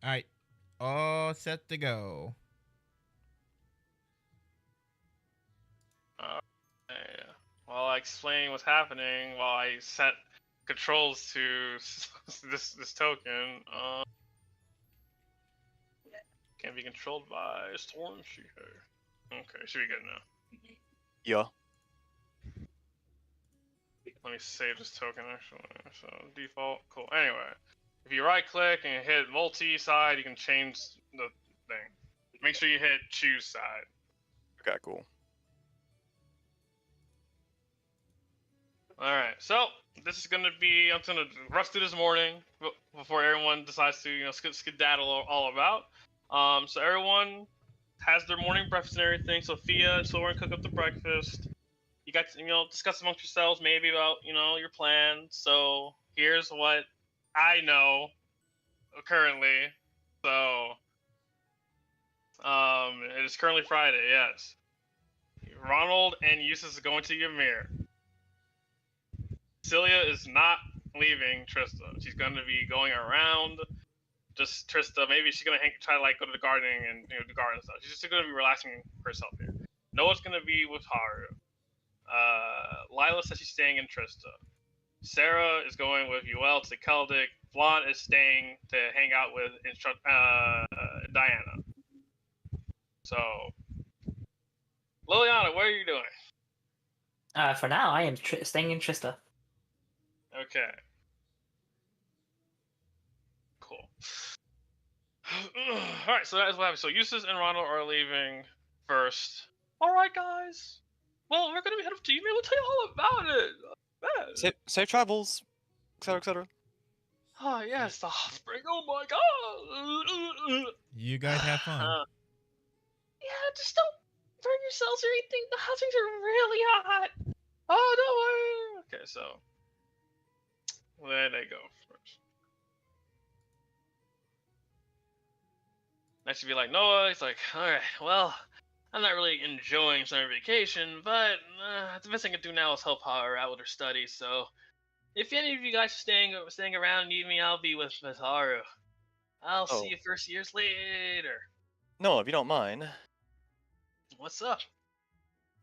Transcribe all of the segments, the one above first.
All right, all set to go. Yeah. While I explain what's happening, while I set controls to this token, can be controlled by Storm Seeker. Okay, should be good now. Yeah. Let me save this token actually. So default, cool. Anyway, if you right click and hit multi-side, you can change the thing. Make sure you hit choose side. Okay, cool. Alright, so this is gonna be, I'm gonna rush through this morning before everyone decides to, skedaddle all about. So everyone has their morning breakfast and everything. Sophia and Soren cook up the breakfast. You got to, discuss amongst yourselves maybe about, your plans. So here's what I know currently. So, it is currently Friday, yes. Ronald and Eustace are going to Ymir. Celia is not leaving Trista. She's going to be going around. Just Trista, maybe she's going to try to go to the gardening and do garden stuff. She's just going to be relaxing herself here. Noah's going to be with Haru. Lila says she's staying in Trista. Sarah is going with Yuel to Celtic. Vlon is staying to hang out with Diana. So, Liliana, what are you doing? For now, I am staying in Trista. Okay. Cool. Alright, so that is what happens. So Eustace and Ronald are leaving first. Alright, guys. Well, we're gonna be headed to Ymir. We'll tell you all about it. Safe travels, etc., etc. Oh, yes, the hot spring. Oh my god. You guys have fun. Yeah, just don't burn yourselves or anything. The hot springs are really hot. Oh, don't worry. Okay, so where they go first? Next to be like Noah. He's like, all right, well, I'm not really enjoying summer vacation, but the best thing I can do now is help her out with her studies. So, if any of you guys are staying around and need me, I'll be with Miss Haru. I'll see you first years later. No, if you don't mind. What's up?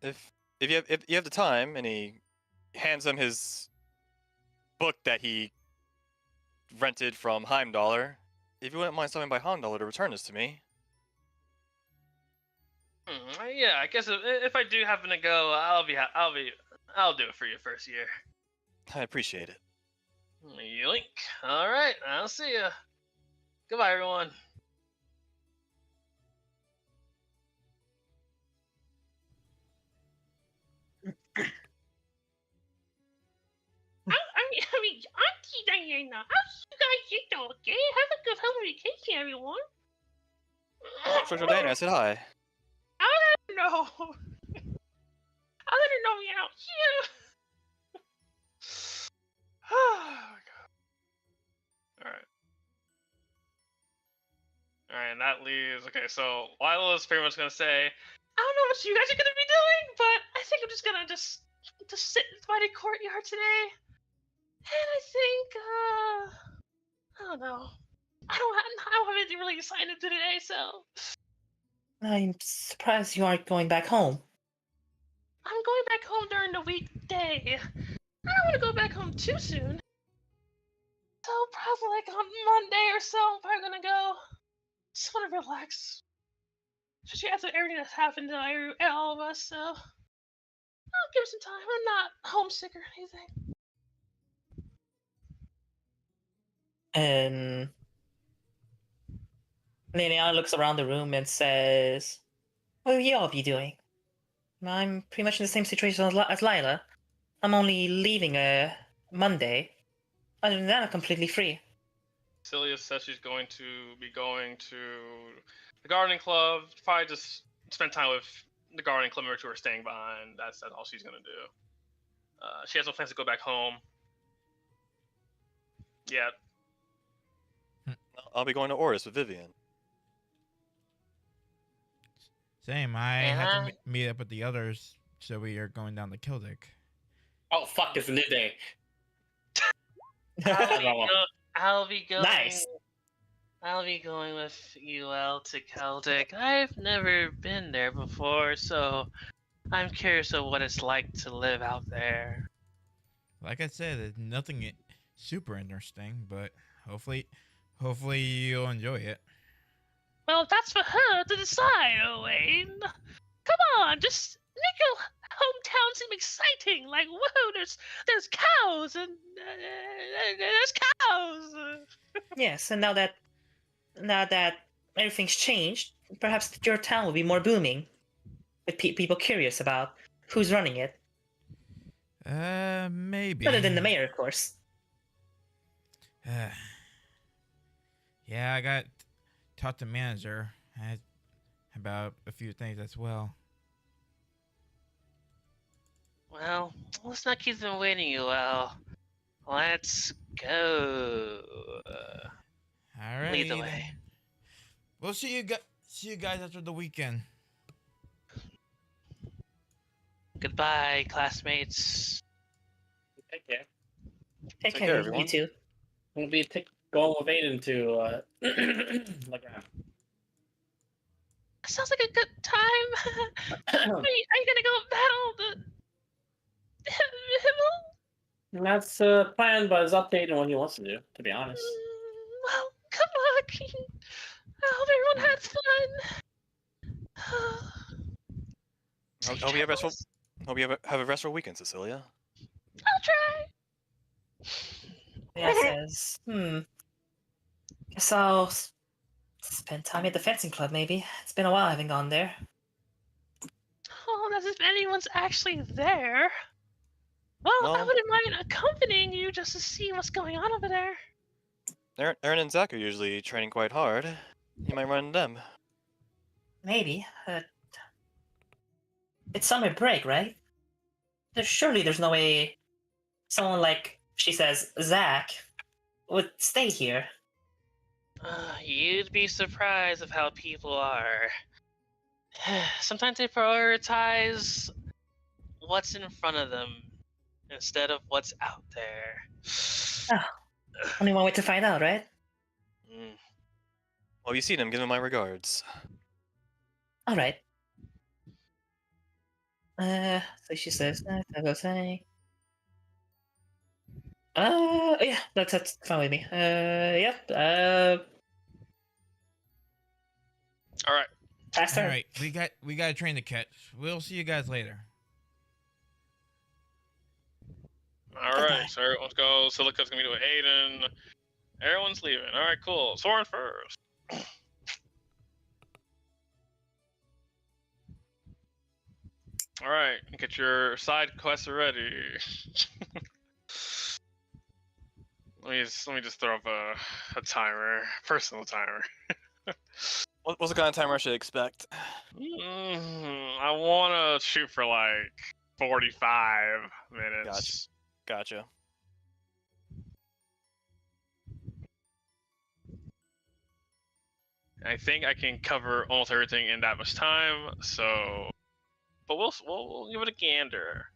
If you have the time, and he hands him his book that he rented from Heimdallr, if you wouldn't mind stopping by Heimdallr to return this to me. Yeah, I guess if I do happen to go, I'll do it for you first year. I appreciate it. Yoink. All right, I'll see ya. Goodbye, everyone. I mean, Auntie Diana, how's you guys doing? Okay, have a good summer vacation, everyone. Social Diana, I said hi. I don't know. I let her know me out here. Oh my god. Alright. Alright, and that leaves. Okay, so Lila's pretty much gonna say, I don't know what you guys are gonna be doing, but I think I'm just gonna just sit by the courtyard today. And I think, I don't know. I don't have anything really excited today, so. I'm surprised you aren't going back home. I'm going back home during the weekday. I don't want to go back home too soon. So probably on Monday or so, I'm probably gonna go. Just want to relax. Especially after everything that's happened to all of us, so. I'll give it some time. I'm not homesick or anything. And Liliana looks around the room and says, what will you all be doing? I'm pretty much in the same situation as Lila. I'm only leaving Monday. Other than that, I'm completely free. Celia says she's going to be going to the gardening club. Probably just spend time with the gardening club members who are staying behind. That's all she's gonna do. She has no plans to go back home. Yeah. I'll be going to Oris with Vivian. Same. I have to meet up with the others, so we are going down to Kildick. Oh, fuck, it's living. I'll be going. Nice. I'll be going with UL to Celtic. I've never been there before, so I'm curious of what it's like to live out there. Like I said, it's nothing super interesting, but hopefully you'll enjoy it. Well, that's for her to decide, Owain. Come on, just make your hometown seem exciting. Like, whoa, there's cows and there's cows. Yes, and now that everything's changed, perhaps your town will be more booming, with people curious about who's running it, Maybe. other than the mayor, of course. Yeah, I got talked to manager about a few things as well. Well, let's not keep them waiting, UL. Let's go. All right. Lead the way. We'll see you guys after the weekend. Goodbye, classmates. Take care. Take Take care, care, you everyone. two. We'll be going with Aiden to look around. Sounds like a good time. are you gonna go battle the Himmel? That's planned, but it's updating what he wants to do, to be honest. Well, good luck. I hope everyone had fun. Hope you have a restful weekend, Cecilia. I'll try. Yeah, says, guess I'll spend time at the fencing club, maybe. It's been a while I haven't gone there. Oh, as if anyone's actually there. Well, I Well- wouldn't mind accompanying you just to see what's going on over there. Aaron and Zach are usually training quite hard. You might run into them. Maybe. It's summer break, right? Surely there's no way someone like, she says, Zach, would stay here. You'd be surprised of how people are. Sometimes they prioritize what's in front of them instead of what's out there. Only one way to find out, right? Mm. Well, you seen him. Give him my regards. All right. So she says, I was saying. Yeah, that's fine with me. Yep. All right. Fast turn. All right, we got a train to catch. We'll see you guys later. All right. So everyone's go. Silica's gonna be with Aiden. Everyone's leaving. All right. Cool. Soren first. All right. Get your side quests ready. Let me just throw up a timer, personal timer. What's the kind of timer I should expect? I want to shoot for like 45 minutes. Gotcha. I think I can cover almost everything in that much time. So, but we'll give it a gander.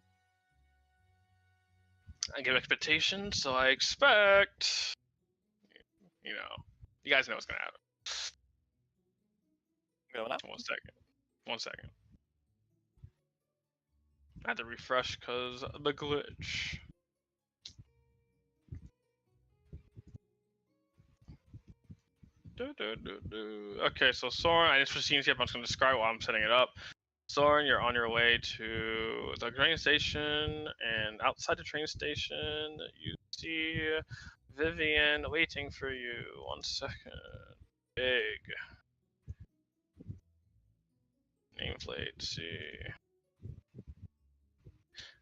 I give expectations, so I expect. You guys know what's gonna happen. Going up. 1 second. I had to refresh because the glitch. Okay, so Soren, I didn't foresee yet, but I'm just gonna describe while I'm setting it up. Soren, you're on your way to the train station, and outside the train station, you see Vivian waiting for you. 1 second. Big nameplate. See.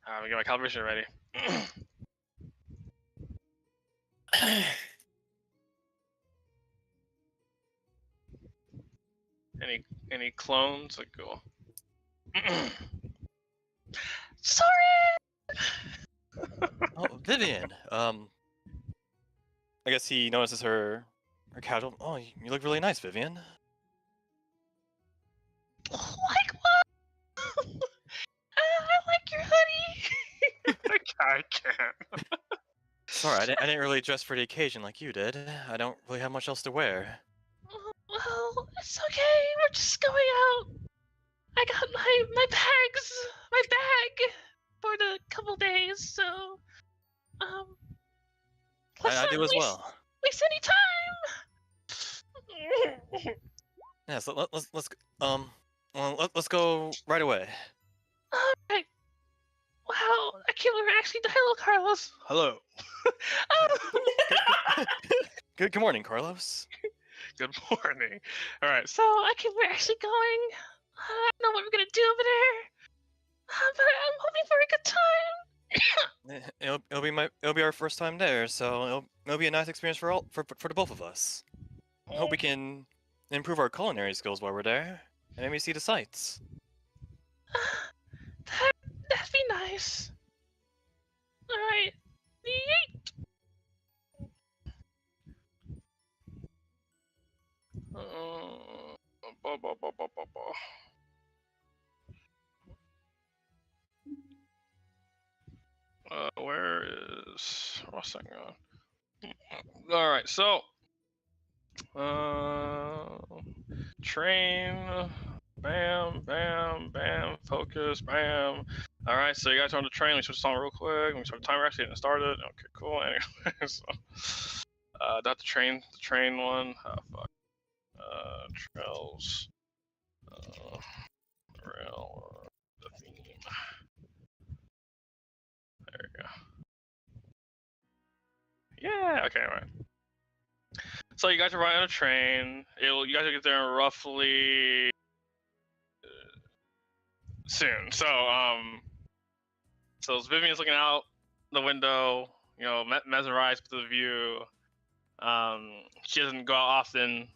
Let me get my calibration ready. Any clones? Like go. Sorry. Oh, Vivian. I guess he notices her casual. Oh, you look really nice, Vivian. Like what? I like your hoodie. I can't. Sorry, I didn't really dress for the occasion like you did. I don't really have much else to wear. It's okay. We're just going out. I got my bag for the couple days. So let's I not do as waste well. any time. Yeah, so let's go right away. Alright. Wow, I can't believe we're actually. Hello, Carlos. Hello. Good morning, Carlos. Good morning. All right. So I can't believe we're actually going. I don't know what we're gonna do over there, but I'm hoping for a good time. It'll be our first time there, so it'll be a nice experience for the both of us. I hope we can improve our culinary skills while we're there, and maybe see the sights. That'd be nice. All right. Yeet. Ba, ba, ba, ba, ba, ba. Where is what's that going? All right, so train, bam, bam, bam, focus, bam. All right, so you guys are on the train. Let me switch the song real quick. Let me start the timer. Actually, didn't start it. Okay, cool. Anyway, so that's the train one. Oh fuck. Trails. Rail. The theme. There you go. Yeah. Okay. All right. So you guys are riding on a train. You guys will get there in roughly soon. So as Vivian's looking out the window, you know, mesmerized with the view. She doesn't go out often.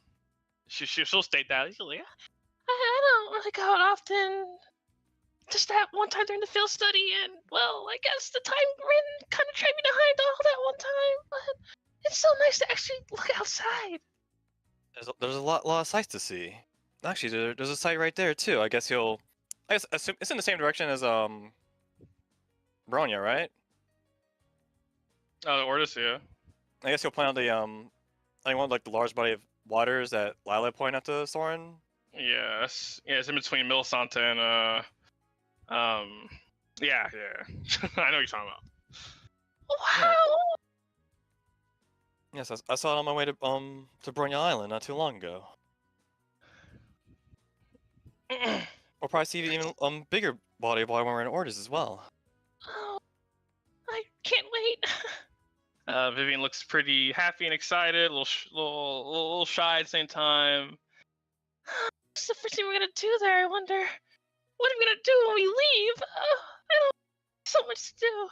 She'll state that. She's like, I don't really go out often. Just that one time during the field study, and well, I guess the time Rin kind of trained me behind all that one time. But it's so nice to actually look outside. There's a lot of sights to see. Actually, there's a site right there too. I guess assume it's in the same direction as Bronya, right? oh, the Ortis, yeah. I guess he'll point out the I want like the large body of waters that Lila pointed out to Soren. Yes. Yeah, it's in between Milsanta and yeah. I know what you're talking about. Wow! Yes, I saw it on my way to Bronya Island not too long ago. We'll probably see even bigger body of water when we're in Orders as well. Oh, I can't wait. Vivian looks pretty happy and excited, a little shy at the same time. What's the first thing we're gonna do there? I wonder. What are we gonna do when we leave? I don't. So much to do.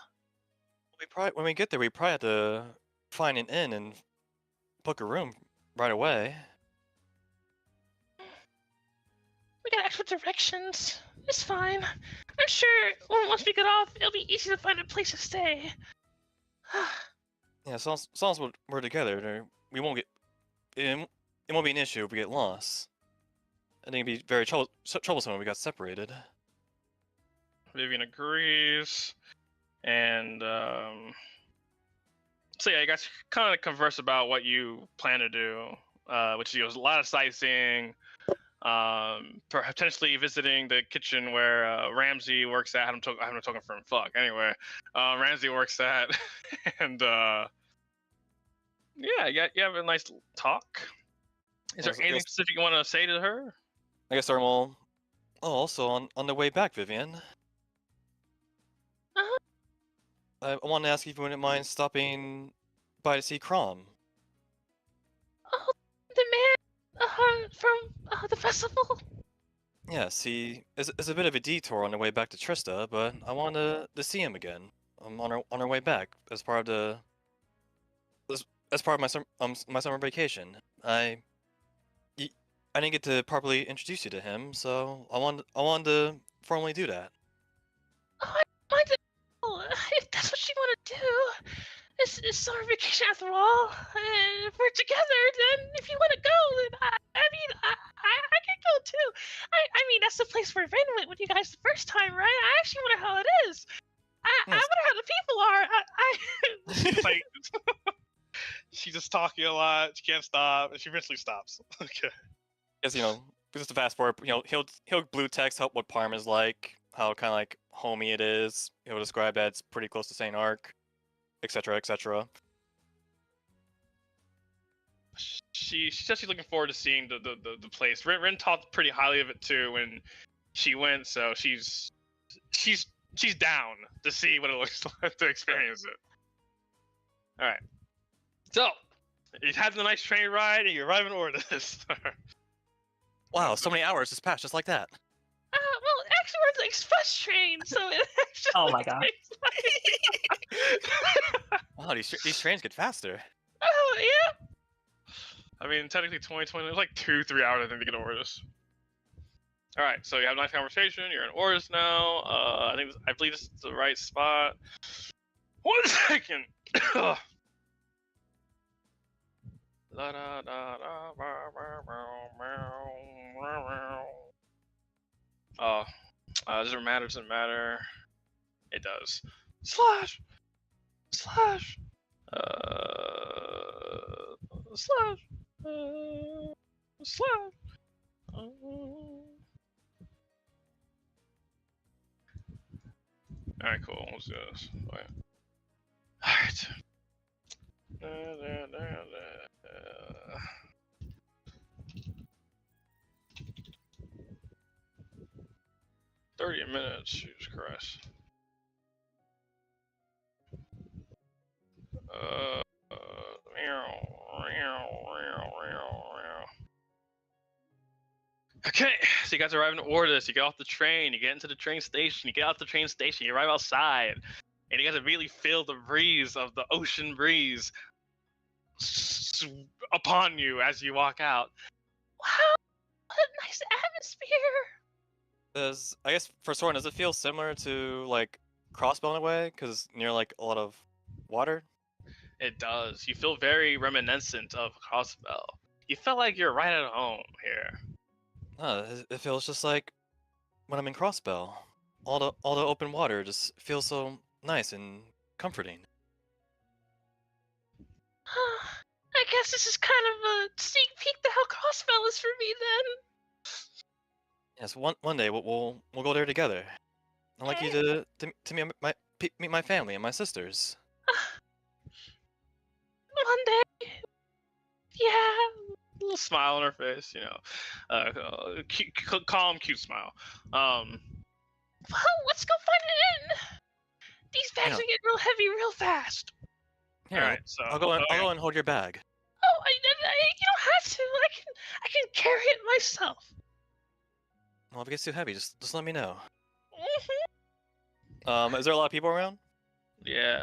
When we get there, we probably have to find an inn and book a room right away. We got actual directions. It's fine. I'm sure once we get off, it'll be easy to find a place to stay. Yeah, as long as we're together, we won't get. It won't be an issue if we get lost. I think it'd be very troublesome when we got separated. Vivian agrees, and so yeah, you guys kind of converse about what you plan to do, which is a lot of sightseeing, potentially visiting the kitchen where Ramsey works at. I haven't talking for him. Fuck. Anyway, Ramsey works at, and yeah, you have a nice talk. Is there anything specific you want to say to her? I guess Armel. Oh, also on the way back, Vivian. Uh-huh. I want to ask if you wouldn't mind stopping by to see Crom. Oh, the man from the festival. Yes, it's a bit of a detour on the way back to Trista, but I want to see him again. On our way back as part of my summer vacation. I didn't get to properly introduce you to him, so I wanted to formally do that. Oh, I don't mind it. If that's what you want to do. It's summer vacation after all. And if we're together, then if you want to go, then I can go too. I mean, that's the place where Ren went with you guys the first time, right? I actually wonder how it is. I wonder how the people are. She's like, she's just talking a lot. She can't stop, and she eventually stops. Okay. Because just to fast forward, he'll blue text what Parm is like, how kind of like homey it is. He'll describe that it's pretty close to Saint Arc, etc., etc. She's just looking forward to seeing the place. Rin talked pretty highly of it too when she went, so she's down to see what it looks like, to experience it. All right. So you had a nice train ride, and you arrive in Ordis. Wow, so many hours just passed just like that. Well, actually, we're the express train, so it actually. Oh my god. Wow, these trains get faster. Oh yeah. I mean, technically 2020, it's like 2-3 hours, I think, to get to Ordis. All right, so you have a nice conversation. You're in Ordis now. I believe this is the right spot. 1 second. Doesn't matter. Doesn't matter. It does. Slash. Slash. Slash. Slash. Alright, cool. Let's do this. Alright. 30 minutes, Jesus Christ. Okay, so you guys arrive in Ordis, you get off the train, you get into the train station, you get out the train station, you arrive outside, and you guys immediately feel the breeze of the ocean breeze upon you as you walk out. Wow, what a nice atmosphere. I guess for Soren, does it feel similar to like Crossbow in a way? Because near like a lot of water? It does. You feel very reminiscent of Crossbow. You feel like you're right at home here. It feels just like when I'm in Crossbow. All the open water just feels so nice and comforting. I guess this is kind of a sneak peek to how Crossbell is for me then. Yes, one day we'll go there together. I'd like you to meet my family and my sisters. One day. Yeah. A little smile on her face, cute, calm, cute smile. Well, let's go find an inn. These bags are getting real heavy real fast. Here, All right, so I'll go and hold your bag. Oh, you don't have to. I can carry it myself. Well, if it gets too heavy, just let me know. Mm-hmm. Is there a lot of people around? Yeah.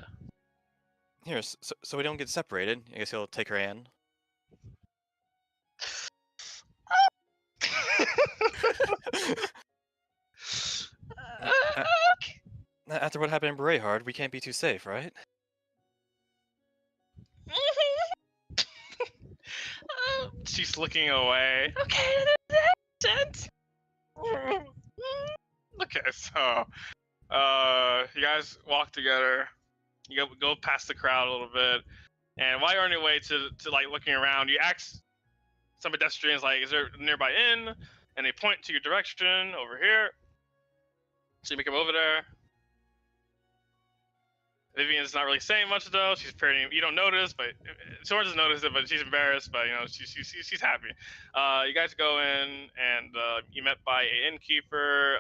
Here, so we don't get separated. I guess he'll take her hand. Okay. After what happened in Berehard, we can't be too safe, right? She's looking away. Okay, that makes sense. Okay, so you guys walk together. You go past the crowd a little bit, and while you're on your way to like looking around, you ask some pedestrians like, "Is there a nearby inn?" And they point to your direction over here. So you make them over there. Vivian's not really saying much though. She's pretty. You don't notice, but Soren doesn't notice it. But she's embarrassed. But she's happy. You guys go in, and you met by an innkeeper.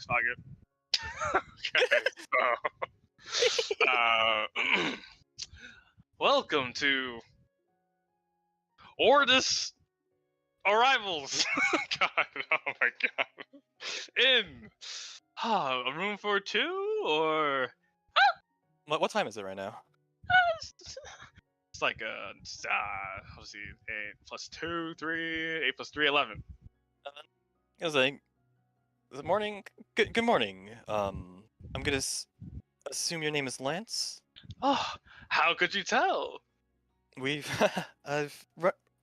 Saget. Okay, so welcome to Ordis Arrivals. God, oh my God. In. A room for two, or What time is it right now? it's like let's see, 8 plus 2, 3, 8 plus 3, 11. I was like, is it morning? Good morning. I'm gonna assume your name is Lance. Oh, how could you tell? I've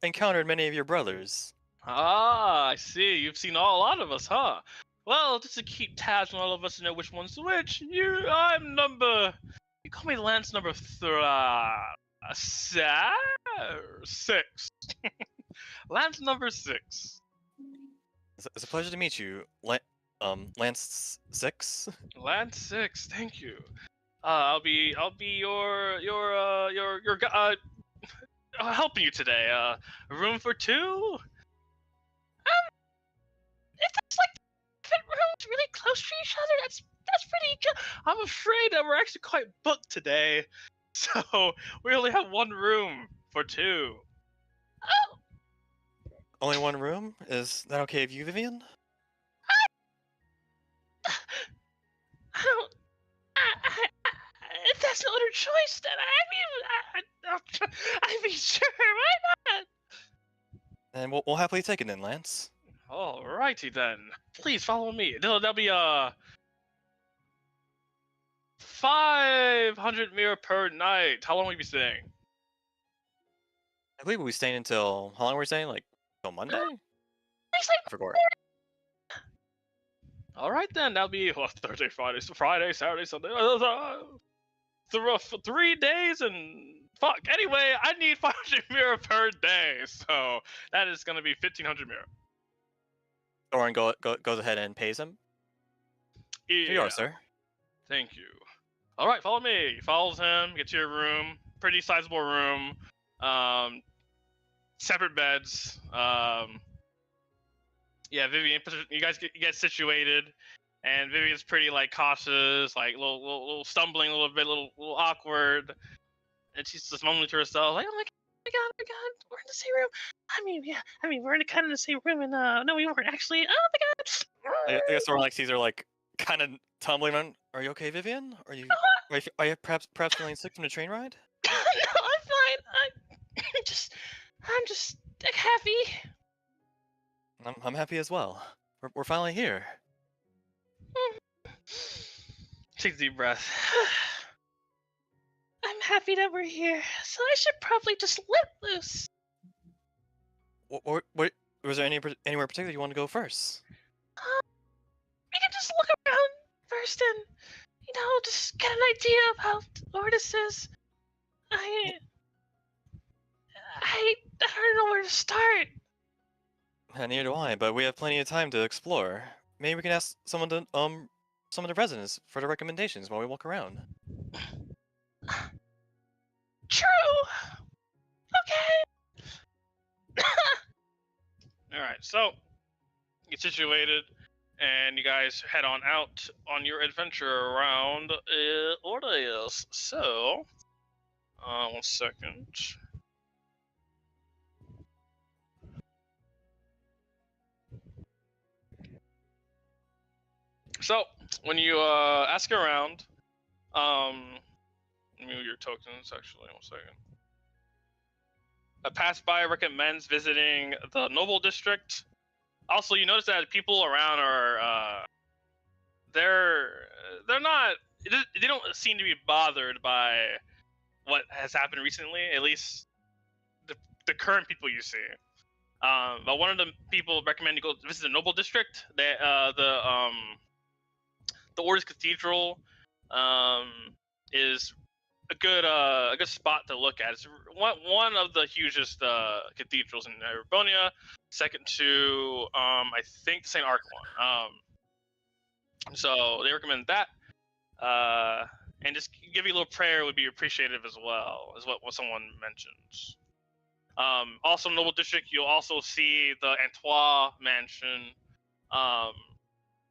encountered many of your brothers. Ah, I see. You've seen a lot of us, huh? Well, just to keep tabs on all of us to know which one's which, you call me Lance number 6. Lance number 6. It's a pleasure to meet you, Lance 6. Lance 6, thank you. I'll be your helping you today. Room for 2? If that's like different rooms really close to each other, that's pretty good. I'm afraid that we're actually quite booked today, so we only have one room for 2. Oh, Only one room? Is that okay with you, Vivian? I don't. If that's no other choice, then I mean, sure, why not? And we'll happily take it then, Lance. Alrighty then. Please follow me. There'll be 500 mirror per night. How long will you be staying? I believe we'll be staying until, how long were we staying? Like, till Monday? It's like I forgot. Alright then, that'll be Thursday, Friday, Saturday, Sunday. 3 days and fuck. Anyway, I need 500 mirror per day, so that is gonna be 1500 mirror. Thorin goes ahead and pays him. Here you are, sir. Thank you. Alright, follow me. He follows him, get to your room. Pretty sizable room. Separate beds. Yeah, Vivian, you guys get situated, and Vivian's pretty like cautious, like little stumbling a little bit, little awkward, and she's just mumbling to herself, like, oh my god, we're in the same room. I mean, we're in kind of the same room, and no, we weren't actually. Oh my god. I guess Thorin sees her like kind of tumbling around. Are you okay, Vivian? Are you perhaps feeling sick from the train ride? No, I'm fine. I'm just like, happy. I'm happy as well. We're finally here. Take a deep breath. I'm happy that we're here, so I should probably just let loose. What was there anywhere particular you want to go first? We can just look around first and, just get an idea of how Lourdes is. I don't know where to start. Neither do I, but we have plenty of time to explore. Maybe we can ask some of the residents for the recommendations while we walk around. True. Okay. Alright, so get situated, and you guys head on out on your adventure around Ordeus. So, 1 second. So, when you ask around, let me move your tokens actually, 1 second. A passerby recommends visiting the Noble District. Also, you notice that people around are they're not, they don't seem to be bothered by what has happened recently. At least the current people you see. But one of the people recommend you go visit the Noble District. The Orde's Cathedral is a good spot to look at. It's one of the hugest cathedrals in Erebonia, second to I think St. Archon. So they recommend that, and just give you a little prayer would be appreciative as well, is what someone mentions. Also, Noble District, you'll also see the Antoine Mansion,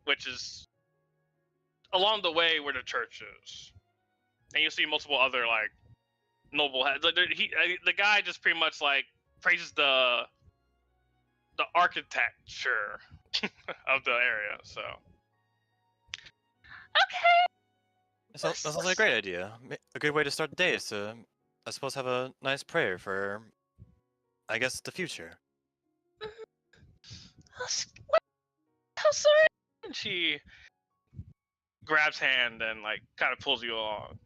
which is along the way where the church is, and you'll see multiple other like noble heads. The guy just pretty much like praises the architecture of the area. So Okay. That sounds like a great idea. A good way to start the day is to, I suppose, have a nice prayer for, I guess, the future. How sorry? and she grabs hand and like kind of pulls you along.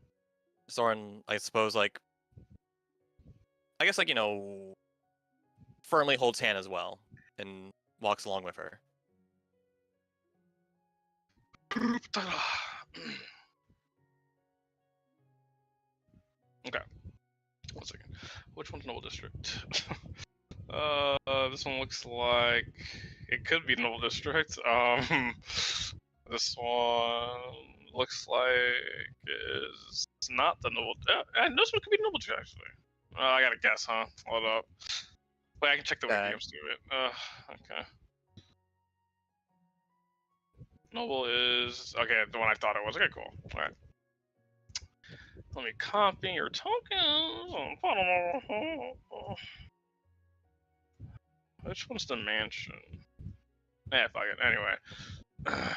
Soren, I suppose, like, I guess, like, firmly holds hand as well and walks along with her. Okay. 1 second. Which one's Noble District? This one looks like it could be Noble District. This one looks like it's not the Noble. This one could be Noble District actually. I gotta guess, huh? Hold up. Wait, I can check the wiki. I'm stupid. Okay. Noble is okay. The one I thought it was. Okay, cool. All right. Let me copy your tokens. Which one's the mansion? Yeah, fuck it. Anyway.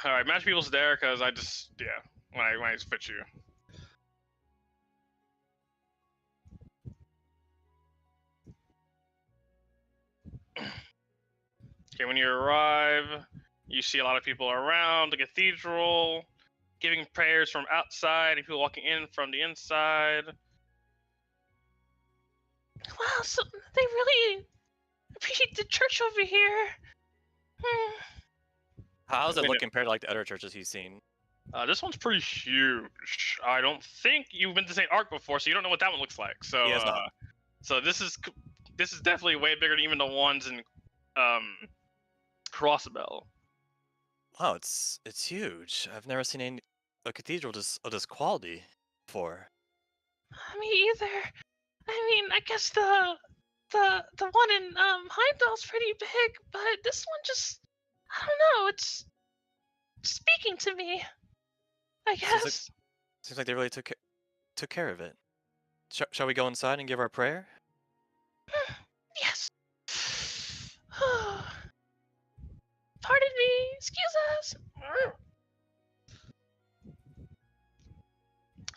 Alright, match people's there because I just, yeah, when I fit you. Okay, when you arrive, you see a lot of people around the cathedral, giving prayers from outside and people walking in from the inside. Wow, so they really appreciate the church over here. How does it Wait, look compared to like the other churches he's seen? This one's pretty huge. I don't think you've been to St. Ark before, so you don't know what that one looks like. So, He has not. So this is definitely way bigger than even the ones in Crossbell. Wow, it's huge. I've never seen a cathedral of this quality before. Me either. I mean, I guess the one in Heimdall's pretty big, but this one just, I don't know, it's speaking to me, I guess. Seems like they really took care of it. Shall we go inside and give our prayer? Yes. Pardon me, excuse us.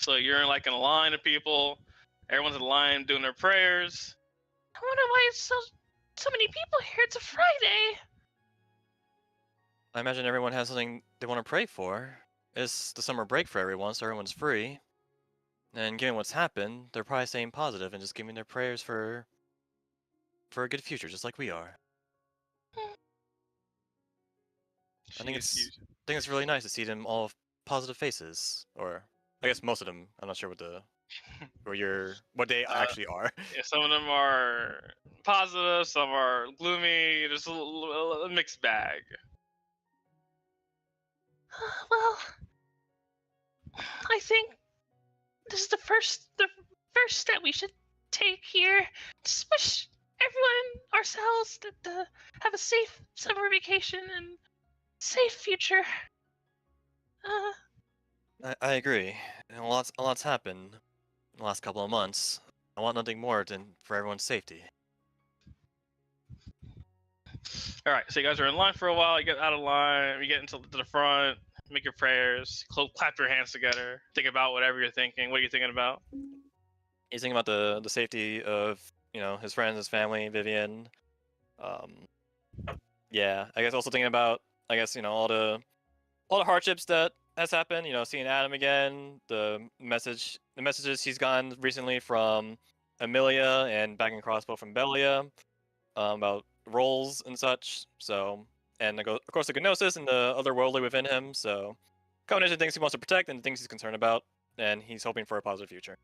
So you're like in a line of people. Everyone's in line doing their prayers. I wonder why it's so many people here. It's a Friday. I imagine everyone has something they want to pray for. It's the summer break for everyone, so everyone's free. And given what's happened, they're probably staying positive and just giving their prayers for a good future, just like we are. I think it's really nice to see them all positive faces, or I guess most of them. I'm not sure what what they actually are. Yeah, some of them are positive, some are gloomy. Just a mixed bag. Well, I think this is the first step we should take here. Just wish everyone, ourselves, to have a safe summer vacation and safe future. I agree. And a lot's happened in the last couple of months. I want nothing more than for everyone's safety. All right, so you guys are in line for a while. You get out of line. You get into the front. Make your prayers. Clap your hands together. Think about whatever you're thinking. What are you thinking about? He's thinking about the safety of his friends, his family, Vivian. Yeah, I guess also thinking about all the hardships that has happened. Seeing Adam again, the messages he's gotten recently from Amelia and back in Crossbow from Belia about roles and such. So, and of course the Gnosis and the otherworldly within him. So, combination of things he wants to protect and things he's concerned about, and he's hoping for a positive future.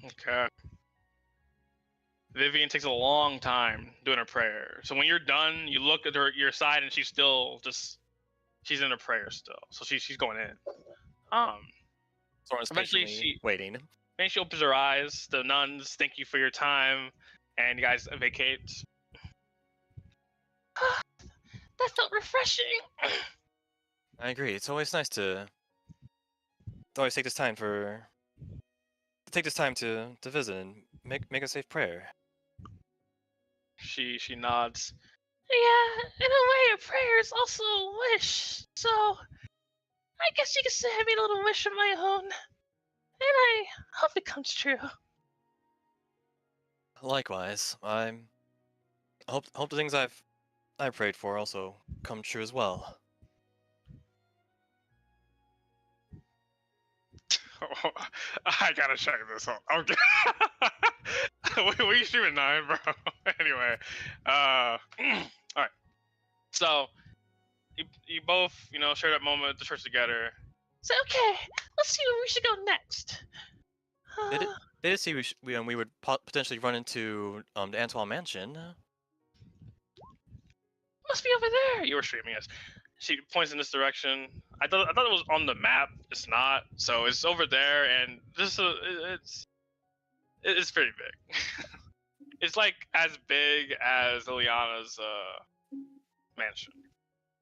Okay. Vivian takes a long time doing her prayer. So when you're done, you look at your side, and she's in a prayer still. So she's going in. Soren's Eventually patiently waiting. Then she opens her eyes. The nuns thank you for your time, and you guys vacate. That felt refreshing. I agree. It's always nice to take this time to visit and make a safe prayer. She nods. Yeah, in a way, a prayer is also a wish. So, I guess you could say I made a little wish of my own, and I hope it comes true. Likewise, I hope the things I prayed for also come true as well. I gotta check this out. Okay. we streaming 9, bro. Anyway, all right. So you both, share that moment at the church together. So okay, let's see where we should go next. They did see we would potentially run into the Antoine Mansion. must be over there. You were streaming us. She points in this direction. I thought it was on the map. It's not. So it's over there, and it's pretty big. It's like as big as Liliana's mansion.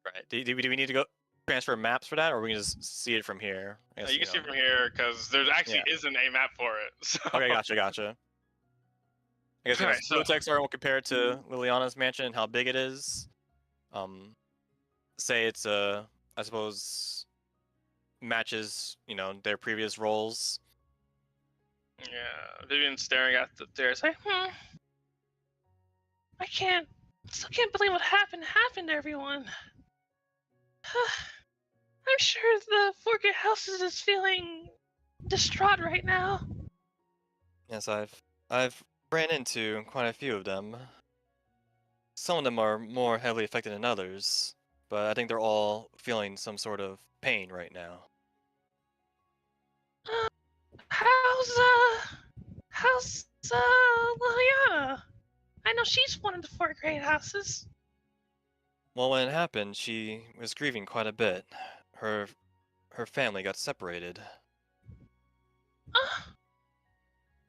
Right. Do we need to go transfer maps for that, or we can just see it from here? I guess, You can see it from here because there actually isn't a map for it. So. Okay, gotcha. I guess Alright, blue text are compared to Liliana's mansion and how big it is. Say it's I suppose matches their previous roles. Yeah, Vivian's staring at the stairs. Like, I still can't believe what happened to everyone. I'm sure the Forget Houses is feeling distraught right now. Yes, I've ran into quite a few of them. Some of them are more heavily affected than others, but I think they're all feeling some sort of pain right now. How's Liliana? I know she's one of the 4 great houses. Well, when it happened, she was grieving quite a bit. Her family got separated.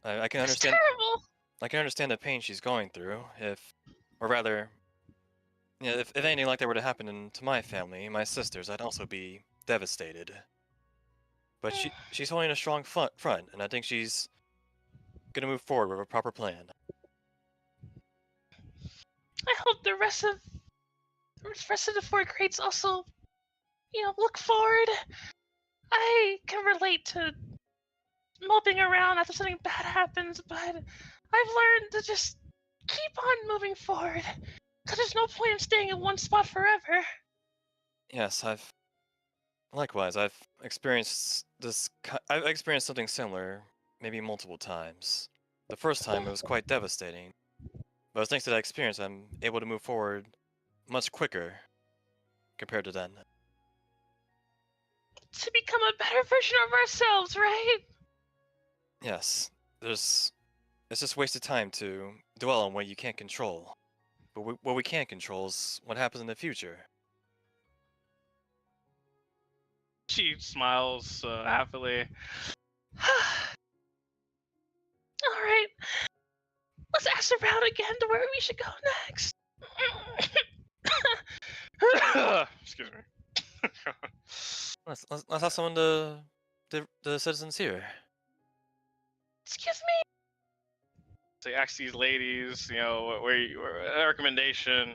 I can That's understand. terrible. I can understand the pain she's going through. Or rather, if anything like that were to happen to my family, my sisters, I'd also be devastated. But she's holding a strong front, and I think she's gonna move forward with a proper plan. I hope the rest of the 4 greats also, look forward. I can relate to moping around after something bad happens, but I've learned to just keep on moving forward. Because there's no point in staying in one spot forever. Yes, likewise, I've experienced I've experienced something similar, maybe multiple times. The first time it was quite devastating, but thanks to that experience, I'm able to move forward much quicker compared to then. To become a better version of ourselves, right? Yes, it's just wasted time to dwell on what you can't control. But what we can control is what happens in the future. she smiles happily. Alright. Let's ask around again to where we should go next. Excuse me. Let's have some of the citizens here. Excuse me? So you ask these ladies, a recommendation.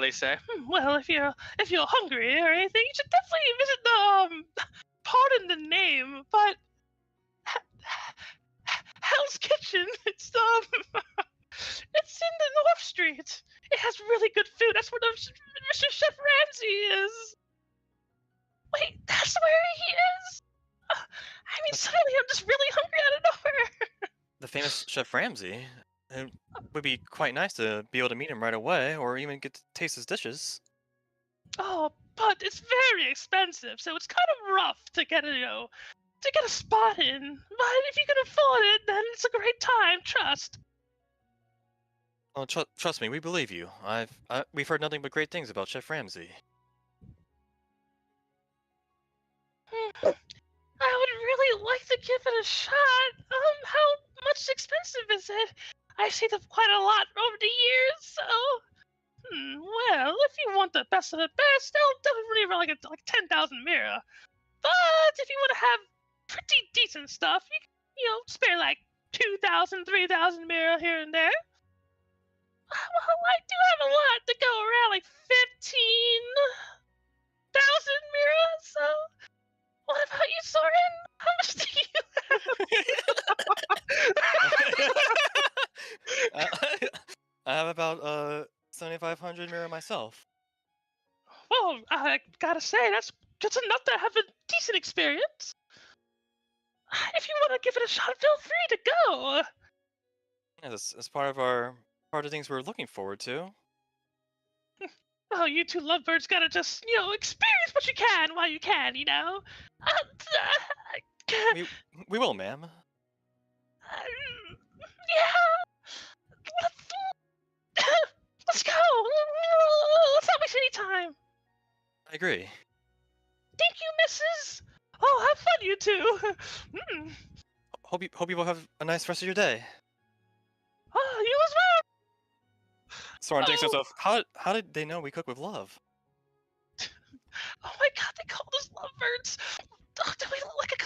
They say, Well, if you're hungry or anything, you should definitely visit the pardon the name, but Hell's Kitchen. It's it's in the North Street. It has really good food. That's where Mr. Chef Ramsay is. Wait, that's where he is? I mean, suddenly I'm just really hungry out of nowhere. The famous Chef Ramsay. It would be quite nice to be able to meet him right away, or even get to taste his dishes. Oh, but it's very expensive, so it's kind of rough to get a spot in. But if you can afford it, then it's a great time. Trust. Oh, trust me, we believe you. We've heard nothing but great things about Chef Ramsay. I would really like to give it a shot. How much expensive is it? I've seen them quite a lot over the years, so. Well, if you want the best of the best, they'll definitely run like 10,000 mira. But if you want to have pretty decent stuff, you can, spare like 2,000, 3,000 mira here and there. Well, I do have a lot to go around, like 15,000 mira, so. What about you, Soren? How much do you have? I have about 7,500 mira myself. Well, I gotta say, that's just enough to have a decent experience. If you want to give it a shot, feel free to go. Yeah, that's part of the things we're looking forward to. Oh, you two lovebirds gotta just, experience what you can while you can, We will, ma'am. Yeah. Let's go. Let's time. I agree. Thank you, Mrs. Oh, have fun, you two. Mm. Hope you will have a nice rest of your day. Oh, you as well. Soren thinks to Oh. himself, how did they know we cook with love? Oh my God, they called us lovebirds. Oh, do we look like a?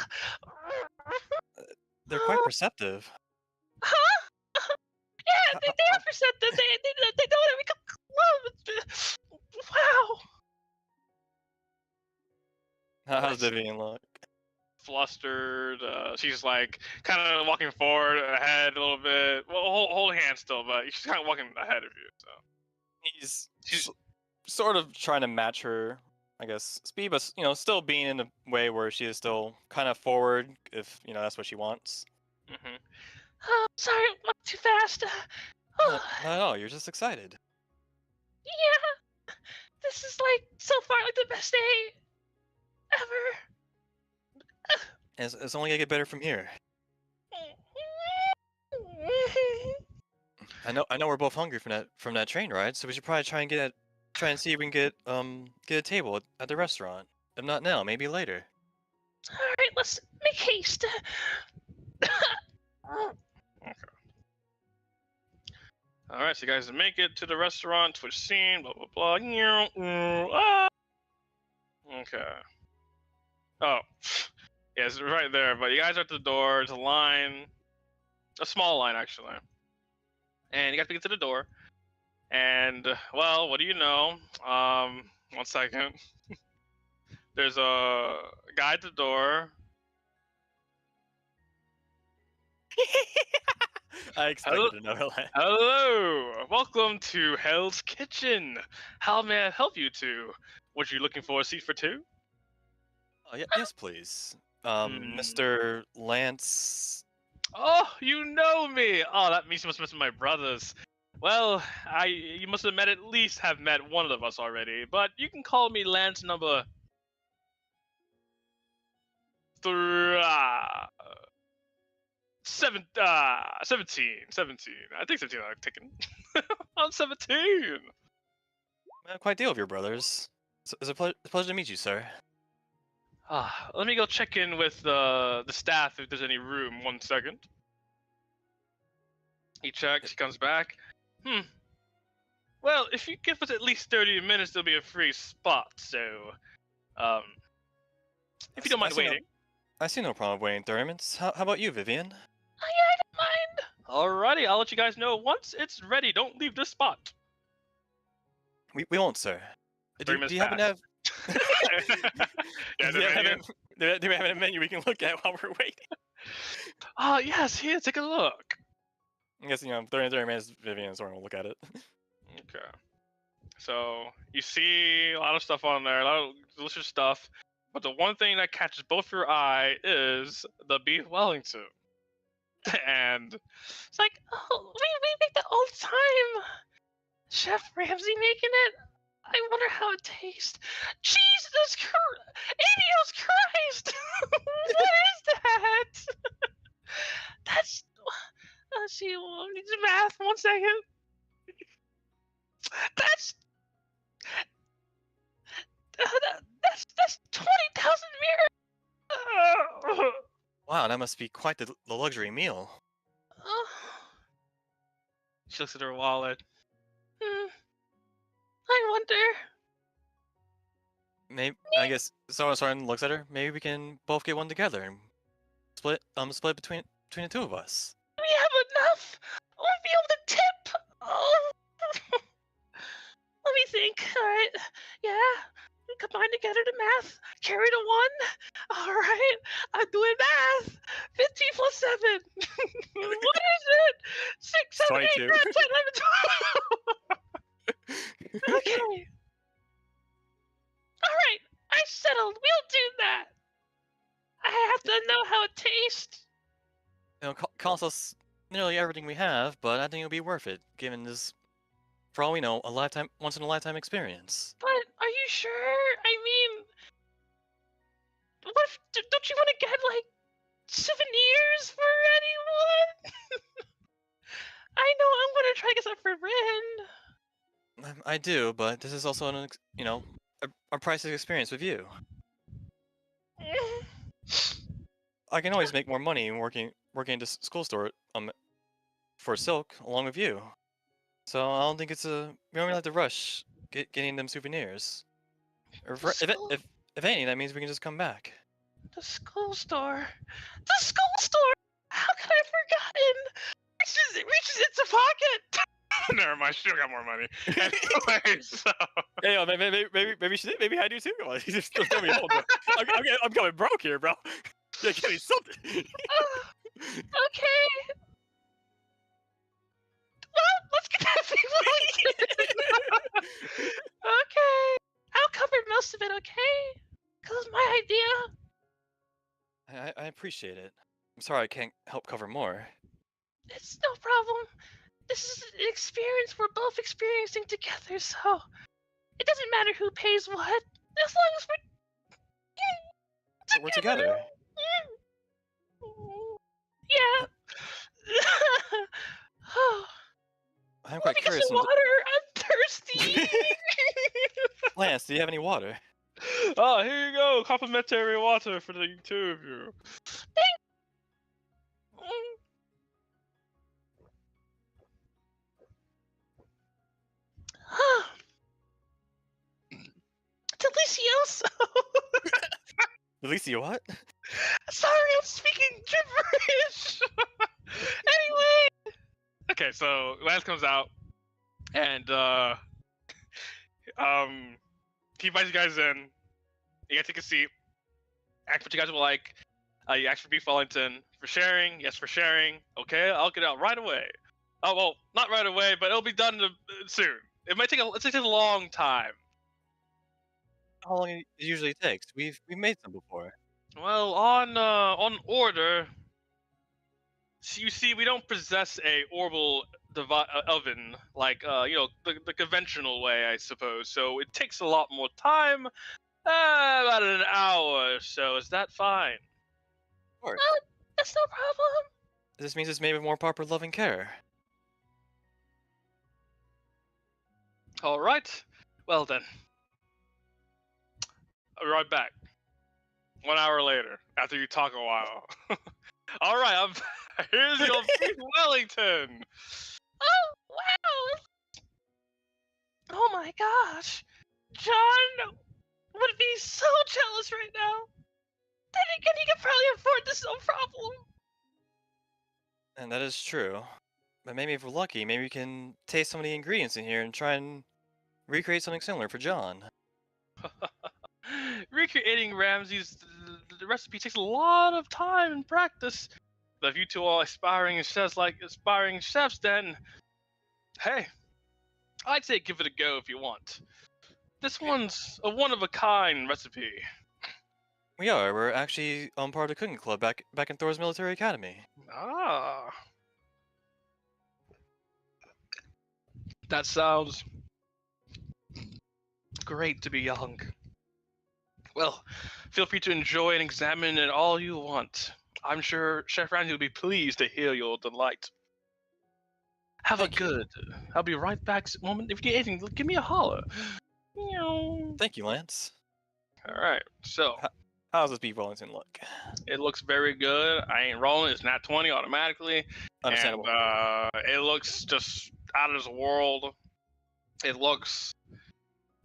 They're quite perceptive. Huh? Yeah, they are perceptive. They know that we cook love. Wow. How's Vivian look? Flustered. She's like kind of walking forward, ahead a little bit. Well, holding hands still, but she's kind of walking ahead of you. So She's sort of trying to match her, I guess, speed, but still being in a way where she is still kind of forward, if that's what she wants. Mm-hmm. Oh, sorry, I went too fast. Not at all. You're just excited. Yeah, this is like so far like the best day ever. It's only gonna get better from here. I know we're both hungry from that train ride, so we should probably try and see if we can get a table at the restaurant. If not now, maybe later. All right, let's make haste. All right, so you guys make it to the restaurant, switch scene, blah blah blah. Okay. Oh, yeah, it's right there. But you guys are at the door. There's a line, a small line actually, and you got to get to the door. And well, what do you know? 1 second. There's a guy at the door. I expected to know that. Hello, welcome to Hell's Kitchen. How may I help you two? What you looking for? A seat for two? Oh, yeah, yes, please. Mr. Lance. Oh, you know me. Oh, that means you must have met my brothers. Well, you must have met one of us already. But you can call me Lance number 17. 17. I think 17. I'm taking. I'm 17. Quite deal of your brothers. It's a pleasure to meet you, sir. Let me go check in with the staff if there's any room. 1 second. He checks. He comes back. Well, if you give us at least 30 minutes, there'll be a free spot. So, if you don't mind waiting. I see no problem waiting 30 minutes. How about you, Vivian? Oh yeah, I don't mind. Alrighty, I'll let you guys know once it's ready. Don't leave this spot. We won't, sir. Do you happen to have? Yeah, do we have a menu we can look at while we're waiting? Yes, here, take a look. I guess 30 minutes. Vivian sort of will look at it. Okay. So you see a lot of stuff on there, a lot of delicious stuff, but the one thing that catches both your eye is the beef Wellington. And It's like, oh, we make that all the time. Chef Ramsay making it. I wonder how it tastes. Jesus Christ! What is that? That's. Let's see. Need math. 1 second. That's 20,000 mirrors. Wow, that must be quite the luxury meal. she looks at her wallet. I wonder. Maybe I guess Soren looks at her. Maybe we can both get one together and split between the two of us. We have enough. We'll be able to tip. Oh. Let me think. All right. Yeah. We combine together to math. Carry to 1. All right. I'm doing math. 15 plus 7. What is it? 6, 7, 8, 9, 10, 11, 12. Okay. All right. I settled. We'll do that. I have to know how it tastes. Costs us nearly everything we have, but I think it'll be worth it, given this, for all we know, once in a lifetime experience. But are you sure? I mean, what if, don't you want to get like souvenirs for anyone? I know I'm gonna try to get some for Rin. I do, but this is also a priceless experience with you. I can always make more money working at this school store for silk along with you. So I don't think we don't really have to rush getting them souvenirs. Or if anything, that means we can just come back. The school store. The school store! How could I have forgotten? Reaches into pocket! Never mind, she still got more money. Anyway, so Hey, maybe I do too. Just tell me, I'm coming broke here, bro. Yeah, give me something. Okay. Well, let's get that thing rolling. Okay. I'll cover most of it, okay? Because it's my idea. I appreciate it. I'm sorry I can't help cover more. It's no problem. This is an experience we're both experiencing together, so it doesn't matter who pays what, as long as We're together. Yeah. I'm Let quite me get curious. some water. I'm thirsty. Lance, do you have any water? oh, here you go, complimentary water for the two of you. Delicioso. Alicia, what? Sorry, I'm speaking gibberish. Anyway. Okay, so Lance comes out, and he invites you guys in. You guys take a seat. Ask what you guys would like. You ask for beef Wellington for sharing. Yes, for sharing. Okay, I'll get out right away. Oh well, not right away, but it'll be done soon. It might take a long time. How long it usually takes? We've made some before. Well, on order. You see, we don't possess a orbital oven like the conventional way, I suppose. So it takes a lot more time. About an hour or so. Is that fine? Of course. Oh, that's no problem. This means it's made with more proper loving care. All right. Well then. I'll be right back. 1 hour later, after you talk a while. All right, here's your beef Wellington. Oh, wow. Oh my gosh. John would be so jealous right now. Then again, he could probably afford this no problem. And that is true. But maybe if we're lucky, maybe we can taste some of the ingredients in here and try and recreate something similar for John. Recreating Ramsey's the recipe takes a lot of time and practice. But if you two are aspiring chefs, then hey, I'd say give it a go if you want. This one's a one-of-a-kind recipe. We are. We're actually part of the cooking club back in Thor's Military Academy. Ah. That sounds great to be young. Well, feel free to enjoy and examine it all you want. I'm sure Chef Randy will be pleased to hear your delight. Have a good. I'll be right back. Moment. If you need anything, give me a holler. Thank you, Lance. All right. So How's this beef Wellington look? it looks very good. I ain't rolling. It's not 20 automatically. Understandable. And it looks just out of this world. It looks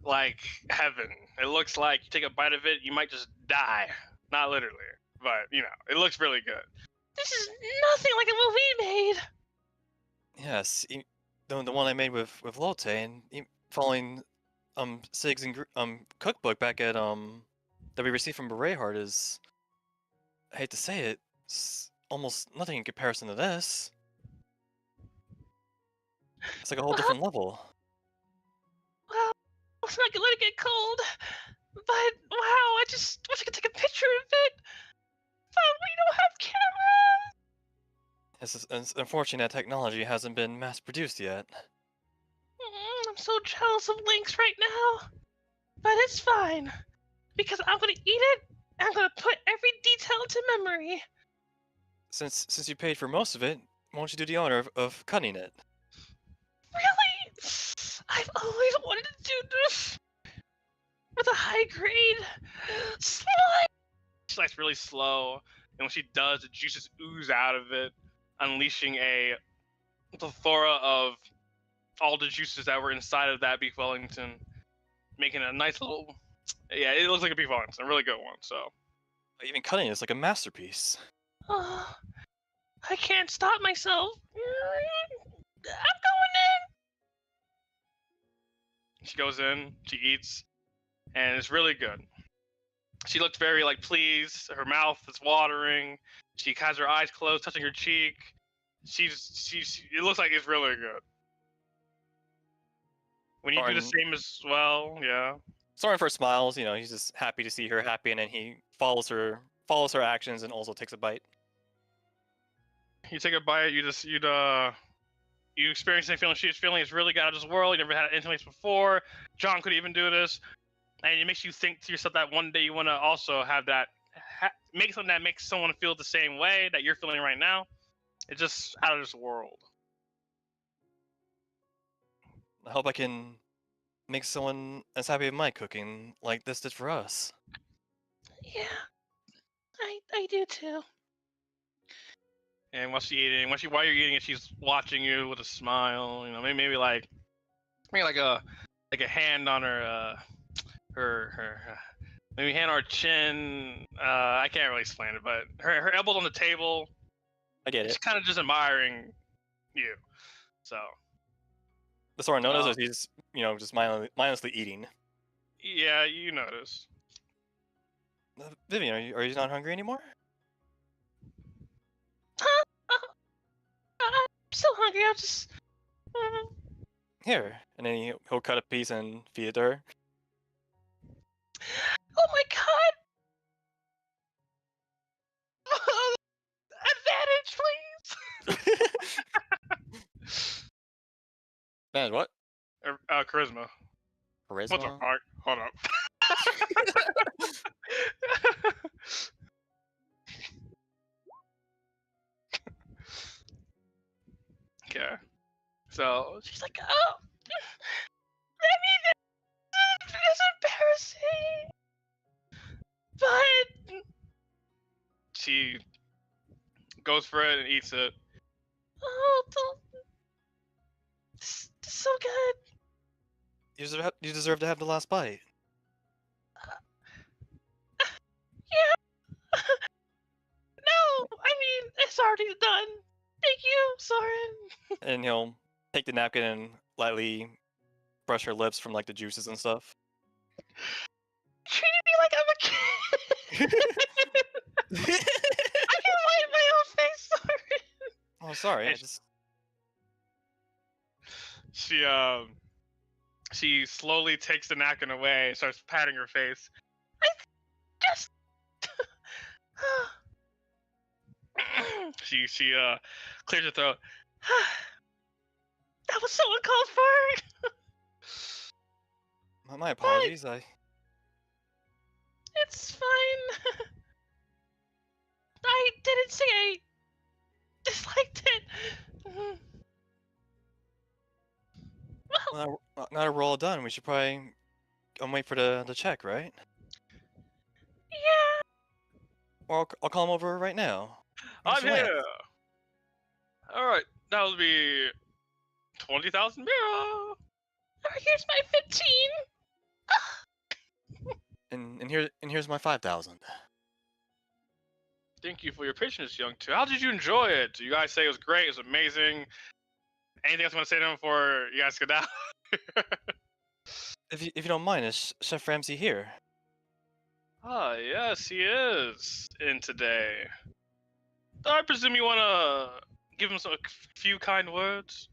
like heaven. It looks like you take a bite of it, you might just die. Not literally, but it looks really good. This is nothing like a movie made. Yes, the one I made with Lotte and following Sig's cookbook back at that we received from Berayhard is, I hate to say it, it's almost nothing in comparison to this. It's like a whole different level. Well, looks like I let it get cold. But wow, I just wish I could take a picture of it. But we don't have cameras. It's unfortunate that technology hasn't been mass produced yet. I'm so jealous of Lynx right now. But it's fine. Because I'm gonna eat it, and I'm gonna put every detail into memory. Since you paid for most of it, why don't you do the honor of cutting it? Really? I've always to do this with a high grade slime. She slices really slow, and when she does, the juices ooze out of it, unleashing a plethora of all the juices that were inside of that beef Wellington, making a nice little. Yeah, it looks like a beef Wellington, a really good one. So Even cutting it's like a masterpiece. Oh, I can't stop myself. I'm going she goes in, she eats, and it's really good. She looks very like pleased. Her mouth is watering. She has her eyes closed, touching her cheek. She's. It looks like it's really good. When you do the Soren- same as well, yeah. Soren first smiles, he's just happy to see her happy, and then he follows her actions and also takes a bite. You take a bite. You experience the same feeling she's feeling. It's really got out of this world. You never had intimates before. John could even do this, and it makes you think to yourself that one day you want to also have that. Make something that makes someone feel the same way that you're feeling right now. It's just out of this world. I hope I can make someone as happy with my cooking like this did for us. Yeah, I do too. And while you're eating it, she's watching you with a smile. Maybe like a hand on her maybe hand on her chin. I can't really explain it, but her elbows on the table. I get She's it. kind of just admiring you. So The Soren notices he's, just mindlessly eating. yeah, you notice. Vivian, are you not hungry anymore? Huh? I'm so hungry. I'll just. Here. And then he'll cut a piece and feed it to her. Oh my god! Advantage, please. Man, what? Charisma. Charisma? What's up? Alright, hold up. Okay. So She's like, oh, I mean, it's embarrassing, but she goes for it and eats it. oh, it's so good. You deserve to have the last bite. Yeah. No, I mean, it's already done. Thank you, Soren. And he'll take the napkin and lightly brush her lips from like the juices and stuff. Treating me like I'm a kid. I can wipe my own face, Soren. Oh, sorry. Hey, she slowly takes the napkin away and starts patting her face. Just. She clears her throat. That was so uncalled for. My apologies. It's fine. I didn't say I disliked it. Well, Now that we're all done, we should probably wait for the check, right? yeah. Or I'll call him over right now. I'm Mr. Lance. here. All right, that'll be 20,000 mirror. Here's my 15. And here's my 5,000. Thank you for your patience, young two. How did you enjoy it? You guys say it was great. It was amazing. Anything else you want to say to them before you guys get out? If you don't mind, is Chef Ramsay here? Ah, yes, he is in today. I presume you want to give him a few kind words?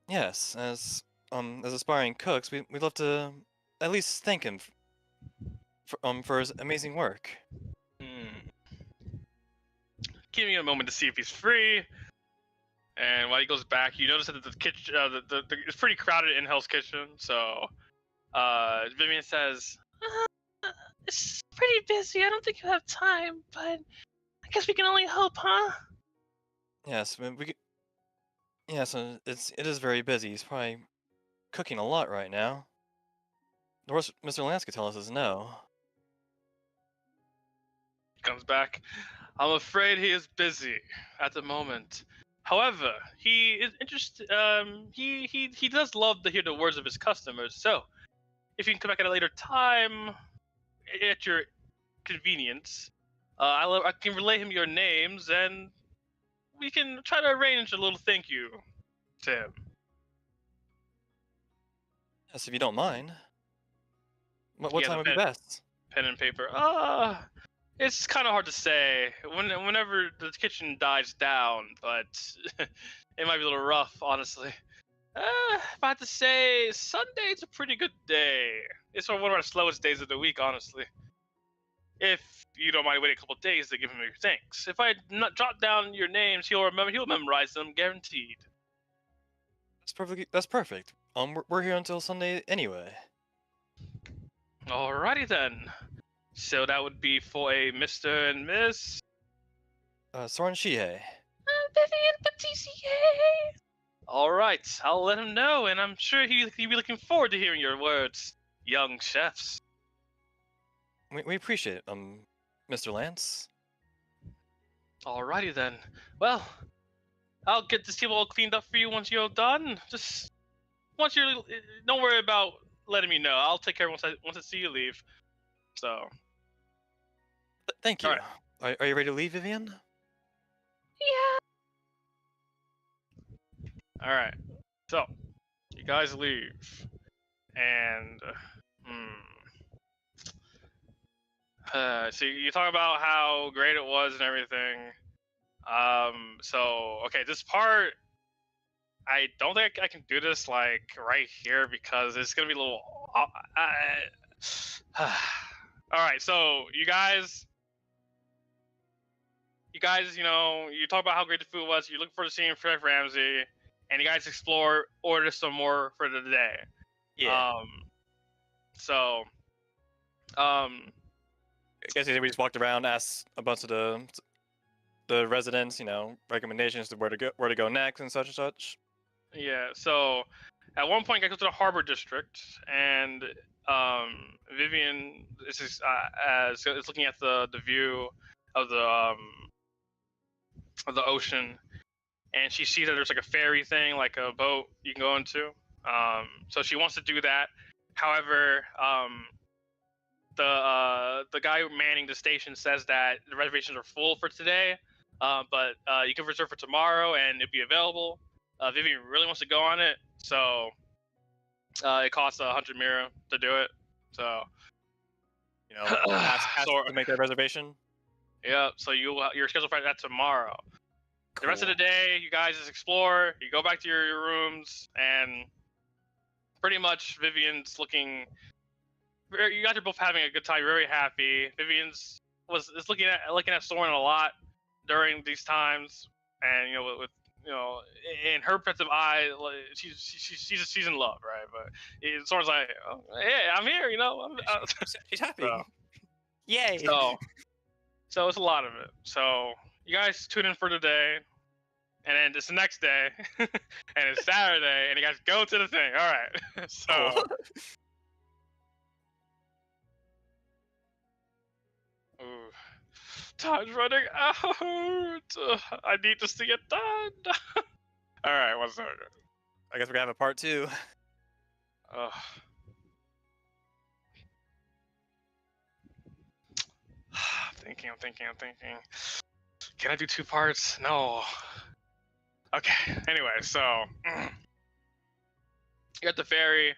Yes, as aspiring cooks, we'd love to at least thank him for his amazing work. Give me a moment to see if he's free. And while he goes back, you notice that the kitchen, it's pretty crowded in Hell's Kitchen. So, Vivian says, It's pretty busy. I don't think you have time, but I guess we can only hope, huh? Yes, yes, it is very busy. He's probably cooking a lot right now. The worst Mr. Lance could tell us is no. He comes back. I'm afraid he is busy at the moment. However, he is interested. He does love to hear the words of his customers. So, if you can come back at a later time, at your convenience, I can relay him your names, and we can try to arrange a little thank you to him. Yes, if you don't mind. What Yeah, time the would be best? Pen and paper. It's kind of hard to say. Whenever the kitchen dies down, but it might be a little rough, honestly. If I had to say, Sunday's a pretty good day. It's one of our slowest days of the week, honestly. If you don't mind waiting a couple of days to give him your thanks. If I not jot down your names, he'll memorize them, guaranteed. That's perfect. We're here until Sunday anyway. Alrighty then. So that would be for a Mr. and Miss Soren Shihei. Vivian Battissier. Alright, I'll let him know, and I'm sure he'll be looking forward to hearing your words, young chefs. We appreciate it, Mr. Lance. Alrighty then. Well, I'll get this table all cleaned up for you once you're done. Just don't worry about letting me know. I'll take care once I see you leave. So. Thank you. Alright. Are you ready to leave, Vivian? Yeah. All right. So, you guys leave, and so you talk about how great it was and everything. So okay, this part, I don't think I can do this like right here because it's gonna be a little. All right, so you guys, you talk about how great the food was. You're looking forward to seeing Chef Ramsay, and you guys order some more for the day. Yeah. I guess we just walked around, asked a bunch of the residents, recommendations to where to go next and such. Yeah. So at one point, I go to the Harbor District, and Vivian is looking at the view of the ocean, and she sees that there's like a ferry thing, like a boat you can go into. So she wants to do that. However, the guy manning the station says that the reservations are full for today, but you can reserve for tomorrow and it'll be available. Vivian really wants to go on it, so it costs 100 mira to do it. So ask to make that reservation. Yeah, so you're scheduled for that tomorrow. Cool. The rest of the day, you guys just explore. You go back to your rooms, and pretty much Vivian's looking. You guys are both having a good time. You're very happy. Vivian's is looking at Soren a lot during these times, and with in her perspective eye, she's in love, right? But Soren's like, oh, yeah, I'm here. She's happy. So, Yay! So it's a lot of it. So you guys tune in for the day, and then it's the next day, and it's Saturday, and you guys go to the thing. All right. So. Cool. Ooh. Time's running out. I need this to get done. All right, one second. I guess we're gonna have a part 2. I'm thinking. Can I do 2 parts? No. Okay. Anyway, so you got the ferry,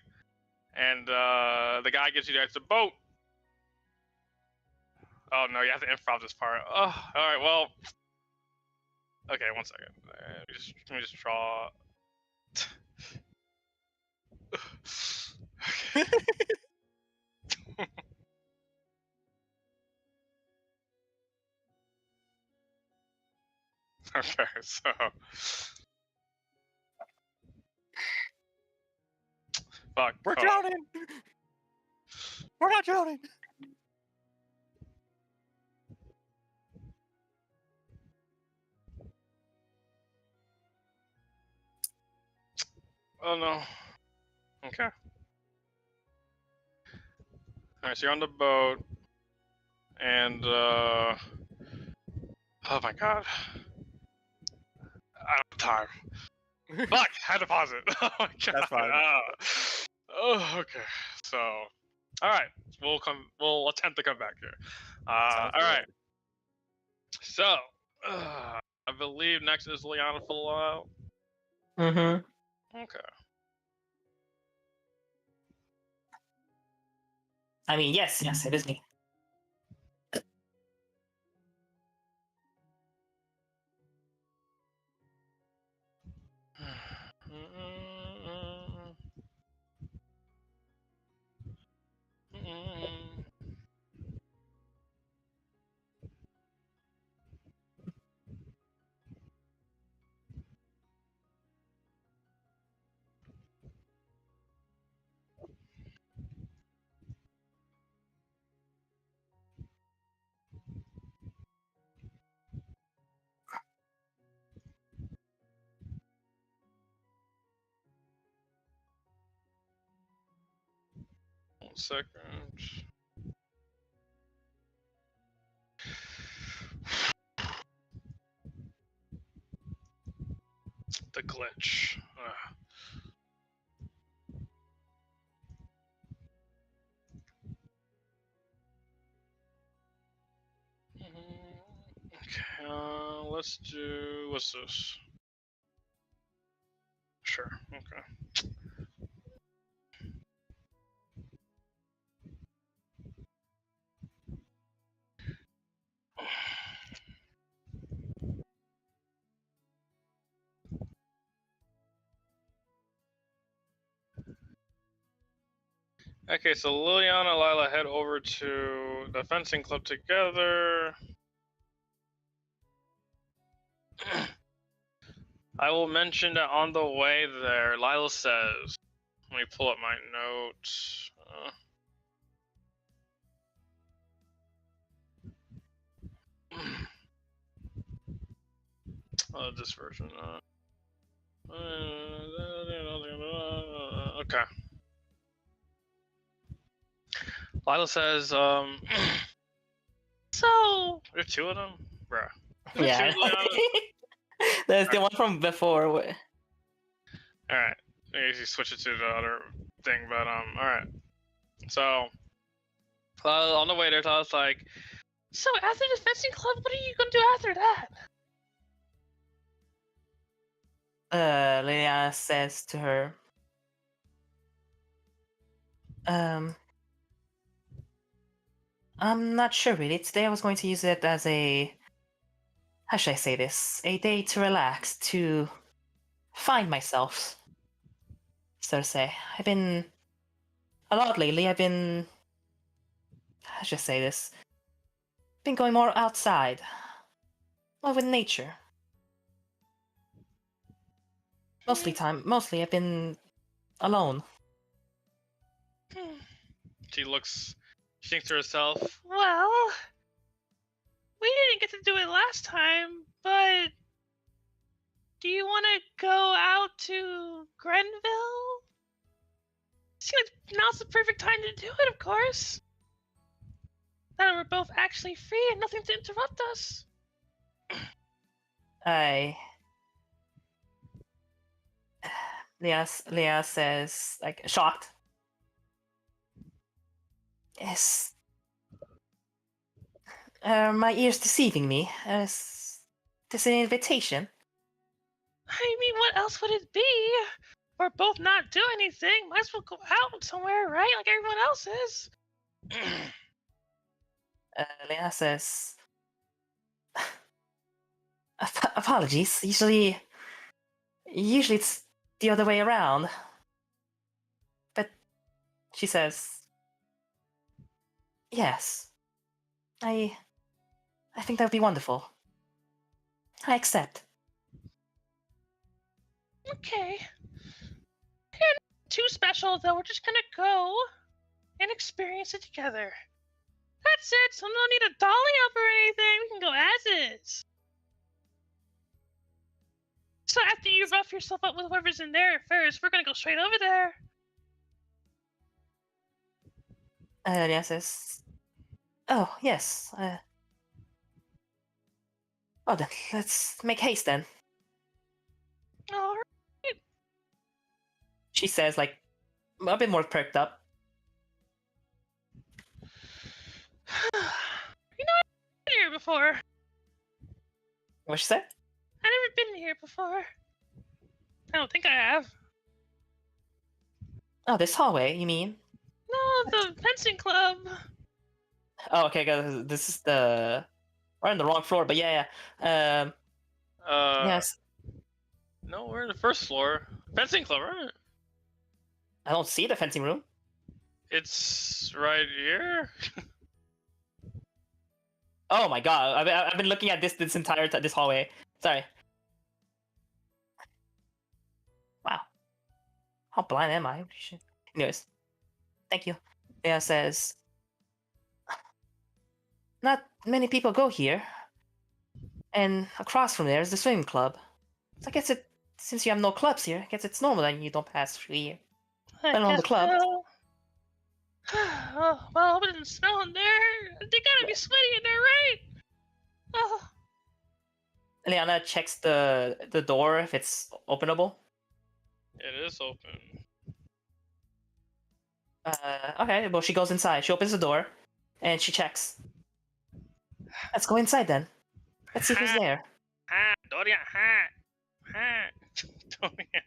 and the guy gives you guys the boat. Oh no, you have to improv this part. Oh, all right. Well, okay. One second. Let me just draw. Okay, so fuck. We're drowning. We're not drowning. Oh no. Okay. Alright, so you're on the boat, and oh my god, I don't have time. Fuck, had to pause it. Oh my god. That's fine. Oh, okay. So, all right, we'll attempt to come back here. Sounds All right. good. So, I believe next is Liana for a while. Mm-hmm. Okay. I mean, yes, it is me. One second. The glitch. Okay, let's do, what's this? Sure, okay. Okay, so Liliana and Lila head over to the fencing club together. I will mention that on the way there, Lila says, let me pull up my notes. This version. Okay. Lila says, so there's two of them, bruh. There's Yeah. two Lianas? There's the one from before. All right. Maybe you switch it to the other thing, but all right. So on the way there, I was like, So after the fencing club, what are you gonna do after that? Leia says to her, I'm not sure really. Today I was going to use it as a, how should I say this? A day to relax, to find myself, so to say. I've been, a lot lately, how should I say this? Been going more outside, more with nature. Mostly I've been alone. she thinks to herself, Well, we didn't get to do it last time, but do you want to go out to Grenville? Seems like now's the perfect time to do it, of course. Now that we're both actually free and nothing to interrupt us. Leia says, like, shocked. Yes. My ears deceiving me. Is this an invitation? I mean, what else would it be? We're both not doing anything. Might as well go out somewhere, right? Like everyone else is. Leia says, apologies. Usually it's the other way around. But she says, yes. I think that would be wonderful. I accept. Okay. You're not too special, though. We're just gonna go and experience it together. That's it. So no need a dolly up or anything. We can go as is. So after you rough yourself up with whoever's in there first, we're gonna go straight over there. Leon says, "Oh yes. Oh, then let's make haste then." All right. She says, like a bit more perked up. I've been here before. What she said? I've never been here before. I don't think I have. Oh, this hallway, you mean? No, the fencing club. Oh, okay, guys, this is the... We're on the wrong floor, but yeah. Yes. No, we're in the first floor. Fencing club, right? I don't see the fencing room. It's right here. Oh my god, I've been looking at this entire this hallway. Sorry. Wow. How blind am I? Shit. Anyways. Thank you. Leah says, "Not many people go here. And across from there is the swimming club. So I guess since you have no clubs here, I guess it's normal that you don't pass through here. I Let alone the guess club." so. Oh, well, I didn't smell in there. They gotta be sweaty in there, right? Oh, Liana checks the door if it's openable. It is open. Okay, well, she goes inside. She opens the door, and she checks. Let's go inside then. Let's see who's there. Ha, Dorian, ha. Dorian.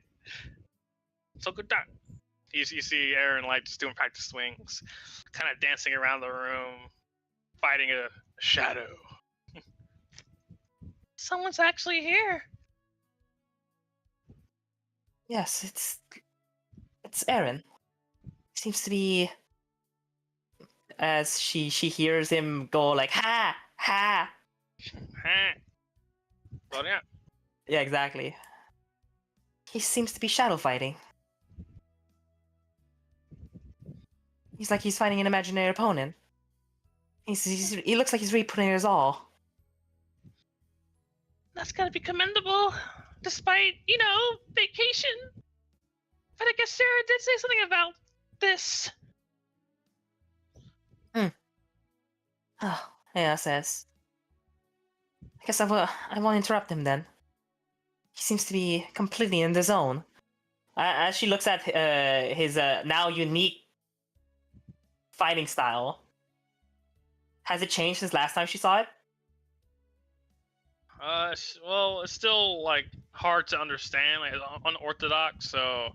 So good that. You see Aaron like just doing practice swings, kind of dancing around the room, fighting a shadow. someone's actually here. Yes, it's Aaron. Seems to be, as she hears him go like ha ha. Ha. Dorian. Yeah, exactly. He seems to be shadow fighting. He's like he's fighting an imaginary opponent. He looks like he's really putting in his all. That's gotta be commendable, despite, vacation. But I guess Sarah did say something about this. Oh, yeah, says. I guess I won't interrupt him then. He seems to be completely in the zone. As she looks at his now unique fighting style, has it changed since last time she saw it? Well, it's still like hard to understand, like unorthodox. So,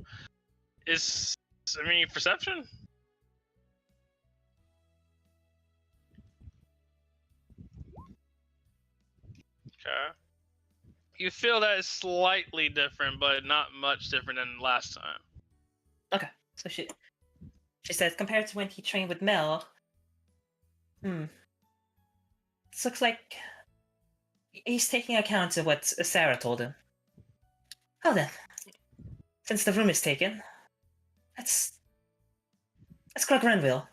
perception. Okay. You feel that it's slightly different, but not much different than last time. Okay, so she says compared to when he trained with Mel. This looks like he's taking account of what Sarah told him. Oh then, since the room is taken, let's go to Grenville.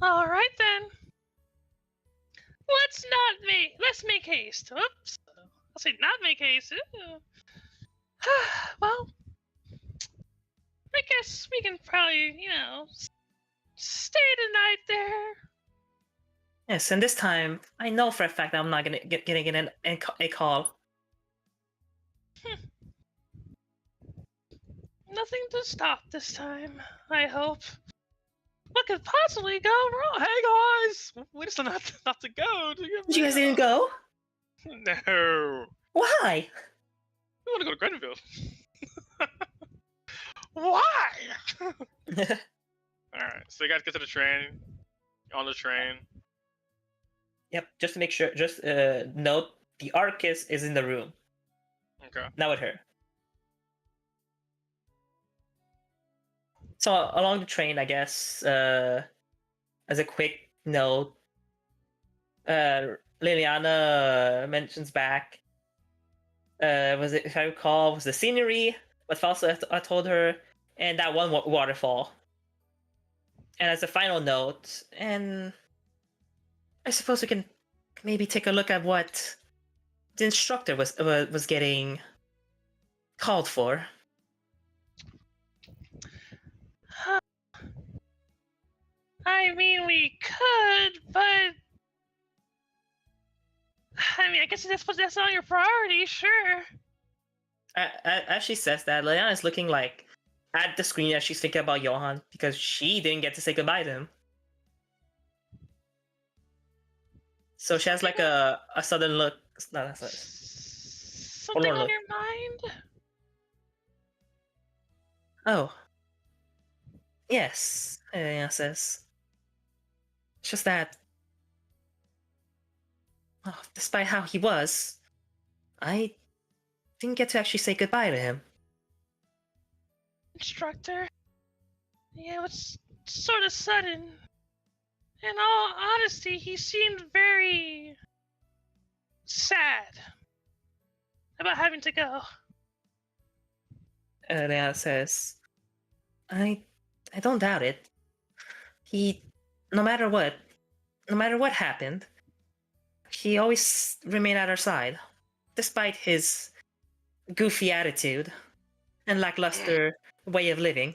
All right then. Let's make haste. Oops. I'll say not make haste. Well, I guess we can probably, stay the night there. Yes, and this time I know for a fact that I'm not gonna get a call. Nothing to stop this time, I hope. What could possibly go wrong? Hey guys, we just not to go. You guys didn't go? No. Why? We want to go to Grenville. Why? Alright, so you guys get to the train. On the train. Yep, just to make sure, just note the Arcus is in the room. Okay. Not with her. So along the train, I guess, as a quick note, Liliana mentions back, was it, if I recall, was the scenery, what Falsa I told her, and that one waterfall. And as a final note, and I suppose we can maybe take a look at what the instructor was getting called for. mean, we could, but I mean, I guess that's not your priority, sure. As she says that, Leanna is looking like at the screen as she's thinking about Johan because she didn't get to say goodbye to him. So she has like a sudden look. No, that's it. Something Hold on, on look. your mind? Oh. Yes, Leanna says. It's just that, oh, despite how he was, I didn't get to actually say goodbye to him. Instructor? Yeah, it was sort of sudden. In all honesty, he seemed very sad about having to go. Leanna says, I don't doubt it. He, no matter what happened, he always remained at our side, despite his goofy attitude and lackluster way of living.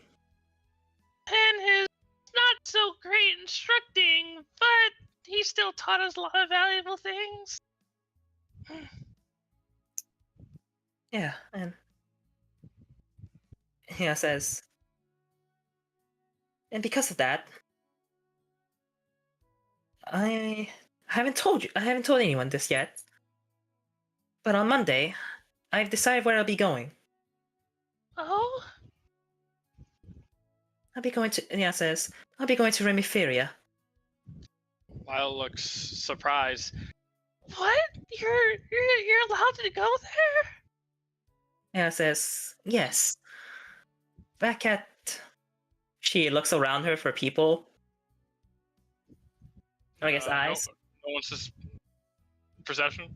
And his not so great instructing, but he still taught us a lot of valuable things. Yeah, and Leanna says, and because of that, I haven't told anyone this yet. But on Monday, I've decided where I'll be going. Oh? I'll be going to Remiferia. Lyle looks surprised. What? You're allowed to go there? Leanna says, yes. Back at... She looks around her for people. Or I guess eyes. No one's just perception.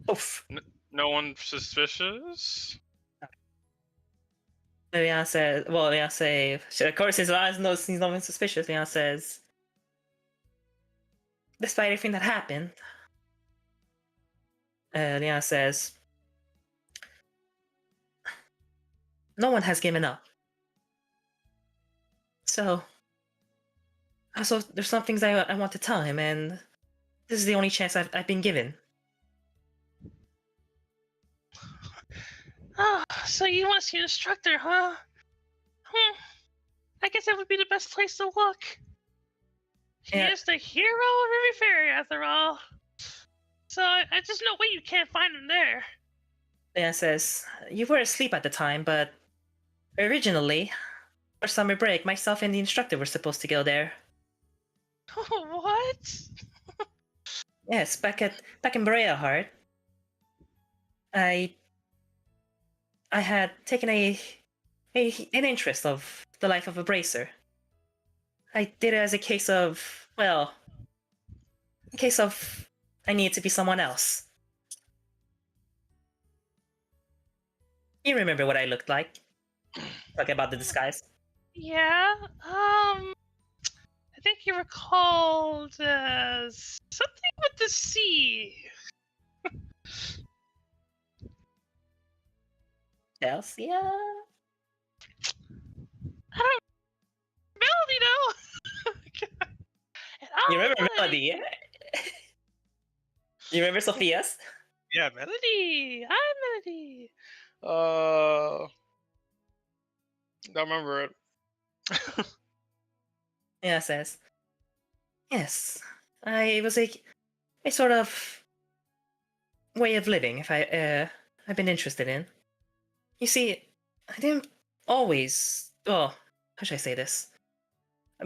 Oof. No one suspicious. Leanna says, of course his eyes knows he's not even suspicious. Leanna says, despite everything that happened, Leanna says, no one has given up. So there's some things I want to tell him, and this is the only chance I've been given. Oh, so you want to see an instructor, huh? I guess that would be the best place to look. He Yeah. is the hero of every fairy, after all. So I just no way you can't find him there. Leanna says, you were asleep at the time, but originally, for summer break, myself and the instructor were supposed to go there. What? Yes, back in Berea Heart, I had taken an interest of the life of a bracer. I did it as a case of I need to be someone else. You remember what I looked like? Talking about the disguise. Yeah. I think you were called something with the C. Chelsea? I don't. Melody, though. You remember Melody, yeah? You remember Sophia's? Yeah, man. Melody. I'm Melody. Don't remember it. Yeah, says. Yes, it was a sort of way of living. If I've been interested in. You see, I didn't always. Well, how should I say this?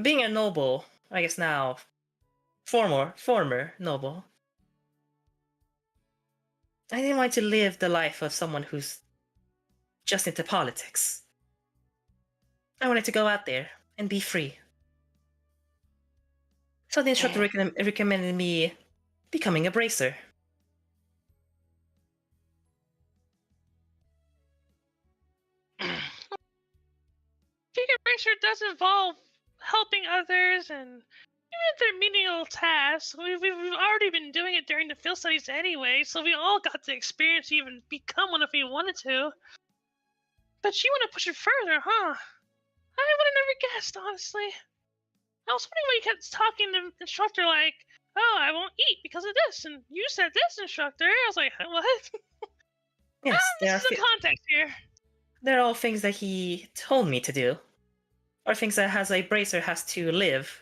Being a noble, I guess now, former noble. I didn't want to live the life of someone who's just into politics. I wanted to go out there and be free. So the instructor recommended me becoming a bracer. Being a bracer does involve helping others and even if they're menial tasks. We've already been doing it during the field studies anyway, so we all got to experience even become one if we wanted to. but you want to push it further, huh? I would have never guessed, honestly. I was wondering why you kept talking to the instructor like, oh, I won't eat because of this, and you said this, instructor. I was like, what? Yes, This is the context here. they're all things that he told me to do, or things that as a bracer has to live.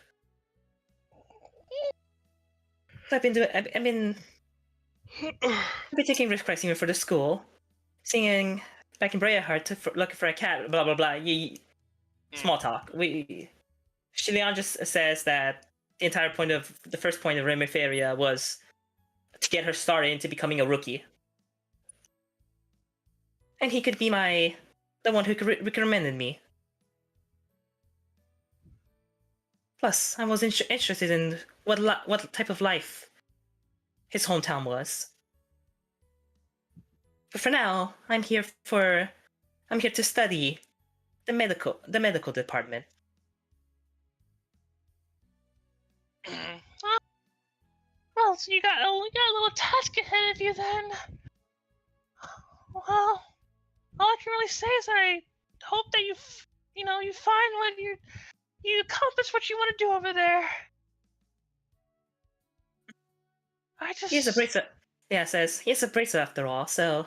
So I've been taking risk pricing for the school, singing back in Breahart to looking for a cat. Blah blah blah. Small talk. Shilian just says that the entire point of the first point of Remiferia was to get her started into becoming a rookie, and he could be the one who recommended me. Plus, I was interested in what type of life his hometown was. But for now, I'm here to study the medical department. Well, so you got a little task ahead of you then. Well, all I can really say is I hope that you find what you accomplish what you want to do over there. He's a bracer. Yeah, says he's a bracer after all. So,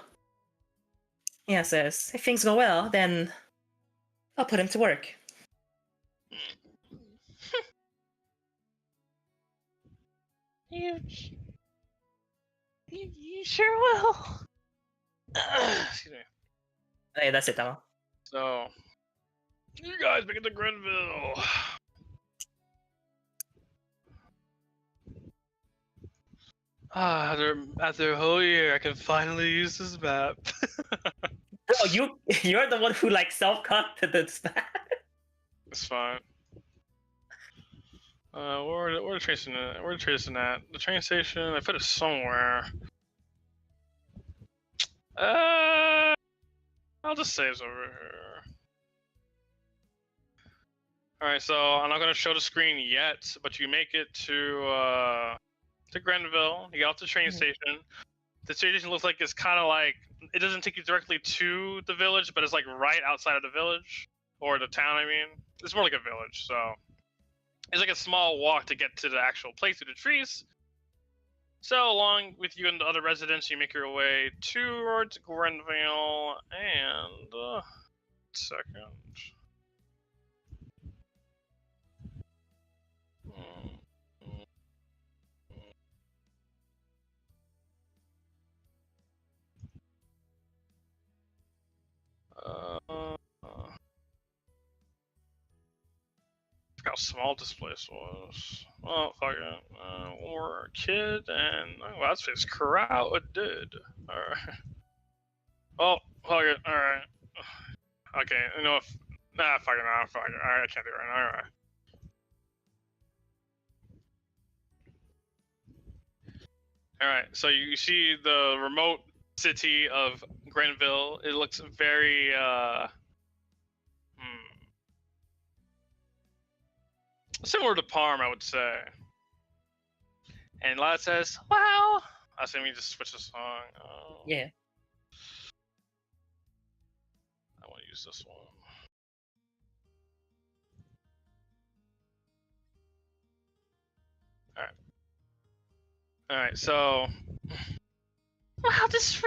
yeah, says if things go well, then I'll put him to work. You sure will. Excuse me. Hey, that's it, Tama. So, you guys make it to Grenville. After a whole year, I can finally use this map. Bro, you're the one who like self-confidence that. It's fine. Where the train station at? Where the train station at? The train station. I put it somewhere. I'll just say it's over here. All right, so I'm not gonna show the screen yet, but you make it to Grenville. You get off the train station. The station looks like it's kind of like it doesn't take you directly to the village, but it's like right outside of the village or the town. I mean, it's more like a village, so it's like a small walk to get to the actual place through the trees. So, along with you and the other residents, you make your way towards Grenville, and second. How small this place was. Oh, fuck it. We're a kid, and well, that space crowded. Alright. Oh, fuck it. Alright. Okay, you know if. Nah, fuck it. Alright, I can't do it right now. Alright. Alright, so you see the remote city of Grenville. It looks very, similar to Parm, I would say. And Lad says, wow. I assume you just switch the song. Yeah. I want to use this one. Alright, so. Wow, this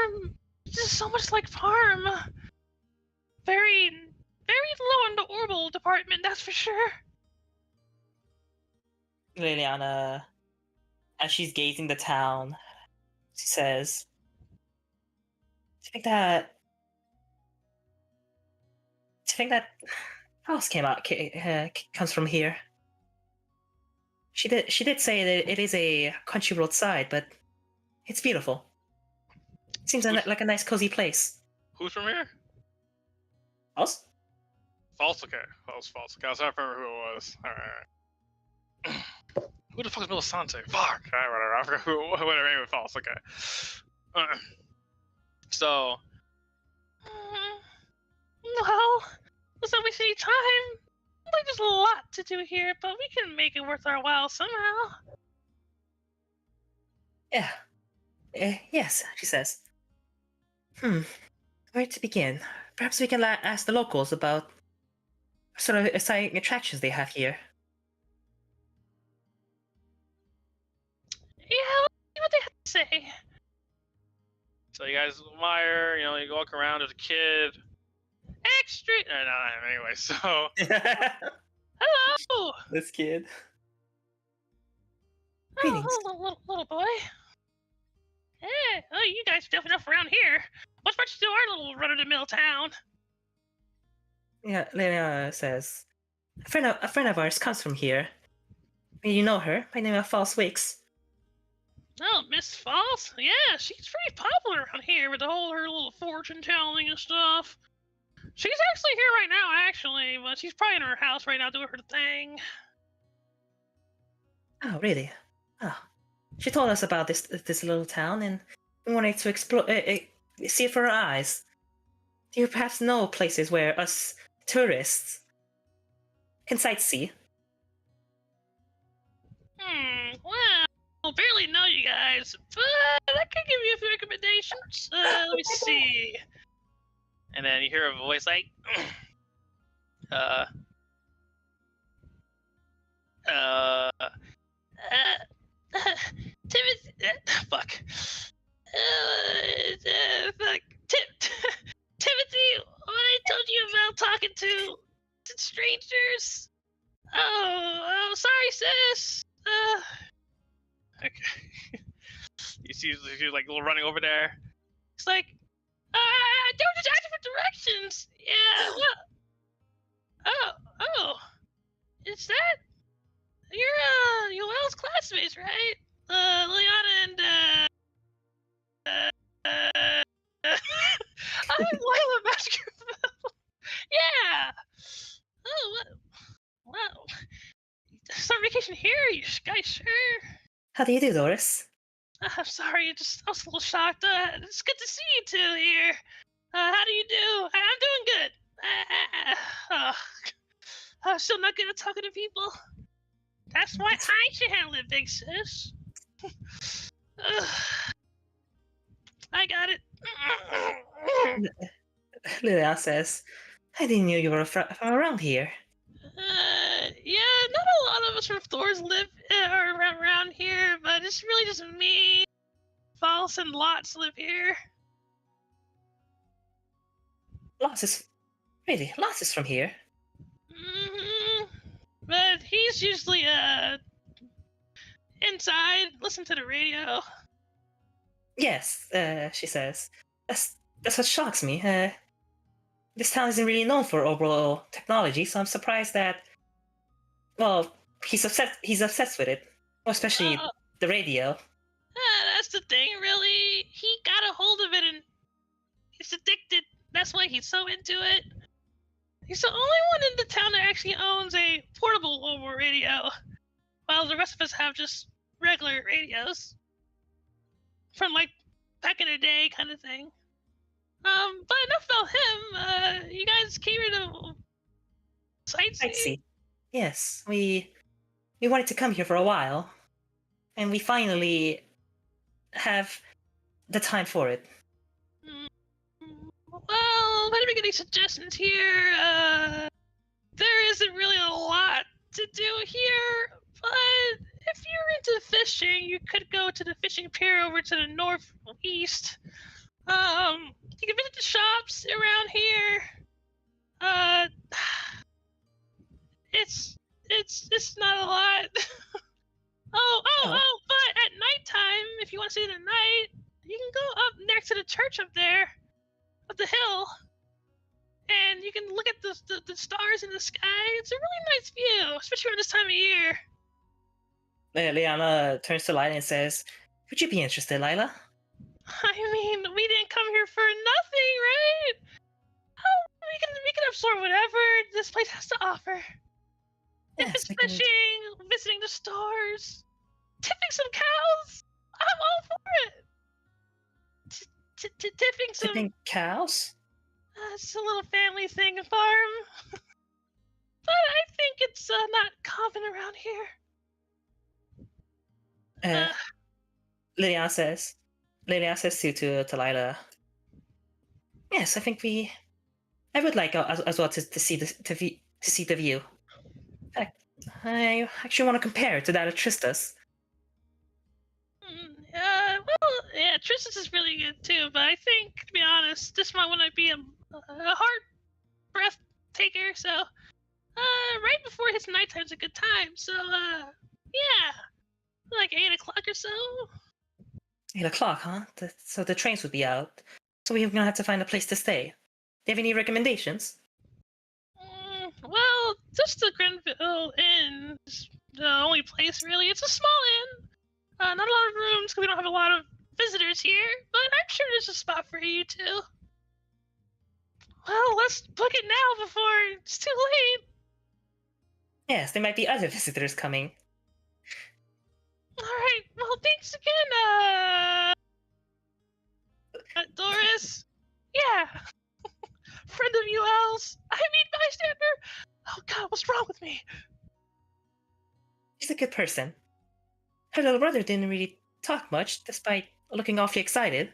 is so much like Farm. Very low in the orbal department, that's for sure. Liliana, as she's gazing the town, she says, "Do you think that house comes from here?" She did say that it is a country road side, but it's beautiful. Seems like a nice cozy place. Who's from here? Us? False, okay. False. Okay, I was trying to remember who it was. Alright. Who the fuck is Millicente? Fuck! Alright, whatever. I forgot whatever, anyway, false, okay. So. Well, let's not waste any time. Like, there's a lot to do here, but we can make it worth our while somehow. Yeah. Yes, she says. Where to begin? Perhaps we can ask the locals about sort of exciting attractions they have here. Yeah, let's see what they have to say. So you guys admire, you walk around as a kid. Extra. Anyway, so Hello. This kid. Greetings. Oh, little boy. Yeah, oh, you guys are definitely enough around here. What's brought you to our little run-of-the-mill town? Yeah, Lena says, a friend of ours comes from here. You know her, by the name of False Wicks. Oh, Miss Falls? Yeah, she's pretty popular around here with her little fortune telling and stuff. She's actually here right now, actually, but she's probably in her house right now doing her thing. Oh, really? Oh, she told us about this little town, and we wanted to explore, see it for our eyes. Do you perhaps know places where us tourists can sightsee? Well, I barely know you guys, but I can give you a few recommendations. Let me see. And then you hear a voice like, Timothy, fuck. Fuck. Timothy, what I told you about talking to strangers? Oh, sorry, sis. okay. You see like running over there. It's like, they were just asking for directions. Yeah, well, oh, is that you're Yoel's classmates, right? Liana and I'm Lila Baskerville. Yeah. Oh, wow. Summer vacation here, you guys sure? How do you do, Doris? I'm sorry, I was a little shocked. It's good to see you two here. How do you do? I'm doing good. I'm still not good at talking to people. That's why I should handle it, big sis. I got it. Lilia says, I didn't know you were from around here. Yeah, not a lot of us from Thor's live around here, but it's really just me. False and Lots live here. Lots is from here. But he's usually inside, listen to the radio. Yes, she says. That's what shocks me. This town isn't really known for overall technology, so I'm surprised that, well, he's obsessed with it, especially the radio. That's the thing, really. He got a hold of it and he's addicted. That's why he's so into it. He's the only one in the town that actually owns a portable mobile radio, while the rest of us have just regular radios. From like back in the day kind of thing. But enough about him. You guys came here to sightsee? Yes, we wanted to come here for a while, and we finally have the time for it. Well, let me get any suggestions here. There isn't really a lot to do here, but if you're into fishing, you could go to the fishing pier over to the northeast. You can visit the shops around here. It's not a lot. But at nighttime, if you want to see it at night, you can go up next to the church up there, up the hill, and you can look at the stars in the sky. It's a really nice view, especially around this time of year. Liana turns to Lila and says, "Would you be interested, Lila?" I mean, we didn't come here for nothing, right? Oh, we can absorb whatever this place has to offer. If it's fishing, visiting the stars, tipping some cows, I'm all for it. Tipping cows? It's a little family thing, a farm. But I think it's not common around here. Liliana says to Lila, "Yes, I think we I would like as well to see to see the view. In fact, I actually want to compare it to that of Trista's. Well, yeah, Tristan's is really good too, but I think, to be honest, this might want to be a hard breath taker, so, right before his nighttime's a good time, so, yeah, like 8 o'clock or so. 8 o'clock, huh? So the trains would be out. So we're gonna have to find a place to stay. Do you have any recommendations? Well, just the Grenville Inn is the only place, really. It's a small inn. Not a lot of rooms, because we don't have a lot of visitors here, but I'm sure there's a spot for you, too. Well, let's book it now before it's too late. Yes, there might be other visitors coming. Alright, well, thanks again, Doris. Yeah. Friend of UL's. I mean, bystander. Oh, God, what's wrong with me? She's a good person. Her little brother didn't really talk much, despite looking awfully excited.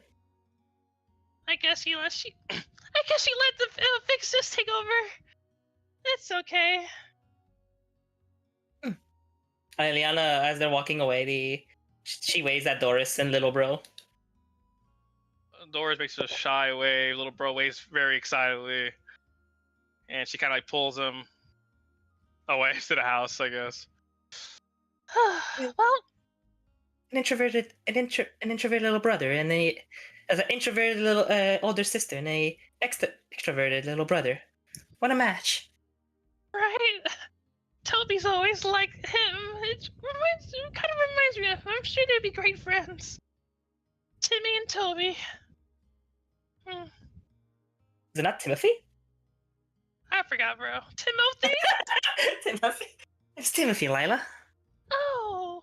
I guess he let the big sis take over. It's okay. Liana, as they're walking away, she waves at Doris and little bro. Doris makes a shy wave. Little bro waves very excitedly, and she kind of like pulls him away to the house, I guess. Well, An introverted little brother, and as an introverted little older sister, and a extroverted little brother. What a match! right. Toby's always like him. It kind of reminds me of him. I'm sure they'd be great friends. Timmy and Toby. Is it not Timothy? I forgot, bro. Timothy? Timothy. It's Timothy, Lila. Oh,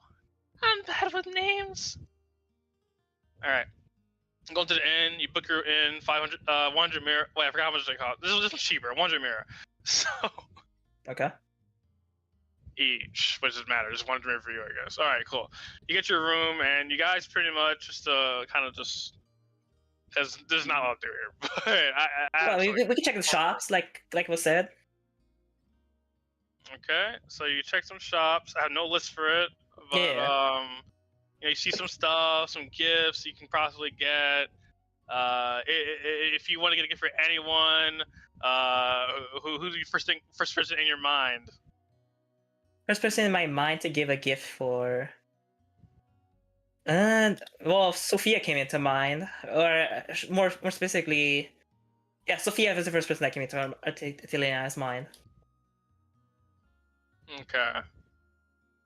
I'm bad with names. All right. Going to the inn, you book your inn, 100 mirror. Wait, I forgot how much they cost. This was cheaper, 100 mirror. So Okay. each, which doesn't matter. Just 100 mirror for you, I guess. All right, cool. You get your room, and you guys pretty much just kind of just. There's not a lot to do here, but Well, we can check the shops, like was said. Okay, so you check some shops. I have no list for it, but Yeah. you see some stuff, some gifts you can possibly get. If you want to get a gift for anyone, who's the first person in your mind? First person in my mind to give a gift for. Well, Sophia came into mind, or more specifically, yeah, Sophia was the first person that came into Lena's mind. Okay.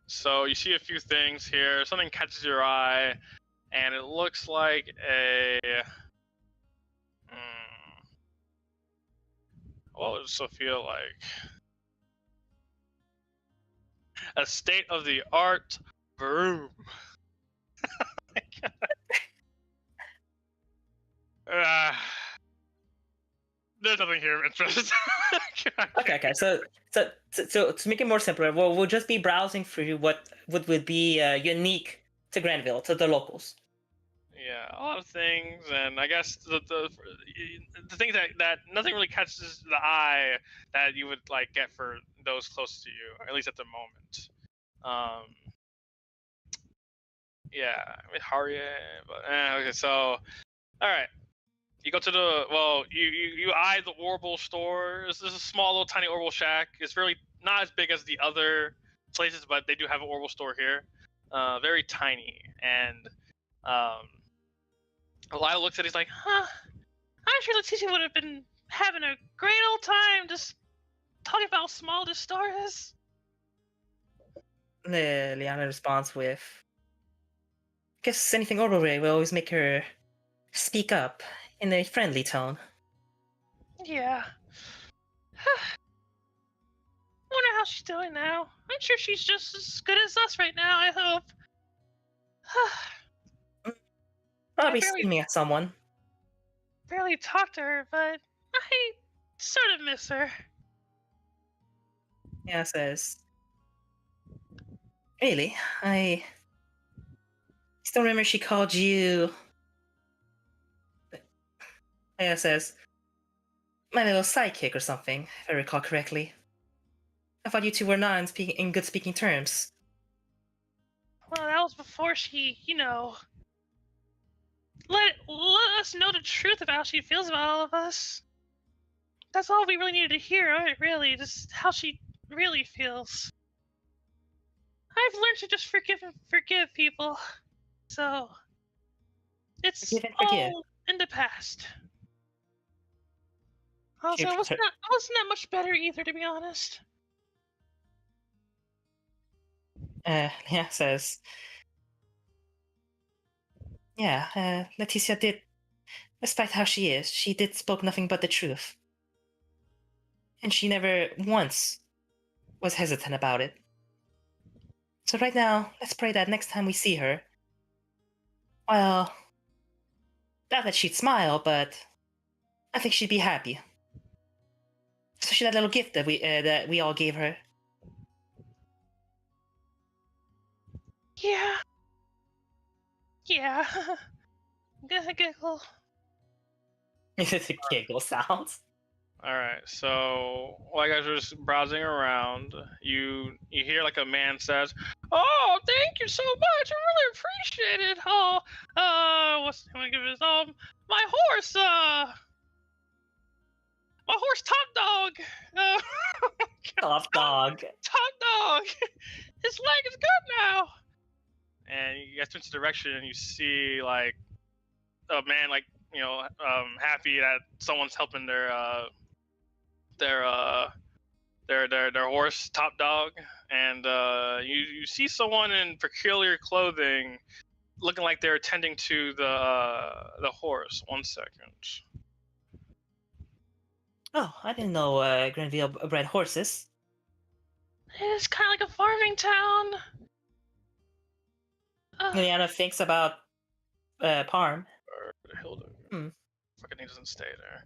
So you see a few things here. Something catches your eye, and it looks like a. What would Sophia like? A state-of-the-art broom. There's nothing here of interest. Okay. So to make it more simpler, we'll just be browsing through what would be unique to Granville, to the locals. Yeah, a lot of things, and I guess the things that nothing really catches the eye that you would like get for those close to you, at least at the moment. Yeah, I mean Harriet, but okay. So, all right, you go to you eye the Orbital store. This is a small little tiny Orbital shack. It's really not as big as the other places, but they do have an Orbital store here. Very tiny, and Lila looks at it, he's like, Huh. I'm sure Leticia would have been having a great old time just talking about how small this store is. Liana responds with, guess anything orbital ray will always make her speak up in a friendly tone. Yeah. Wonder how she's doing now. I'm sure she's just as good as us right now, I hope. Probably barely- screaming at someone. Barely talked to her, but I sort of miss her. Yeah, says, really? I still remember she called you. Yeah, says, my little sidekick or something, if I recall correctly. I thought you two were not in good speaking terms. Well, that was before she, let us know the truth about how she feels about all of us. That's all we really needed to hear, right? Really, just how she really feels. I've learned to just forgive people. So it's Forgive and forgive. all in the past. She Also, I puts wasn't that much better either, to be honest. Leanna says, yeah, Leticia did, despite how she did spoke nothing but the truth. And she never once was hesitant about it. So right now, let's pray that next time we see her, well, not that she'd smile, but I think she'd be happy. Especially that little gift that we all gave her. Yeah. Yeah. Giggle. It's a giggle sounds. All right. So while you guys are just browsing around, you hear like a man says, "Oh, thank you so much. I really appreciate it. Oh, what's I'm gonna give this? My horse. My horse, Top Dog. Tough dog. Top Dog. His leg is good now." And you guys turn to the direction and you see like a man like happy that someone's helping their horse Top Dog, and you see someone in peculiar clothing looking like they're attending to the horse. 1 second. Oh, I didn't know Granville bred horses. It's kind of like a farming town. Leanna thinks about Parm. Or Hilda. Hmm. Fucking name doesn't stay there.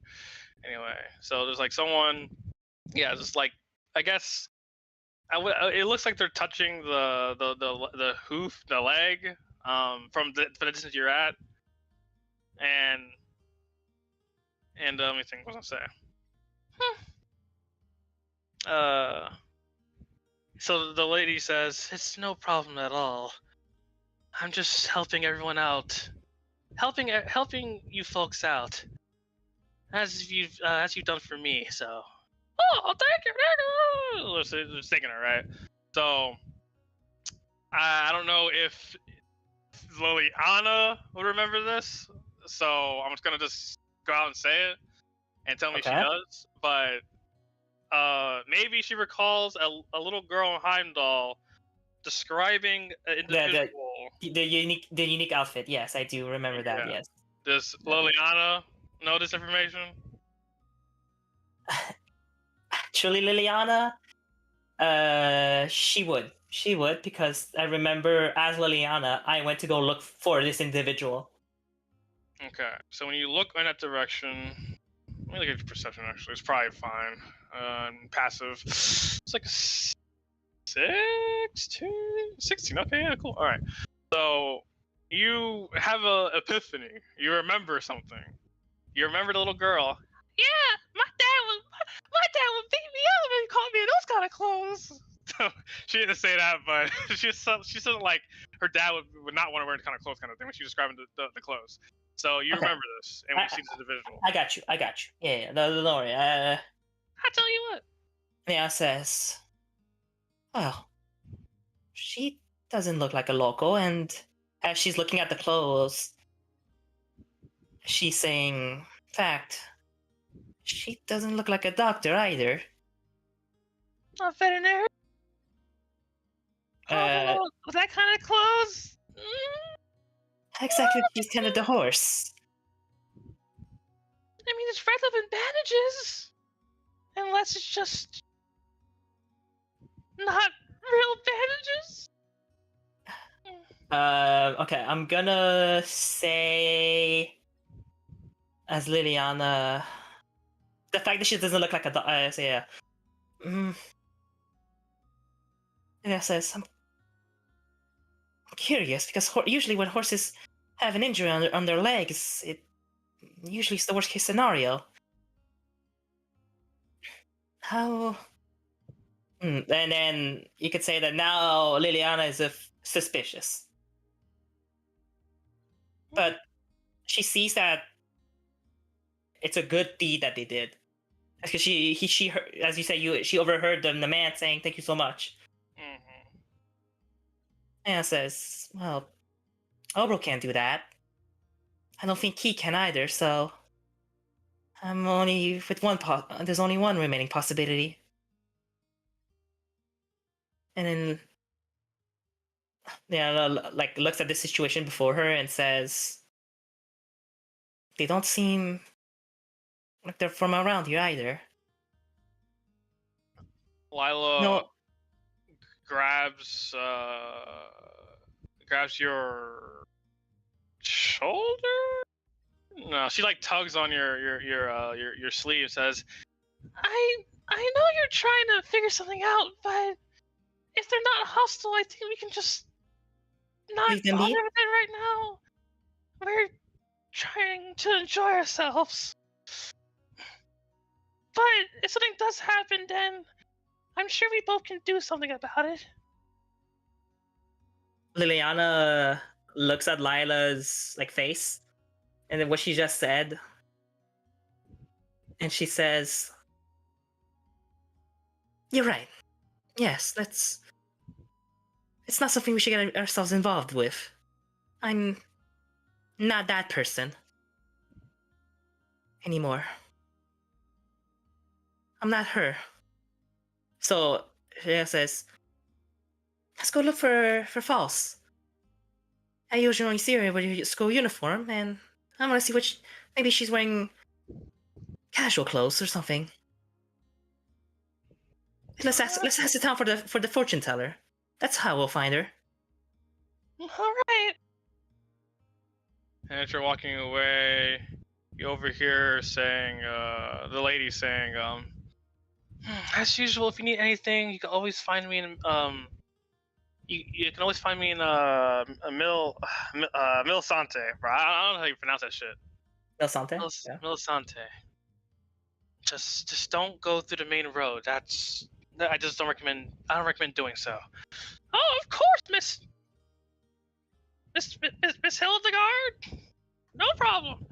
Anyway, so there's like someone, yeah, just like I guess it looks like they're touching the hoof, the leg, from the distance you're at, and let me think, what was I say? So the lady says, "It's no problem at all. I'm just helping everyone out, helping you folks out, as you've done for me. So, oh, thank you. Just taking it right. So, I don't know if Liliana would remember this. So I'm just gonna go out and say it and tell me she Okay. does. But maybe she recalls a little girl in Heimdall describing an individual. The unique outfit. Yes, I do remember that. Yeah. Yes. Does Liliana know this information? Actually, Liliana, she would because I remember as Liliana, I went to go look for this individual. Okay, so when you look in that direction, let me look at your perception. Actually, it's probably fine. Passive, it's like a 16. Okay, yeah, cool. All right. So you have a epiphany. You remember something. You remember the little girl. Yeah, my dad would beat me up if he caught me in those kind of clothes. So she didn't say that, but she said like her dad would not want to wear the kind of clothes kind of thing when she was describing the clothes. So you Okay. remember this, and when you see this individual. I got you. Yeah, don't worry. I tell you what. Leanna says, well, she doesn't look like a local, and as she's looking at the clothes, she's saying, in fact, she doesn't look like a doctor either. A veterinarian? Uh, With that kind of clothes? How exactly did she tended the horse? I mean, it's wrapped up in bandages. Unless it's just not real bandages. Okay, I'm gonna say as Liliana, the fact that she doesn't look like a doctor. So yeah. Yeah, says I'm curious because usually when horses have an injury on their legs, it usually is the worst case scenario. How? And then you could say that now Liliana is suspicious, but she sees that it's a good deed that they did, because she heard, as you said, she overheard the man saying thank you so much, Mm-hmm. and says, well, Obro can't do that. I don't think he can either. So I'm only with one. There's only one remaining possibility. And then, yeah, like looks at the situation before her and says, "They don't seem like they're from around here either." Lila No, grabs your shoulder. No, she like tugs on your sleeve. Says, I know you're trying to figure something out, but if they're not hostile, I think we can just not Leave them bother be? with it right now. We're trying to enjoy ourselves. But if something does happen, then I'm sure we both can do something about it. Liliana looks at Lila's like face, and then what she just said, and she says, "You're right. Yes, let's. It's not something we should get ourselves involved with. I'm not that person anymore. I'm not her." So she says, "Let's go look for False. I usually see her with her school uniform, and I want to see what. Maybe she's wearing casual clothes or something. Let's ask the town for the fortune teller. That's how we'll find her." All right. and as you're walking away, you overhear her saying, the lady saying, as usual, if you need anything, you can always find me in you can always find me in Mil Sante, bro. I don't know how you pronounce that shit. Del Sante? Yeah. Mil Sante. Just don't go through the main road. I just don't recommend. I don't recommend doing so. Oh, of course, Miss Hildegard. No problem.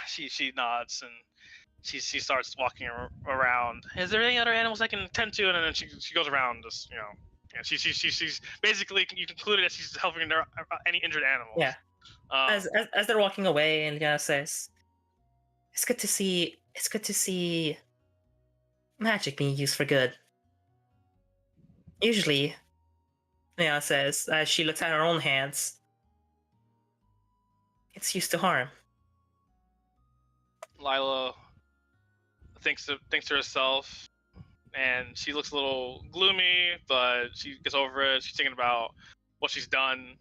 She nods and she starts walking around. Is there any other animals I can tend to? And then she goes around, just Yeah, she's basically, you concluded that she's helping any injured animals. Yeah. As they're walking away, and Liana says, it's good to see magic being used for good. Usually, Liana says, as she looks at her own hands, it's used to harm. Lila thinks to herself, and she looks a little gloomy, but she gets over it. She's thinking about what she's done.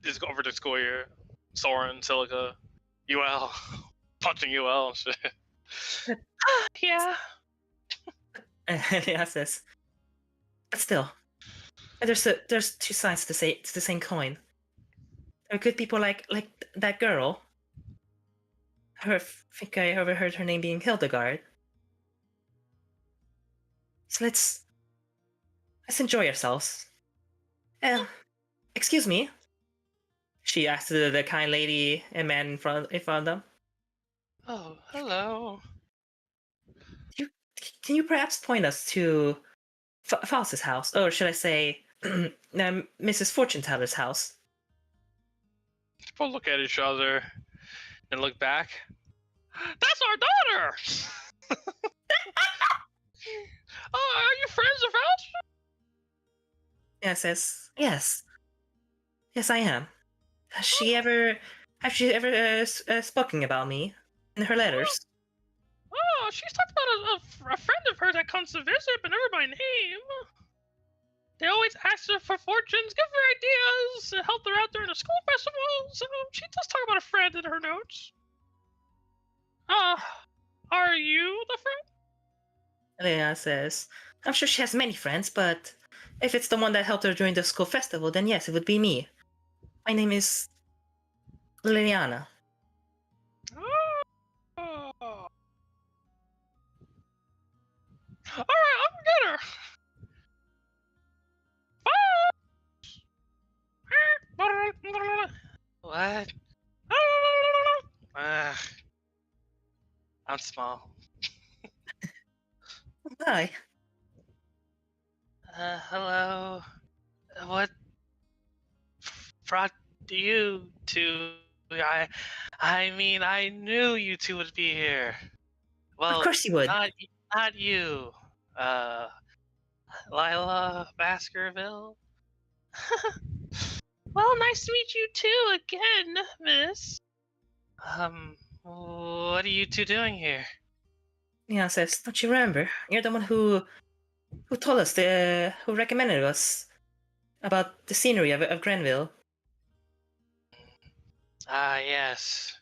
Just over the school year, Soren, Silica, UL, punching UL and shit. Yeah. And Liana says, but still, there's two sides to the same coin. There are good people like that girl. I think I overheard her name being Hildegard. So let's enjoy ourselves. Excuse me. She asked the kind lady and man in front of them. Oh, hello. Can you perhaps point us to Faust's house, or should I say, Mrs. Fortune Teller's house? People look at each other and look back. That's our daughter. Oh, are you friends of ours? Yeah, says yes. Yes, I am. Has she ever spoken about me in her letters? Oh, she's talked about a friend of hers that comes to visit, but never by name. They always ask her for fortunes, give her ideas, help her out during the school festival. So she does talk about a friend in her notes. Are you the friend? Elena says, I'm sure she has many friends, but if it's the one that helped her during the school festival, then yes, it would be me. My name is Liliana. Oh. I'm small. Hi. Hello. What brought you two? I mean, I knew you two would be here. Well, Of course you would. not you. Uh, Lila Baskerville. Well, nice to meet you too again, miss. What are you two doing here? Leon says, don't you remember? You're the one who told us, who recommended us about the scenery of Grenville. Ah, yes.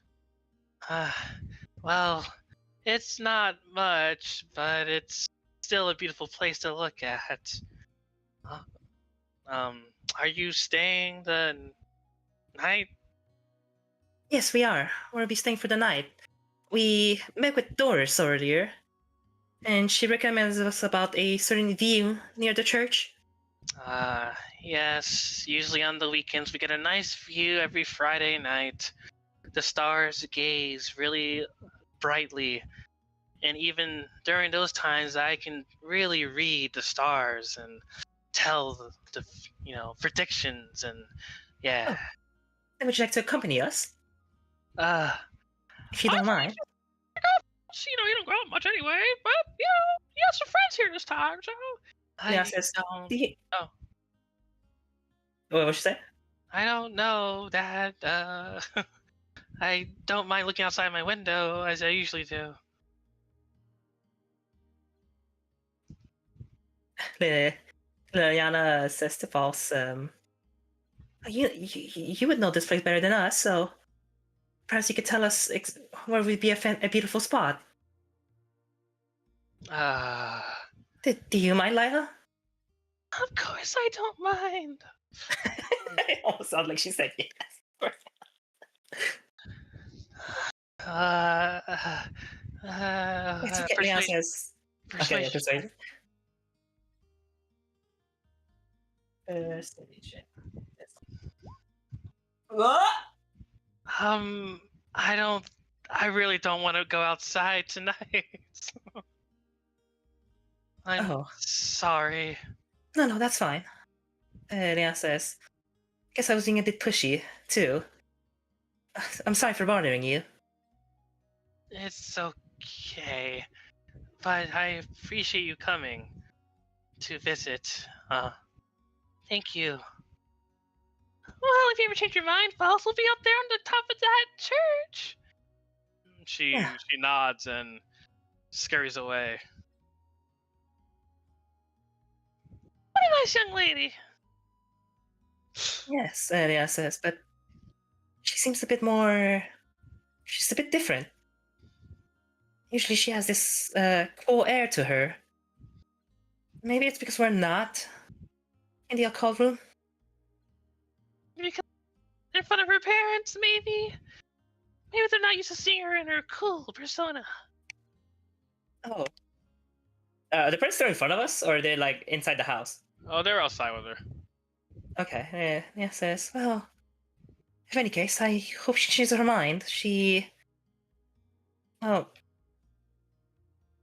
Well, it's not much, but it's still a beautiful place to look at. Uh, are you staying the night? Yes, we are. We'll be staying for the night. We met with Doris earlier, and she recommends us about a certain view near the church. Yes. Usually on the weekends we get a nice view every Friday night. The stars gaze really brightly, and even during those times I can really read the stars and tell the predictions and yeah. Oh. Then would you like to accompany us, Uh, if you don't mind? you don't go out much anyway, but you have some friends here this time, so Yeah, says, don't. do you... Oh. What you say? I don't know that. I don't mind looking outside my window as I usually do. Liliana says to False, you would know this place better than us, so perhaps you could tell us where would be a beautiful spot. Do you mind, Lila? Of course I don't mind. It almost sounds like she said yes. It's okay. Leon says, okay, yeah, persuasion. Persuasion. I really don't want to go outside tonight. I'm sorry. No, that's fine. Leon says, guess I was being a bit pushy, too. I'm sorry for bothering you. It's okay. But I appreciate you coming to visit. Thank you. Well, if you ever change your mind, False will be up there on the top of that church. She nods and scurries away. What a nice young lady. Yes, Leon says, but she seems a bit more... She's a bit different. Usually she has this cool air to her. Maybe it's because we're not in the occult room. Because in front of her parents, maybe? Maybe they're not used to seeing her in her cool persona. Oh. The parents are in front of us, or are they like inside the house? Oh, they're outside with her. Okay, yeah, says, well, in any case, I hope she changes her mind. She... Well...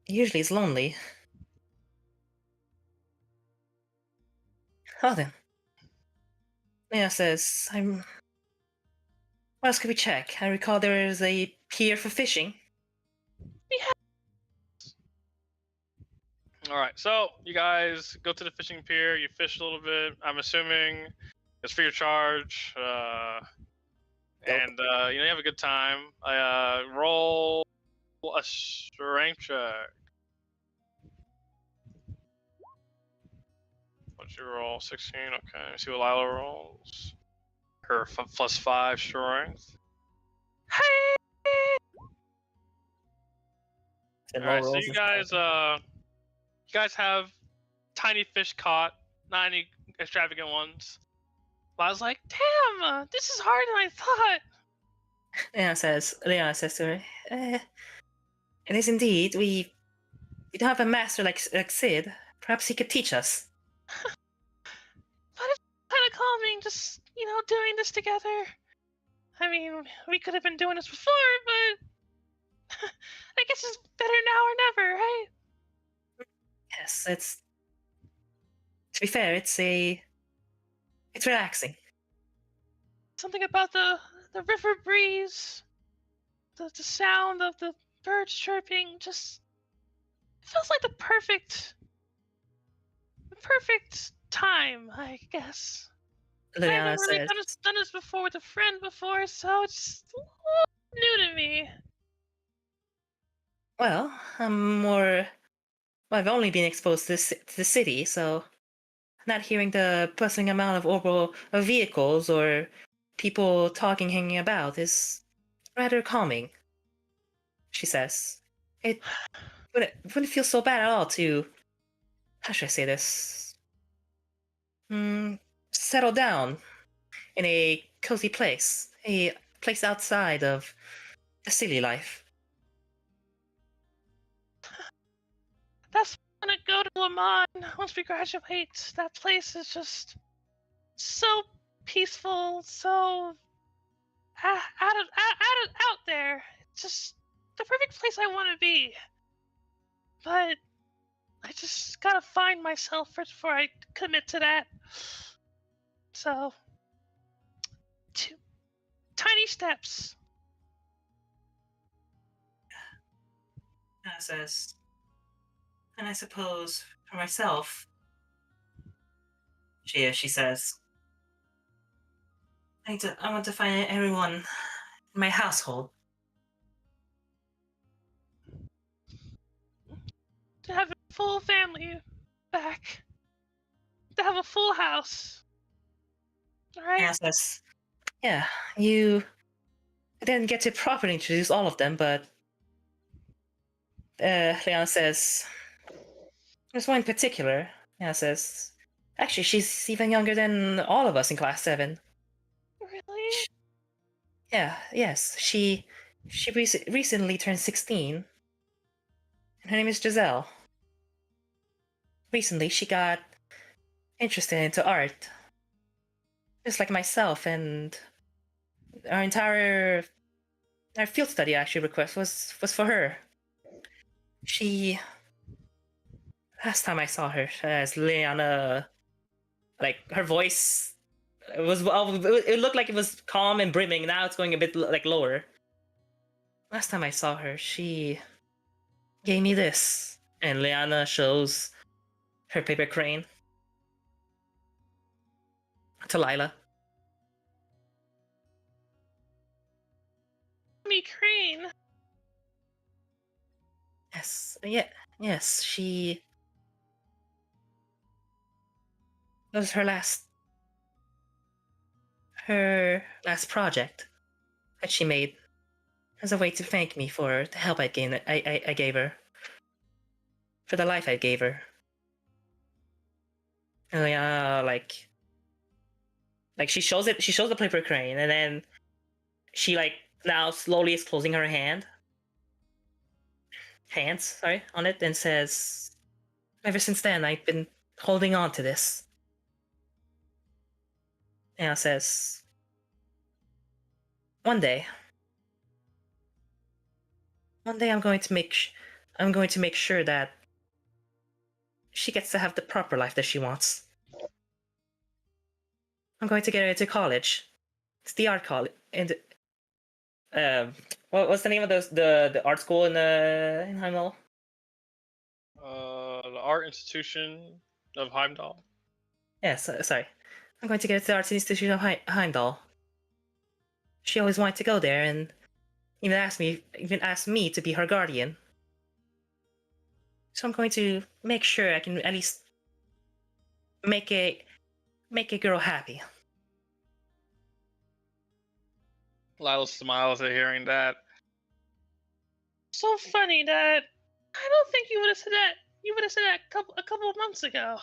Usually is lonely. Oh then. Leah says, what else could we check? I recall there is a pier for fishing. Alright, so you guys go to the fishing pier, you fish a little bit, I'm assuming it's free of charge, and you have a good time. Roll a strength check. What'd you roll? 16? Okay, let's see what Lila rolls. Her +5 strength. Alright, so you guys have tiny fish caught, not any extravagant ones. But I was like, damn, this is harder than I thought. Leon says to her, it is indeed. We don't have a master like Sid. Perhaps he could teach us. But it's kind of calming, just, doing this together. I mean, we could have been doing this before, but I guess it's better now or never, right? Yes, it's. To be fair, it's relaxing. Something about the river breeze, the sound of the birds chirping, just it feels like the perfect time, I guess. I Liliana haven't really says, done this before with a friend before, so it's a little new to me. "Well, I'm more. Well, I've only been exposed to the city, so not hearing the bustling amount of orbital of vehicles or people talking, hanging about is rather calming." She says, "It wouldn't feel so bad at all to. How should I say this? Hmm, settle down in a cozy a place outside of the city life." That's gonna go to Lamont once we graduate. That place is just so peaceful, so out there. It's just the perfect place I want to be. But I just gotta find myself first before I commit to that. So, two tiny steps. Anna says, "And I suppose for myself," she says, I want to find everyone in my household." To have a full family back. To have a full house. Right? Anna says, "Yeah, you didn't get to properly introduce all of them, but Leanna says, there's one in particular." Anna says, "Actually, she's even younger than all of us in class 7. Really? Yeah, yes, she recently turned 16. And her name is Giselle. Recently, she got interested into art, just like myself, and our entire our field study actually request was for her. She Last time I saw her as Leanna, like her voice, it looked like it was calm and brimming. Now it's going a bit like lower. Last time I saw her, she gave me this, and Leanna shows her paper crane to Lila. Me Crane. Yes, yeah, yes, she. That was her last project that she made as a way to thank me for the help I gave her, for the life I gave her. And like she shows the paper crane, and then she like now slowly is closing her hands, sorry, on it, and says, "Ever since then, I've been holding on to this." And says, "One day, I'm going to I'm going to make sure that she gets to have the proper life that she wants. I'm going to get her into college. It's the art college, and what's the name of the art school in Heimdall?" The art institution of Heimdall. Yes, sorry. "I'm going to get her to the Arts Institute of Heimdall. She always wanted to go there, and even asked me to be her guardian. So I'm going to make sure I can at least make a girl happy." Lyle smiles at hearing that. So funny that I don't think you would have said that. You would have said that a couple of months ago.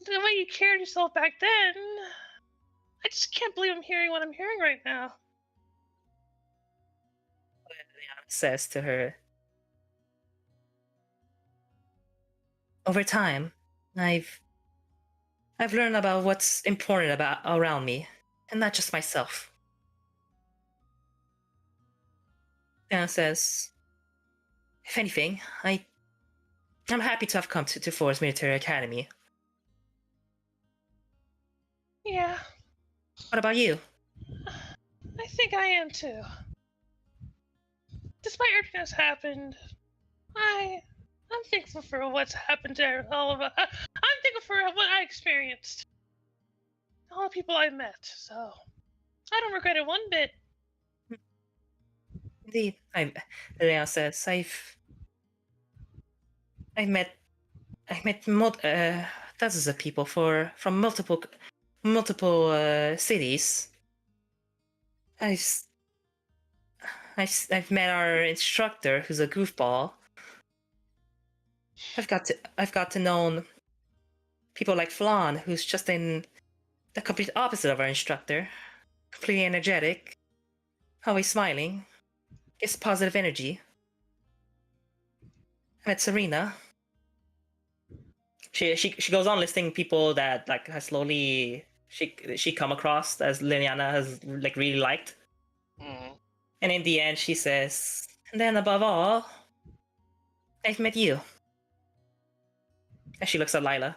The way you carried yourself back then, I just can't believe I'm hearing what I'm hearing right now. Says to her, "Over time, I've learned about what's important about around me, and not just myself." Anna says, if anything, I'm happy to have come to Forest Military Academy. Yeah, What about you? I think I am too. Despite everything that's happened, I'm thankful for what's happened to all of us. I'm thankful for what I experienced. All the people I met, so I don't regret it one bit. Indeed, Leon says I've met dozens of people from multiple cities. I've met our instructor, who's a goofball. I've got to know people like Flan, who's just in the complete opposite of our instructor, completely energetic, always smiling, gives positive energy. I met Serena. She goes on listing people that like has slowly she come across as Liliana has like really liked. Mhm. And in the end, she says, and then above all, I've met you. And she looks at Lila.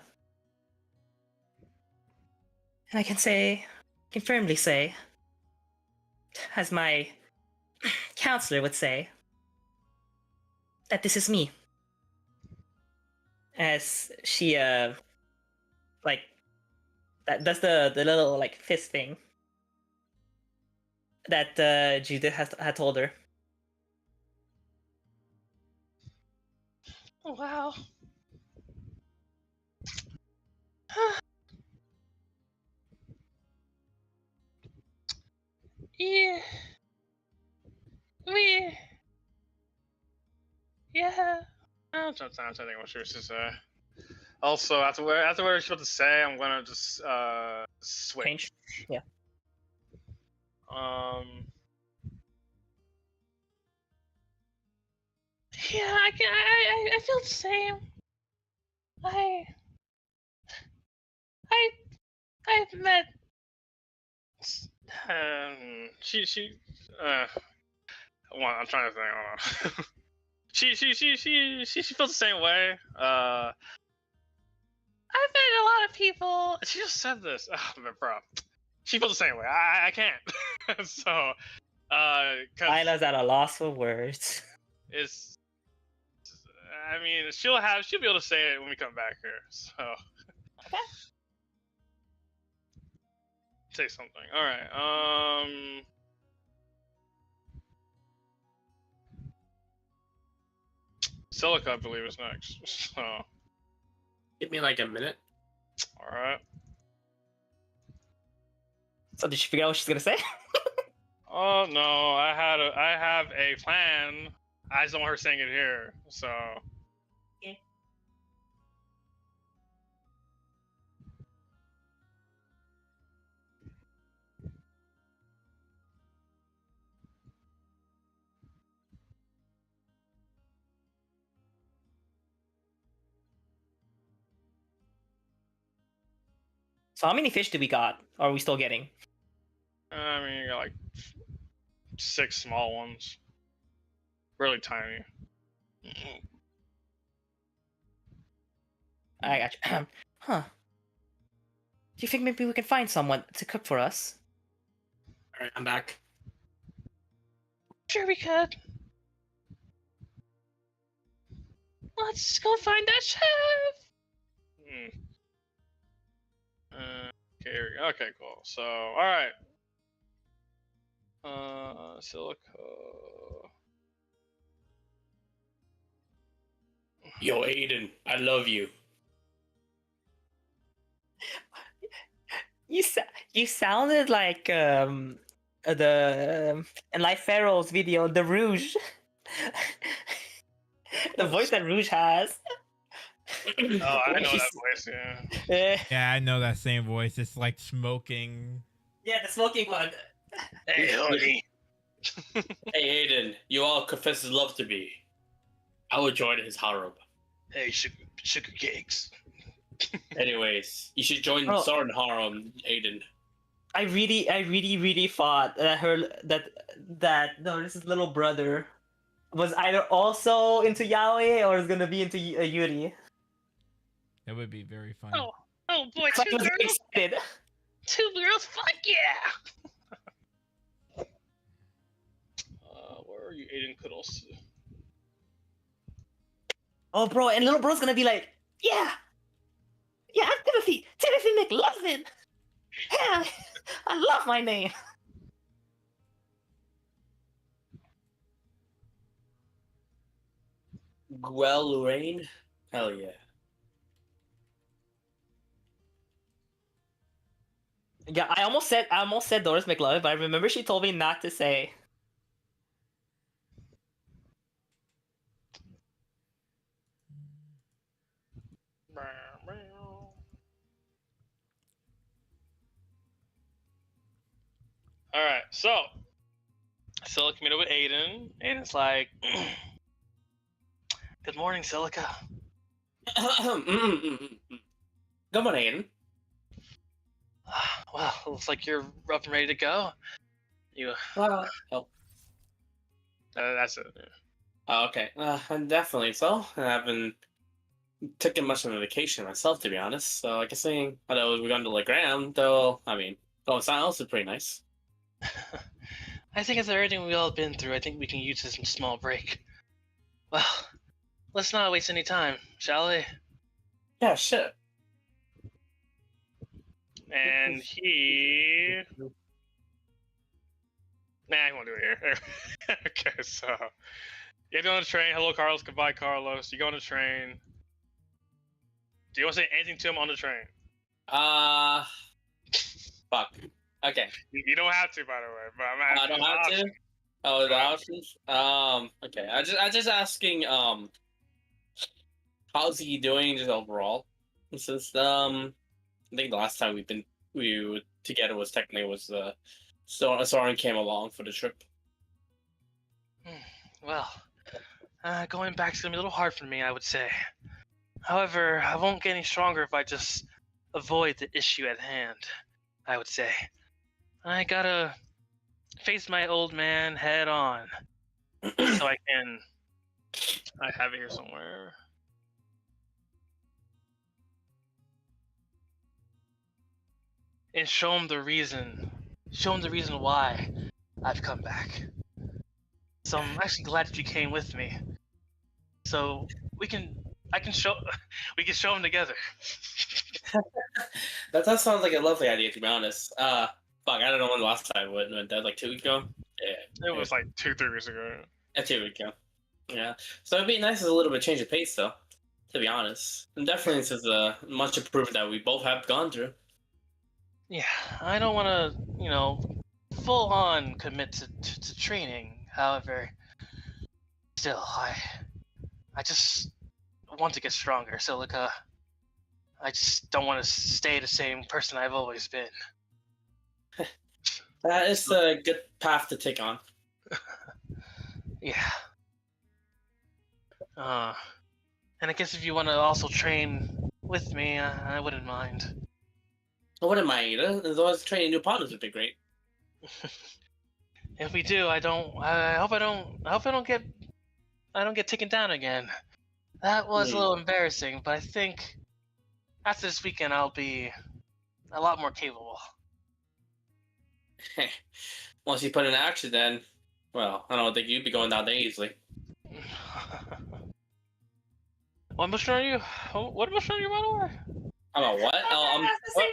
And I can firmly say, as my counselor would say, that this is me. As she, like, that does the little, like, fist thing that Judith had told her. Oh, wow. Yeah. We. Yeah. I'm trying to think what she was to say. Also, after what she's about to say, I'm gonna just switch. Change. Yeah. Yeah, I feel the same. I. I've met. She. Well, I'm trying to think. Hold on. She feels the same way. I've met a lot of people. She just said this. Oh, man, bro. She feels the same way. I can't. So, cause Lila's at a loss for words. it's. I mean, she'll be able to say it when we come back here. So. Okay. Say something. All right. Silica, I believe, is next. So. Give me like a minute. All right. So did she figure out what she's gonna say? Oh no, I have a plan. I just don't want her saying it here. So. Okay. So how many fish do we got? Or are we still getting? I mean, you got like 6 small ones. Really tiny. I got you. Huh. Do you think maybe we can find someone to cook for us? All right, I'm back. Sure, we could. Let's go find that chef. Okay, here we go. Okay, cool. So, all right. Silica. Yo, Aiden, I love you. You sounded like the in Life Pharaoh's video, the Rouge. The voice that Rouge has. Oh, I know She's- that voice. Yeah. Yeah, I know that same voice. It's like smoking. Yeah, the smoking one. Hey, honey. Hey, Aiden, you all confess his love to me. I will join his harem. Hey, sugar cakes. Anyways, you should join Oh. Soren harem, Aiden. I really thought that no, this is little brother was either also into yaoi or is gonna be into Yuri. That would be very funny. Oh boy, So I two was very girls, excited. 2 girls, fuck yeah! Where are you, Aiden Cuddles? Oh, bro, and little bro's gonna be like, yeah, I'm Timothy McLovin. Yeah, I love my name. Well, Lorraine, hell yeah. Yeah, I almost said Doris McLovin, but I remember she told me not to say. Alright, so Silica meet up with Aiden. Aiden's like, good morning, Silica. Come on, Aiden. Well, looks like you're up and ready to go. You, Oh, that's it. okay. Definitely so. I haven't taken much of a vacation myself, to be honest. So I guess saying I thought we're going to Legram, though. I mean, going something else is pretty nice. I think after everything we've all been through, I think we can use this small break. Well, let's not waste any time, shall we? Yeah, shit. And he... Nah, I won't do it here. Okay, so... You get on the train. Hello, Carlos. Goodbye, Carlos. You go on the train. Do you want to say anything to him on the train? Fuck. Okay. You don't have to, by the way. But I'm I asking don't have to. Oh, the Go ahead. options. Okay. I just asking. How's he doing just overall? Since I think the last time we were together was Soren came along for the trip. Well, going back's gonna be a little hard for me, I would say. However, I won't get any stronger if I just avoid the issue at hand, I would say. I gotta face my old man head on. So I have it here somewhere. And show him the reason why I've come back. So I'm actually glad that you came with me. So we can show him together. That sounds like a lovely idea, to be honest. Fuck, I don't know when the last time went. That was like 2 weeks ago. Yeah, It was like 2-3 weeks ago. 2 weeks ago. Yeah, so it'd be nice as a little bit of change of pace, though. To be honest, and definitely this is a much improvement that we both have gone through. Yeah, I don't want to, full on commit to training. However, still, I just want to get stronger, Silica. I just don't want to stay the same person I've always been. That is a good path to take on. Yeah. And I guess if you want to also train with me, I wouldn't mind. I wouldn't mind either. As long as training new partners would be great. If we do, I hope I don't get taken down again. That was a little embarrassing, but I think after this weekend I'll be a lot more capable. Once you put in action, then, well, I don't think you'd be going down there easily. What emotion are you? What emotion are you, by the way? About what?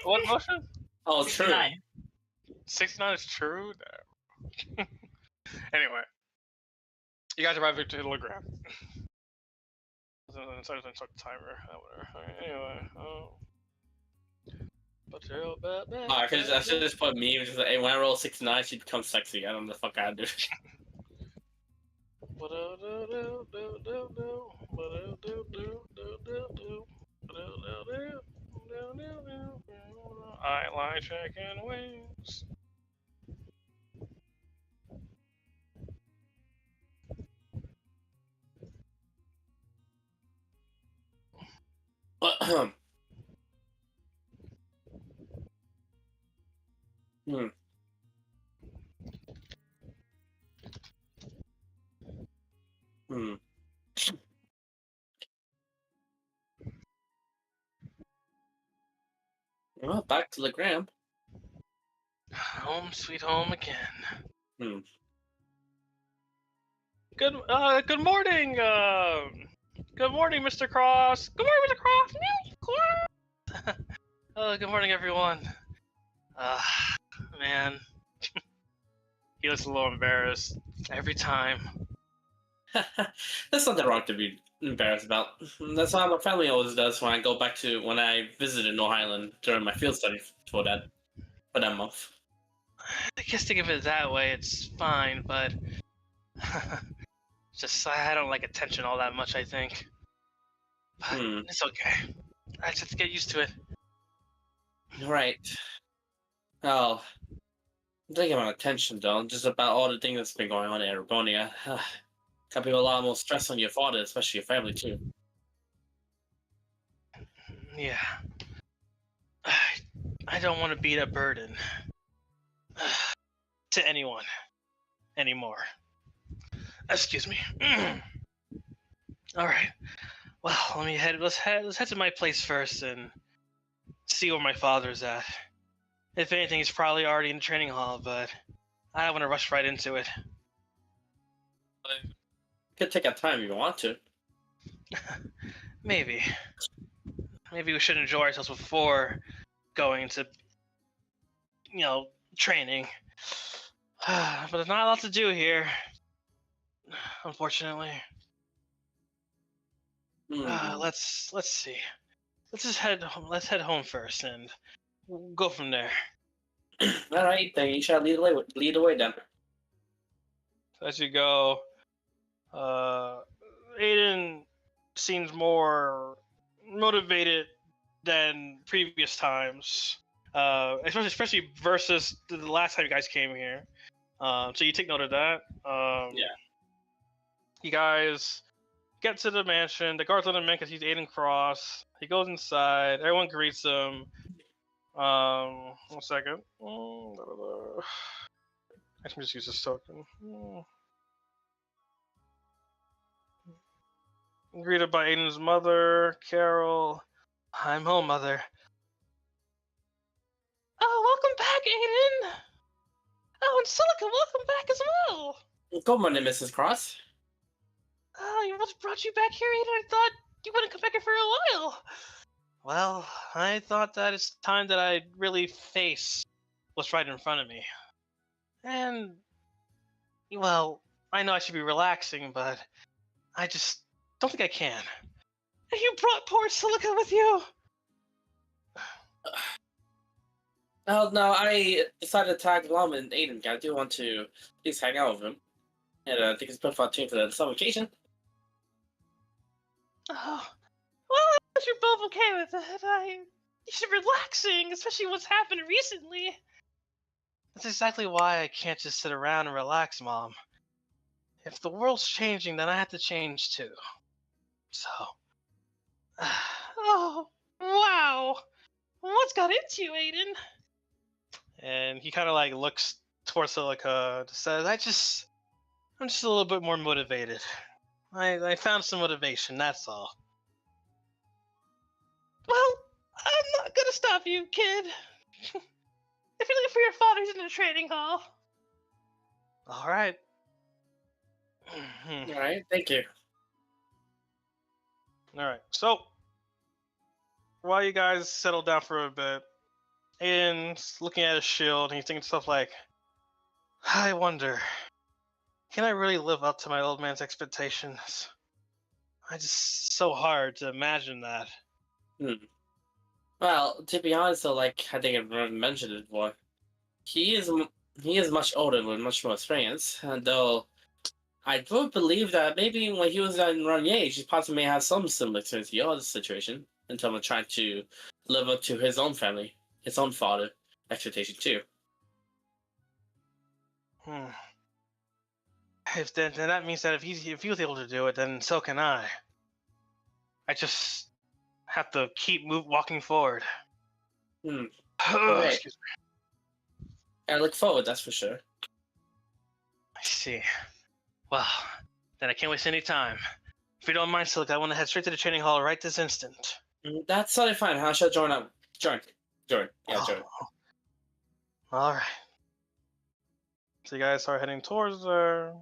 What emotion? Oh, true. 69. 69 is true? No. Anyway. You guys arrived at the Telegram. Start the timer. Whatever. Anyway. I should just put me. Just like, hey, when I roll 69, she becomes sexy. I don't know the fuck I do. I like chicken wings. Well, back to the gram. Home sweet home again. Hmm. Good morning, good morning, Mr. Cross. Good morning, Mr. Cross. Good morning, everyone. Man, he looks a little embarrassed every time. There's nothing wrong to be embarrassed about. That's how my family always does when I go back to when I visited North Island during my field study for that month. I guess think of it that way, it's fine, but just I don't like attention all that much, I think. But it's okay. I just have to get used to it. Right. Oh, thinking about attention though, just about all the things that's been going on in Aragonia. Can be a lot more stress on your father, especially your family too. Yeah. I don't want to be a burden to anyone anymore. Excuse me. All right. Well, let's head to my place first and see where my father's at. If anything, he's probably already in the training hall, but I don't want to rush right into it. You could take our time if you want to. Maybe we should enjoy ourselves before going to, training. But there's not a lot to do here, unfortunately. Let's see. Let's head home first and we'll go from there. All right, then you shall lead the way then. As you go, Aiden seems more motivated than previous times, especially versus the last time you guys came here. So you take note of that. Yeah. You guys get to the mansion. The guards let him in because he's Aiden Cross. He goes inside. Everyone greets him. 1 second. I can just use this token. Greeted by Aiden's mother, Carol. I'm home, Mother. Oh, welcome back, Aiden! Oh, and Silica, welcome back as well! Good morning, Mrs. Cross. Oh, what brought you back here, Aiden? I thought you wouldn't come back here for a while. Well, I thought that it's time that I really face what's right in front of me. And, well, I know I should be relaxing, but I just don't think I can. And you brought poor Silica with you! Oh, no, I decided to tag along with Aiden. I do want to at least hang out with him. And I think it's a perfect opportunity for the summer vacation. Oh, well, if you're both okay with it, you should be relaxing, especially what's happened recently. That's exactly why I can't just sit around and relax, Mom. If the world's changing, then I have to change too. So, oh, wow. What's got into you, Aiden? And he kind of like looks towards Silica and says, I'm just a little bit more motivated. I found some motivation, that's all. Well, I'm not gonna stop you, kid. If you're looking for your father, he's in the training hall. All right. All right, thank you. All right. So, while you guys settle down for a bit, Aiden's looking at his shield and he's thinking stuff like, I wonder, can I really live up to my old man's expectations? I just so hard to imagine that. Well, to be honest, though, like I think I've mentioned it before, he is much older with much more experience. And though I do believe that maybe when he was around your age, he possibly may have some similar experience to your situation in terms of trying to live up to his own family, his own father expectation too. If then that means that if he was able to do it, then so can I. I just have to keep walking forward. Right. Excuse me. I look forward, that's for sure. I see. Well, then I can't waste any time. If you don't mind, Silica, I want to head straight to the training hall right this instant. That's totally fine. I shall join. Jordan. Yeah, Jordan. All right. So you guys start heading towards there.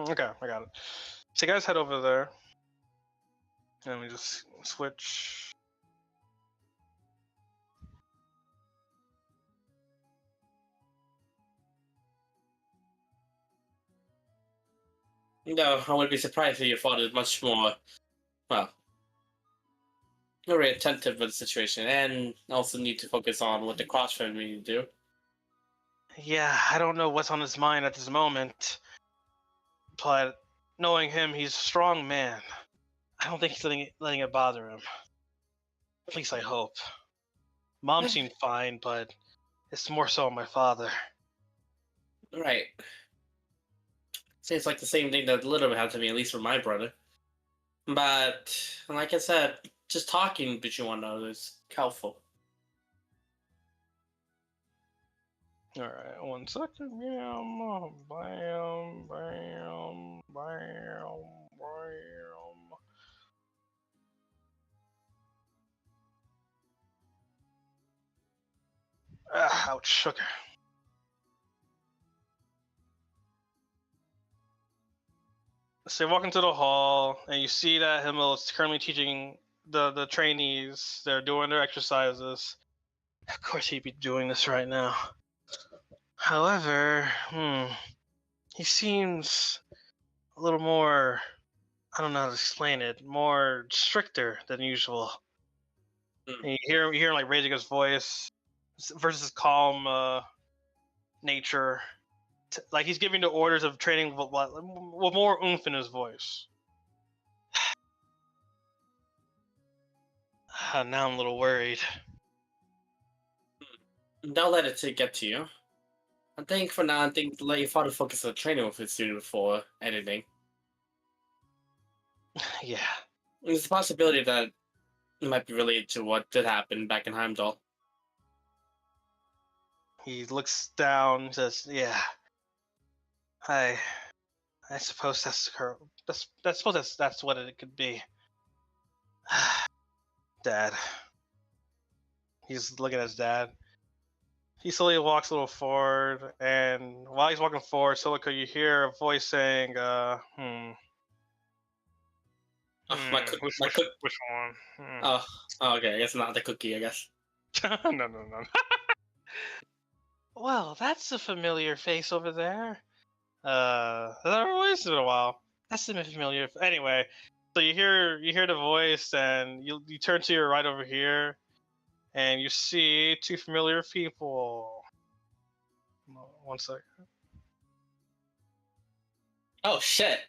Okay, I got it. So you guys head over there. And we just switch. No, I would be surprised if your father is much more, well, very attentive with the situation, and also need to focus on what the crossfit we need to do. Yeah, I don't know what's on his mind at this moment. But knowing him, he's a strong man. I don't think he's letting it bother him. At least I hope. Mom seemed fine, but it's more so my father. Right. Seems like the same thing that Little had to me, at least for my brother. But, like I said, just talking between one another is helpful. Alright, 1 second. Bam, bam, bam, bam, bam. Ouch, sugar. So you walk into the hall, and you see that Himmel is currently teaching the trainees. They're doing their exercises. Of course he'd be doing this right now. However, he seems a little more, I don't know how to explain it, more stricter than usual. And you hear him like raising his voice versus his calm nature. Like he's giving the orders of training with more oomph in his voice. Now I'm a little worried. Don't let it get to you. I think for now, let your father focus on training with his student before anything. Yeah. There's a possibility that it might be related to what did happen back in Heimdall. He looks down and says, "Yeah, I suppose that's her. That's what it could be." Dad. He's looking at his dad. He slowly walks a little forward, and while he's walking forward, Silica, you hear a voice saying, which one? Oh, okay. I guess not the cookie. I guess. No. Well, that's a familiar face over there. It's been a while. That's a familiar. Anyway, so you hear the voice, and you turn to your right over here, and you see 2 familiar people. 1 second. Oh shit!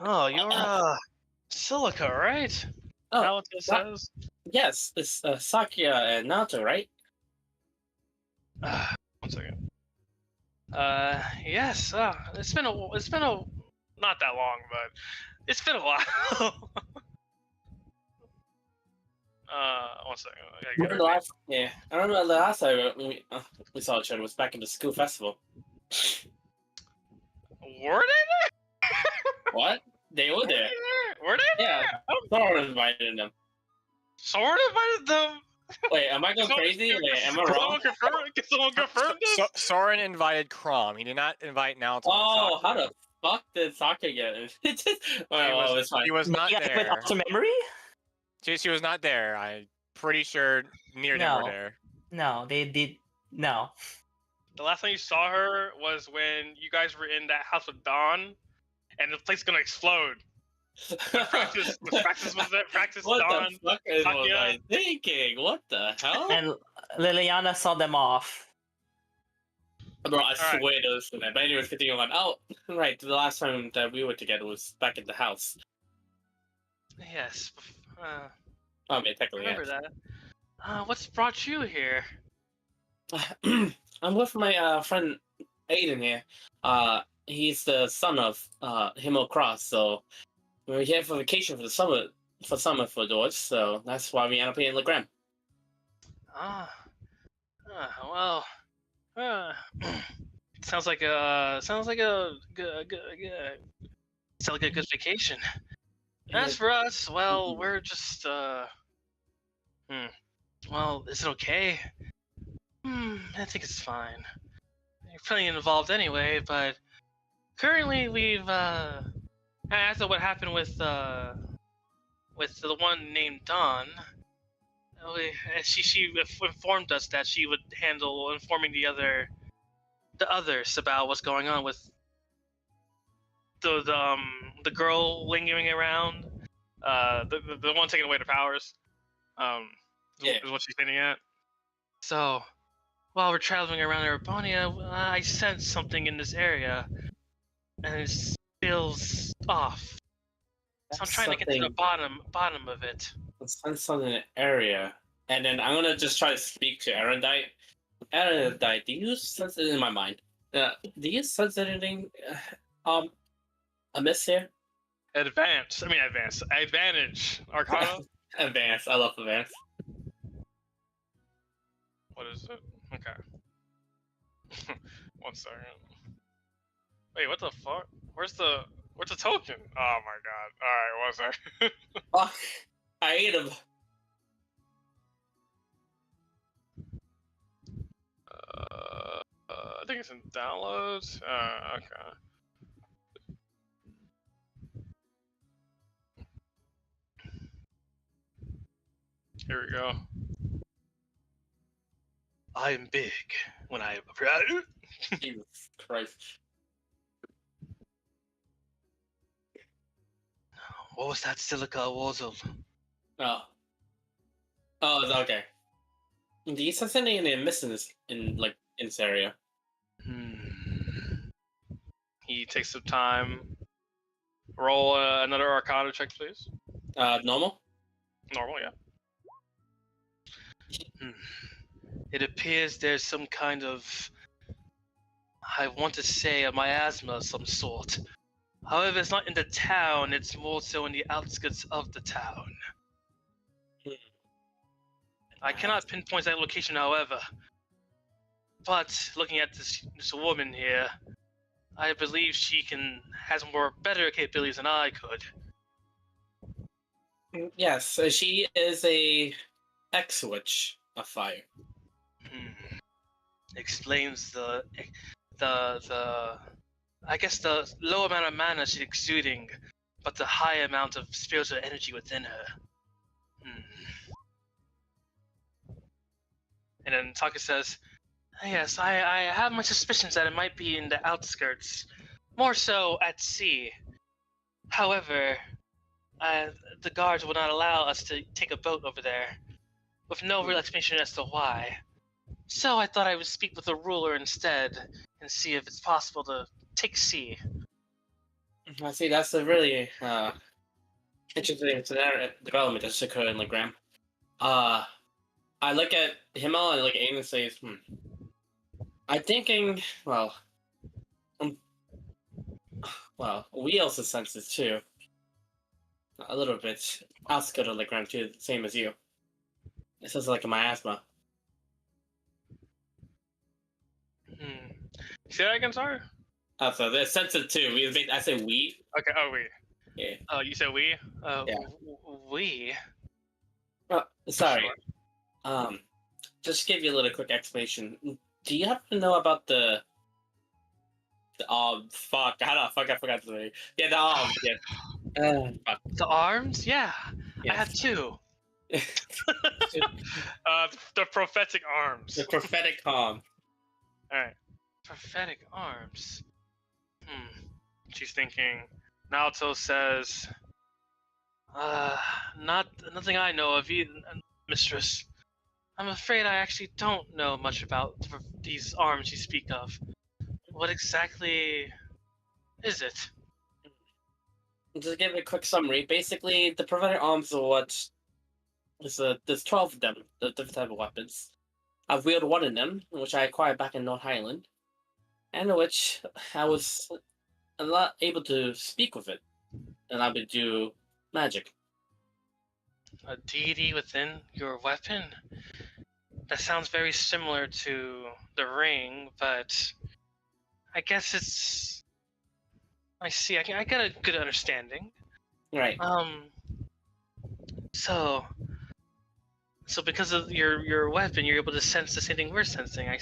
Oh, you're Silica, right? Oh, That what this says? yes, it's Sakia and Nato, right? 1 second. Yes. It's been a not that long, but it's been a while. 1 second. I gotta get it. I remember the last time we saw each other was back in the school festival. Were they there? What? They were there. Were they there? Yeah, Soren invited them. Soren invited them. Wait, am I going crazy? Wait, am I wrong? Can someone confirm this? Soren invited Crom. He did not invite Naoto. Oh, how the fuck did Saka get it? It's fine. He was not You got there. after memory? She was not there. I'm pretty sure near them were No. there. No, they did. No. The last time you saw her was when you guys were in that house with Dawn, and the place is gonna explode. Practice was there. Practice What Dawn. the fuck was Sakia. I thinking? What the hell? And Liliana saw them off. Bro, I Alright. swear those. But anyways, continue on. Oh, right. The last time that we were together was back at the house. Yes. I mean, technically, Remember that. What's brought you here? I'm with my friend Aiden here. He's the son of Himmel Cross, so we're here for vacation for the summer for George, so that's why we end up here in Legram. Well, Sounds like a good vacation. As for us, well, we're just Well, is it okay? I think it's fine. You're plenty involved anyway, but currently we've after what happened with the one named Dawn, she informed us that she would handle informing the others about what's going on with the girl lingering around, the one taking away the powers, is what she's hinting at. So while we're traveling around Urbonia, I sense something in this area, and it feels off. So I'm trying to get to the bottom of it. Sense something in the area, and then I'm gonna just try to speak to Erendite. Erendite, do you sense it in my mind? Do you sense anything amiss here? Advance. Advantage. Arcana? Advance. I love advance. What is it? Okay. 1 second. Wait, what the fuck? Where's the token? Oh my god. Alright, 1 second. Fuck. I ate him. I think it's in downloads. Okay. Here we go. I am big when I Jesus Christ. What was that silica Wazzle? Oh, it's okay. Do you sense anything amiss in this area? He takes some time. Roll another Arcana check, please. Normal? Normal, yeah. It appears there's some kind of, I want to say, a miasma of some sort. However, it's not in the town, it's more so in the outskirts of the town. I cannot pinpoint that location, however. But looking at this woman here, I believe she has better capabilities than I could. Yes, she is a ex-witch of fire. Explains the I guess the low amount of mana she's exuding, but the high amount of spiritual energy within her. And then Taka says, yes, I have my suspicions that it might be in the outskirts, more so at sea. However, the guards will not allow us to take a boat over there, with no real explanation as to why. So I thought I would speak with the ruler instead, and see if it's possible to take sea. I see, that's a really interesting development that's occurred in Legram. I look at Himmel and Aiden and says, I'm thinking, well, we also sense it too. A little bit outskirt of Legram too, same as you. It sounds like a miasma. Say that again, sorry? So they sense it too. I say we. Okay, we. Yeah. Oh, you said we? Yeah. We? Sorry. Sure. Just to give you a little quick explanation. Do you happen to know about the fuck, I forgot the name. Yeah, the arms, yeah. The arms? Yeah. Yes. I have two. The prophetic arms. The prophetic arm. Alright. Prophetic arms. She's thinking. Naoto says, nothing I know of either, mistress. I'm afraid I actually don't know much about these arms you speak of. What exactly is it? Just give it a quick summary. Basically, the prophetic arms are what there's 12 of them, the different type of weapons. I've wielded one of them, which I acquired back in North Highland, and which I was not able to speak with it, and I would do magic. A deity within your weapon? That sounds very similar to the ring, but I guess it's. I see. I got a good understanding. Right. So because of your weapon, you're able to sense the same thing we're sensing. I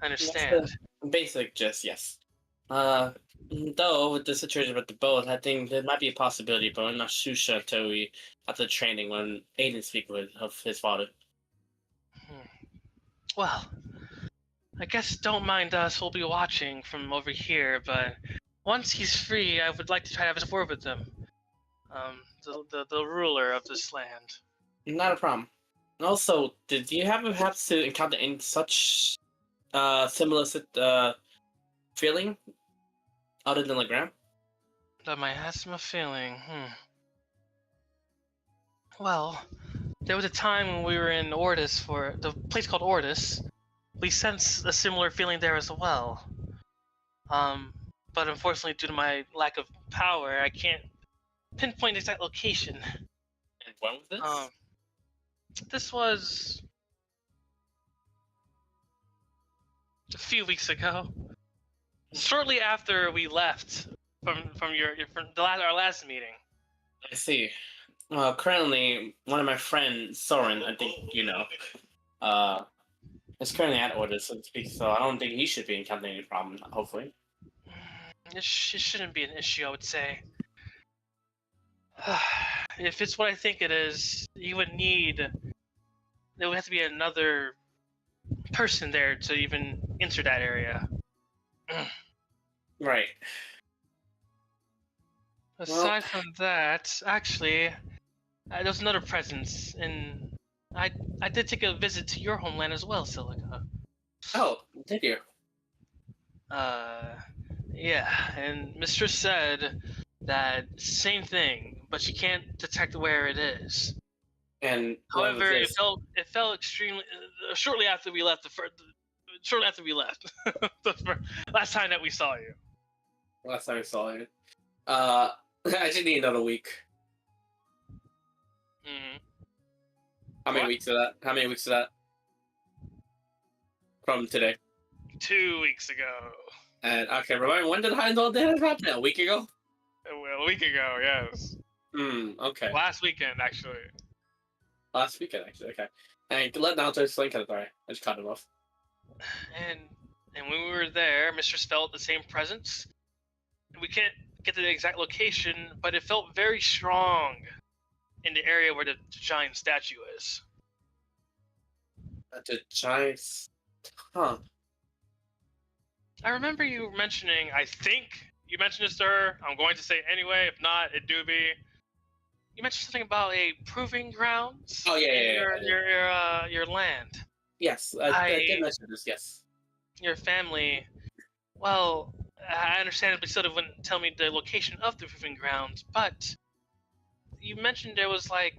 understand. That's the basic gist, yes. Though with the situation with the boat, I think there might be a possibility, but I'm not too sure until we after training when Aiden speak with of his father. Well, I guess don't mind us. We'll be watching from over here, but once he's free, I would like to try to have a word with him. The ruler of this land. Not a problem. Also, did you have perhaps to encounter any such similar feeling other than the ground? That my asthma feeling. Well, there was a time when we were in Ordis for the place called Ordis. We sensed a similar feeling there as well. But unfortunately, due to my lack of power, I can't pinpoint the exact location. And when was this? This was a few weeks ago. Shortly after we left from our last meeting. I see. Currently, one of my friends, Soren, I think you know, is currently at Orders, so to speak. So I don't think he should be encountering any problem. Hopefully. It shouldn't be an issue, I would say. If it's what I think it is, there would have to be another person there to even enter that area. Right. Aside from that, actually, there was another presence, and I did take a visit to your homeland as well, Silica. Oh, did you? Yeah, and Mistress said that same thing, but she can't detect where it is. And However, it felt extremely shortly after we left. Shortly after we left, last time that we saw you. Last time I saw you. I just need another week. Mm-hmm. How many What? weeks is that? How many weeks is that? From today. 2 weeks ago. And okay, remind me, when did Heimdall Day happen? A week ago? A week ago, yes. Okay. Last weekend, actually. Last weekend, actually, okay. And let now to explain kind of sorry. I just cut him off. And when we were there, Mistress felt the same presence. We can't get to the exact location, but it felt very strong in the area where the giant statue is. The giant... Huh. I remember you mentioning, I think you mentioned this to her. I'm going to say it anyway. If not, it do be. You mentioned something about a proving grounds. Oh, yeah. Your land. Yes, I did mention this, yes. Your family. Well, I understandably sort of wouldn't tell me the location of the proving grounds, but you mentioned there was like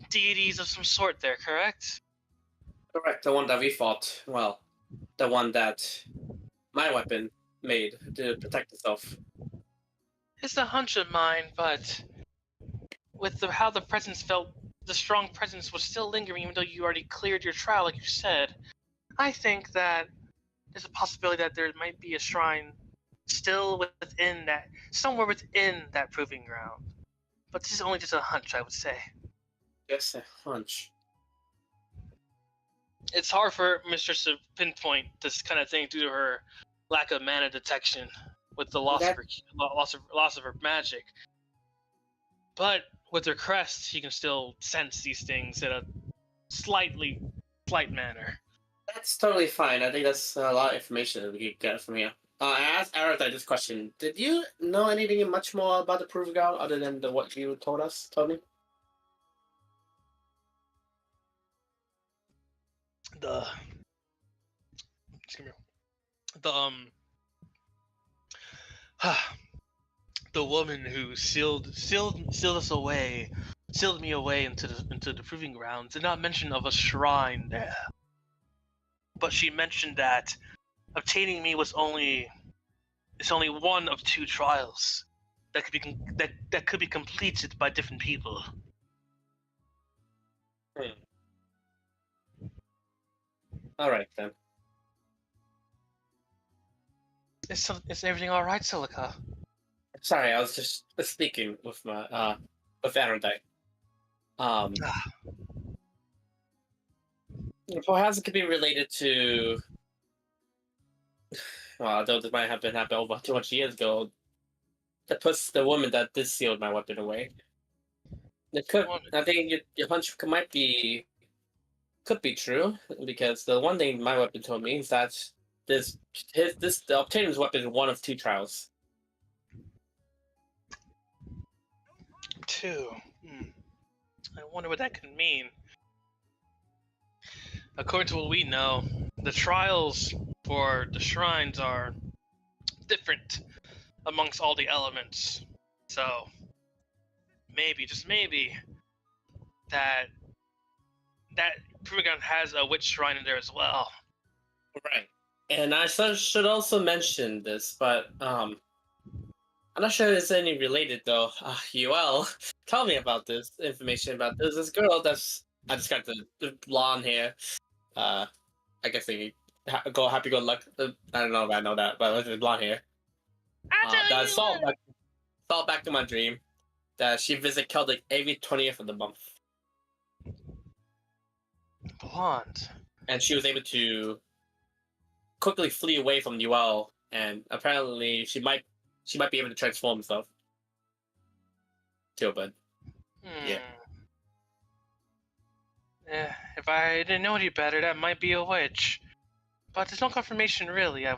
deities of some sort there, correct? Correct, the one that we fought. Well, the one that my weapon made to protect itself. It's a hunch of mine, but with how the presence felt, the strong presence was still lingering even though you already cleared your trial, like you said. I think that there's a possibility that there might be a shrine still within that, somewhere within that proving ground. But this is only just a hunch, I would say. Just a hunch. It's hard for Mistress to pinpoint this kind of thing due to her lack of mana detection with the loss of her magic. But with her crest, she can still sense these things in a slight manner. That's totally fine. I think that's a lot of information that we could get from here. I asked Arata this question. Did you know anything much more about the Proving Ground other than what you told me? The woman who sealed me away into the proving grounds did not mention of a shrine there. But she mentioned that obtaining me was only one of 2 trials that could be completed by different people. Alright then. Is everything all right, Silica? Sorry, I was just speaking with my with Erendite. Perhaps it could be related to. Well, though this might have been happened over 200 years ago. That puts the woman that did seal my weapon away. It could. I think your hunch could be true because the one thing my weapon told me is that the obtaining this weapon is one of two trials. Two. I wonder what that could mean. According to what we know, the trials for the shrines are different amongst all the elements. So maybe, just maybe, that Proving Ground has a witch shrine in there as well. Right. And I should also mention this, but I'm not sure it's any related though. UL, tell me about this information about this girl that's I just got the blonde hair. I guess they go happy go luck. I don't know if I know that, but it's blonde hair. That I saw back to my dream that she visit Celtic every 20th of the month. Blonde. And she was able to quickly flee away from UL, and apparently she might be able to transform herself. Too, but yeah. If I didn't know any better, that might be a witch. But there's no confirmation, really. I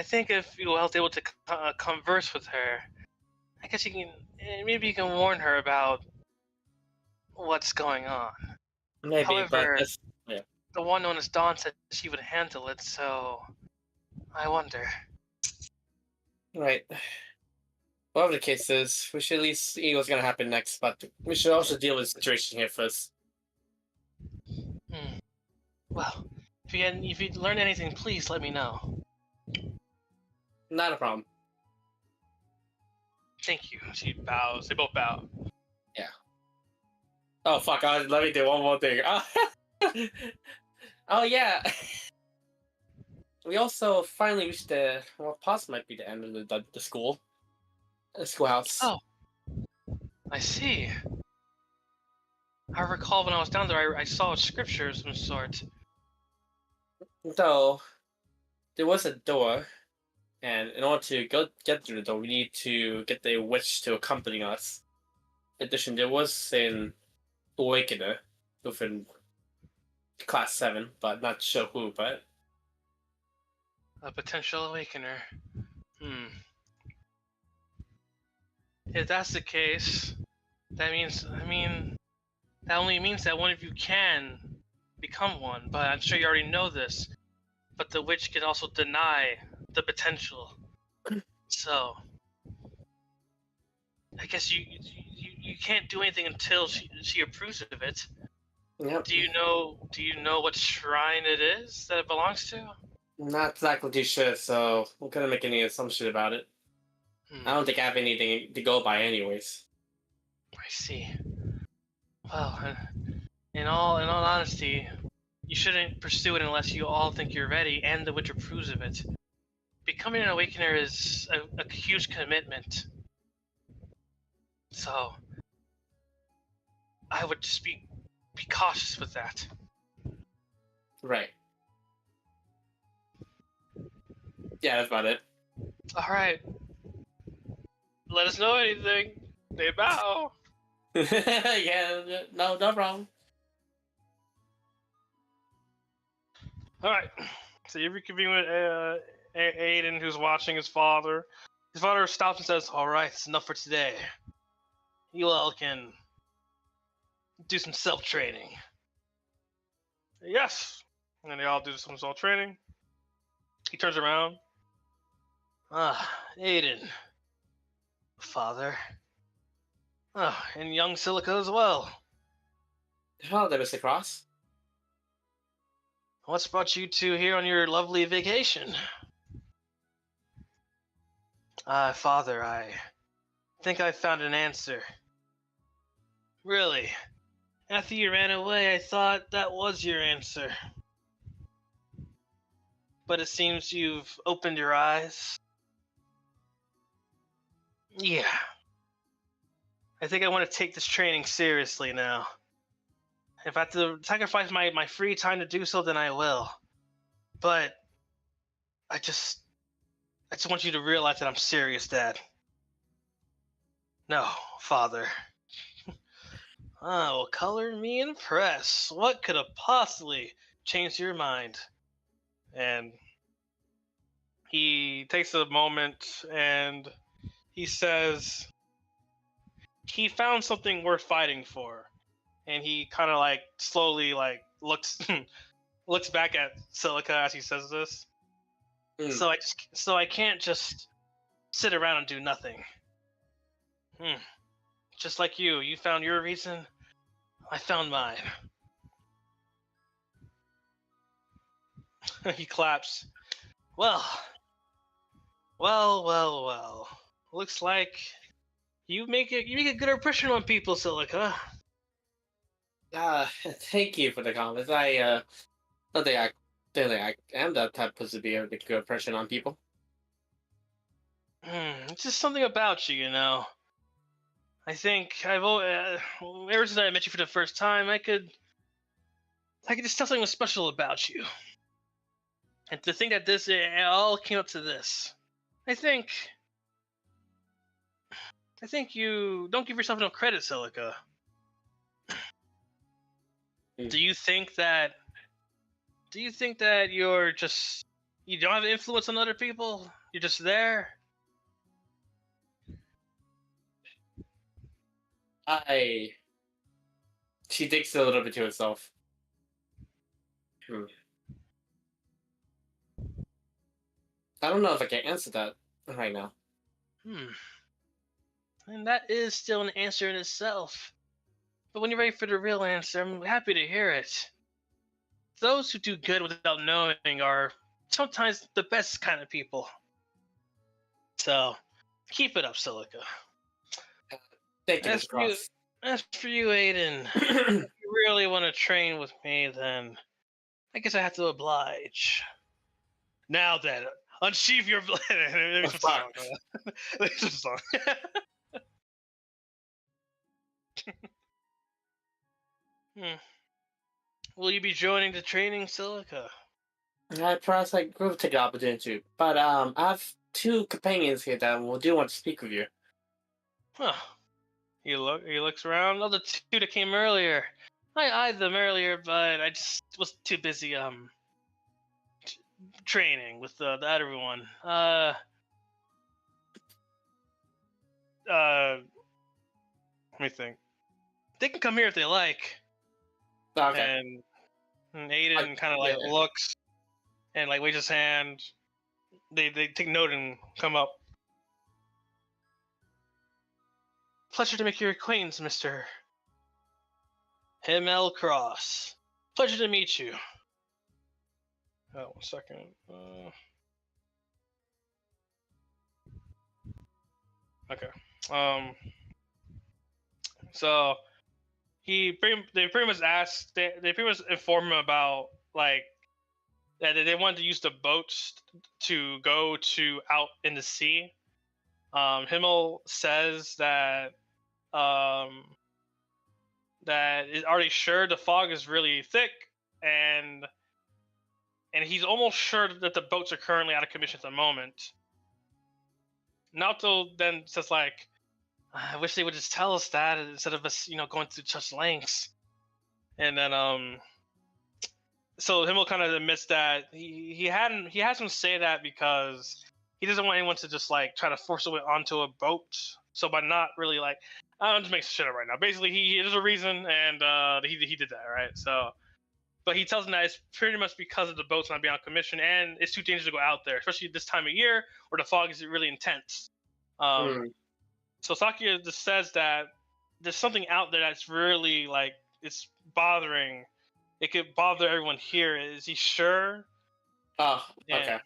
think if you were able to converse with her, I guess maybe you can warn her about what's going on. Maybe, However, but the one known as Dawn said she would handle it, so I wonder. Right. Whatever the case is, we should at least see what's gonna happen next, but we should also deal with the situation here first. Well, if you learn anything, please let me know. Not a problem. Thank you. She bows. They both bow. Yeah. Oh fuck! Let me do one more thing. Oh yeah. We also finally reached possibly might be the end of the school. The schoolhouse. Oh, I see. I recall when I was down there, I saw a scripture of some sort. So, there was a door, and in order to get through the door, we need to get the witch to accompany us. In addition, there was an awakener within class 7, but not sure who, but... A potential awakener. If that's the case, that only means that one of you can become one, but I'm sure you already know this. But the witch can also deny the potential. So, I guess you can't do anything until she approves of it. Yep. Do you know what shrine it is that it belongs to? Not exactly too sure, so we couldn't make any assumption about it. I don't think I have anything to go by anyways. I see. Well, in all honesty, you shouldn't pursue it unless you all think you're ready and the witch approves of it. Becoming an awakener is a huge commitment. So, I would just be cautious with that. Right. Yeah, that's about it. Alright. Let us know anything. They bow. Yeah, no problem. Alright. So you reconvene with Aiden, who's watching his father. His father stops and says, "Alright, it's enough for today. You all can do some self-training." Yes. And they all do some self-training. He turns around. Aiden. Father. And young Silica as well. Hello there, Mr. Cross. What's brought you two here on your lovely vacation? Father, I think I found an answer. Really. After you ran away, I thought that was your answer. But it seems you've opened your eyes. Yeah. I think I want to take this training seriously now. If I have to sacrifice my free time to do so, then I will. But I just want you to realize that I'm serious, Dad. No, Father. Oh, color me impressed. What could have possibly changed your mind? And he takes a moment and he says he found something worth fighting for. And he kind of like slowly like looks looks back at Silica as he says this. Mm. So I can't just sit around and do nothing. Just like you found your reason, I found mine. He claps. Well. Looks like you make a good impression on people, Silica. Thank you for the comments. Don't think I am that type of to be able to make a good impression on people. It's just something about you, you know. I think ever since I met you for the first time, I could just tell something was special about you. And to think that it all came up to this, I think you don't give yourself enough credit, Silica. Do you think that you're just you don't have influence on other people? You're just there? She thinks a little bit to herself. I don't know if I can answer that right now. And that is still an answer in itself. But when you're ready for the real answer, I'm happy to hear it. Those who do good without knowing are sometimes the best kind of people. So, keep it up, Silica. Thank you, As Mr. for you, Cross. as for you, Aiden, if you really want to train with me, then I guess I have to oblige. Now then, unsheath your blade. Let me switch the song. Let me switch the song. Will you be joining the training, Silica? Perhaps I will take the opportunity, but I have two companions here that do want to speak with you. Huh. He looks around. Oh, the two that came earlier. I eyed them earlier, but I just was too busy training with the other one. Let me think. They can come here if they like. Okay. And Aiden kind of like looks and like waves his hand. They take note and come up. Pleasure to make your acquaintance, Mr. Himmel Cross. Pleasure to meet you. Oh, 1 second. Okay. So they pretty much asked. They pretty much informed him about like that they wanted to use the boats to go to out in the sea. Himmel says that that is already sure the fog is really thick, and he's almost sure that the boats are currently out of commission at the moment. Naoto then says like, I wish they would just tell us that instead of us, going through such lengths. And then so Himmel kind of admits that he has him say that because he doesn't want anyone to just like try to force it onto a boat. So by not really like, I'm just making shit up right now. Basically, there's a reason, and he did that, right? So, but he tells him that it's pretty much because of the boats not being on commission, and it's too dangerous to go out there, especially this time of year where the fog is really intense. So Sakia just says that there's something out there that's really like it's bothering. It could bother everyone here. Is he sure? Oh, okay.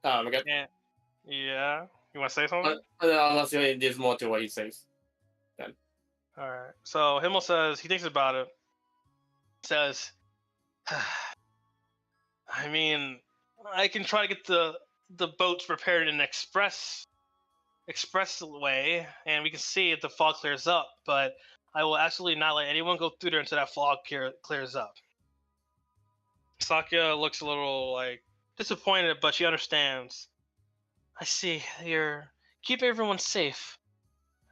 Okay. Yeah. You want to say something? Unless there's more to what he says. Then. All right. So Himmel says he thinks about it. Says, I mean, I can try to get the boats prepared in an expressway, and we can see if the fog clears up. But I will absolutely not let anyone go through there until that fog clears up. Sakya looks a little like disappointed, but she understands. I see. You're keep everyone safe.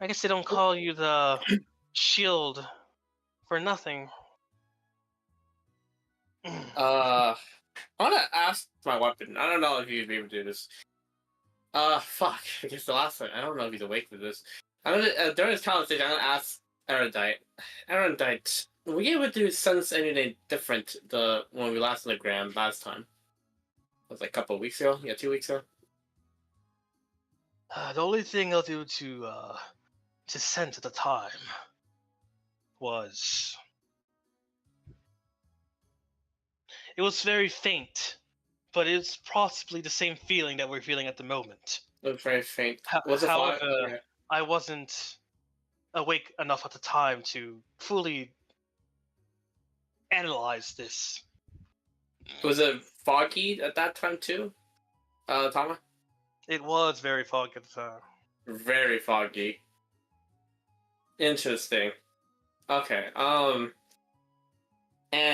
I guess they don't call you the shield for nothing. I wanna ask my weapon. I don't know if you'd be able to do this. Fuck. I guess the last one. I don't know if he's awake for this. I'm gonna during this conversation, I'm gonna ask Erudite. Erudite, were you able to sense anything different when we last on the gram last time? It was like a couple of weeks ago. Yeah, 2 weeks ago. The only thing I'll do to sense at the time was it was very faint, but it's possibly the same feeling that we're feeling at the moment. It was very faint. Was it However, fog? Yeah. I wasn't awake enough at the time to fully analyze this. Was it foggy at that time too, Tama? It was very foggy at the time. Very foggy. Interesting. Okay. And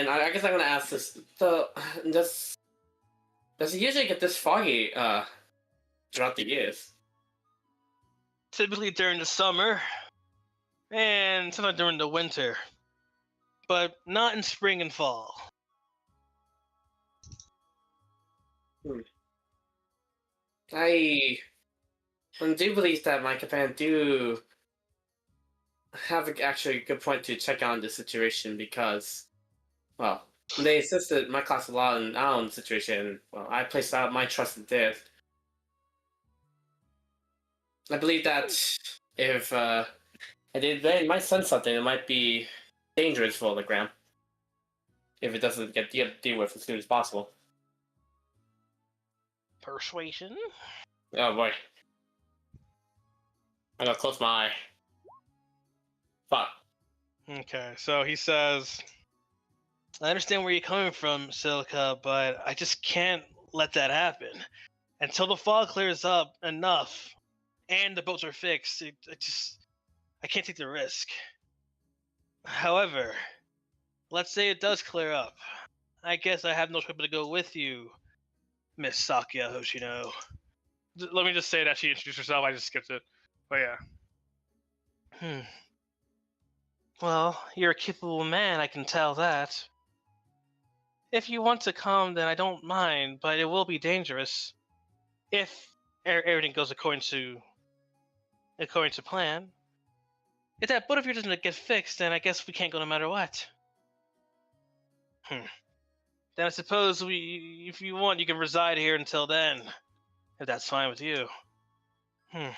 I guess I'm gonna ask this. Does it usually get this foggy throughout the years? Typically during the summer, and sometimes during the winter, but not in spring and fall. I do believe that my companion do have actually a good point to check on the situation because, well, they insisted my class a lot in our own situation. Well, I placed out my trust in theirs. I believe that if they might sense something, it might be dangerous for the gram if it doesn't get dealt with as soon as possible. Persuasion? Oh boy. I gotta close my eye. Fuck. Okay, so he says, I understand where you're coming from, Silica, but I just can't let that happen. Until the fog clears up enough and the boats are fixed, I can't take the risk. However, let's say it does clear up. I guess I have no choice but to go with you, Miss Sakya Hoshino. Let me just say that she introduced herself. I just skipped it. But yeah. Well, you're a capable man, I can tell that. If you want to come, then I don't mind, but it will be dangerous. If everything goes according to plan. If that boat of yours doesn't get fixed, then I guess we can't go no matter what. Then I suppose if you want, you can reside here until then. If that's fine with you. I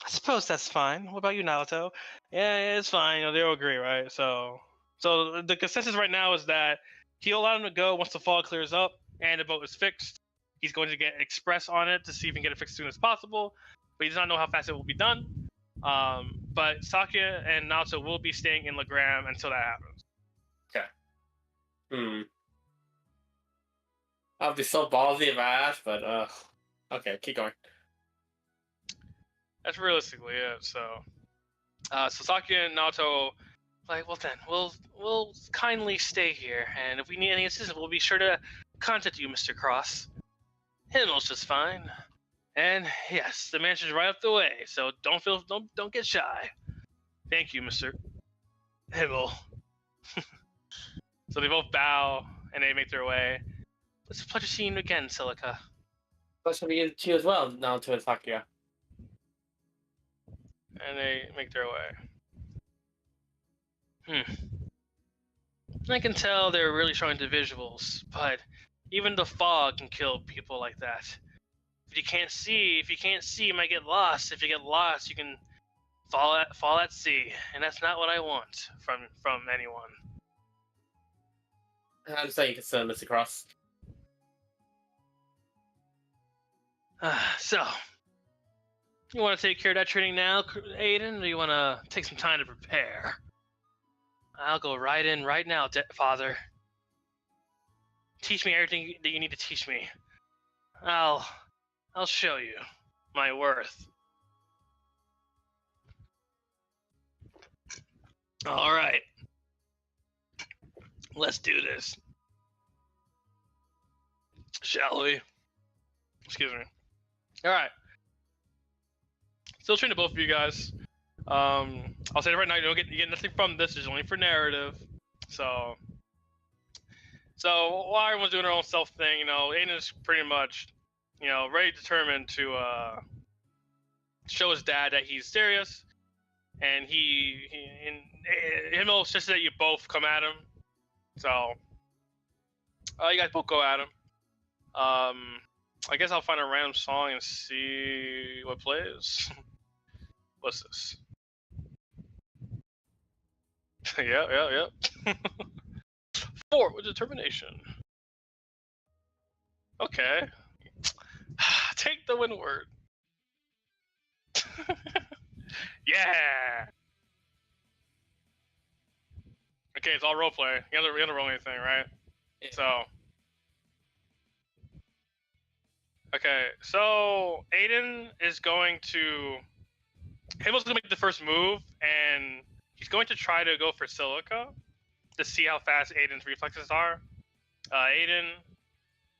suppose that's fine. What about you, Naruto? Yeah, it's fine. They all agree, right? So the consensus right now is that he'll allow him to go once the fog clears up and the boat is fixed. He's going to get express on it to see if he can get it fixed as soon as possible, but he does not know how fast it will be done. But Sakya and Naruto will be staying in Legram until that happens. Okay. I'll be so ballsy if I ask, but okay, keep going. That's realistically it. So Sakya and Naruto, like, well then, we'll kindly stay here, and if we need any assistance, we'll be sure to contact you, Mr. Cross. Himmel's just fine, and yes, the mansion's right up the way, so don't get shy. Thank you, Mr. Himmel. So they both bow and they make their way. It's a pleasure seeing you again, Silica. Pleasure meeting you as well, Naruto and Sakya. And they make their way. I can tell they're really strong individuals, but even the fog can kill people like that. If you can't see, you might get lost. If you get lost, you can fall at sea, and that's not what I want from anyone. I understand you can send Mr. Cross. So, You want to take care of that training now, Aiden, or do you want to take some time to prepare? I'll go right in right now, Father. Teach me everything that you need to teach me. I'll show you my worth. All right. Let's do this. Shall we? Excuse me. All right. Still train to both of you guys. I'll say it right now. You get nothing from this. It's only for narrative. So while everyone's doing their own self thing, Aiden is pretty much, very determined to show his dad that he's serious, and he'll insist that you both come at him. So you guys both go at him. I guess I'll find a random song and see what plays. What's this? Yeah. Fort with determination. Okay. Take the windward. Yeah. Okay, it's all roleplay. You have to roll anything, right? Yeah. So. Okay, so Aiden is going to. Himmel's gonna make the first move, and he's going to try to go for Silica to see how fast Aiden's reflexes are. Aiden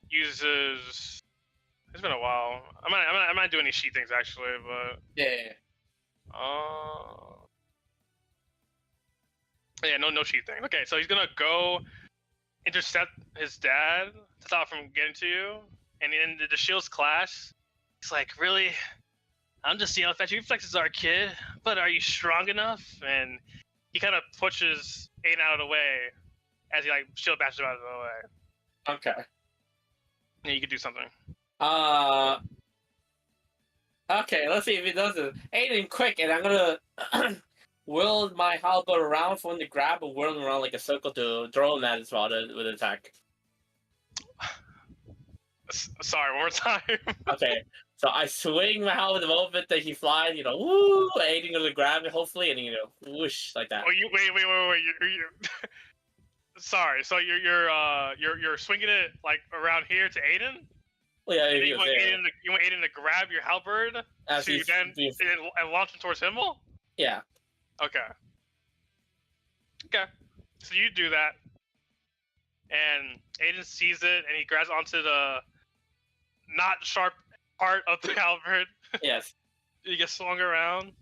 uses. It's been a while. I'm not doing any sheet things actually, but. Yeah. Yeah, no sheet thing. Okay, so he's gonna go intercept his dad to stop from getting to you, and in the shields clash. He's like, really? I'm just seeing how fast your reflexes are, kid. But are you strong enough? And he kind of pushes Aiden out of the way as he shield bashes him out of the way. Okay. Yeah, you could do something. Okay, let's see if he does it. Aiden, quick, and I'm gonna whirl my halberd around for him to grab and whirl him around like a circle to throw him at his father with an attack. Sorry, one more time. Okay, so I swing my halberd the moment that he flies, woo, Aiden gonna grab it hopefully, and whoosh like that. Oh, wait. You sorry, so you're swinging it around here to Aiden? Well, yeah, You want Aiden to grab your halberd as to and launch him towards Himmel? Yeah. Okay. So you do that, and Aiden sees it, and he grabs onto the not sharp part of the halberd. Yes. He gets swung around.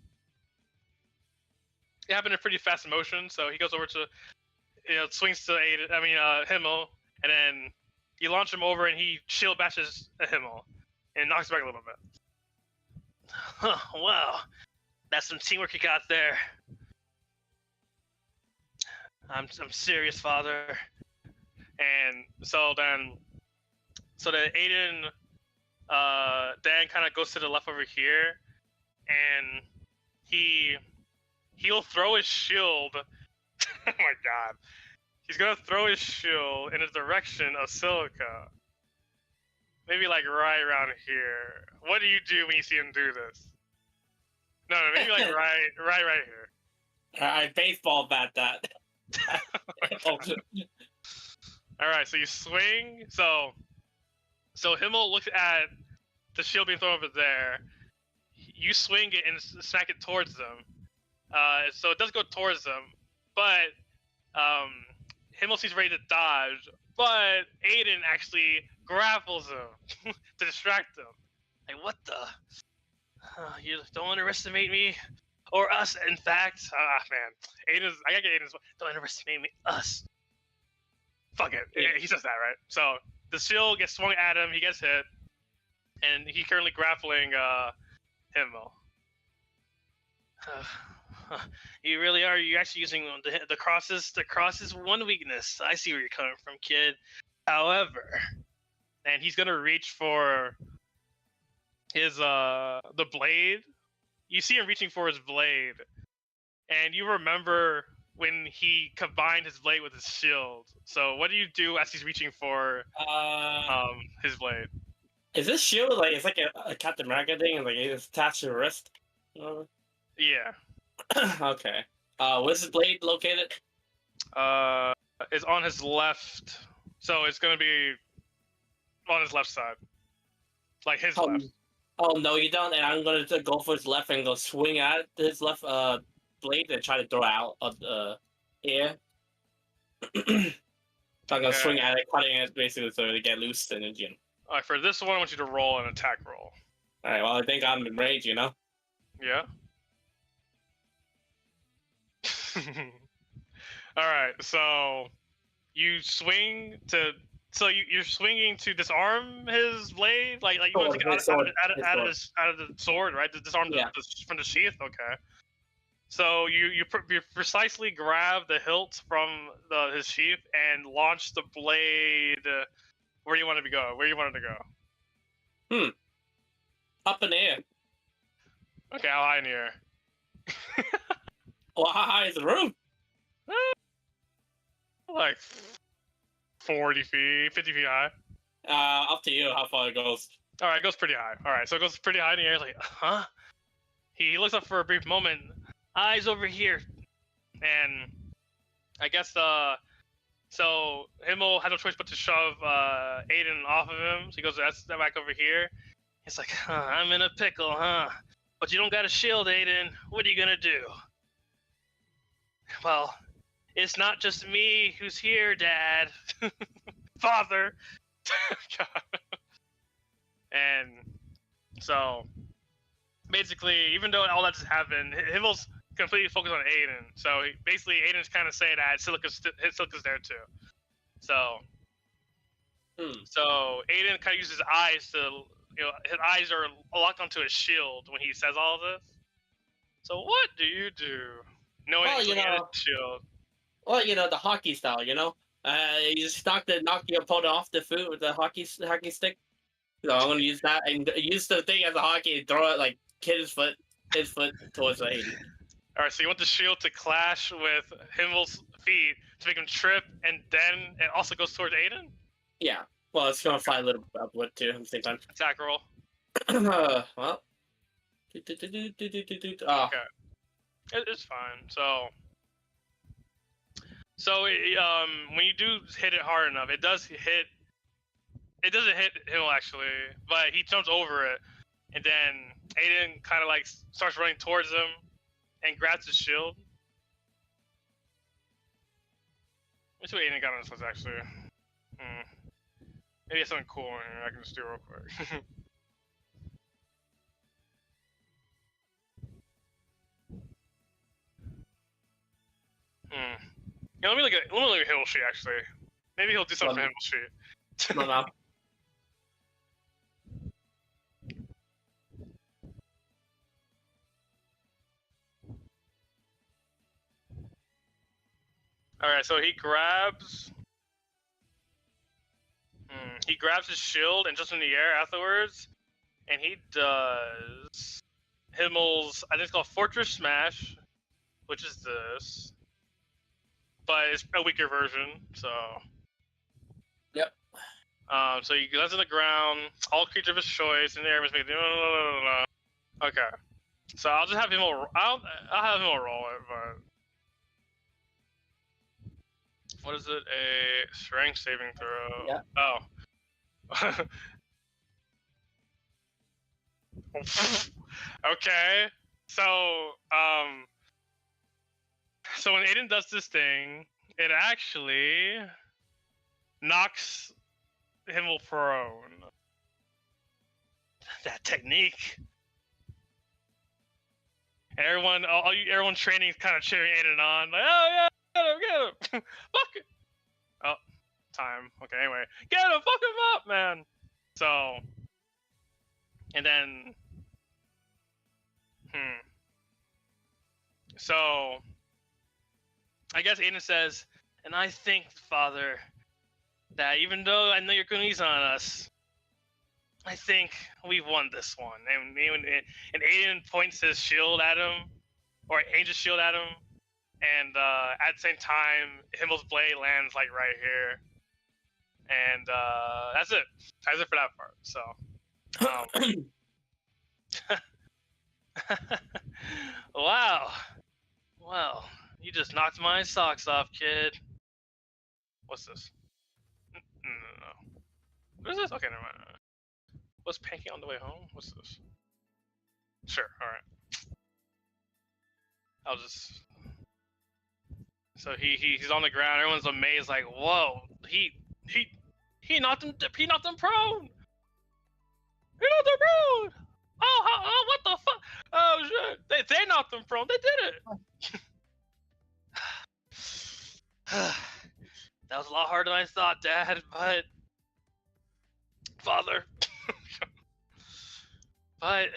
It happened in pretty fast motion, so he goes over to, swings to Himmel, and then you launch him over, and he shield bashes Himmel, and knocks back a little bit. Huh, wow, that's some teamwork you got there. I'm serious, father. And so then Aiden, Dan kind of goes to the left over here, and he'll throw his shield. Oh my god. He's gonna throw his shield in the direction of Silica. Maybe right around here. What do you do when you see him do this? No, maybe right here. I baseball bat that. Alright, so you swing. So Himmel looks at the shield being thrown over there. You swing it and smack it towards them. So it does go towards them, but Himmel seems ready to dodge, but Aiden actually grapples him to distract him. Like, what the? You don't underestimate me, or us. In fact, man, I gotta get Aiden's. Don't underestimate me, us. Fuck it. Yeah, he says that, right? So the shield gets swung at him. He gets hit, and he's currently grappling Himmel. You really are. You're actually using the crosses. The cross is one weakness. I see where you're coming from, kid. However, and he's gonna reach for his the blade. You see him reaching for his blade, and you remember when he combined his blade with his shield. So what do you do as he's reaching for his blade? Is this shield like it's like a Captain America thing, and like it's attached to the wrist? Yeah. Okay. Where's his blade located? It's on his left, so it's gonna be on his left side, like his left. Oh no, you don't. And I'm gonna go for his left and go swing at his left blade and try to throw out of the air. So I'm gonna swing at it, cutting it basically so to get loose and then All right, for this one, I want you to roll an attack roll. All right. Well, I think I'm in rage, you know. Yeah. All right, so you swing to. So you're swinging to disarm his blade, like you want to get out of the sword, right? To disarm from the sheath. Okay. So you precisely grab the hilt from his sheath and launch the blade. Where do you want it to go? Where you want it to go? Up in the air. Okay, how high in the air? Well, how high is the room? Like 40 feet, 50 feet high. Up to you how far it goes. All right, it goes pretty high. All right, so it goes pretty high in the air. Like, huh? He looks up for a brief moment. Eyes over here, and I guess so Himmel had no choice but to shove Aiden off of him. So he goes, "That's back over here." He's like, "I'm in a pickle, huh? But you don't got a shield, Aiden. What are you gonna do?" Well, it's not just me who's here, Dad. Father. And so, basically, even though all that just happened, Himmel's completely focused on Aiden. So, basically, Aiden's kind of saying that Silica's there too. So, so Aiden kind of uses his eyes to, his eyes are locked onto his shield when he says all of this. So, what do you do? Knowing he's looking at his shield. Well, the hockey style, you just knock your opponent off the foot with the hockey stick. So I'm gonna use that and use the thing as a hockey and throw it like hit his foot towards Aiden. All right, so you want the shield to clash with Himmel's feet to make him trip, and then it also goes towards Aiden. Yeah. Well, it's gonna fly a little bit upward too at the same time. Attack roll. Well. Oh. Okay. It's fine. So when you do hit it hard enough, it does hit. It doesn't hit Himmel actually, but he jumps over it, and then Aiden kind of like starts running towards him and grabs his shield. Let's see what Aiden got on this list actually. Maybe it's something cool in here I can just do real quick. Let me look at Himmel sheet actually. Maybe he'll do something for Himmel sheet. No. All right, so he grabs his shield and just in the air afterwards, and he does Himmel's, I think it's called Fortress Smash, which is this, but it's a weaker version. So. Yep. So he lands on the ground. All creatures of his choice in the air must make. Okay. So I'll just have him. I'll have him roll it, but. What is it? A strength saving throw. Yeah. Oh. Okay. So so when Aiden does this thing, it actually knocks Himmel prone. That technique. And everyone training is kind of cheering Aiden on, like, oh yeah. Get him! Fuck it! Oh, time. Okay, anyway. Get him! Fuck him up, man! So, and then, So, I guess Aiden says, and I think, Father, that even though I know you're going to ease on us, I think we've won this one. And Aiden points his shield at him, or Angel's shield at him, and at the same time, Himmel's blade lands like right here, and that's it. That's it for that part. So Wow. Well, you just knocked my socks off, kid. What's this? No. What is this? Okay, never mind. What's Panky on the way home? What's this? Sure, alright. I'll just... So he's on the ground, everyone's amazed, like, whoa, he knocked him prone! He knocked him prone! Oh, what the fuck? Oh shit! They knocked him prone. They did it. That was a lot harder than I thought, Dad. But Father, but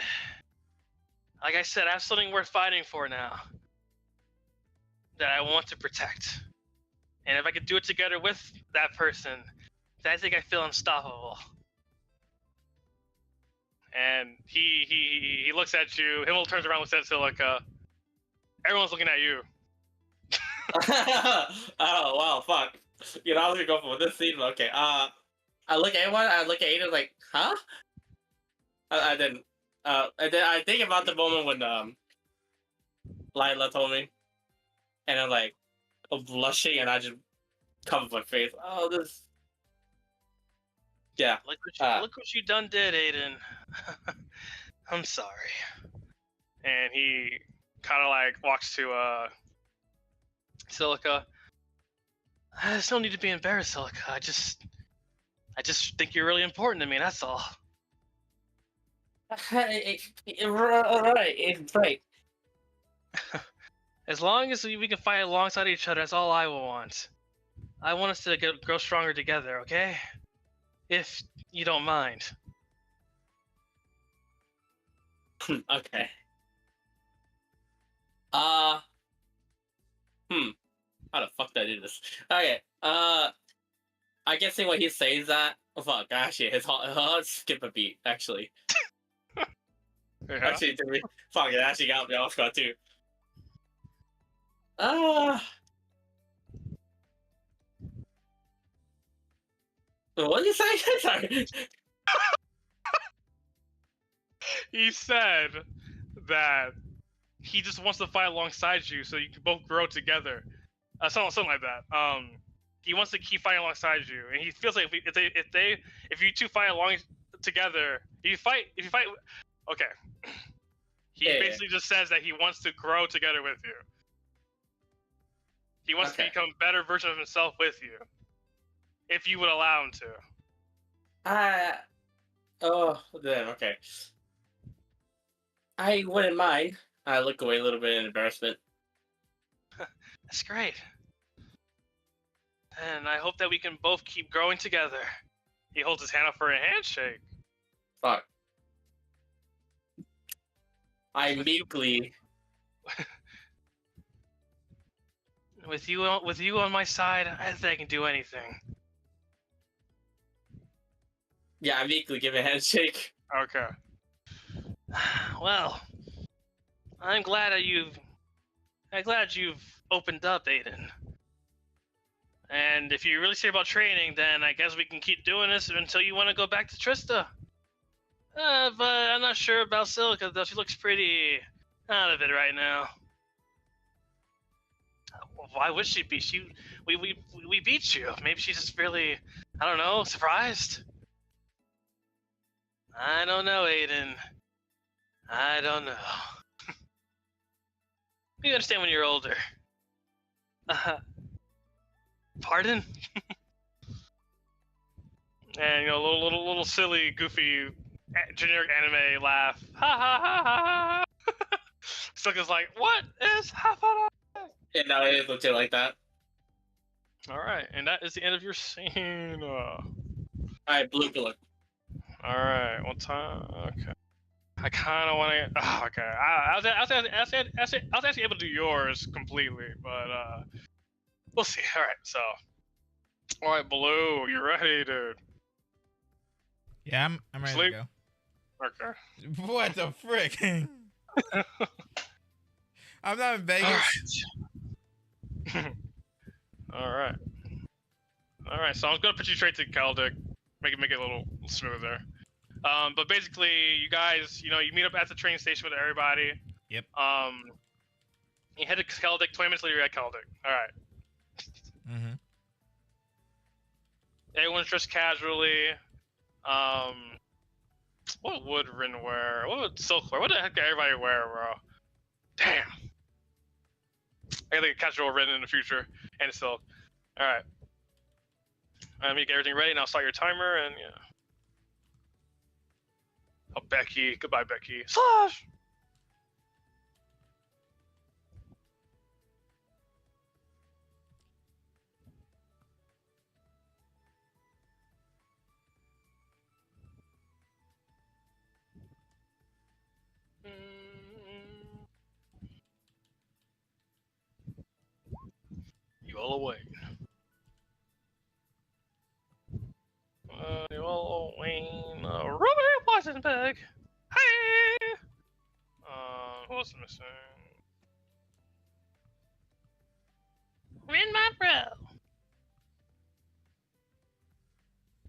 like I said, I have something worth fighting for now that I want to protect. And if I could do it together with that person, then I think I feel unstoppable. And he looks at you. Himmel turns around, looks at Silica. Everyone's looking at you. Oh wow, fuck. You know, I was gonna go for this scene, but okay. I look at everyone. I look at Aiden like, huh? I didn't. And then I think about the moment when Lila told me, and I'm like, blushing, and I just cover my face. Oh, this. Yeah. Look what you done did, Aiden. I'm sorry. And he kind of like walks to Silica. There's no need to be embarrassed, Silica. I just think you're really important to me. That's all. Right. As long as we can fight alongside each other, that's all I want. I want us to grow stronger together, okay? If you don't mind. Okay. How the fuck did I do this? Okay. I guessing when he says that. Oh fuck! Actually, his heart skip a beat. Actually. Yeah. Actually, to me, fuck it. Actually got me off guard too. What did you say? Sorry. He said that he just wants to fight alongside you, so you can both grow together. Something like that. He wants to keep fighting alongside you, and he feels like if you two fight along together, if you fight, okay. He basically just says that he wants to grow together with you. He wants to become a better version of himself with you, if you would allow him to. Then okay. I wouldn't mind. I look away a little bit in embarrassment. That's great. And I hope that we can both keep growing together. He holds his hand up for a handshake. Fuck. I meekly. With you on my side, I think I can do anything. Yeah, I meekly give a handshake. Okay. Well, I'm glad you've opened up, Aiden. And if you're really serious about training, then I guess we can keep doing this until you want to go back to Trista. But I'm not sure about Silica, though. She looks pretty out of it right now. Why would she be? We beat you. Maybe she's just really, I don't know, surprised. I don't know, Aiden. I don't know. You understand when you're older. Pardon? And little silly, goofy, generic anime laugh. Ha ha ha ha ha. Silica's like, what is happening? Yeah, no, it is legit like that. All right, and that is the end of your scene. Alright, blue look. All right, what time? Okay. I kind of want to. Oh, okay. I was actually able to do yours completely, but we'll see. All right, so. All right, Blue, you ready, dude? Yeah, I'm ready Sleep? to Okay. go. What the frick? I'm not in Vegas. All right. All right. So I'm gonna put you straight to Caldic. Make it a little smoother. But basically, you guys, you meet up at the train station with everybody. Yep. You head to Celtic. 20 minutes later, you're at Celtic. All right. Mm-hmm. Everyone's dressed casually. What would Rin wear? What would Silk wear? What the heck did everybody wear, bro? Damn. I gotta get casual Rin in the future and Silk. All right. Let me get everything ready, and I'll start your timer. And yeah. Oh, Becky. Goodbye, Becky. Slash. You all away. You all Wayne. Robert Weisenberg. Hey. Who else is missing? Rin, my bro.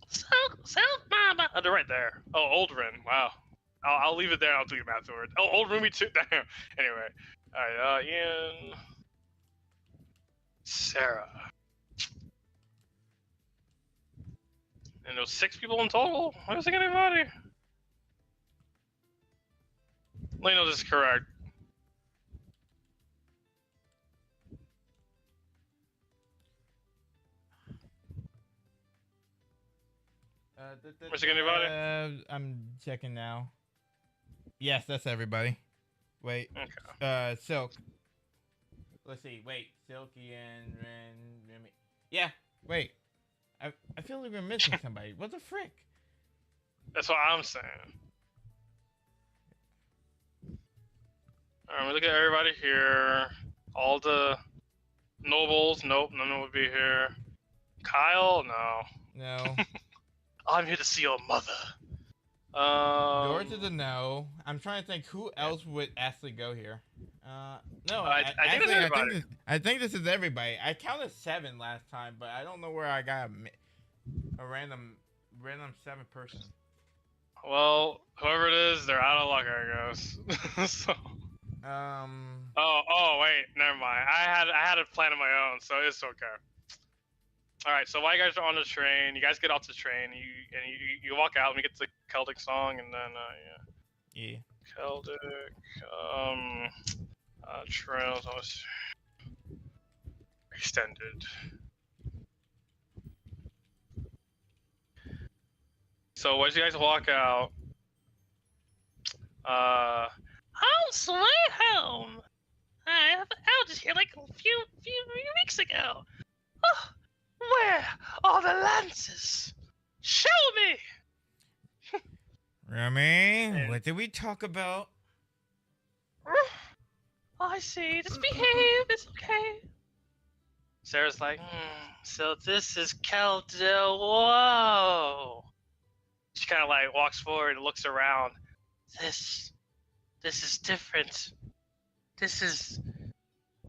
So, mama. Oh, they're right there. Oh, old Rin. Wow. I'll leave it there. I'll do them afterwards. Oh, old Ruby too. Damn. Anyway. All right. Ian. Sarah. And there was 6 people in total? I don't think anybody. Let me know this is correct. Missing anybody? I'm checking now. Yes, that's everybody. Wait. Okay. Silk. Let's see. Wait. Silky and Remy. Yeah. Wait. I feel like we're missing somebody. What the frick? That's what I'm saying. Alright, look at everybody here. All the nobles. Nope, none would be here. Kyle? No. No. I'm here to see your mother. Yours is a no. I'm trying to think who else would actually go here. No, I think it's everybody. I think this is everybody. I counted 7 last time, but I don't know where I got a random 7 person. Well, whoever it is, they're out of luck, I guess. So. Oh, wait, never mind. I had a plan of my own, so it's okay. All right, so while you guys are on the train, you guys get off the train, you walk out, and we get to the Celtic song, and then Yeah. Celtic, trails, extended. So once you guys walk out, Home sweet home. I was just here like a few weeks ago. Oh, where are the lances? Show me. Remy, what did we talk about? I see. Just behave. It's okay. Sarah's like, So this is Keldo. Whoa. she kind of like walks forward and looks around. This is different.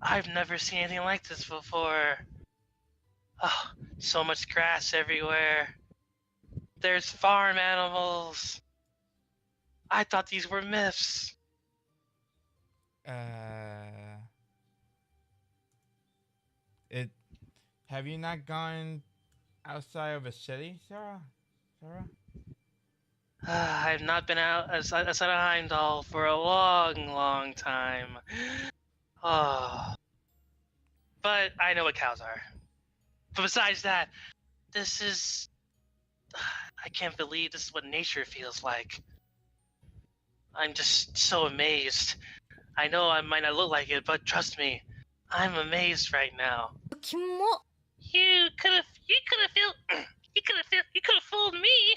I've never seen anything like this before. Oh, so much grass everywhere. There's farm animals. I thought these were myths. Have you not gone outside of a city, Sarah? I've not been outside of Heimdall for a long time. Oh. But I know what cows are. But besides that, I can't believe this is what nature feels like. I'm just so amazed. I know I might not look like it, but trust me, I'm amazed right now. You could have fooled me.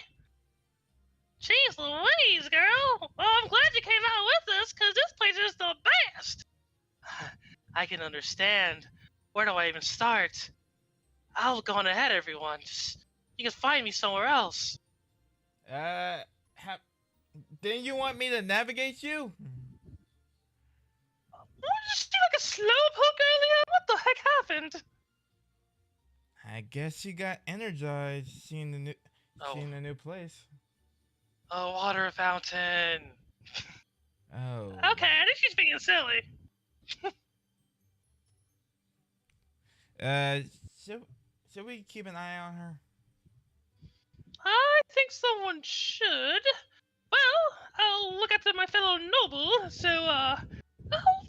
Jeez Louise, girl. Well, I'm glad you came out with us, because this place is the best. I can understand. Where do I even start? I'll go on ahead, everyone. You can find me somewhere else. Didn't you want me to navigate you? What, did you do like a slowpoke earlier? What the heck happened? I guess you got energized seeing the new place. A water fountain. Oh. Okay, I think she's being silly. Uh, should we keep an eye on her? I think someone should. Well, I'll look after my fellow noble, so, I'll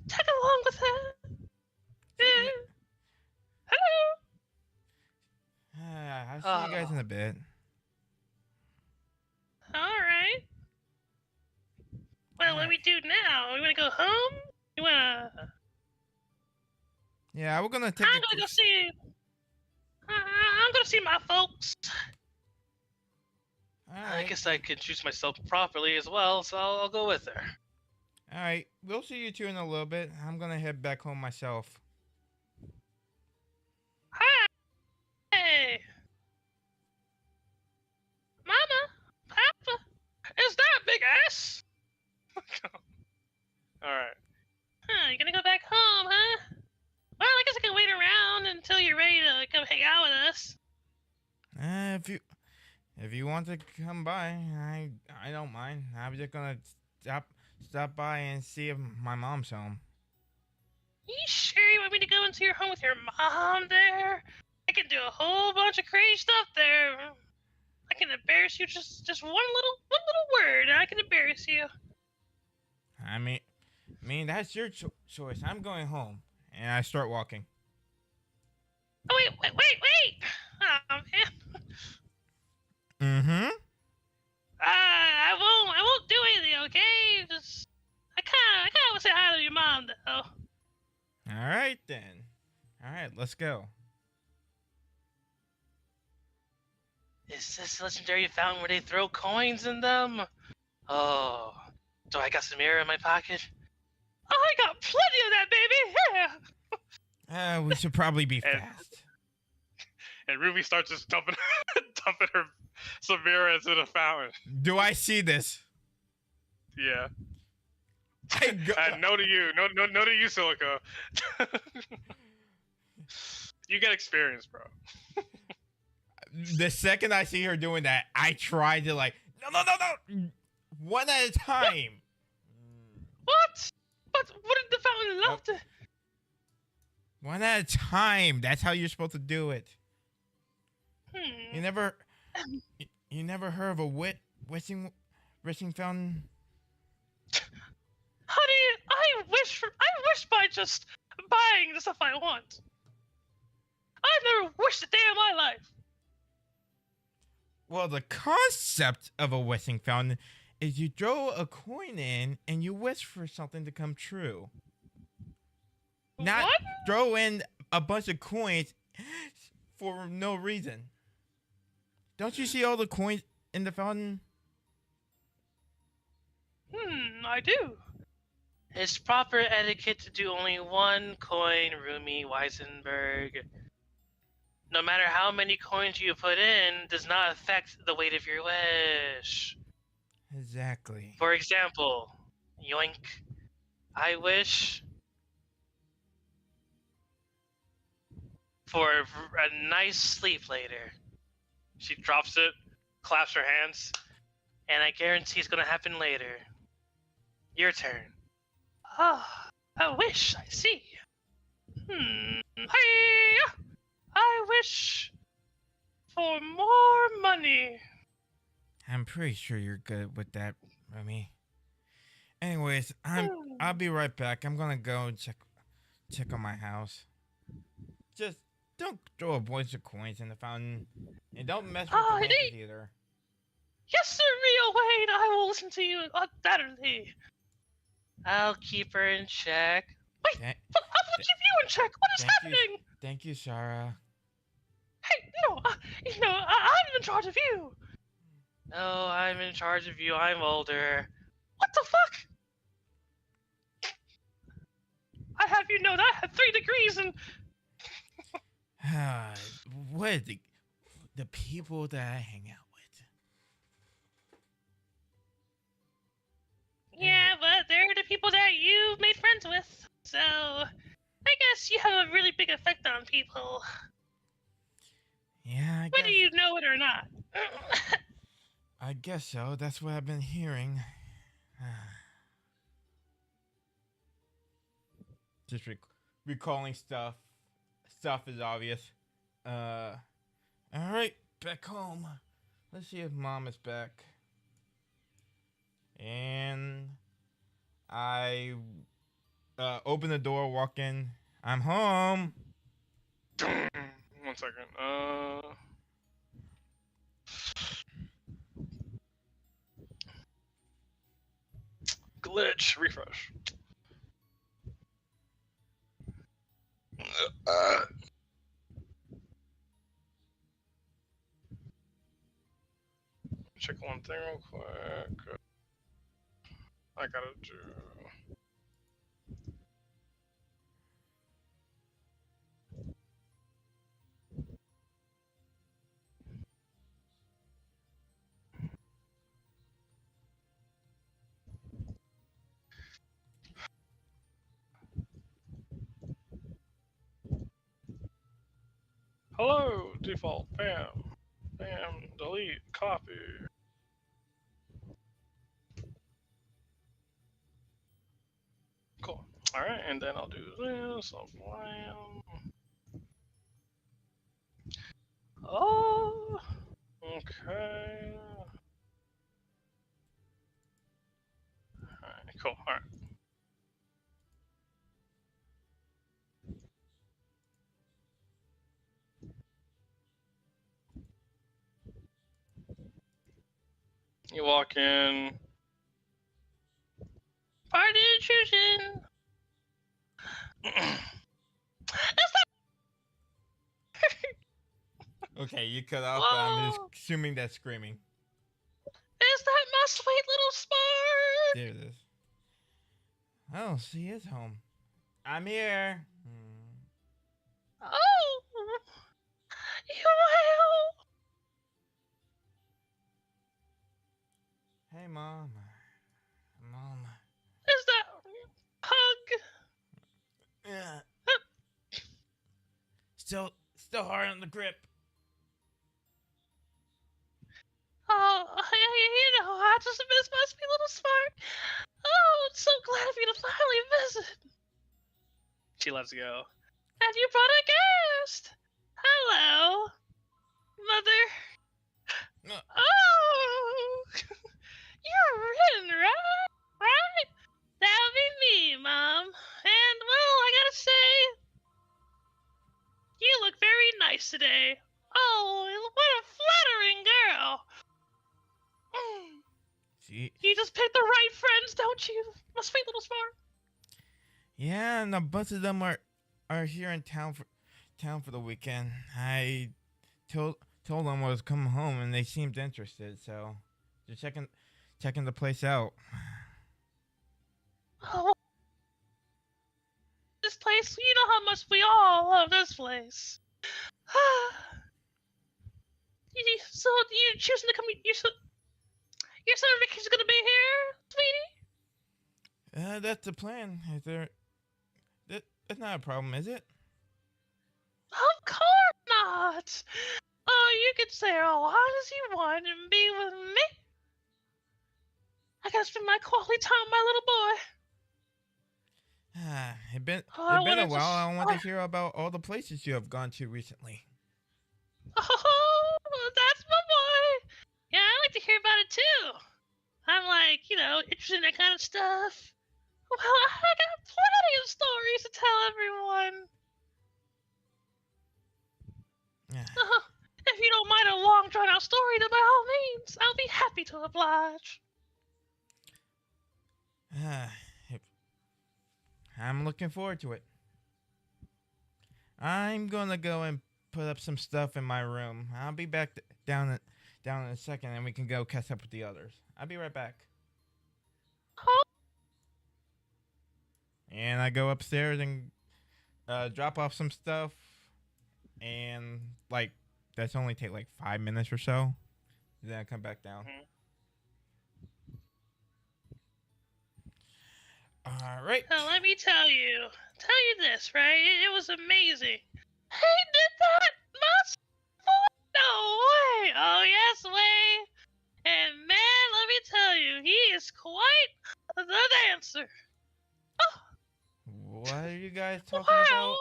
tag along with her. Hello! I'll see you guys in a bit. Alright. Well, what do we do now? We wanna go home? You wanna... Yeah, we're gonna take. I'm gonna go see... I'm gonna see my folks. I Alright. guess I can choose myself properly as well, so I'll go with her. Alright. We'll see you two in a little bit. I'm gonna head back home myself. Hi! Hey! Mama! Papa! Is that big ass? Alright. Huh, you gonna go back home, huh? Well, I guess I can wait around until you're ready to come hang out with us. If you want to come by, I don't mind. I'm just gonna stop by and see if my mom's home. You sure you want me to go into your home with your mom there? I can do a whole bunch of crazy stuff there. I can embarrass you just one little word, and I can embarrass you. I mean that's your choice. I'm going home, and I start walking. Oh wait! Oh man. Mm-hmm. I won't do anything, okay? Just I kinda want to say hi to your mom though. All right then. All right, let's go. Is this legendary fountain where they throw coins in them? Oh. Do I got some mirror in my pocket? I got plenty of that, baby. Yeah. We should probably be And- fast. And Ruby starts just dumping her some mirror into the fountain. Do I see this? Yeah. I go- And no to you. No to you, Silica. You get experience, bro. The second I see her doing that, I try to no. One at a time. What? But wouldn't the fountain love to? One at a time. That's how you're supposed to do it. You never heard of a wishing fountain? Honey, I wish by just buying the stuff I want. I've never wished a day in my life. Well, the concept of a wishing fountain is you throw a coin in and you wish for something to come true. Not What? throw in a bunch of coins for no reason. Don't you see all the coins in the fountain? I do. It's proper etiquette to do only one coin, Rumi Weisenberg. No matter how many coins you put in, does not affect the weight of your wish. Exactly. For example, yoink, I wish for a nice sleep later. She drops it, claps her hands, and I guarantee it's gonna happen later. Your turn. Ah, a wish, I see. Hey, I wish for more money. I'm pretty sure you're good with that, Remy. Anyways, I'll be right back. I'm gonna go and check on my house. Just don't throw a bunch of coins in the fountain, and don't mess with the Ah, winches it- either. Yes, sir, Rio Wayne. I will listen to you undoubtedly. I'll keep her in check. Thank, But I will keep you in check. What is Thank you. happening? thank you, Sarah. Hey, no, I'm in charge of you. No, I'm in charge of you. I'm older. What the fuck? I have you know that I have 3 degrees and What are the people that I hang out with? yeah, but they're the people that you made friends with. So I guess you have a really big effect on people, Yeah, I whether guess. you know it or not. I guess so. That's what I've been hearing. Just recalling stuff. Stuff is obvious. All right, back home. Let's see if Mom is back. And I open the door, walk in. I'm home. 1 second. Glitch. Refresh. Check one thing real quick. I gotta do. Hello, default. Bam. Bam. Delete. Copy. Cool. Alright, and then I'll do this. I'll blam. Oh. Okay. Alright, cool. Alright. You walk in. Party intrusion. Okay, you cut off, but I'm just assuming that's screaming. Is that my sweet little Spark? There it is. Oh, she is home. I'm here. Oh, you will. Hey, Mom. Mom. Is that hug? Yeah. Still hard on the grip. Oh, you know, I just miss my sweet little Spark. Oh, I'm so glad for you to finally visit. She lets go. And you brought a guest. Hello, Mother. No. Oh, you're written, right? Right? That'll be me, Mom. And, well, I gotta say, you look very nice today. Oh, what a flattering girl. You just picked the right friends, don't you? My sweet little Spark. Yeah, and a bunch of them are here in town for the weekend. I told them I was coming home, and they seemed interested, so just checking the place out. Oh, this place, you know how much we all love this place. So you choosing to come? Your summer vacation's gonna be here, sweetie? That's the plan. That's not a problem, is it? Of course not. Oh, you can stay as long as you want and be with me. I gotta spend my quality time with my little boy. It's been I a wanted to while. I want to hear about all the places you have gone to recently. Oh, that's my boy. Yeah, I like to hear about it too. I'm like, interested in that kind of stuff. Well, I got plenty of stories to tell everyone. If you don't mind a long, drawn-out story, then by all means, I'll be happy to oblige. I'm looking forward to it. I'm gonna go and put up some stuff in my room. I'll be back down in a second, and we can go catch up with the others. I'll be right back. Oh. And I go upstairs and drop off some stuff, and that's only take 5 minutes or so. Then I come back down. All right. Now, let me tell you this, right? It was amazing. He did that, no way. Oh, yes, way. And quite the dancer. What are you guys talking Wow. about?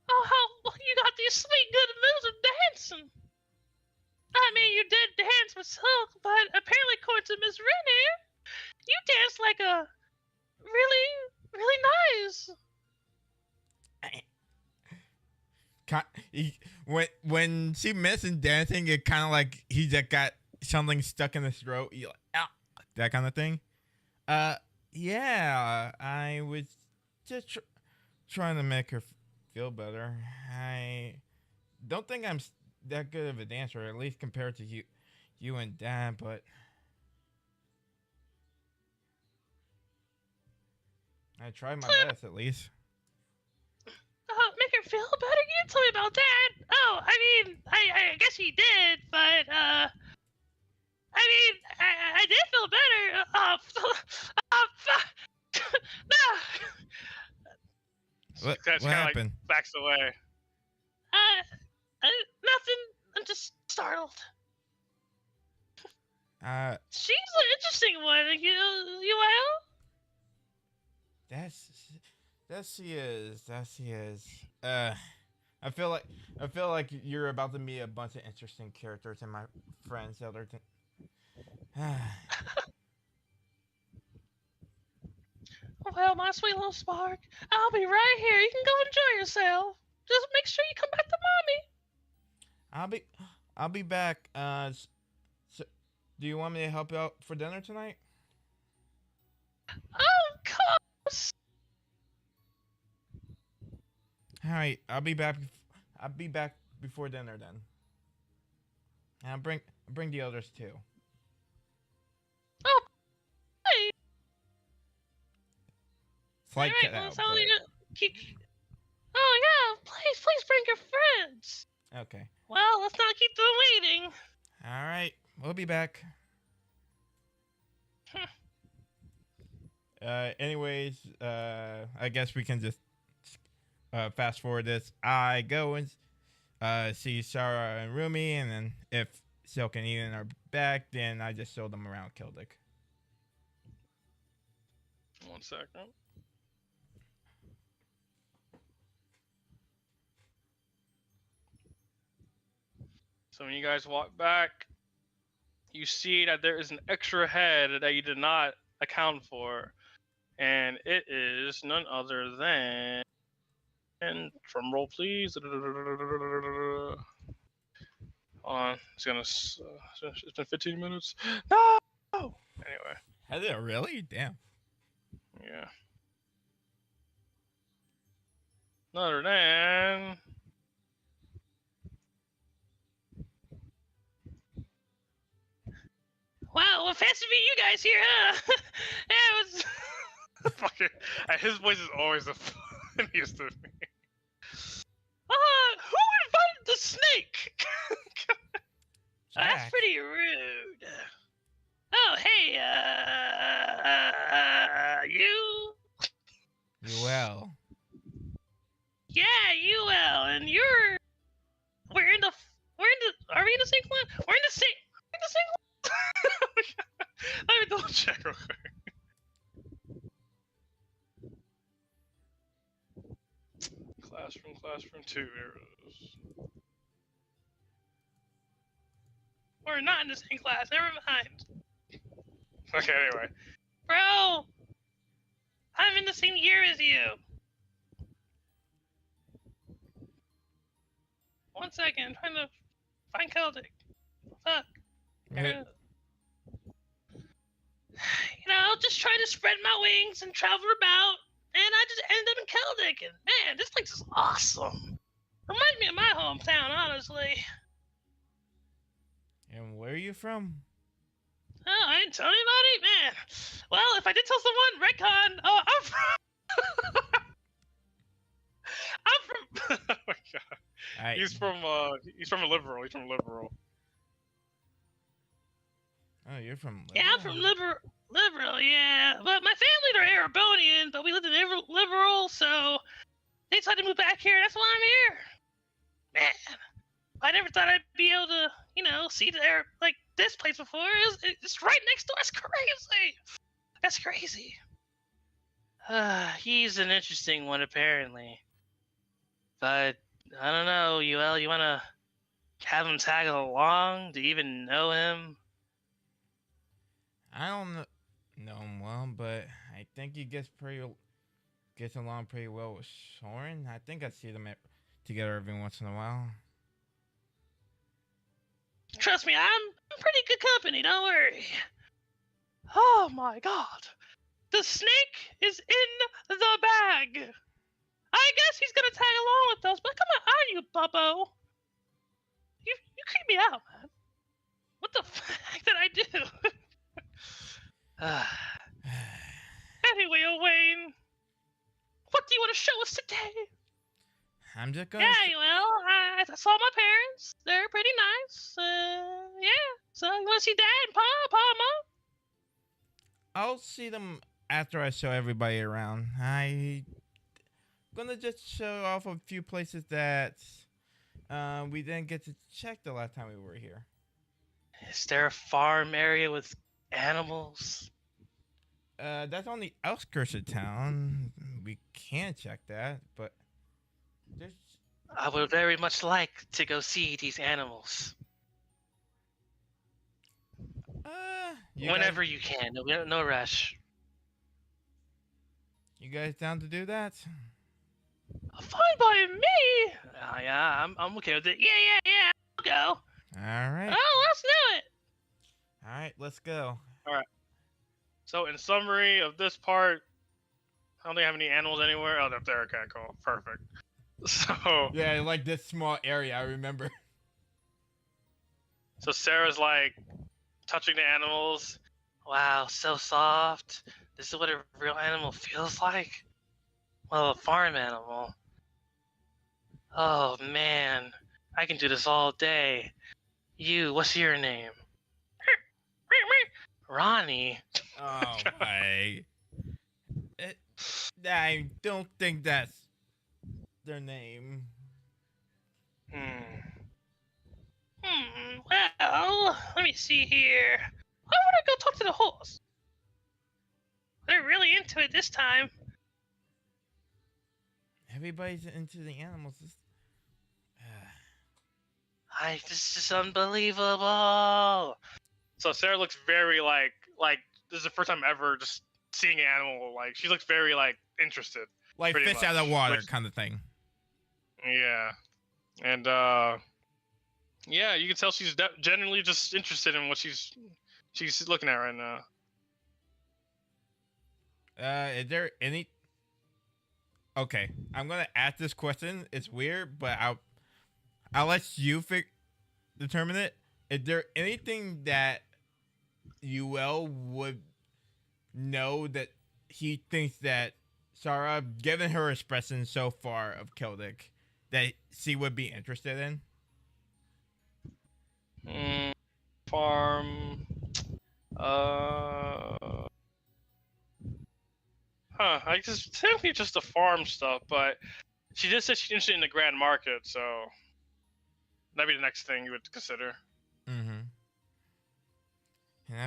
Oh, how you got these sweet good moves of dancing. I mean, you did dance with Silk, but apparently, according to Miss Renner, you danced like a really, really nice. When she missing dancing, it kind of like he just got something stuck in his throat. You like, ow, that kind of thing. Yeah, I was just trying to make her feel better. I don't think I'm that good of a dancer, at least compared to you and Dad, but I tried my best at least. Make her feel better? You didn't tell me about that. Oh, I mean, I guess he did, but I mean, I did feel better. No. What Kind of happened? like backs away. Nothing. I'm just startled. She's an interesting one. You well? That she is. I feel like you're about to meet a bunch of interesting characters and my friends that are. Well, my sweet little spark, I'll be right here. You can go enjoy yourself. Just make sure you come back to mommy. I'll be back. So, do you want me to help you out for dinner tonight? Oh, of course. All right, I'll be back. I'll be back before dinner then. And I'll bring the others too. Oh, hey. Slight All right, cut well, out. so Oh yeah, please bring your friends. Okay. Well, let's not keep them waiting. All right, we'll be back. Anyways, I guess we can just fast forward this. I go and see Sarah and Rumi, and then if Silk and Eden are back, then I just show them around Kildick. 1 second. So when you guys walk back, you see that there is an extra head that you did not account for, and it is none other than. And drum roll, please. Hold on, it's gonna. It's been 15 minutes. No. Anyway, Has it really? Damn. yeah. None other than. Wow, well, fancy to meet you guys here, huh? Yeah, it was. Fucking, his voice is always the funniest to me. Who invited the snake? That's Jack. pretty rude. Oh, hey, you? You well. Yeah, you will, and you're. Are we in the same clan? We're in the same Let me double check real quick. Classroom 2, there it is. We're not in the same class. Never mind. Okay, anyway. Bro! I'm in the same year as you. 1 second. I'm trying to find Celtic. Fuck. Yeah. You know, just trying to spread my wings and travel about, and I just ended up in Celtic, and man, this place is awesome. Reminds me of my hometown, honestly. And where are you from? Oh, I didn't tell anybody? Man. Well, if I did tell someone, Redcon. Oh, I'm from... I'm from... Oh my god. He's from a liberal. He's from liberal. Oh, you're from. Yeah, I'm from liberal, yeah. But my family, they're Arabonian, but we lived in liberal, so they decided to move back here. That's why I'm here. Man, I never thought I'd be able to, see the this place before. It's right next door. It's crazy. That's crazy. He's an interesting one, apparently. But I don't know, UL. You wanna have him tag along? Do you even know him? I don't know him well, but I think he gets along pretty well with Soren. I think I see them together every once in a while. Trust me, I'm pretty good company. Don't worry. Oh my God, the snake is in the bag. I guess he's gonna tag along with us. But come on, you Bubbo? You creep me out, man. What the fuck did I do? Anyway, Wayne, what do you want to show us today? I'm just gonna. Yeah, well, I saw my parents. They're pretty nice. Yeah. So you want to see Dad and Pa, and Mom? I'll see them after I show everybody around. I'm gonna just show off a few places that we didn't get to check the last time we were here. Is there a farm area with animals? That's on the outskirts of town. We can check that, but there's. I would very much like to go see these animals. Whenever you can. No rush. You guys down to do that? Fine by me. Yeah, I'm okay with it. Yeah. I'll go. All right. Oh, let's do it. All right, let's go. So, in summary of this part, I don't think I have any animals anywhere. Oh, they're up there. Okay, cool. Perfect. So, Yeah, like this small area, I remember. so Sarah's like touching the animals. Wow, so soft. This is what a real animal feels like. Well, a farm animal. Oh man, I can do this all day. What's your name? Ronnie. Oh my. I don't think that's their name. Well, let me see here. I want to go talk to the horse. They're really into it this time. Everybody's into the animals. This is unbelievable. So Sarah looks very like this is the first time ever just seeing an animal. Like she looks very like interested. Like Pretty fish out of much. water Which- kind of thing. Yeah, and yeah, you can tell she's genuinely just interested in what she's looking at right now. Is there any? Okay, I'm gonna ask this question. It's weird, but I'll let you determine it. Is there anything that UL would know that he thinks that Sarah, given her expression so far of Celtic, that she would be interested in? Farm. I guess technically just the farm stuff, but she did say she's interested in the grand market, so that'd be the next thing you would consider. Mm-hmm. And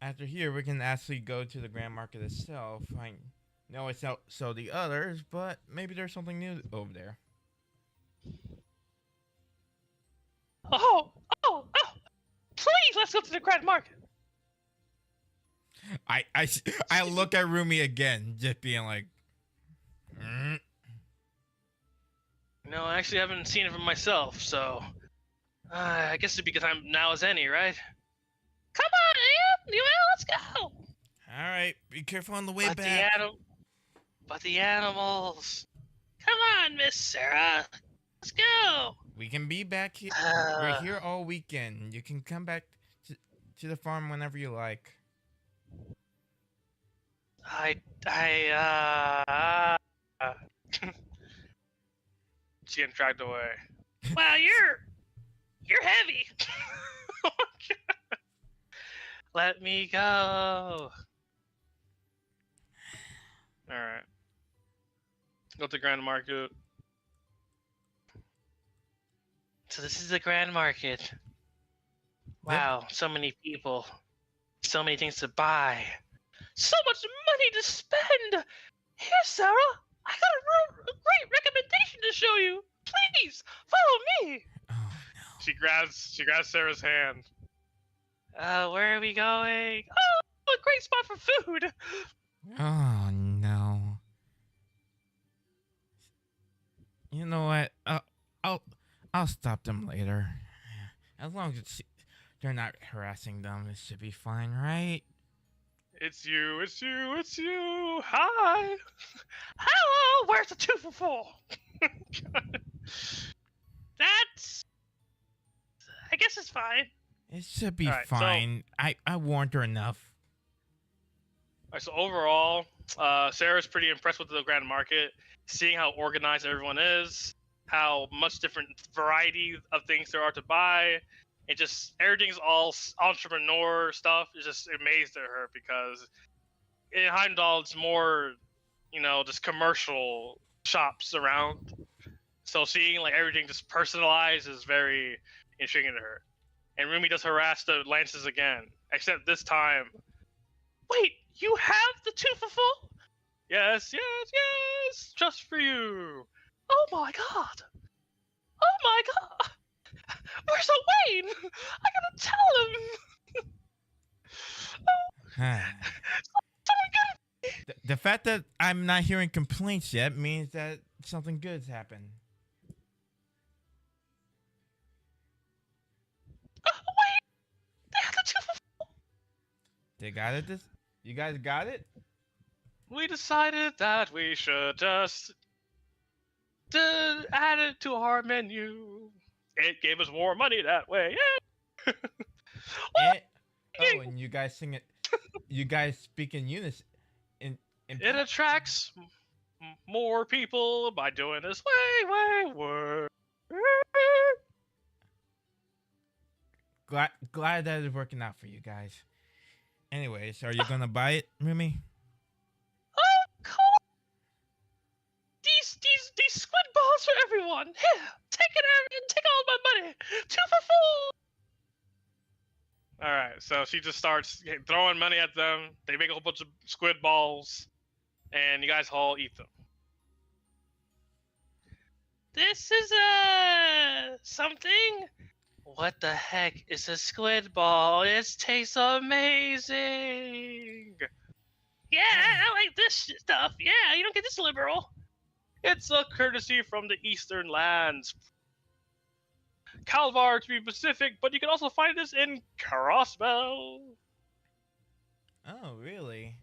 after here, we can actually go to the grand market itself. I know it's out so the others, but maybe there's something new over there. Oh! Please, let's go to the grand market. I look at Rumi again, just being like, No, I actually haven't seen it for myself, so I guess it'd be good time now as any, right? Come on, Ian! Let's go! all right, be careful on the way But back. the animals. Come on, Miss Sarah. Let's go. We can be back here. We're here all weekend. You can come back to the farm whenever you like. She's getting dragged away. Wow, you're heavy. Oh my God. Let me go. All right. Go to the grand market. So this is the grand market. Wow, so many people, so many things to buy, so much money to spend. Here, Sarah, I got a great recommendation to show you. Please follow me. Oh no. She grabs Sarah's hand. Where are we going? Oh, a great spot for food. Oh no. You know what? I'll stop them later. As long as they're not harassing them, it should be fine, right? It's you. Hi. Hello, where's the 2 for 4? That's. I guess it's fine. It should be Alright, so- fine. I warned her enough. Alright, so overall, Sarah's pretty impressed with the Grand Market, seeing how organized everyone is, how much different variety of things there are to buy. It just everything's all entrepreneur stuff. It's just amazed at her because in Heimdall it's more, just commercial shops around. So seeing like everything just personalized is very intriguing to her. And Rumi does harass the Lances again, except this time. Wait, you have the 2 for 4? Yes, just for you. Oh my god. Oh my god. Where's Wayne? I gotta tell him. The fact that I'm not hearing complaints yet means that something good's happened. Wait, they have the 2 for 4. They got it. You guys got it. We decided that we should just add it to our menu. It gave us more money that way. Yeah. And you guys sing it. You guys speak in unison. It attracts more people by doing this way. Glad that it's working out for you guys. Anyways, are you gonna buy it, Rumi? Oh, cool. These squid balls for everyone. Here, take it and take all my money. 2 for 4. All right, so she just starts throwing money at them. They make a whole bunch of squid balls, and you guys all eat them. This is something. What the heck is a squid ball? It tastes amazing. Yeah, I like this stuff. Yeah, you don't get this liberal. It's a courtesy from the Eastern lands. Calvar to be specific, but you can also find this in Crossbow. Oh, really?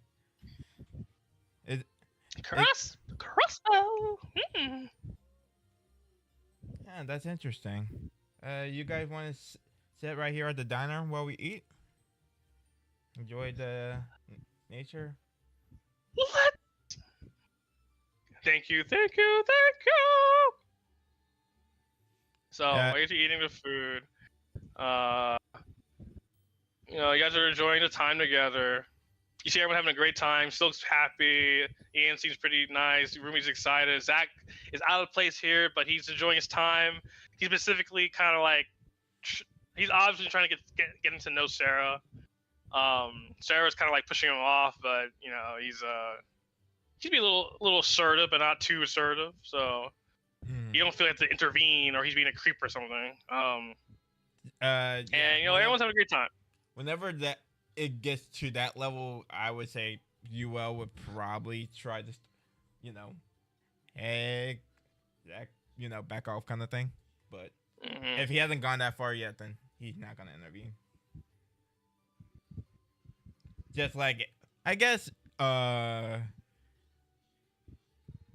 Crossbow. Yeah, that's interesting. You guys want to sit right here at the diner while we eat? Enjoy the nature. What? Thank you. So, while you're eating the food, you guys are enjoying the time together. You see everyone having a great time. Silk's happy. Ian seems pretty nice. Rumi's excited. Zach is out of place here, but he's enjoying his time. He's specifically kind of like, he's obviously trying to get to know Sarah. Sarah's kind of like pushing him off, but he's being a little assertive, but not too assertive. So you don't feel like to intervene or he's being a creep or something. Yeah, and everyone's having a great time. Whenever that it gets to that level, I would say UL would probably try to, hey, Zach, back off kind of thing. But if he hasn't gone that far yet, then he's not gonna intervene. Just like, I guess,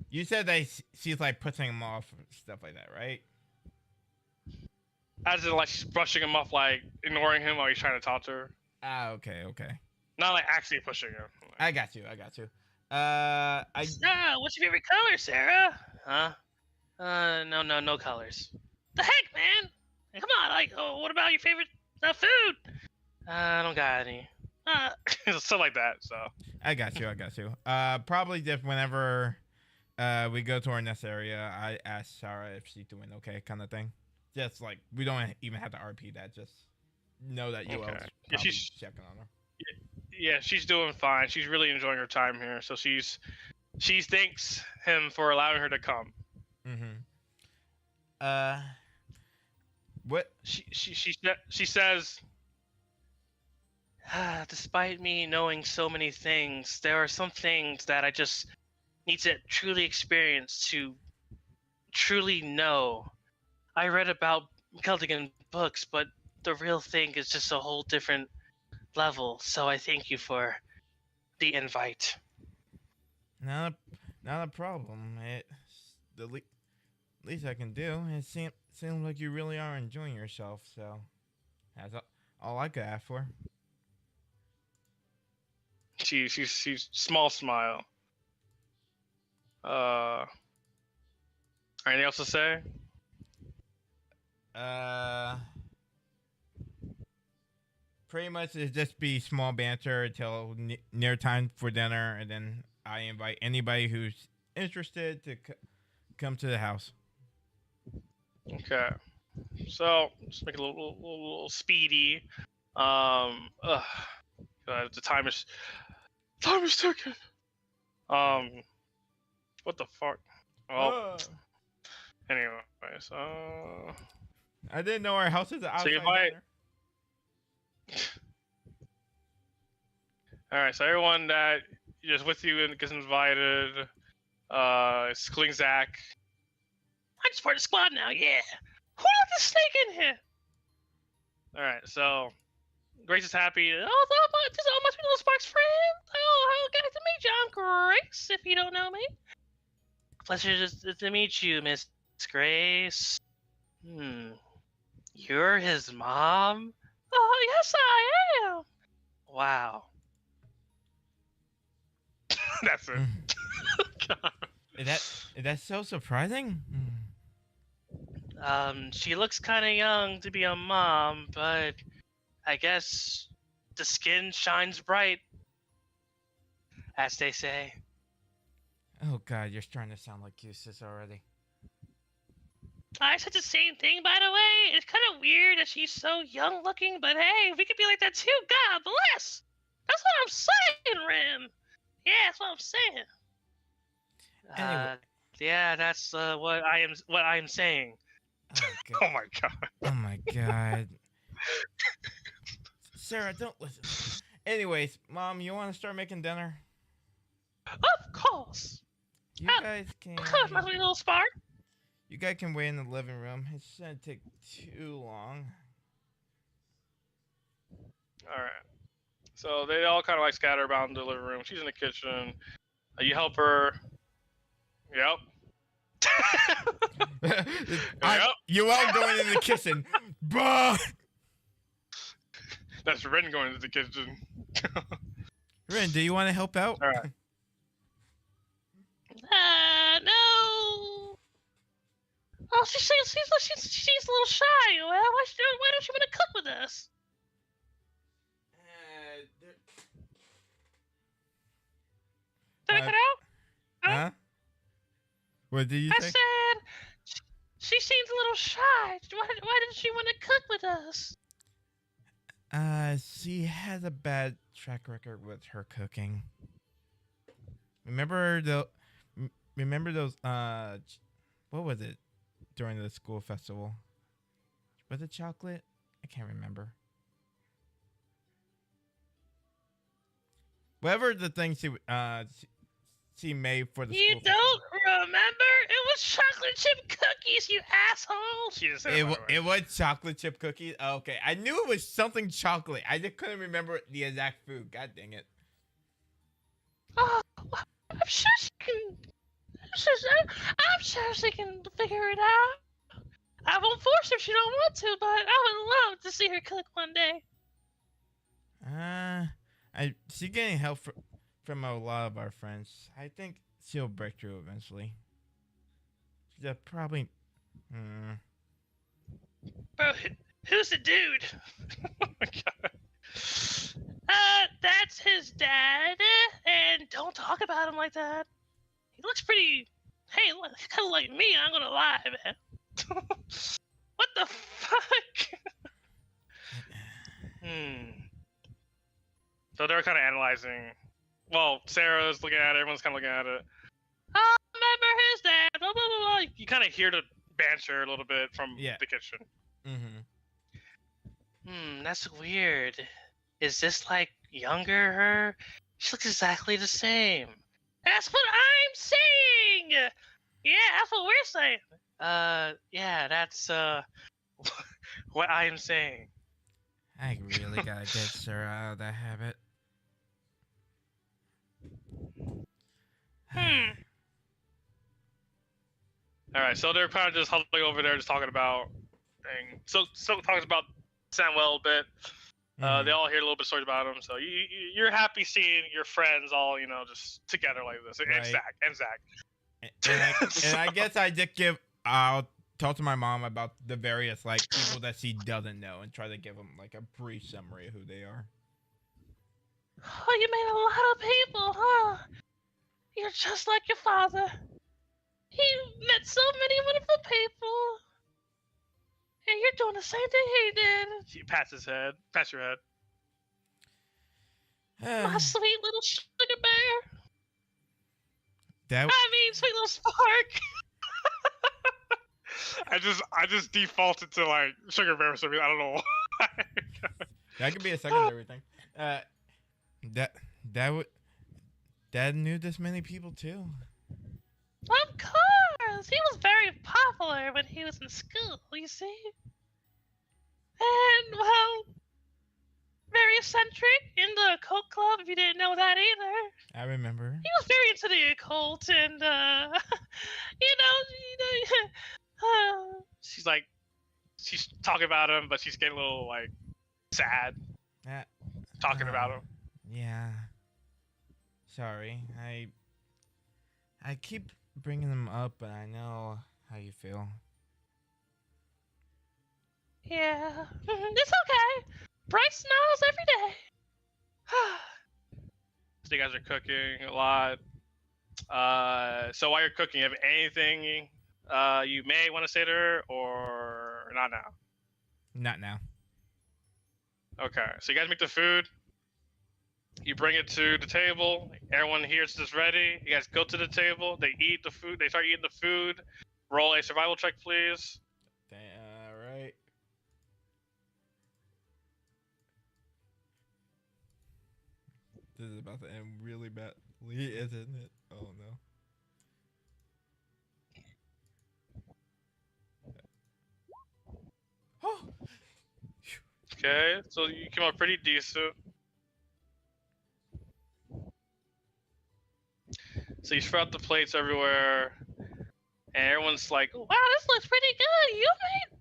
you said that she's like pushing him off, stuff like that, right? As in, like, she's brushing him off, like, ignoring him while he's trying to talk to her. Ah, okay. Not, like, actually pushing him. I got you. What's your favorite color, Sarah? Huh? No colors. The heck, man? Come on, like, what about your favorite food? I don't got any. Stuff like that, so. I got you. Probably just whenever we go to our next area, I ask Sarah if she's doing okay, kind of thing. Just like, we don't even have to RP that, just, know that you Okay. else Yeah, probably she's checking on her. yeah, she's doing fine. She's really enjoying her time here. So she thanks him for allowing her to come. Mm-hmm. What? She says, despite me knowing so many things, there are some things that I just need to truly experience to truly know. I read about Celtic in books, but the real thing is just a whole different level. So I thank you for the invite. Not a problem. It's the least I can do. It seems like you really are enjoying yourself. So that's all I could ask for. She's small smile. Anything else to say? Pretty much it just be small banter until near time for dinner, and then I invite anybody who's interested to come to the house. Okay. So just make it a little speedy. The time is ticking. What the fuck? Well, anyways, I didn't know our house is outside invite- diner. all right. So everyone that is with you and gets invited, including Zach. I'm just part of the squad now. Yeah. Who let the snake in here? All right. So Grace is happy. Oh, this must be Little Spark's friend. Oh, how good to meet you. I'm Grace. If you don't know me, pleasure to meet you, Miss Grace. You're his mom? Oh, yes, I am. Wow. That's it. God. Is that so surprising? She looks kind of young to be a mom, but I guess the skin shines bright, as they say. Oh God, you're starting to sound like Eustace already. I said the same thing, by the way. It's kind of weird that she's so young looking, but hey, we could be like that too. God bless. That's what I'm saying, Rim. Yeah, that's what I'm saying. Anyway. Yeah, that's what I am saying. Oh God. Oh my god. Oh my God. Sarah, don't listen. Anyways, Mom, you want to start making dinner? Of course. You guys can. Of course, my sweet little Spark. You guys can wait in the living room. It shouldn't take too long. All right. So they all kind of like scatter about in the living room. She's in the kitchen. You help her. Yep. You all going in the kitchen. Bah! That's Ren going into the kitchen. Ren, do you want to help out? All right. No. Oh, she's a little shy. Well, why don't you want to cook with us? Did I cut out? Huh? What did you I say? said she seems a little shy. Why didn't she want to cook with us? She has a bad track record with her cooking. Remember those what was it during the school festival? Was it chocolate? I can't remember. Whatever the thing she made for the You school festival. don't remember? It was chocolate chip cookies, you asshole. She just said it, by the way. It was chocolate chip cookies. Oh, okay, I knew it was something chocolate. I just couldn't remember the exact food. God dang it! Oh, I'm sure she can. I'm sure she can figure it out. I won't force her if she don't want to, but I would love to see her cook one day. She's getting help from a lot of our friends. I think she'll break through eventually. She'll probably. Bro, who's the dude? Oh my god. That's his dad. And don't talk about him like that. He looks pretty. Hey, kind of like me. I'm gonna lie, man. What the fuck? realizing, well, Sarah's looking at it, everyone's kind of looking at it. Remember his dad, blah, blah, blah, blah. You kind of hear the banter a little bit from the kitchen. That's weird. Is this like younger her? She looks exactly the same. That's what I'm saying! Yeah, that's what we're saying. Yeah, that's, what I'm saying. I really gotta get Sarah out of that habit. Alright, so they're kind of just huddling over there, just talking about things. So talks about Samuel a bit. They all hear a little bit of stories about him, so you're happy seeing your friends all, just together like this. Right. And Zach. And I guess I did I'll talk to my mom about the various, like, people that she doesn't know and try to give them, like, a brief summary of who they are. Oh, you made a lot of people, huh? You're just like your father. He met so many wonderful people. And you're doing the same thing he did. She pats your head. My sweet little sugar bear. That Sweet little spark. I just defaulted to like sugar bear or something. I don't know why. that could be a secondary thing. Dad knew this many people too. Of course. He was very popular when he was in school, you see. And, well, very eccentric in the occult club, if you didn't know that either. I remember. He was very into the occult, and, she's talking about him, but she's getting a little, like, sad talking about him. Yeah. Sorry. I keep bringing them up, but I know how you feel. Yeah, it's okay. Bright smiles every day. So you guys are cooking a lot. So while you're cooking, you have anything you may want to say to her, or not now? Not now. Okay, so you guys make the food. You bring it to the table. Everyone here is just ready. You guys go to the table. They eat the food. They start eating the food. Roll a survival check, please. All right. This is about to end really badly, isn't it? Oh no. Oh. Okay, so you came out pretty decent. So you spread out the plates everywhere, and everyone's like, Wow, this looks pretty good. You made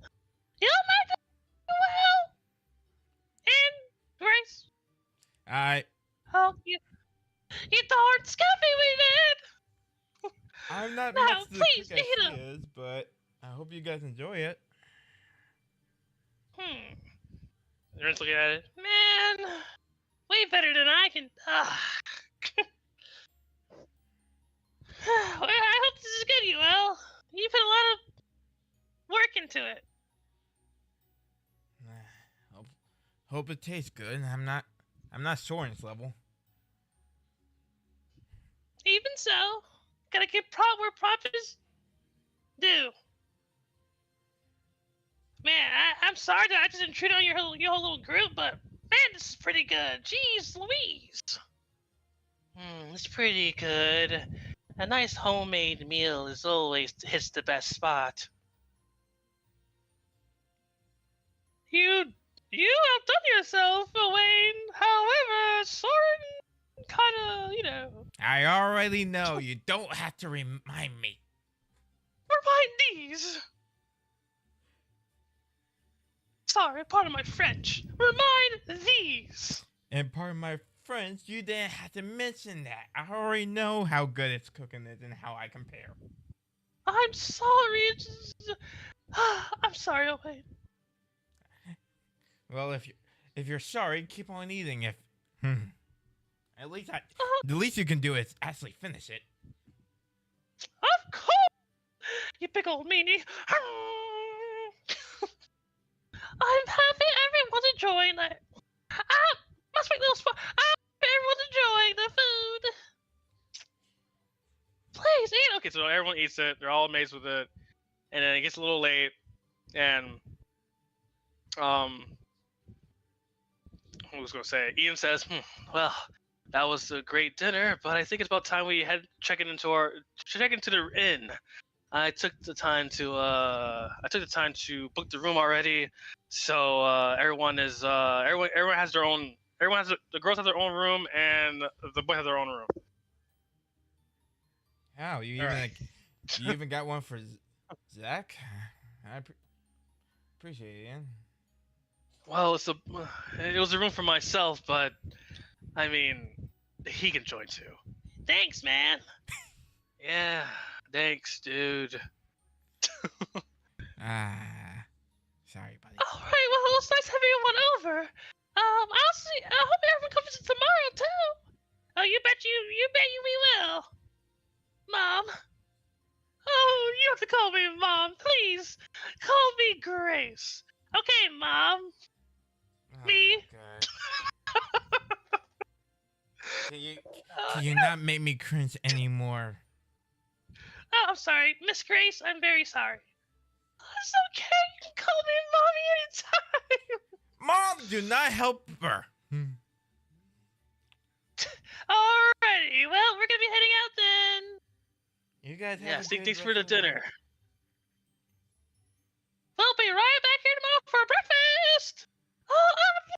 it well. And Grace. Oh, you darn scuffy we did. I'm not No, much the please cook as eat she 'em. is, but I hope you guys enjoy it. everyone's looking at it. Man, way better than I can. Well, I hope this is good, UL. You put a lot of work into it. Hope it tastes good. I'm not Soren's level. Even so, gotta give where props is due. Man, I'm sorry that I just intruded on your whole little group, but man, this is pretty good. Jeez Louise. It's pretty good. A nice homemade meal is always hits the best spot. You outdone yourself, Wayne. However, Soren kinda, I already know. You don't have to remind me. Remind these. Sorry, pardon my French. Remind these. And part of my friends, you didn't have to mention that. I already know how good its cooking is and how I compare. I'm sorry. I'm sorry, Wayne. Well, if you're sorry, keep on eating. At least the least you can do is actually finish it. Of course, you big old meanie. I'm happy everyone's enjoying it. My sweet little spot. I'm happy everyone's pancakes. So everyone eats it. They're all amazed with it. And then it gets a little late, and I was gonna say, Ian says, "Well, that was a great dinner, but I think it's about time we check into the inn. I took the time to book the room already, so everyone has their own. The girls have their own room, and the boys have their own room. How you All even right. you even got one for Zach? I appreciate it, Ian. Well, it was a room for myself, but I mean, he can join too. Thanks, man. Yeah, thanks, dude. Sorry, buddy. All right, well, it was nice having everyone over. I'll see. I hope everyone comes in tomorrow too. Oh, you bet we will, Mom. Oh, you have to call me Mom, please. Call me Grace. Okay, Mom. Oh, Me. God. Can you not make me cringe anymore? Oh, I'm sorry, Miss Grace. I'm very sorry. It's okay. You can call me Mommy anytime. Mom, do not help her. Alrighty, well, we're gonna be heading out then. You guys have Yeah, a see, good thanks for the rest of the dinner. We'll be right back here tomorrow for breakfast. Oh,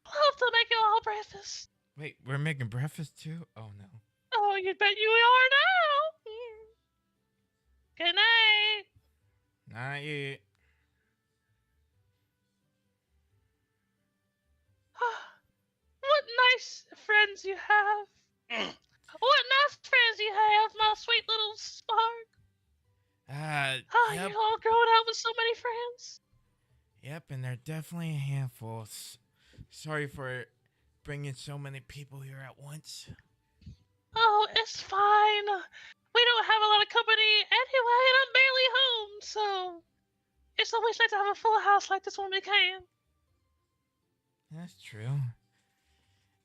I'll have to make you all breakfast. Wait, we're making breakfast too? Oh no. Oh, you bet you are now. Good night. Not yet. What nice friends you have. What nice friends you have, my sweet little spark. Oh, Yep. you're all grown up with so many friends. Yep, and they're definitely a handful. Sorry for bringing so many people here at once. Oh, it's fine. We don't have a lot of company anyway, and I'm barely home, so it's always nice to have a full house like this when we can. That's true.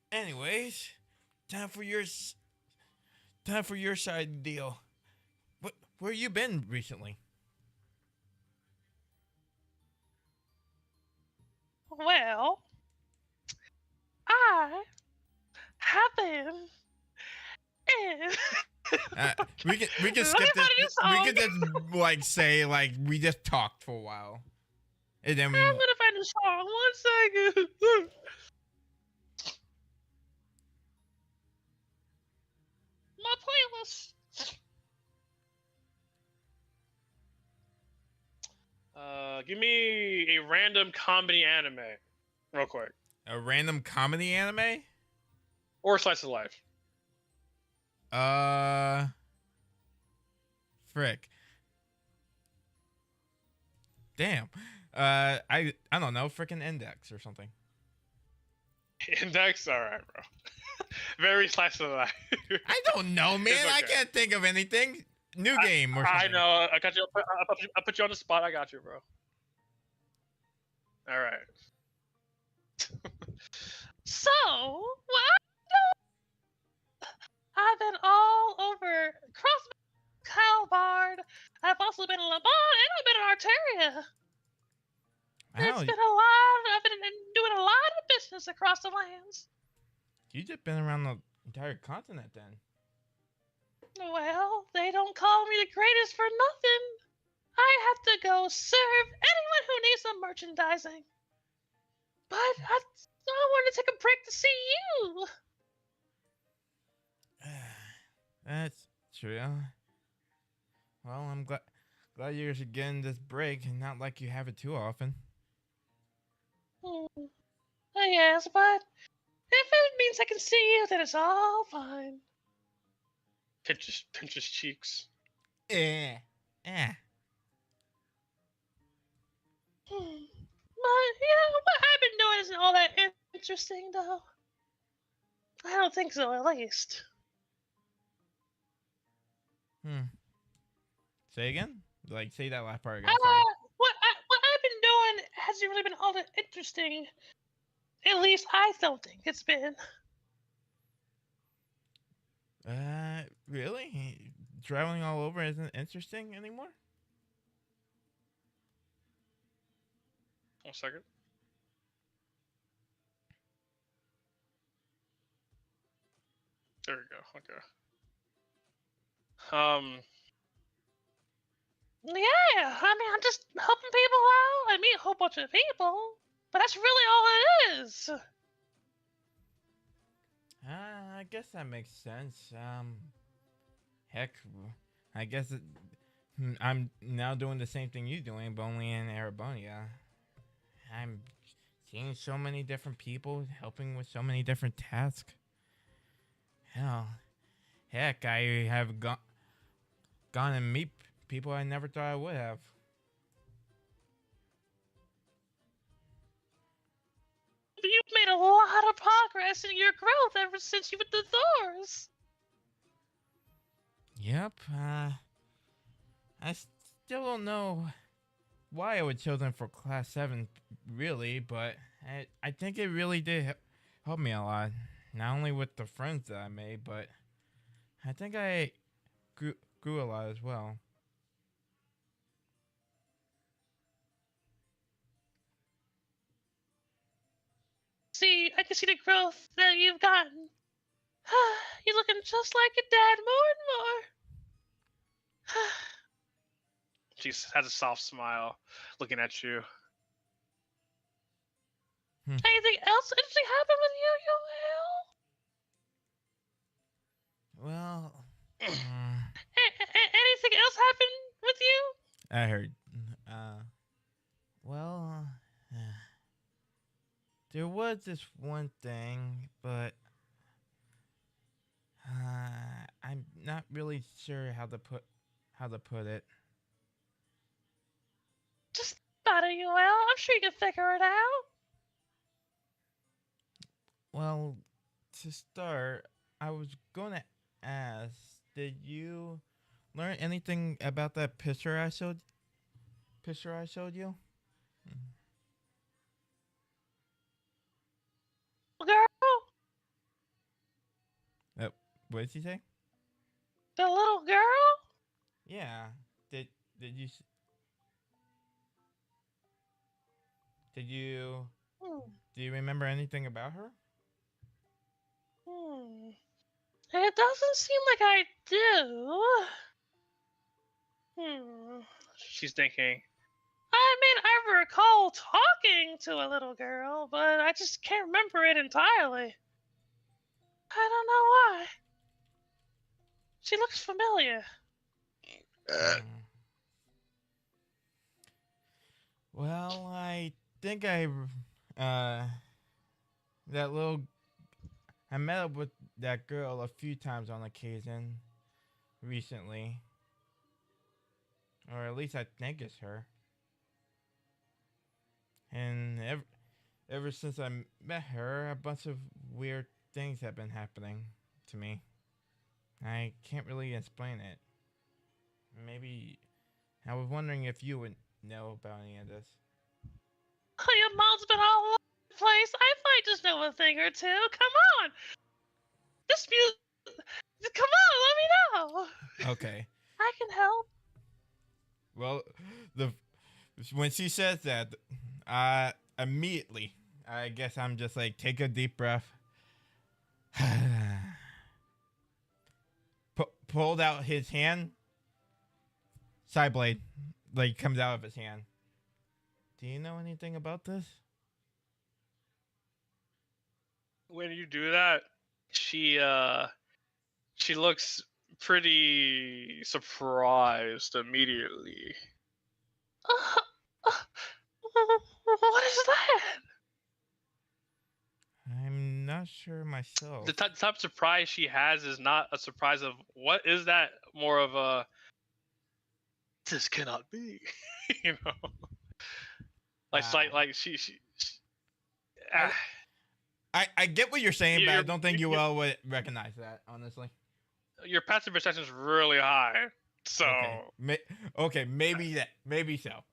Anyways, time for your side of the deal. Where you been recently? Well, I have been in. We can Let me skip find a new this. We song. could just like say like we just talked for a while, and then I'm gonna find a song. 1 second. My playlist. Give me a random comedy anime, real quick, a random comedy anime. or slice of life. Frick. Damn. I don't know. Frickin' Index or something. Index, all right, bro. Very slice of life. I don't know, man. It's I okay. can't think of anything. New game or something. I know. I got you. I put you on the spot. I got you, bro. All right. So, I've been all over Cross Calvard. I've also been in Lamont, and I've been in Arteria. Wow, I've been doing a lot of business across the lands. you just been around the entire continent then. Well, they don't call me the greatest for nothing. I have to go serve anyone who needs some merchandising. But I wanted to take a break to see you. That's true. Well, I'm glad you're getting this break, and not like you have it too often. Yes, but if it means I can see you, then it's all fine. Pinch his cheeks. Eh. But what I've been doing isn't all that interesting, though. I don't think so, at least. Say again? Like, say that last part again. Sorry. What I've been doing hasn't really been all that interesting. At least I don't think it's been. Really? traveling all over isn't interesting anymore? 1 second. There we go. Okay. Yeah, I mean, I'm just helping people out. I meet a whole bunch of people, but that's really all it is. I guess that makes sense. Heck, I guess I'm now doing the same thing you're doing, but only in Arabonia. I'm seeing so many different people, helping with so many different tasks. Hell, heck, I have gone and meet people I never thought I would have. You've made a lot of progress in your growth ever since you went to Thor's. Yep, I still don't know why I would chosen for class 7, really, but I think it really did help me a lot. Not only with the friends that I made, but I think I grew a lot as well. See, I can see the growth that you've gotten. You're looking just like your dad more and more. She has a soft smile, looking at you. Anything else interesting happened with you, Yoel? Well, Anything else happened with you? I heard. Well, there was this one thing, but I'm not really sure how to put it. Just about it, Yoel. I'm sure you can figure it out. Well, to start, I was gonna ask, did you learn anything about that picture I showed you? Girl, What did she say? the little girl? Yeah. Did you did you Hmm. do you remember anything about her? It doesn't seem like I do. She's thinking. I mean, I recall talking to a little girl, but I just can't remember it entirely. I don't know why. She looks familiar. Hmm. Well, I think that little I met up with that girl a few times on occasion recently. Or at least I think it's her. And ever since I met her, a bunch of weird things have been happening to me. I can't really explain it. Maybe I was wondering if you would know about any of this. Oh, your mom's been all over the place. I might just know a thing or two. Come on. This music. Come on, let me know. Okay. I can help. Well, when she says that, immediately, I guess I'm just like, take a deep breath. Pulled out his hand. Side blade, like, comes out of his hand. Do you know anything about this? When you do that, she looks pretty surprised immediately. What is that? I'm not sure myself. The type of surprise she has is not a surprise of what is that, more of a this cannot be, you know. Like she I get what you're saying, but I You're- don't think you you're- all would recognize that, honestly. your passive perception is really high, so Okay, maybe so.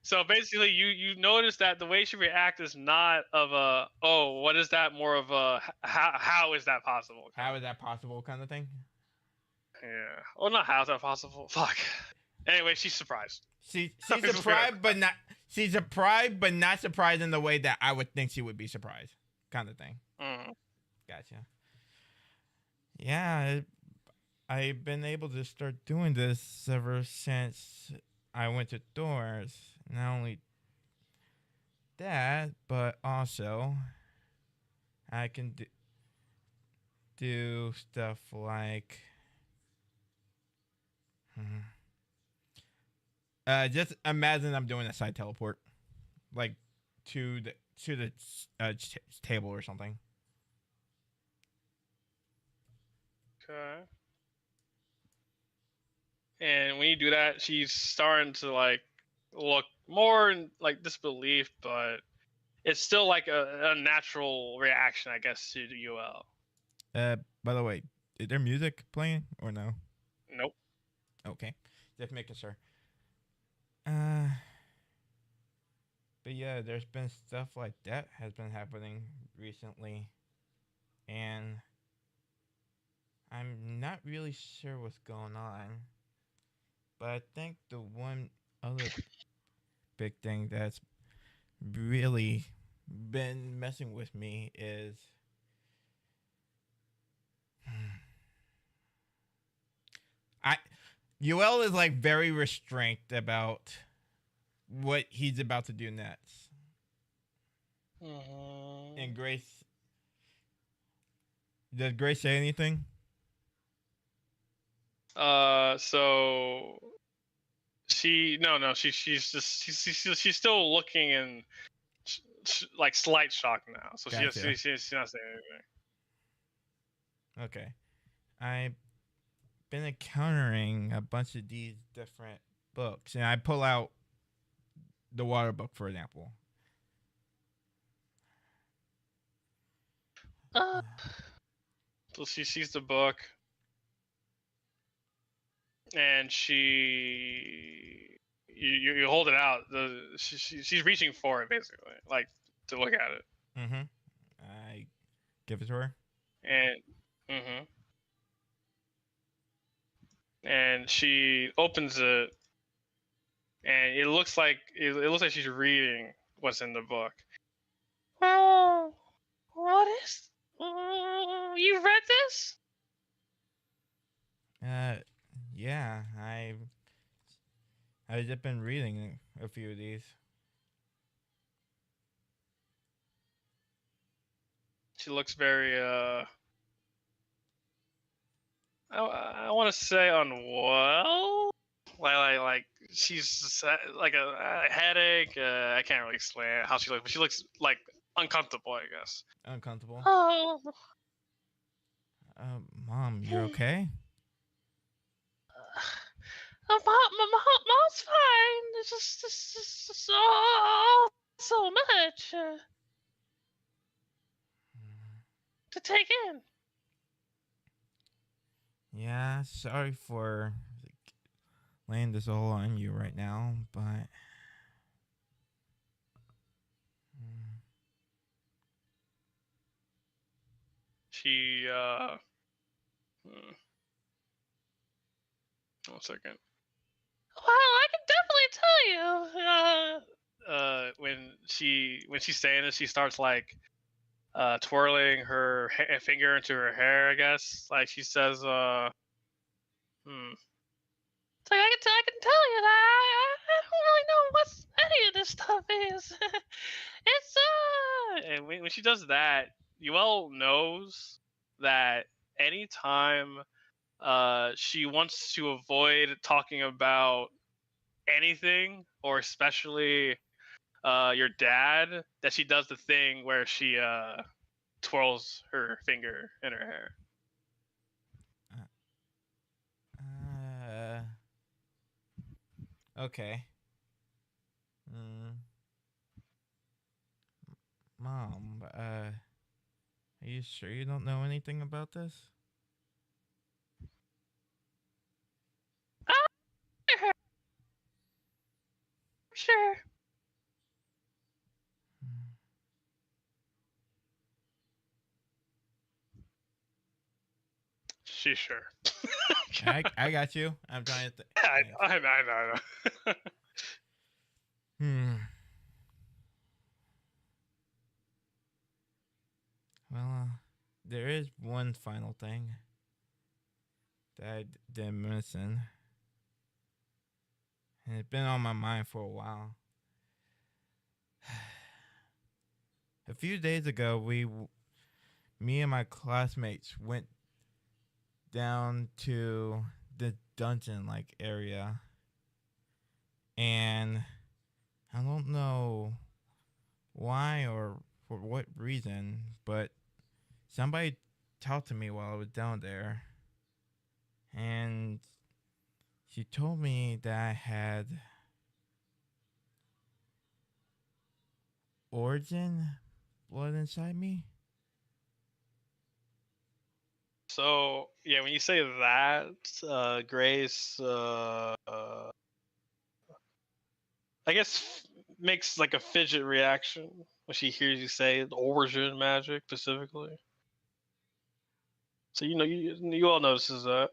so basically you notice that the way she reacts is not of a, oh, what is that, more of a how is that possible? How is that possible kind of thing? Yeah. Well, not how is that possible? Fuck. Anyway, she's surprised. She's It's surprised, but not surprised in the way that I would think she would be surprised, kind of thing. Mm. Gotcha. Yeah, I've been able to start doing this ever since I went to Doors. Not only that, but also I can do stuff like just imagine I'm doing a side teleport, like to the table or something. Okay. And when you do that, she's starting to like look more in like disbelief, but it's still like a natural reaction, I guess, to the UL. By the way, is there music playing or no? Nope. Okay, just making sure. But yeah, there's been stuff like that has been happening recently, and I'm not really sure what's going on. But I think the one other big thing that's really been messing with me is UL is like very restrained about what he's about to do next. Mm-hmm. And Grace, does Grace say anything? So she's still looking in like slight shock now. So Gotcha. she's not saying anything. Okay. I've been encountering a bunch of these different books, and I pull out the water book, for example. So she sees the book, and you hold it out. She's reaching for it basically, like to look at it. Mm-hmm. I give it to her. And and she opens it, and it looks like she's reading what's in the book. Oh, what is? You read this? Yeah, I've just been reading a few of these. She looks very I want to say unwell. Like she's like a headache. I can't really explain how she looks, but she looks like uncomfortable, I guess. Uncomfortable. Oh, Mom, you're okay? mom's fine. It's just so much to take in. Yeah, sorry for laying this all on you right now, but She 1 second. Well, I can definitely tell you. When she's saying this, she starts like twirling her finger into her hair, I guess. Like she says, It's like I can tell you that I don't really know what any of this stuff is. It's And when she does that, Yuel knows that anytime she wants to avoid talking about anything, or especially your dad, that she does the thing where she twirls her finger in her hair. Okay. Mom, are you sure you don't know anything about this? sure. She's sure. I got you. I'm trying to. I know. Hmm. Well, there is one final thing that I didn't mention, and it's been on my mind for a while. A few days ago, me and my classmates went down to the dungeon like area, and I don't know why or for what reason, but somebody talked to me while I was down there, and she told me that I had origin blood inside me. So yeah, when you say that, Grace, I guess makes like a fidget reaction when she hears you say the origin magic specifically. So you all notices that.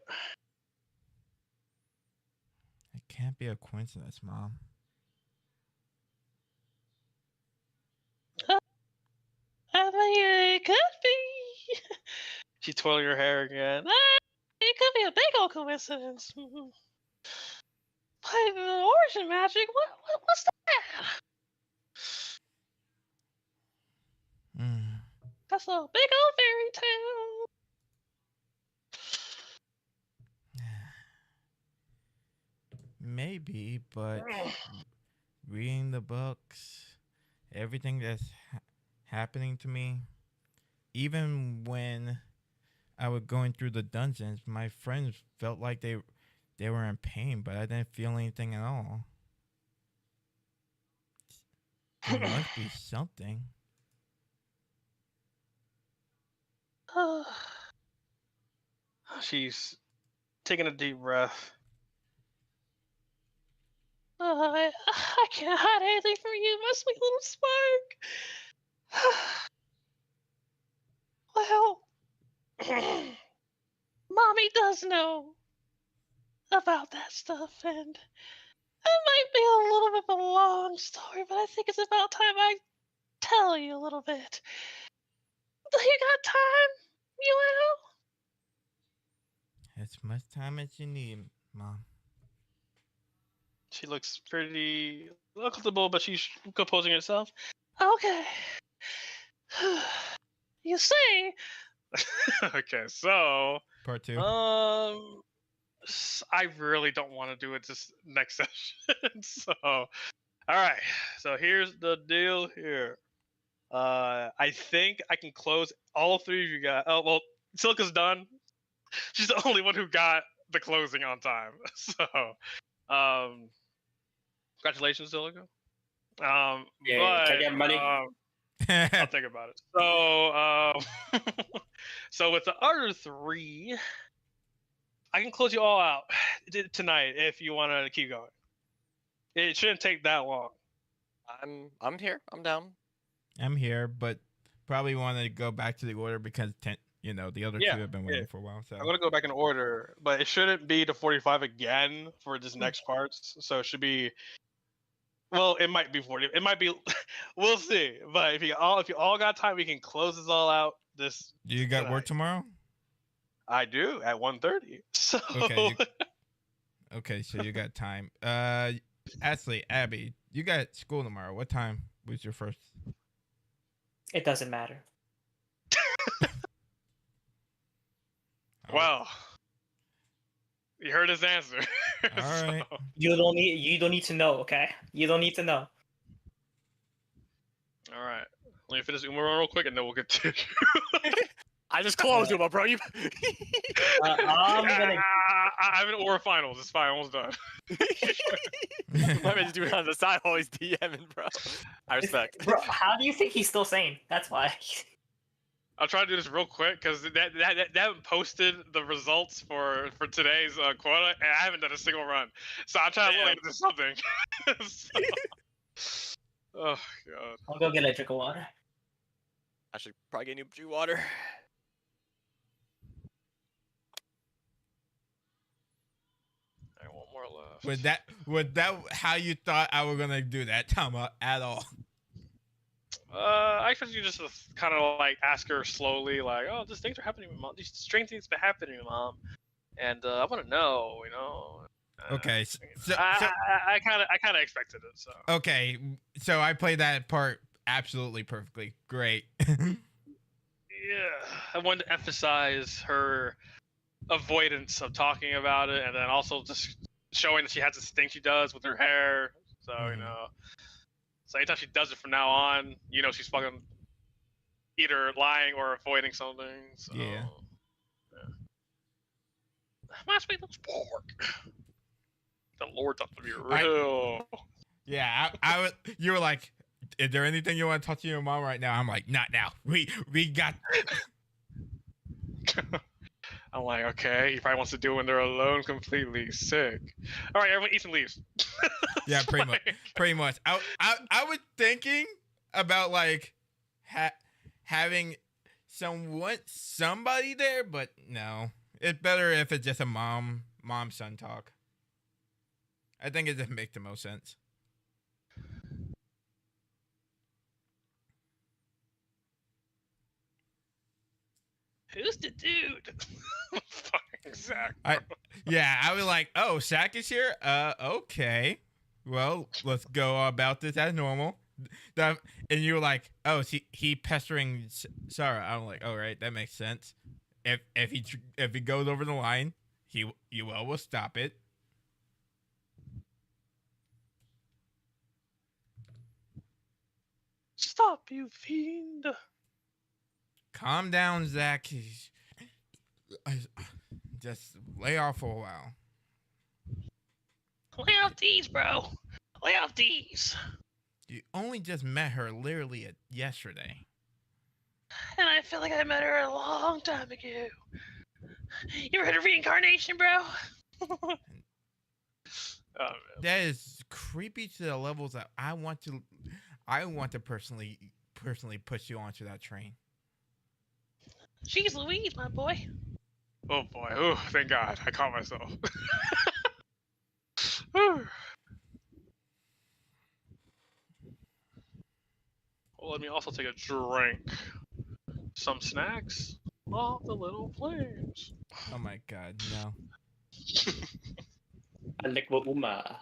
It can't be a coincidence, Mom. I think it could be. She's twirling her hair again. It could be a big old coincidence. But the origin magic, what's that? Mm. That's a big old fairy tale. Maybe, but reading the books, everything that's happening to me, even when I was going through the dungeons, my friends felt like they were in pain, but I didn't feel anything at all. There must be something. She's taking a deep breath. I can't hide anything from you, my sweet little spark. Well, Mommy does know about that stuff, and it might be a little bit of a long story, but I think it's about time I tell you a little bit. Do you got time, you As much time as you need, Mom. She looks pretty uncomfortable, but she's composing herself. Okay. You see, Okay, so Part 2. I really don't want to do it this next session. So, all right. So here's the deal. Here, I think I can close all three of you guys. Oh well, Silka's done. She's the only one who got the closing on time. So, congratulations, Silka. Yeah, can I But get money? I'll think about it. So, so with the other three, I can close you all out tonight if you want to keep going. It shouldn't take that long. I'm here. I'm down. I'm here, but probably want to go back to the order because the other Yeah, two have been waiting for a while. So I'm gonna go back in order, but it shouldn't be to 45 again for this next part. So it should be. Well, it might be 40. It might be. We'll see. But if you all got time, we can close this all out. This. do you got tonight. work tomorrow? I do at 1:30. So. Okay. Okay, so you got time. Ashley, Abby, you got school tomorrow. What time was your first? It doesn't matter. Well, you heard his answer. All right. You don't need to know, okay? You don't need to know. All right. Let me finish Uma real quick, and then we'll get to. I just closed you, bro. You... I'm gonna. I'm in Aura Finals. It's fine. Almost done. I meant to do it on the side while he's DMing, bro. I respect. Bro, how do you think he's still sane? That's why. I'll try to do this real quick because that posted the results for today's quota, and I haven't done a single run. So I'm trying to look like there's something. Oh god. I'll go get a drink of water. I should probably get new water. more left. Was that how you thought I was gonna do that, Tama? At all? I expect you just to kind of like ask her slowly, like, "Oh, these things are happening, Mom. These strange things been happening, Mom, and I want to know, you know." Okay, so I kind of expected it, so. okay, so I played that part absolutely perfectly. Great. Yeah, I wanted to emphasize her avoidance of talking about it, and then also just showing that she has this thing she does with her hair. So you Mhm. know, so anytime she does it from now on, you know she's fucking either lying or avoiding something. So, Yeah. My sweet little sport. The Lord's up to be I- real. Yeah, I was. You were like, "Is there anything you want to talk to your mom right now?" I'm like, "Not now. We got." I'm like, okay, he probably wants to do it when they're alone, completely sick. All right, everyone eats and leaves. Yeah, It's pretty much. like- Pretty much. I was thinking about like having somebody there, but no. It's better if it's just a mom son talk. I think it just makes the most sense. Who's the dude? Fucking Zach. Yeah, I was like, "Oh, Shaq is here. Okay. Well, let's go about this as normal." And you were like, "Oh, he pestering Sarah." I'm like, "All right, that makes sense. If he goes over the line, you will stop it." Stop, you fiend. Calm down, Zach. Just lay off for a while. Lay off these, bro. Lay off these. You only just met her literally yesterday. And I feel like I met her a long time ago. You ever heard of reincarnation, bro? Oh, man. That is creepy to the levels that I want to personally push you onto that train. Jeez Louise, my boy. Oh boy. Oh, thank God. I caught myself. Whew. Well, let me also take a drink. Some snacks. All the little flames. Oh my God, no. Alekwa Uma.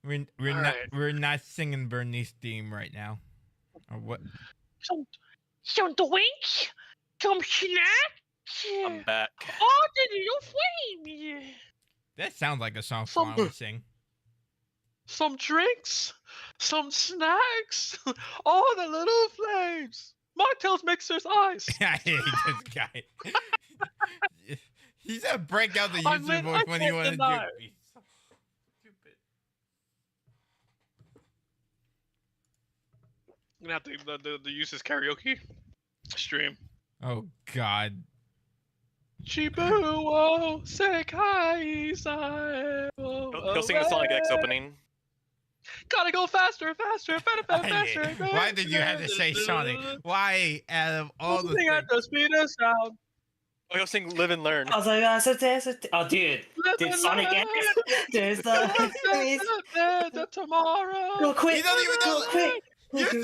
We're not singing Bernie's theme right now. Or what? Some drinks? Some snacks? I'm back. All the little flames. That sounds like a song Some- Fawn would sing. Some drinks. Some snacks. All the little flames. Mocktails mixer's eyes. I hate this guy. He's gonna break out the I user mean, voice I when he can't wants to do deny. it. He's so stupid. I'm gonna have to use his karaoke stream. Oh God. Chibuo Sekai Sai. He'll sing the Sonic X opening. Gotta go faster, faster, better, I faster. hate- Why did you have to say Sonic? Why, out of all the Sing at things? the speed of sound. Oh, he'll sing Live and Learn. I was like, oh, dude, did Sonic X? There's the tomorrow. Go quick, You don't even know go quick. You don't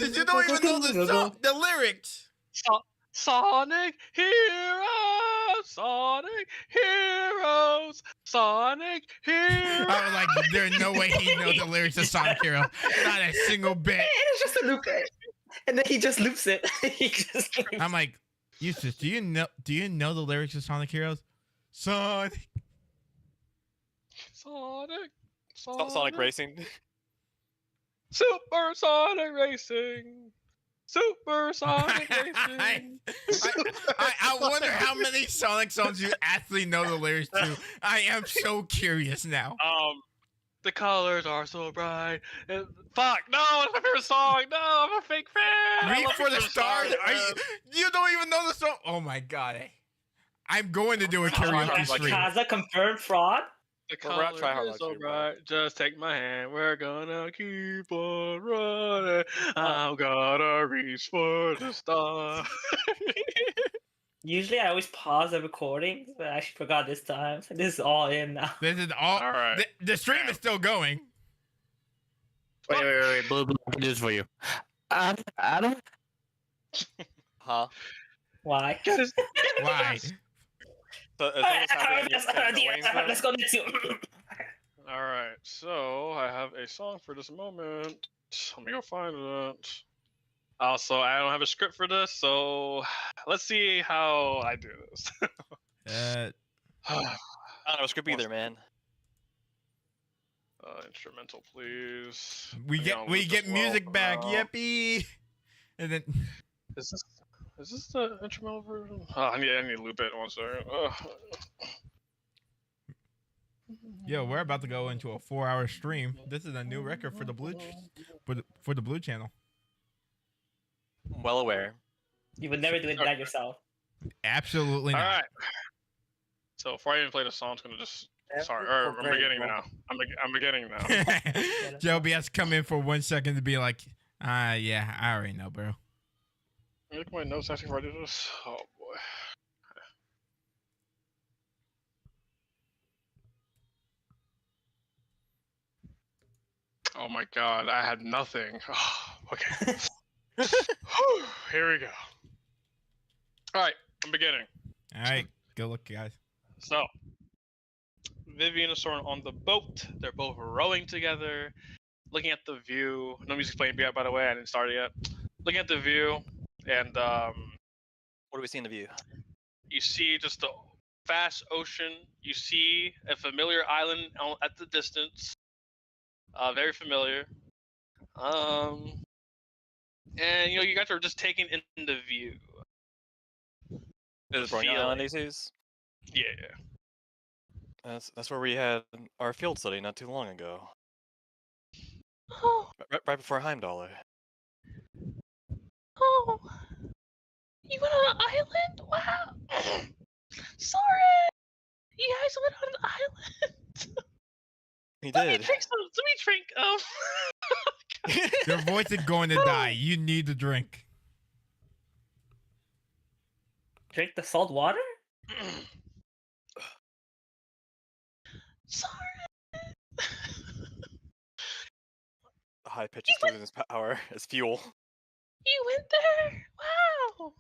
even know the song, the lyrics. Sonic Heroes, Sonic Heroes, Sonic Heroes. I was like, there's no way he knows the lyrics of Sonic Hero. Not a single bit. And it's just a loop, and then he just loops it. He just loops. I'm like, Eustace, do you know the lyrics of Sonic Heroes? Sonic. Sonic Racing. Super Sonic Racing. Super Sonic Racing. I wonder how many Sonic songs you actually know the lyrics to. I am so curious now. The colors are so bright. Fuck, no, it's my favorite song. No, I'm a fake fan. I Reach love for the Super stars. Sonic, Are man. you don't even know the song. Oh my God. I'm going to do a karaoke stream. Kaza confirmed fraud. The We're at colors Try Hard are so Luxury, bro. bright. Just take my hand. We're gonna keep on running. I'm gonna reach for the star. Usually I always pause the recording, but I actually forgot this time. So this is all in now. This is all. All right. The stream is still going. Wait, Blue, I can do this for you. Adam? Huh? Why? Why? So, as long as happening in Waynesville? Let's go next. All right. So I have a song for this moment. Let me go find it. Also, I don't have a script for this, so let's see how I do this. Uh, I don't have a script either, man. Instrumental, please. we I'm get gonna we loop get this music well back. now. Yippee! And then Is this the instrumental version? Oh, I need to loop it 1 second. yo, we're about to go into a 4-hour stream. This is a new record for the for the Blue Channel. I'm well aware. You would never do it that yourself. Absolutely All not. right. So before I even play the song, I'm gonna just sorry. Oh, I'm great, beginning bro. now. I'm beginning now. Joby has to come in for 1 second to be like, yeah, I already know, bro. Let me look at my notes actually before I do this. Oh boy. Oh my god, I had nothing. Oh, okay. Here we go. Alright, I'm beginning. All right, good luck, guys. So, Vivian and Soren on the boat. They're both rowing together, looking at the view. No music's playing yet, by the way. I didn't start it yet. Looking at the view, and What do we see in the view? you see just a vast ocean. You see a familiar island at the distance. Very familiar. And you guys are just taking in the view. Is it Brony feeling. Island ACs? Yeah. That's where we had our field study not too long ago. Oh, Right before Heimdall. oh. You went on an island? Wow. Sorry. You guys went on an island. He Let me did. drink some. Let me drink. Your voice is going to die. You need to drink. Drink the salt water? Sorry. High pitch is losing its power as fuel. You went there? Wow.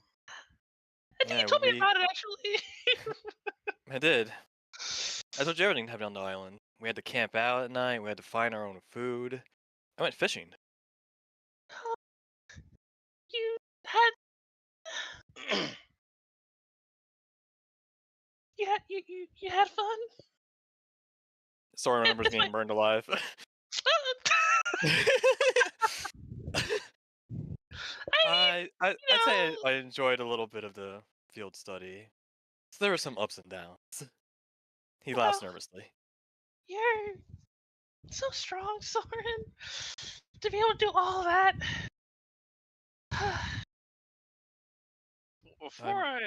I think Yeah, you told me we- about it actually. I did. That's what Jared didn't have on the island. We had to camp out at night. We had to find our own food. I went fishing. You had you had fun. Soren remembers That's being burned alive. I'd say I enjoyed a little bit of the field study. So there were some ups and downs. He laughs Well- nervously. You're so strong, Soren. To be able to do all that. Before I'm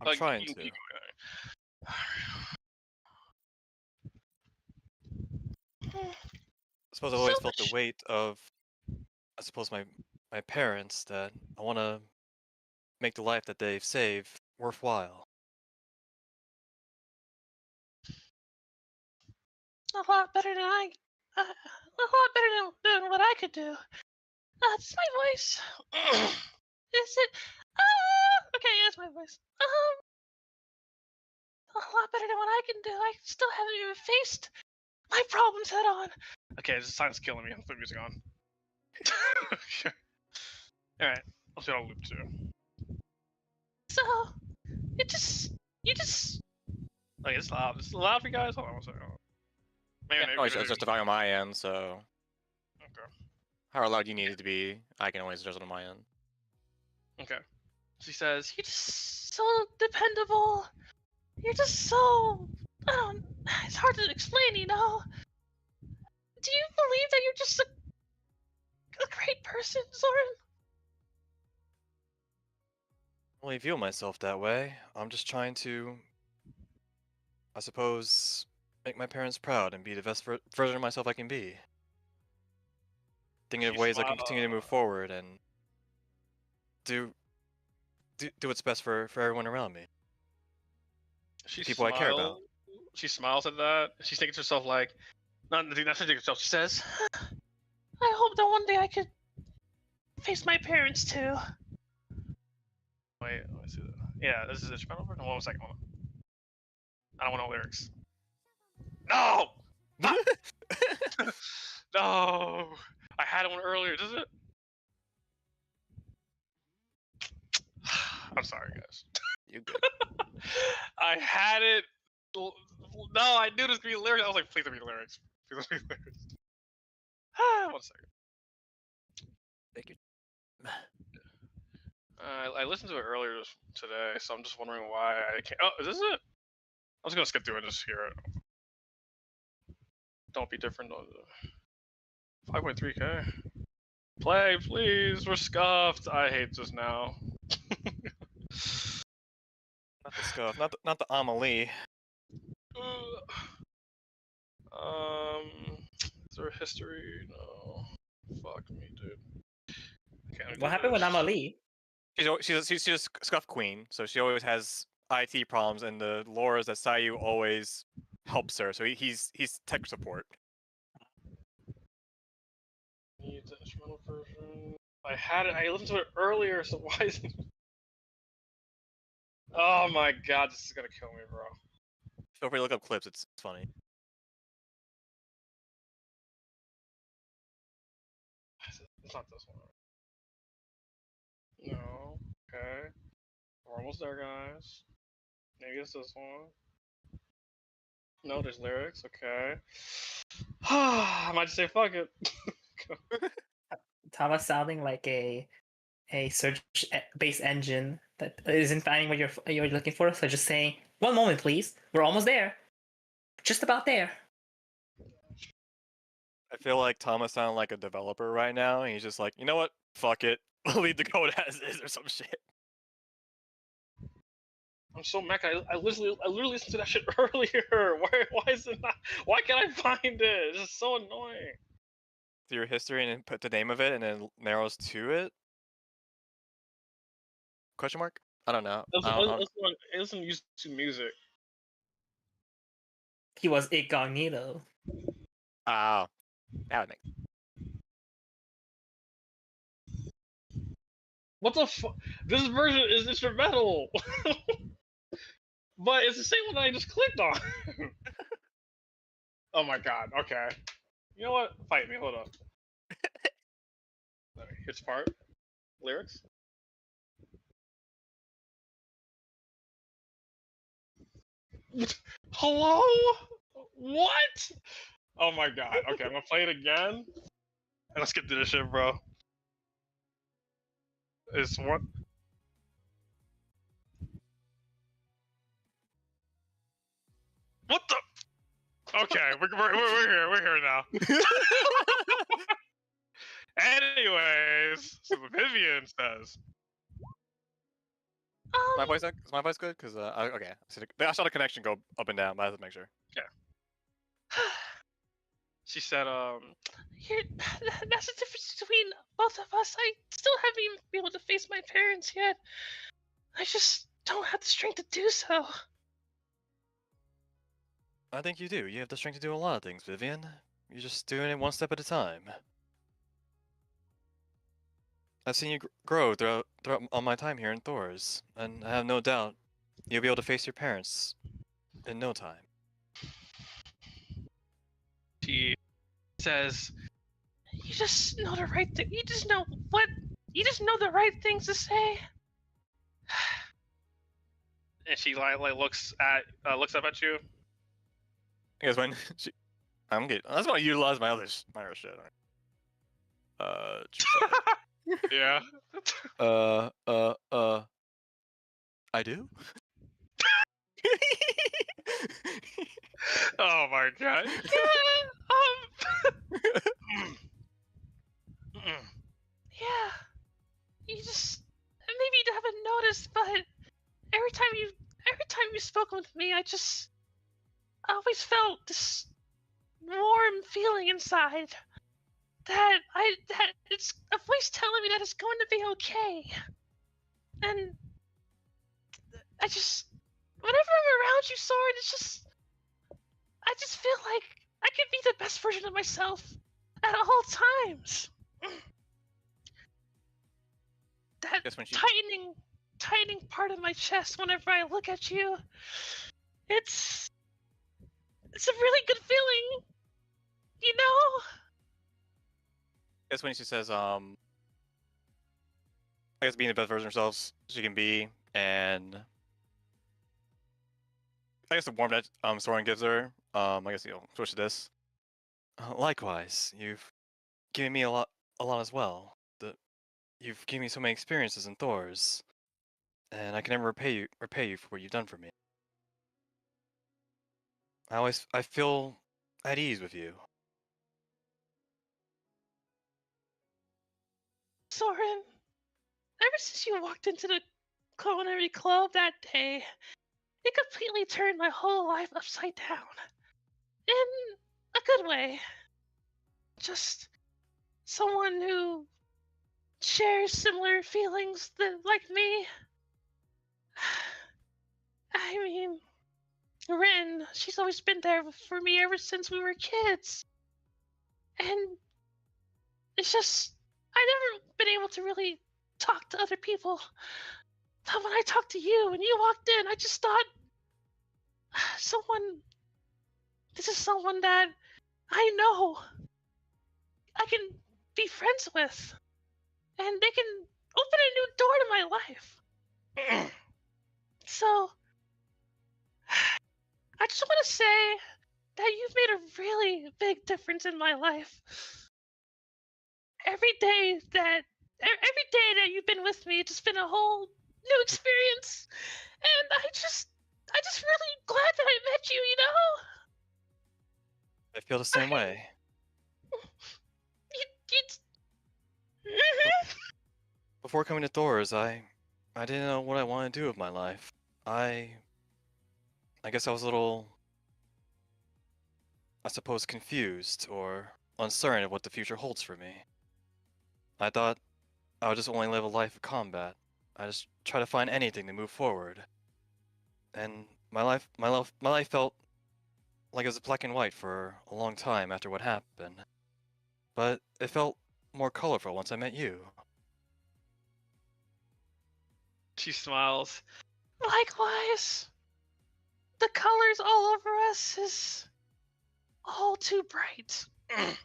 like, trying you can to. keep going. I suppose I've always So felt the much- weight of, I suppose, my parents, that I want to make the life that they've saved worthwhile. A lot better than a lot better than what I could do. It's my voice. Is it? Okay, it's my voice. A lot better than what I can do. I still haven't even faced my problems head on. Okay, this song's killing me. I'll put music on. Alright, I'll see how loop too. So, you just. Like, it's loud. Is it loud for you guys? Hold on 1 second. Maybe, Yeah, maybe, it's justifying on my end, so Okay. how loud you need it to be, I can always adjust it on my end. Okay. She says, You're just so dependable. You're just so. I don't. It's hard to explain, you know. Do you believe that you're just a great person, Soren? I only feel myself that way. I'm just trying to, I suppose, make my parents proud and be the best version of myself I can be. Thinking of She ways I can continue to move forward and do do what's best for everyone around me. She People I care about. She smiles at that. She's thinking to herself like, not thinking to herself. She says, I hope that one day I could face my parents too. "Wait, let me see that. Yeah, this is instrumental version. Hold on a second. Hold on. I don't want no lyrics. No! No! I had one earlier. Does it? I'm sorry, guys. You good? I had it. No, I knew this could be lyrics. I was like, please let me lyrics. Please let me lyrics. 1 second. Thank you. I listened to it earlier today, so I'm just wondering why I can't. Oh, is this it? I'm just gonna skip through and just hear it. Don't be different. 5.3K. Play, please. We're scuffed. I hate this now. Not the scuff. Not the Amelie. Is there a history? No. Fuck me, dude. I can't do What happened with this. Amalie? She's a scuff queen, so she always has IT problems, and the lore is that Sayu always helps her, so he's tech support. Need the instrumental version. I had it. I listened to it earlier, so why is it? Oh my god, this is gonna kill me, bro. Feel free to look up clips. It's funny. It's not this one. No. Okay. We're almost there, guys. Maybe it's this one. No, there's lyrics. Okay. I might just say fuck it. Thomas sounding like a search-based engine that isn't finding what you're looking for. So just saying, one moment, please. We're almost there. Just about there. I feel like Thomas sounded like a developer right now, and he's just like, you know what? Fuck it. I'll leave the code as is or some shit. I'm so mad. I literally listened to that shit earlier. Why is it not? Why can't I find it? This is so annoying. Do your history and then put the name of it, and then narrows to it. Question mark? I don't know. It wasn't used to music. He was incognito. Oh, that would make. What the fuck? This version is instrumental. But it's the same one I just clicked on. Oh my god, okay. You know what? Fight me, hold up. Here's part. Lyrics. Hello? What? Oh my god. Okay, I'm gonna play it again. And let's get to this shit, bro. It's what? What the? Okay, we're here now. Anyways, so Vivian says, My voice is my voice good? Cause okay, I saw the connection go up and down, but I have to make sure. she said, That's the difference between both of us. I still haven't even been able to face my parents yet. I just don't have the strength to do so. I think you do. You have the strength to do a lot of things, Vivian. You're just doing it one step at a time. I've seen you grow throughout all my time here in Thor's, and I have no doubt you'll be able to face your parents in no time. she says, You just know the right thing. You just know the right things to say. and she like looks up at you. Because when I'm good. That's why I utilize my other shit. Yeah. I do. Oh my god. Yeah. You just maybe you haven't noticed, but every time you spoke with me, I always felt this warm feeling inside. That it's a voice telling me that it's going to be okay. And whenever I'm around you, Soren, I just feel like I can be the best version of myself at all times. That Guess when she tightening part of my chest whenever I look at you, it's a really good feeling, you know? guess when she says I guess being the best version of themselves she can be, and I guess the warmth that Soren gives her, I guess switch to this. Likewise, you've given me a lot as well. You've given me so many experiences and Thors, and I can never repay you for what you've done for me. I feel at ease with you. Soren, ever since you walked into the culinary club that day, it completely turned my whole life upside down. In a good way. Just someone who shares similar feelings like me. I mean, Rin, she's always been there for me ever since we were kids. And it's just, I've never been able to really talk to other people. But when I talked to you and you walked in, I just thought, this is someone that I know I can be friends with. And they can open a new door to my life. So, I just want to say that you've made a really big difference in my life. Every day that you've been with me, it's just been a whole new experience, and I just really glad that I met you. You know. I feel the same way. Before coming to Thor's, I didn't know what I wanted to do with my life. I guess I was a little, I suppose, confused or uncertain of what the future holds for me. I thought I would just only live a life of combat. I just try to find anything to move forward. And my life felt like it was black and white for a long time after what happened. But it felt more colorful once I met you. She smiles. Likewise, the colors all over us is all too bright,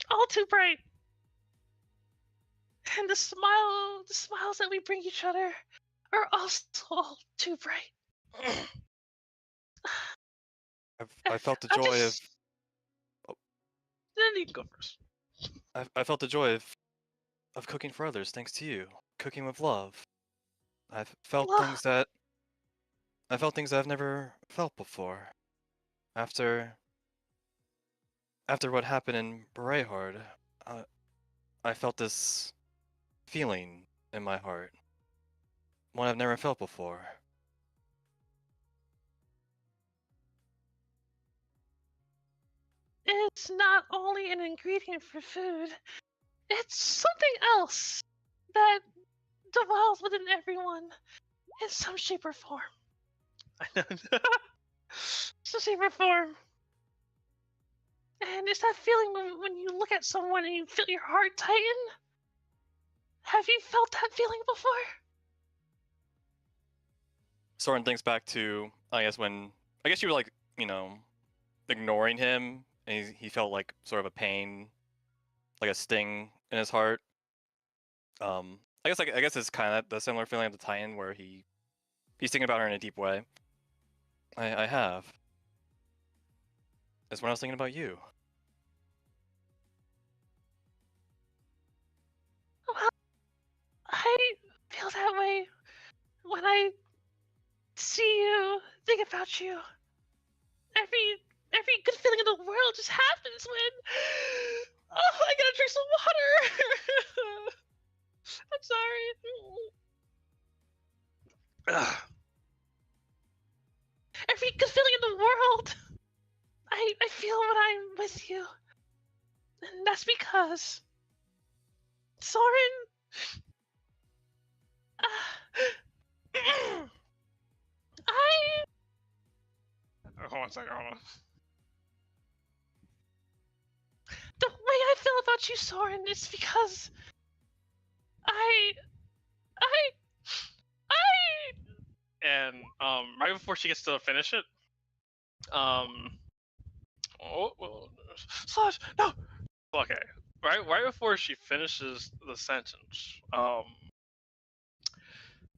all too bright. And the smiles that we bring each other are also all too bright. I felt the I'm joy just- Then you can go first. I felt the joy of cooking for others thanks to you. Cooking with love. I felt Love. things I've never felt before. After what happened in Berehard, I felt this feeling in my heart. One I've never felt before. It's not only an ingredient for food, it's something else that dwells within everyone in some shape or form. Some shape or form. And it's that feeling when you look at someone and you feel your heart tighten. Have you felt that feeling before? Soren thinks back to, I guess you were like, ignoring him, and he felt like sort of a pain, like a sting in his heart. I guess it's kind of the similar feeling of the Titan where he's thinking about her in a deep way. I have. That's when I was thinking about you. Well, I feel that way when I see you, think about you. Every good feeling in the world just happens when I gotta drink some water. I'm sorry. Every good feeling in the world, I feel when I'm with you, and that's because Soren. I second. Hold on. The way I feel about you, Soren, is because I And right before she gets to finish it, Slash, no. Okay, right before she finishes the sentence, oh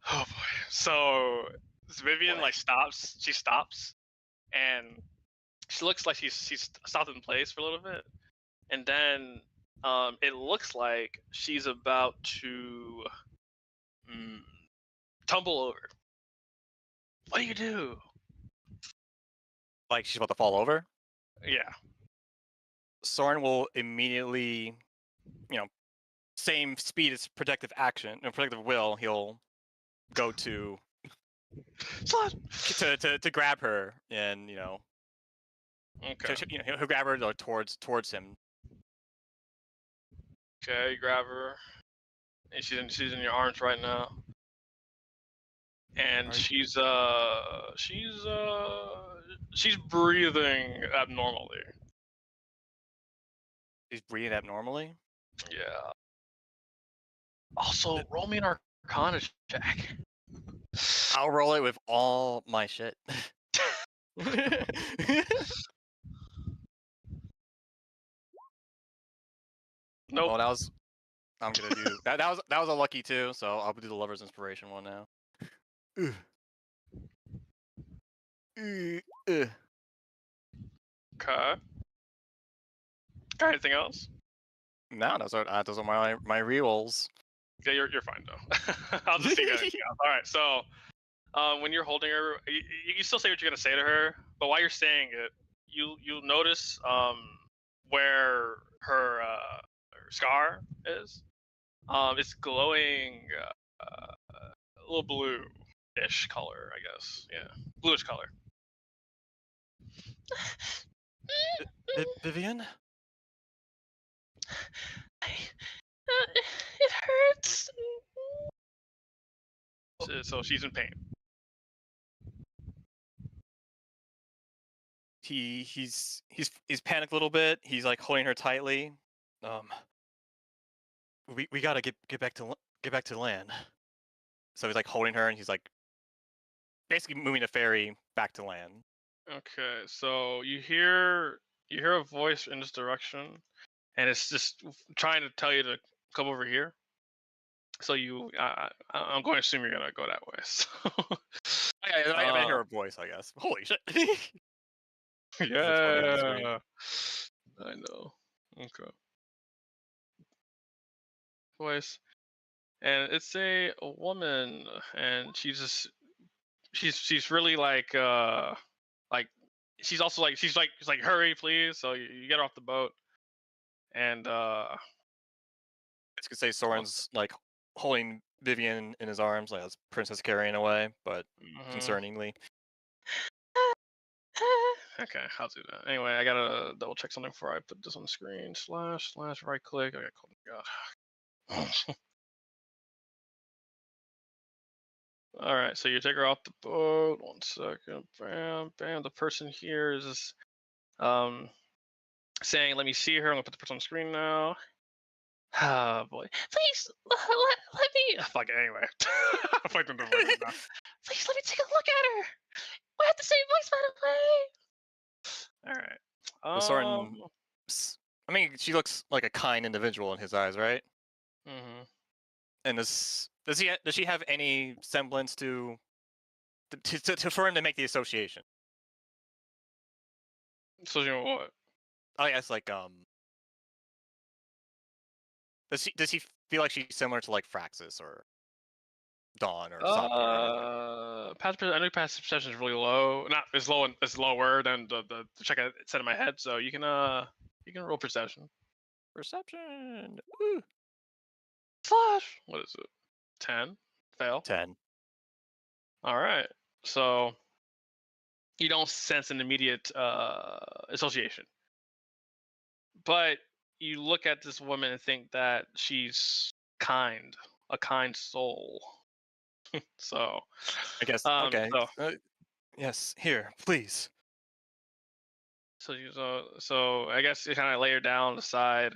boy. So Vivian like stops. She stops, and she looks like she's stopped in place for a little bit, and then it looks like she's about to tumble over. What do you do? Like she's about to fall over. Yeah. Soren will immediately, same speed as protective action and protective will. He'll go to Slash. to grab her, and Okay. he'll grab her towards him. Okay, you grab her, and she's in your arms right now, and Are you- she's breathing abnormally. He's breathing abnormally. Yeah. Also, roll me an Arcana check. I'll roll it with all my shit. Nope. Well, I'm gonna do that. That was a lucky 2, so I'll do the Lover's Inspiration one now. Okay. Anything else? No, those are my rerolls. Yeah, you're fine though. I'll just see anything else. All right. So, when you're holding her, you can still say what you're gonna say to her, but while you're saying it, you'll notice where her scar is. It's glowing a little blue-ish color, I guess. Yeah, bluish color. Vivian? it hurts. So she's in pain. He's panicked a little bit. He's like holding her tightly. We gotta get back to land. So he's like holding her, and he's like basically moving the ferry back to land. Okay, so you hear a voice in this direction, and it's just trying to tell you to come over here. So I'm going to assume you're gonna go that way. So. I hear her voice, I guess. Holy shit! Yeah, I know. Okay. Voice, and it's a woman, and she's really like she's also like she's like hurry please. So you get her off the boat, and It's gonna say Soren's like holding Vivian in his arms, like as Princess carrying away, but concerningly. Okay, I'll do that. Anyway, I gotta double check something before I put this on the screen. Slash right click. Okay, cool. God. All right, so you take her off the boat. 1 second. Bam, bam. The person here is saying, "Let me see her." I'm gonna put the person on the screen now. Oh boy. Please let me. Fuck it. Anyway. Fuck them. Please let me take a look at her. We have the same voice, by the way. All right. Soren, I mean, she looks like a kind individual in his eyes, right? Mm-hmm. And does she have any semblance to for him to make the association? So you know what? I guess like does he feel like she's similar to like Fraxis or Dawn or something? I know passive perception is really low. Not as low. It's lower than the check I set in my head. So you can roll perception. Perception. Ooh. Slash. What is it? 10. Fail. 10. All right. So you don't sense an immediate association, but you look at this woman and think that she's kind, a kind soul. So I guess okay. so Yes, here, please. So I guess you kind of lay her down on the side.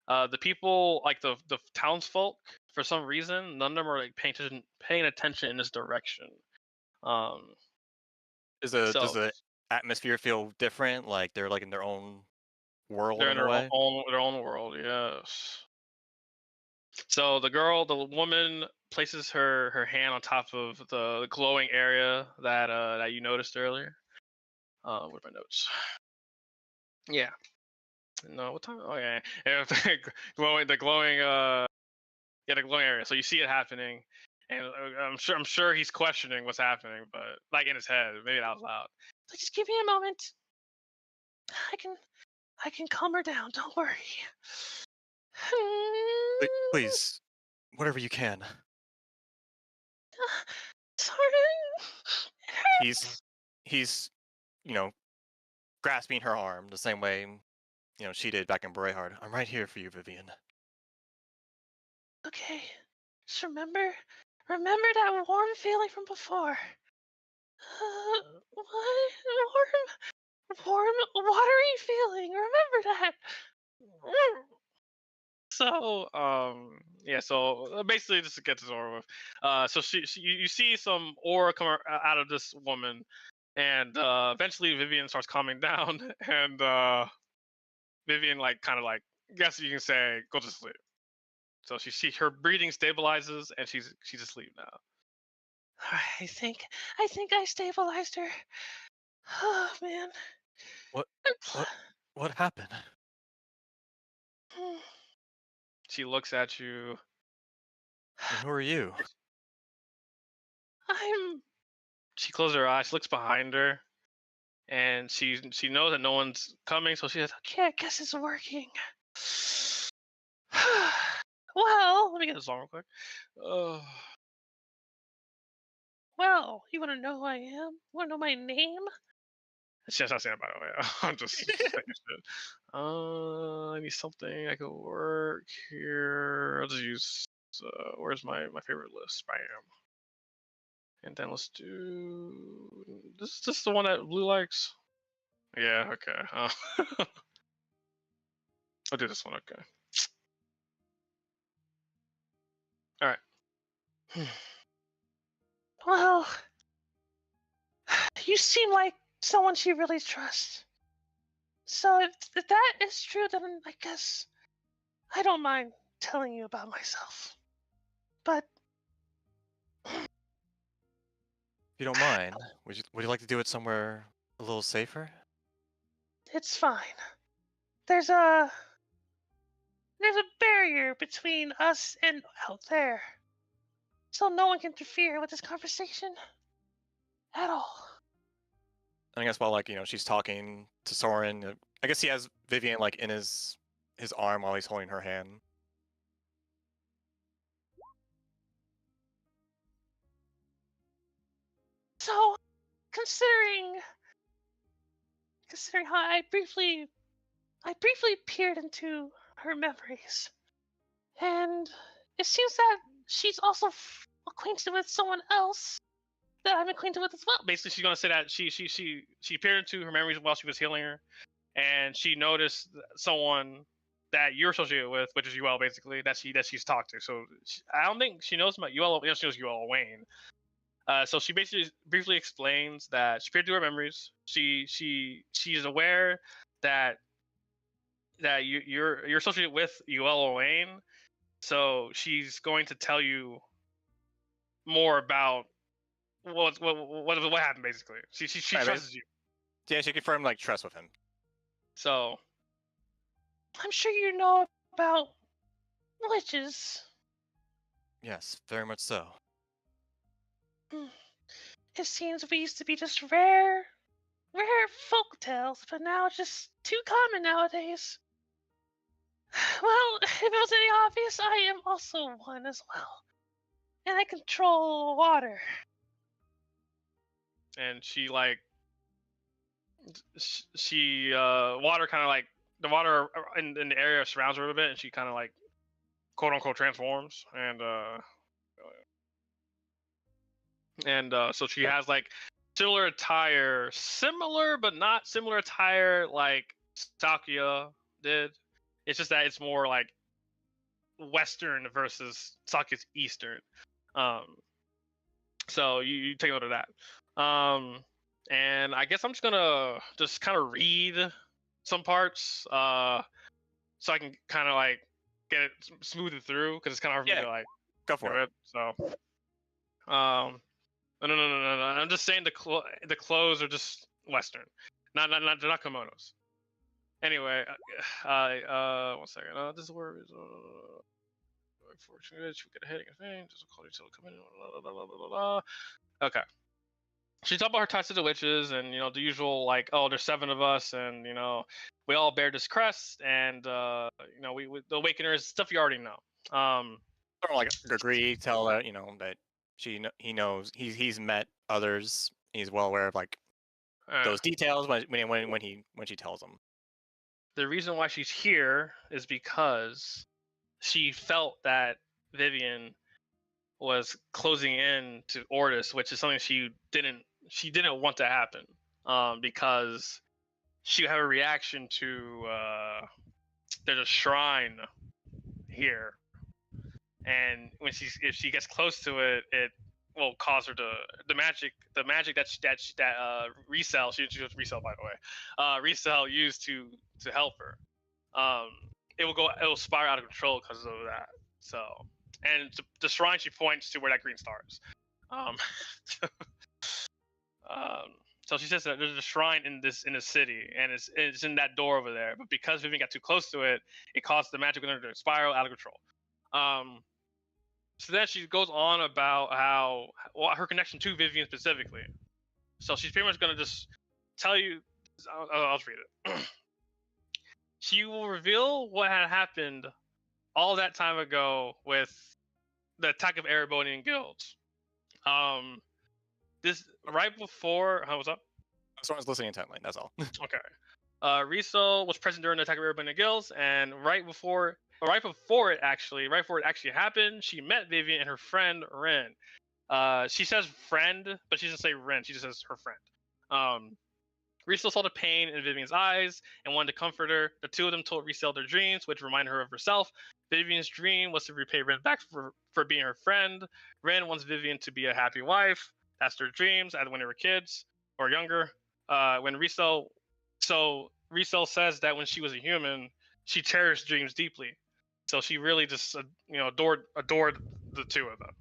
The people, like the townsfolk, for some reason, none of them are like paying attention in this direction. Um, Does so the atmosphere feel different? Like they're like in their own world they're in in a way? their own world. Yes. So the woman places her hand on top of the glowing area that you noticed earlier. What are my notes? Yeah. No, what time? Oh yeah, yeah. The glowing the glowing area. So you see it happening, and I'm sure he's questioning what's happening, but like in his head, maybe out loud. So just give me a moment. I can calm her down. Don't worry. Please, whatever you can. Sorry. He's you know, grasping her arm the same way, she did back in Brayhard. I'm right here for you, Vivian. Okay. Just remember that warm feeling from before. What? Warm, watery feeling. Remember that. So yeah. So basically, just to get this over with. So you see some aura come out of this woman, and eventually Vivian starts calming down, and Vivian kind of guess you can say go to sleep. So her breathing stabilizes and she's asleep now. I think I stabilized her. Oh man. What what happened? She looks at you. And who are you? I'm She closes her eyes. She looks behind her, and she knows that no one's coming. So she says, okay, I guess it's working. Well, "Let me get this song real quick." Oh, well, you want to know who I am? Want to know my name? she's not saying it, by the way. I'm just saying shit. I need something I could work here. I'll just use. Where's my favorite list? Bam. And then let's do this is the one that Blue likes. Yeah, okay. I'll do this one, okay. Alright. Well, you seem like someone she really trusts. So if that is true, then I guess I don't mind telling you about myself. But If you don't mind, would you like to do it somewhere a little safer? it's fine. There's a barrier between us and out there. So no one can interfere with this conversation at all. And I guess while she's talking to Soren, I guess he has Vivian in his arm while he's holding her hand. So considering how I briefly peered into her memories, and it seems that she's also acquainted with someone else that I'm acquainted with as well. Basically, she's gonna say that she peered into her memories while she was healing her, and she noticed someone that you're associated with, which is UL, basically that she's talked to. So I don't think she knows about UL. Yes, she knows UL Wayne. So she basically briefly explains that she peered through her memories. She's aware that you're associated with UL Wayne. So she's going to tell you more about what happened. Basically, she Right, trusts you. Yeah, she confirmed trust with him. So I'm sure you know about witches. Yes, very much so. It seems we used to be just rare folk tales, but now just too common nowadays. Well, if it was any obvious, I am also one as well. And I control water. and she water kind of the water in the area surrounds her a bit, and she kind of quote unquote transforms, and so she has similar attire, similar but not similar attire like Sakuya did. It's just that it's more like Western versus Sakuya's Eastern. So you take note of that. And I guess I'm just gonna just kind of read some parts, so I can kind of like get it smooth it through because it's kind of hard for me to like Go for do it. it. So, no. I'm just saying the clothes are just Western, not they're not kimonos. Anyway, 1 second. This word is fortunate. We get a headache and pain. Just call you till come in. Blah, blah, blah, blah, blah. Okay. She talked about her ties to the witches and the usual like, oh, there's 7 of us and we all bear this crest and we the awakeners, stuff you already know. Sort of like agree, tell that that he knows he's met others. He's well aware of like those details when she tells him. The reason why she's here is because she felt that Vivian was closing in to Ortis, which is something she didn't want to happen, because she had a reaction to there's a shrine here, and if she gets close to it, it will cause her to the magic that Resell, she was Resell by the way, Resell used to help her. It will spiral out of control because of that. So, and the shrine she points to where that green star is. So she says that there's a shrine in this city, and it's in that door over there. But because Vivian got too close to it, it caused the magic within her to spiral out of control. So then she goes on about how her connection to Vivian specifically. So she's pretty much gonna just tell you. I'll just read it. She will reveal what had happened all that time ago with the attack of Erebonian guilds. This right before. What's up? Someone's listening intently. That's all. Okay. Riso was present during the attack of Erebonian guilds, and right before it actually happened, she met Vivian and her friend Rin. She says friend, but she doesn't say Rin. She just says her friend. Riso saw the pain in Vivian's eyes and wanted to comfort her. The two of them told Riso their dreams, which reminded her of herself. Vivian's dream was to repay Rin back for being her friend. Rin wants Vivian to be a happy wife. That's their dreams when they were kids or younger. When Riso says that when she was a human, she cherished dreams deeply. So she really just adored the two of them.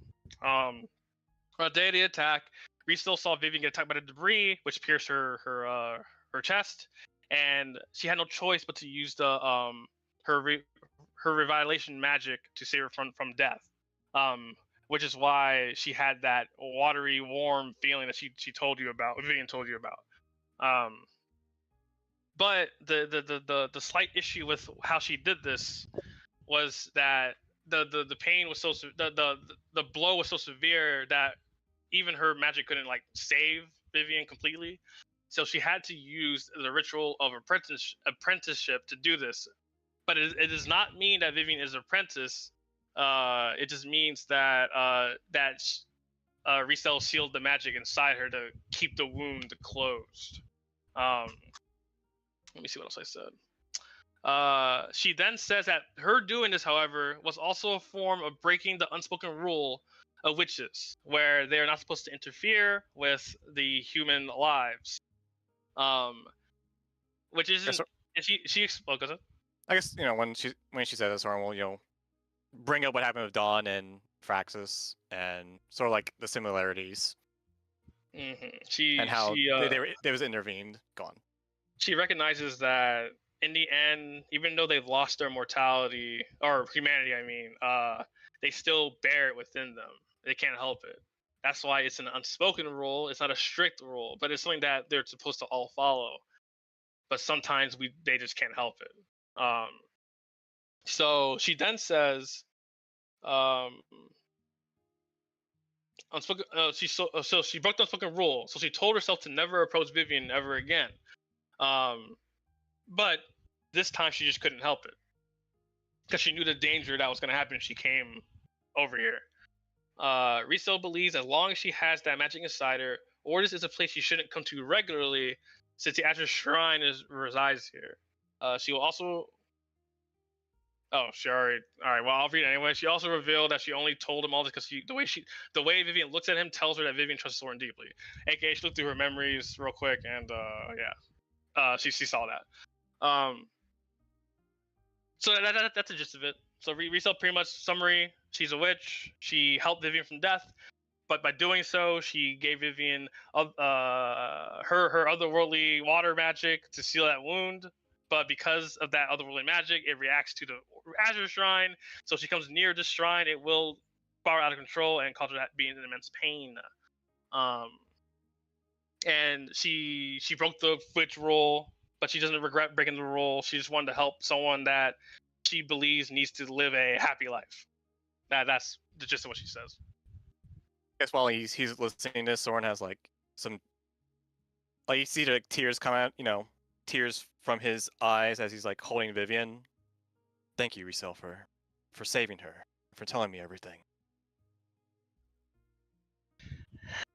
On the day of the attack, Riso saw Vivian get attacked by the debris, which pierced her chest, and she had no choice but to use the her revitalization magic to save her from death. Which is why she had that watery, warm feeling that she told you about. Vivian told you about. But the slight issue with how she did this was that the pain was the blow was so severe that even her magic couldn't like save Vivian completely. So she had to use the ritual of apprenticeship to do this. But it does not mean that Vivian is an apprentice. It just means that Resell sealed the magic inside her to keep the wound closed. Let me see what else I said. She then says that her doing this, however, was also a form of breaking the unspoken rule of witches, where they are not supposed to interfere with the human lives. Which isn't. She spoke of it. I guess when she said this, Soren will bring up what happened with Dawn and Fraxis and sort of like the similarities. Mm-hmm. And how they was intervened. Gone. She recognizes that in the end, even though they've lost their mortality or humanity, they still bear it within them. They can't help it. That's why it's an unspoken rule. It's not a strict rule, but it's something that they're supposed to all follow. But sometimes they just can't help it. So she then says, so she broke the unspoken rule. So she told herself to never approach Vivian ever again. But this time she just couldn't help it because she knew the danger that was going to happen if she came over here. Riso believes as long as she has that magic inside her, or this is a place she shouldn't come to regularly, since the Azure Shrine resides here. She will also. Oh, she already. All right. Well, I'll read it anyway. She also revealed that she only told him all this because the way Vivian looks at him tells her that Vivian trusts Soren deeply. AKA, she looked through her memories real quick, and yeah, she saw that. So that's the gist of it. So Resell pretty much summary. She's a witch. She helped Vivian from death, but by doing so, she gave Vivian her otherworldly water magic to seal that wound. But because of that otherworldly magic, it reacts to the Azure Shrine. So if she comes near this shrine, it will spiral out of control and cause her to be in immense pain. And she broke the witch rule, but she doesn't regret breaking the rule. She just wanted to help someone that she believes needs to live a happy life. That's the gist of what she says. I guess while he's listening to this, Soren has like some, like, you see the tears come out, tears from his eyes as he's like holding Vivian. Thank you, Resell, for saving her, for telling me everything.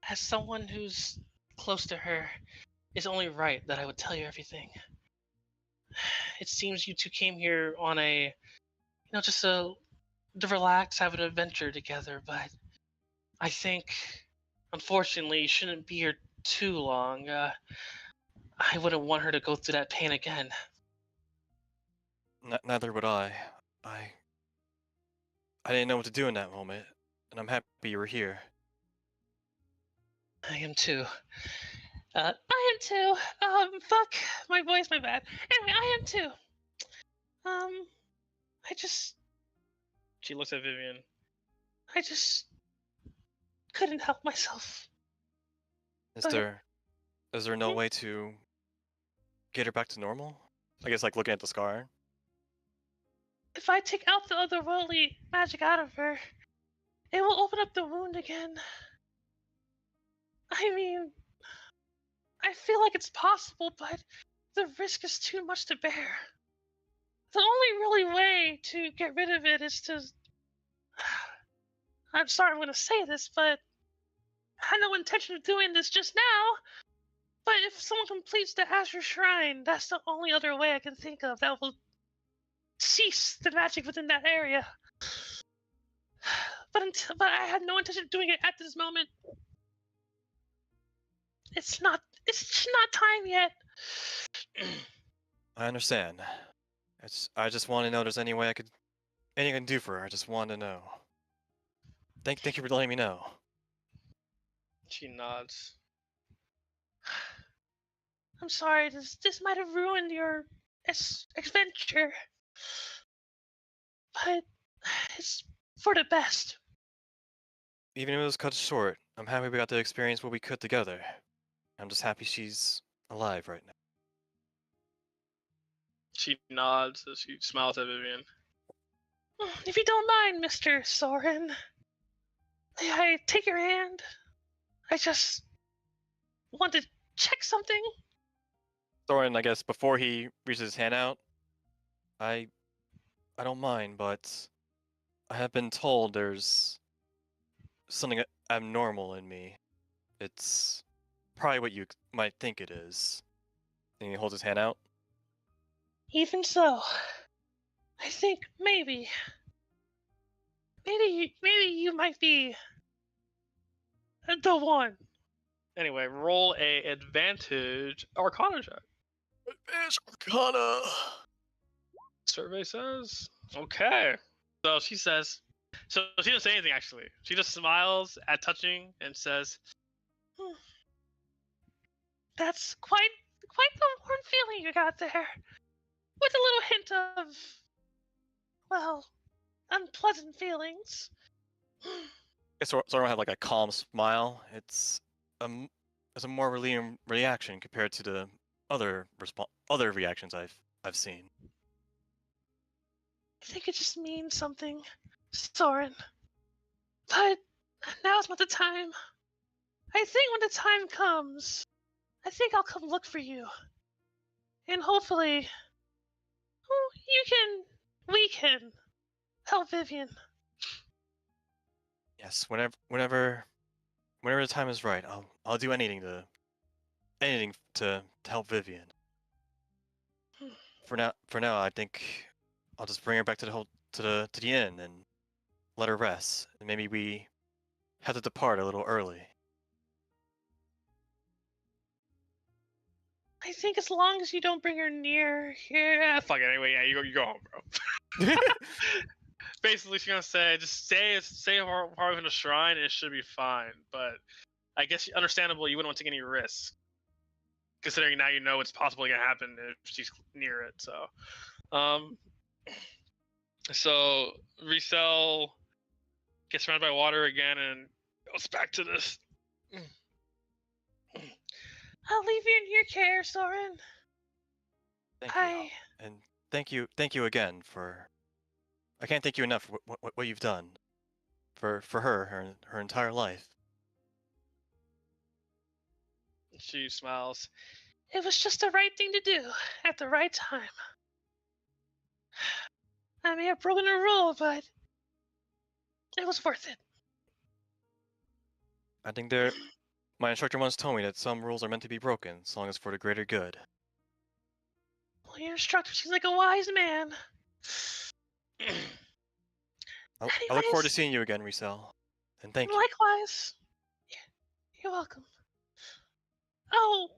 As someone who's close to her, it's only right that I would tell you everything. It seems you two came here on just to relax, have an adventure together, but I think, unfortunately, you shouldn't be here too long. I wouldn't want her to go through that pain again. Neither would I. I didn't know what to do in that moment, and I'm happy you were here. I am too. I am too. Fuck. My voice, my bad. Anyway, I am too. I just... She looks at Vivian. I just couldn't help myself. Is there no way to get her back to normal? I guess like looking at the scar. If I take out the otherworldly magic out of her, it will open up the wound again. I mean, I feel like it's possible, but the risk is too much to bear. The only really way to get rid of it is to... I'm sorry I'm going to say this, but I had no intention of doing this just now. But if someone completes the Azure Shrine, that's the only other way I can think of that will cease the magic within that area. But I had no intention of doing it at this moment. It's not time yet. I understand. I just want to know if there's anything I can do for her. I just want to know. Thank you for letting me know. She nods. I'm sorry, this might have ruined your adventure. But it's for the best. Even if it was cut short, I'm happy we got to experience what we could together. I'm just happy she's alive right now. She nods as she smiles at Vivian. If you don't mind, Mr. Soren, may I take your hand? I just want to check something. Soren, I guess before he reaches his hand out, I don't mind, but I have been told there's something abnormal in me. It's probably what you might think it is. And he holds his hand out. Even so, I think maybe you might be the one. Anyway, roll a advantage Arcana check. Advantage Arcana. Survey says. Okay. So she says. So she doesn't say anything actually. She just smiles at touching and says, That's quite the warm feeling you got there. With a little hint of, well, unpleasant feelings. I guess Soren had like a calm smile. It's a more relieving reaction compared to the other reactions I've seen. I think it just means something, Soren. But now's not the time. I think when the time comes, I think I'll come look for you. And hopefully, we can help Vivian. Yes, whenever whenever the time is right, I'll do anything to help Vivian. For now, I think I'll just bring her back to the inn and let her rest. And maybe we have to depart a little early. I think as long as you don't bring her near here. Fuck it. Anyway, yeah, you go home, bro. Basically, she's gonna say, just stay far in the shrine, and it should be fine. But I guess understandable, you wouldn't want to take any risks, considering now you know it's possibly gonna happen if she's near it. So Resell gets surrounded by water again and goes back to this. I'll leave you in your care, Soren. Thank you. And thank you again for. I can't thank you enough for what you've done for her entire life. She smiles. It was just the right thing to do at the right time. I may have broken a rule, but it was worth it. I think my instructor once told me that some rules are meant to be broken as long as for the greater good. Well, your instructor seems like a wise man. I look forward to seeing you again, Resell. And thank you. Likewise. You're welcome. Oh,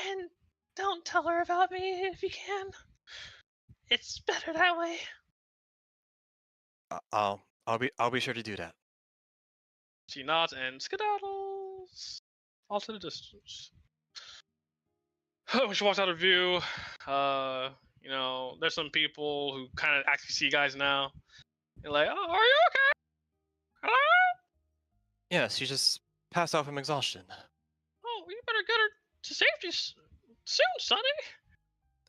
and don't tell her about me if you can. It's better that way. I'll be sure to do that. She nods and skedaddles off to the distance. When she walks out of view, you know, there's some people who kind of actually see you guys now. And like, oh, are you okay? Hello? Yes, she just passed out from exhaustion. Oh, you better get her to safety soon, Sonny.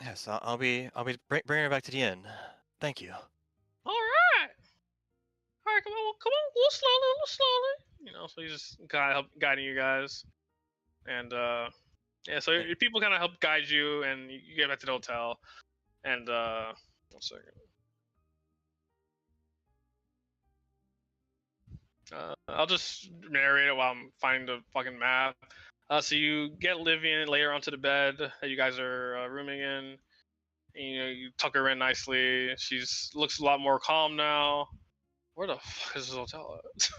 Yes, I'll be bringing her back to the inn. Thank you. All right. All right, come on, a little slowly. You know, so he's just kind of help guiding you guys, and yeah, so your people kind of help guide you, and you get back to the hotel. And 1 second. I'll just narrate it while I'm finding the fucking map. So you get Livian later onto the bed that you guys are rooming in. And, you know, you tuck her in nicely. She's looks a lot more calm now. Where the fuck is this hotel at?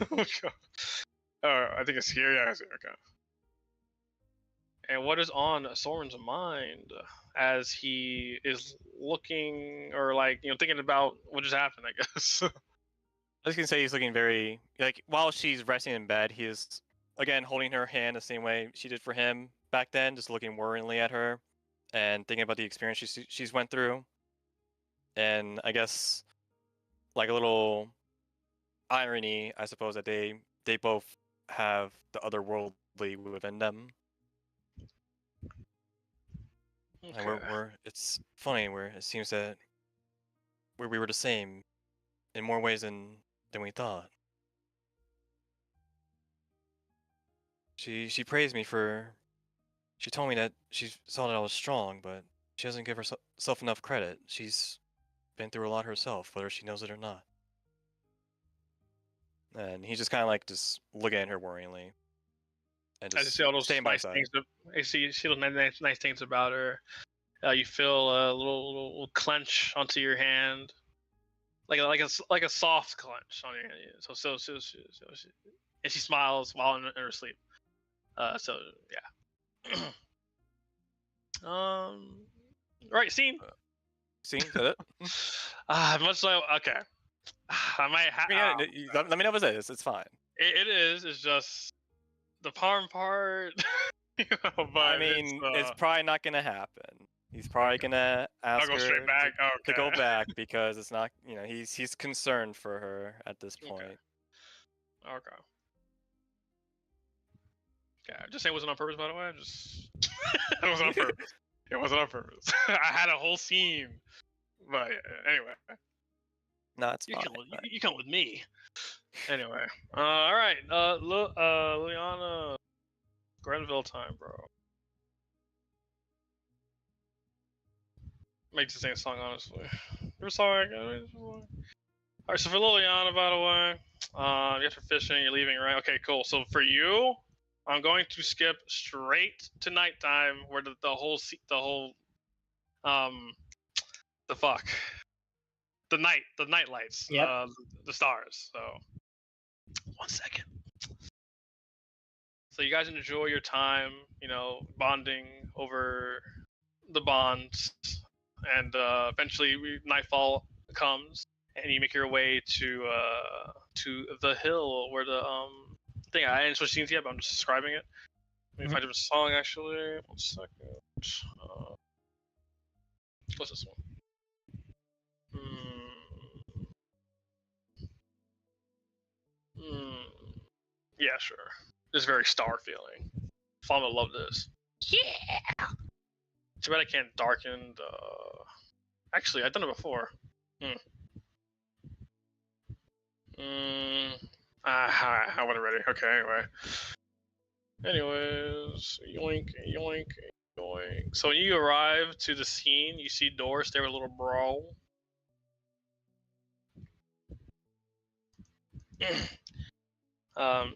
Oh, I think it's here. Yeah, it's here. Okay. And what is on Soren's mind as he is looking, or like, you know, thinking about what just happened, I guess. I was gonna say he's looking very like while she's resting in bed, he is again holding her hand the same way she did for him back then, just looking worryingly at her and thinking about the experience she's went through. And I guess like a little irony, I suppose, that they both have the otherworldly within them. Okay. And we're it's funny where it seems that we were the same in more ways than we thought. She praised me for. She told me that she saw that I was strong, but she doesn't give herself enough credit. She's been through a lot herself, whether she knows it or not. And he's just kind of like just looking at her worryingly, and I just just see all those staying by nice her side. things. I see those nice things about her. You feel a little clench onto your hand, like a soft clench on your hand. So and she smiles while in her sleep. So yeah. Right, scene. See, is that it? Much like okay. I might have. Let me know what it is. It's fine. It is. It's just the farm part. You know, but I mean, it's probably not gonna happen. He's probably gonna ask I'll go her straight back. to go Okay. back because it's not. You know, he's concerned for her at this point. Okay. Yeah, just saying it wasn't on purpose, by the way. Just it wasn't on purpose. It wasn't on purpose. I had a whole scene, but anyway. No, it's fine. You come with me. Anyway, all right. Liliana, Grenville time, bro. Make the same song, honestly. You're sorry. All right, so for Liliana, by the way, you're after fishing, you're leaving, right? Okay, cool. So for you, I'm going to skip straight to nighttime, where the fuck, the night lights, Yep. the stars. So, 1 second. So you guys enjoy your time, bonding over the bonds, and eventually nightfall comes, and you make your way to the hill where the thing. I didn't switch scenes yet, but I'm just describing it. Let me find a song actually. 1 second. What's this one? Yeah, sure. This very star feeling. Fawn would love this. Yeah. Too bad I can't darken the. Actually, I've done it before. I wasn't ready. Okay, anyway. Anyways, yoink, yoink, yoink. So when you arrive to the scene, you see Doris there with a little bro. Oh,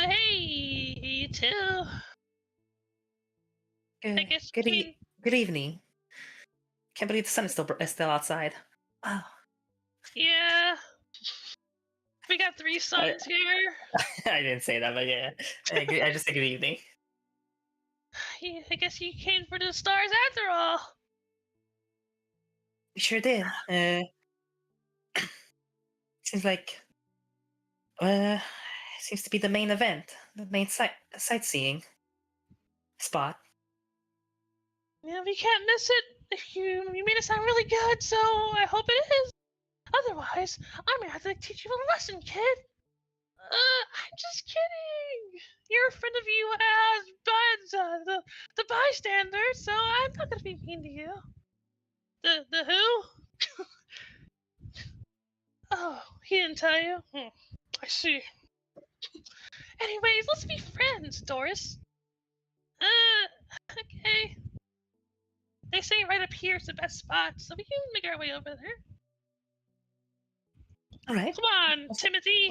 hey, you two. I guess Good, between good evening. Can't believe the sun is still outside. Oh. yeah, we got 3 suns here. I didn't say that, but yeah. I just said good evening. Yeah, I guess you came for the stars after all. We sure did. Seems like seems to be the main event, the main sightseeing spot. Yeah, we can't miss it. You made it sound really good, so I hope it is. Otherwise, I'm gonna have to teach you a lesson, kid. I'm just kidding. You're a friend of you as the bystander, so I'm not gonna be mean to you. The who? Oh, he didn't tell you? I see. Anyways, let's be friends, Doris. Okay. They say right up here is the best spot, so we can make our way over there. All right. Come on, Timothy.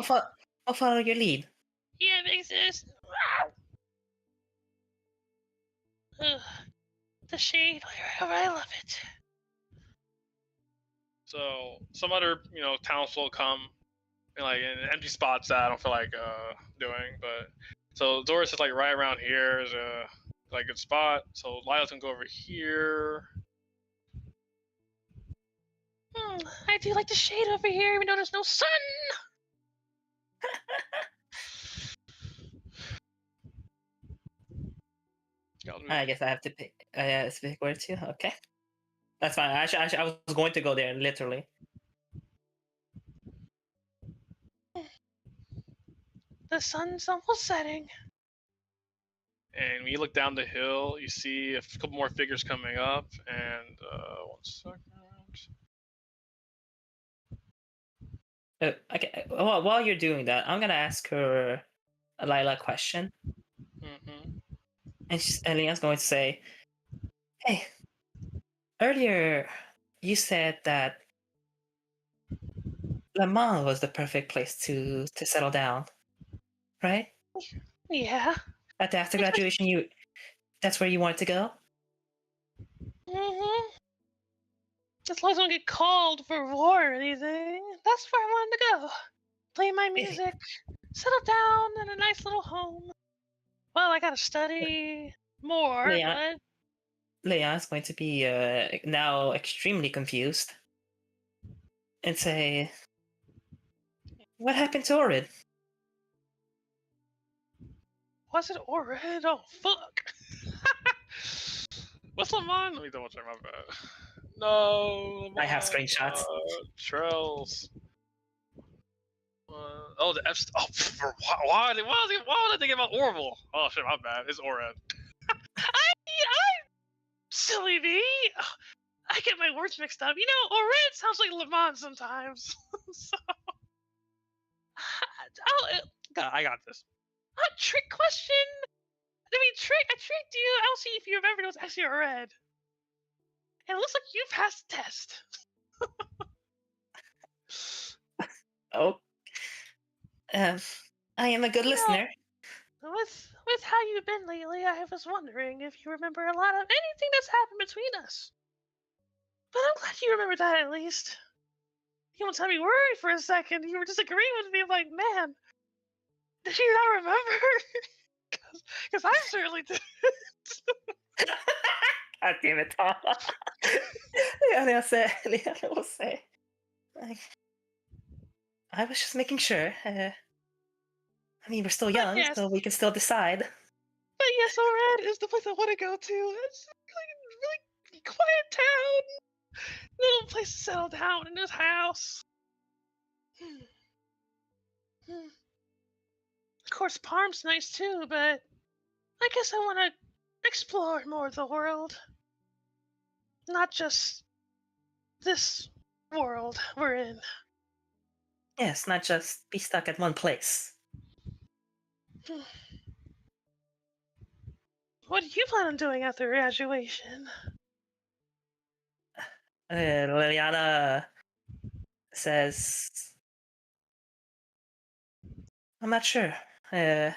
I'll follow your lead. Yeah, it exists. The shade, I love it. So some other townsfolk come, like in empty spots that I don't feel like doing. But so Doris is like right around here is a like good spot. So Lila's gonna go over here. I do like the shade over here, even though there's no sun. I guess I have to pick. Pick where to. Okay, that's fine. I was going to go there literally. The sun's almost setting. And when you look down the hill, you see a couple more figures coming up. And 1 second. Okay. Well, while you're doing that, I'm gonna ask her a Lila question. And Leon's going to say, "Hey, earlier you said that Le Mans was the perfect place to settle down, right? Yeah. After graduation, that's where you wanted to go." As long as I don't get called for war or anything, that's where I wanted to go. Play my music, settle down in a nice little home. Well, I gotta study more, but... Leon's going to be now extremely confused and say, "What happened to Orid?" Was it Orid? Oh, fuck. What's Lamont? Let me double check my bad. No. Lamont, I have screenshots. Trails. Oh, the F. Oh, why would I think about Orville? Oh shit, my bad. It's Orid. I'm silly me. I get my words mixed up. Orid sounds like Le Mans sometimes. So, I got this. A trick question. I tricked you. I'll see if you remember it was actually Orid. And it looks like you passed the test. Oh. I am a good listener. With how you've been lately, I was wondering if you remember a lot of anything that's happened between us. But I'm glad you remember that at least. You won't tell me worried for a second. You were disagreeing with me. I'm like, man, did you not remember? Because I certainly did. God damn it, Tom. Leanna will say, like, I was just making sure. I mean, we're still young, yes. so we can still decide. But yes, Orad is the place I want to go to. It's like a really quiet town. Little place to settle down in this house. Of course, Parm's nice too, but I guess I want to explore more of the world. Not just this world we're in. Yes, not just be stuck at one place. What do you plan on doing after graduation? Liliana says, I'm not sure. Over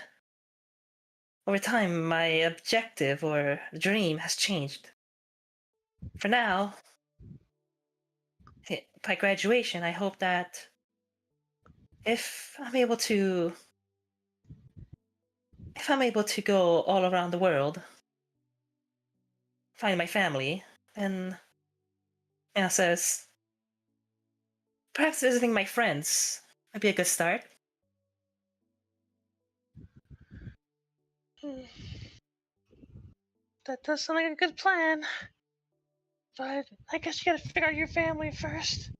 time, my objective or dream has changed. For now, by graduation, I hope that if I'm able to go all around the world, find my family, then Anna says, perhaps visiting my friends might be a good start. That does sound like a good plan. But I guess you gotta figure out your family first.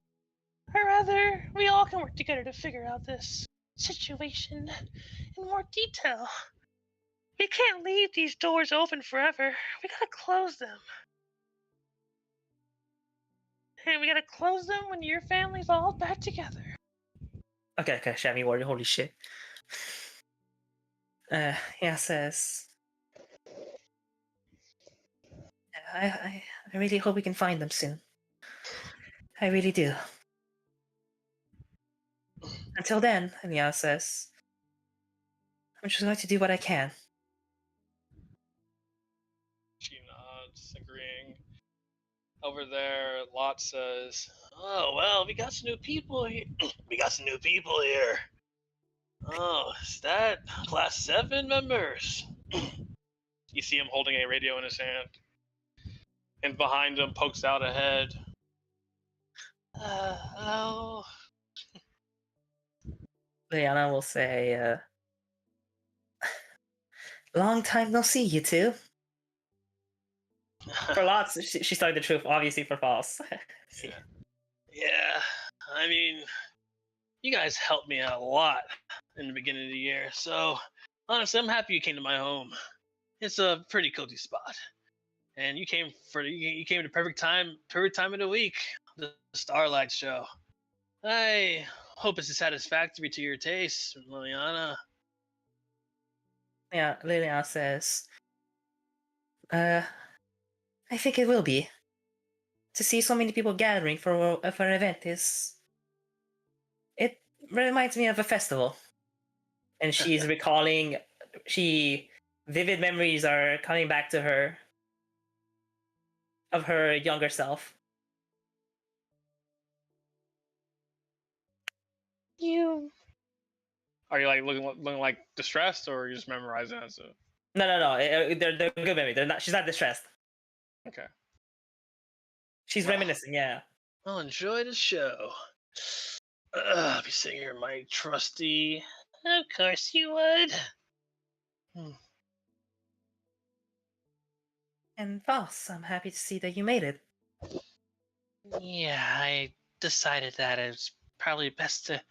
Or rather, we all can work together to figure out this situation in more detail. We can't leave these doors open forever. We gotta close them. And we gotta close them when your family's all back together. Okay, Shammy Warrior, holy shit. Yeah, says, I really hope we can find them soon. I really do. Until then, Anya says, I'm just going to do what I can. She nods, agreeing. Over there, Lot says, "Oh well, we got some new people here. We got some new people here. Oh, is that class 7 members?" You see him holding a radio in his hand, and behind him pokes out a head. Oh. Liana will say, long time no see, you two. For lots, she's telling the truth, obviously for false. Yeah, I mean, you guys helped me out a lot in the beginning of the year, so honestly, I'm happy you came to my home. It's a pretty cozy spot, and you came at the perfect time of the week, the Starlight Show. I hope it's satisfactory to your taste, Liliana. Yeah, Liliana says, I think it will be. To see so many people gathering for an event it reminds me of a festival. And she's recalling, vivid memories are coming back to her of her younger self. You. Are you like looking like distressed, or are you just memorizing it? So No, they're good memories. She's not distressed. okay. She's Well. reminiscing, yeah. I'll enjoy the show. I'll be sitting here in my trusty. Of course you would. And Voss, I'm happy to see that you made it. Yeah, I decided that it's probably best to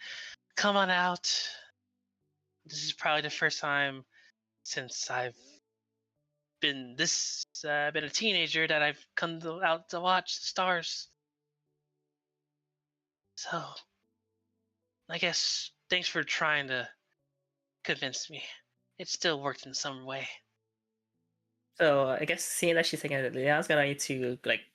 come on out. This is probably the first time since I've been been a teenager that I've come out to watch the stars. So, I guess thanks for trying to convince me. It still worked in some way. So I guess seeing that she's taking it, Leon's gonna need to like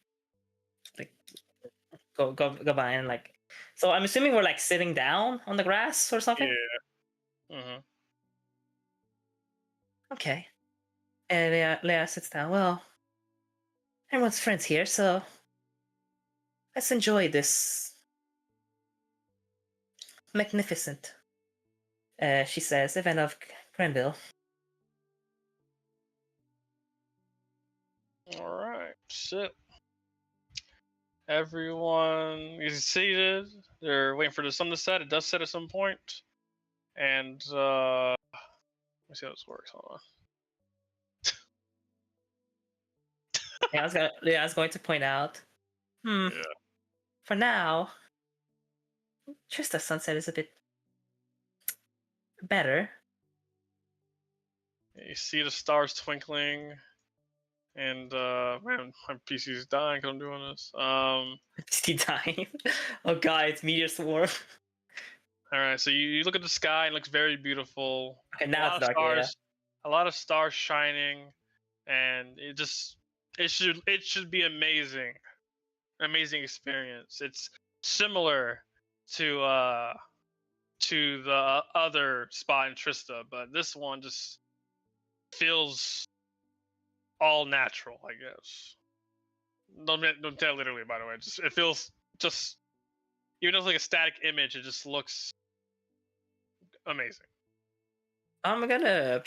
go by and like. So I'm assuming we're like sitting down on the grass or something. Yeah. Mm-hmm. okay. And Leia sits down. Well, everyone's friends here, so let's enjoy this magnificent, she says, event of Grenville. All right, so everyone is seated. They're waiting for the sun to set. It does set at some point, and let me see how this works. Hold on. I was going to point out. Yeah. For now, Trista sunset is a bit better. You see the stars twinkling, and man, my PC's dying 'cause I'm doing this. Is he dying? Oh god, it's meteor swarm. All right, so you look at the sky and it looks very beautiful. Okay, A now lot it's of dark. stars, a lot of stars shining, and it should be amazing experience. It's similar to the other spot in Trista, but this one just feels all natural, I guess. Don't tell literally, by the way. Just it feels just even though it's like a static image, it just looks amazing. I'm gonna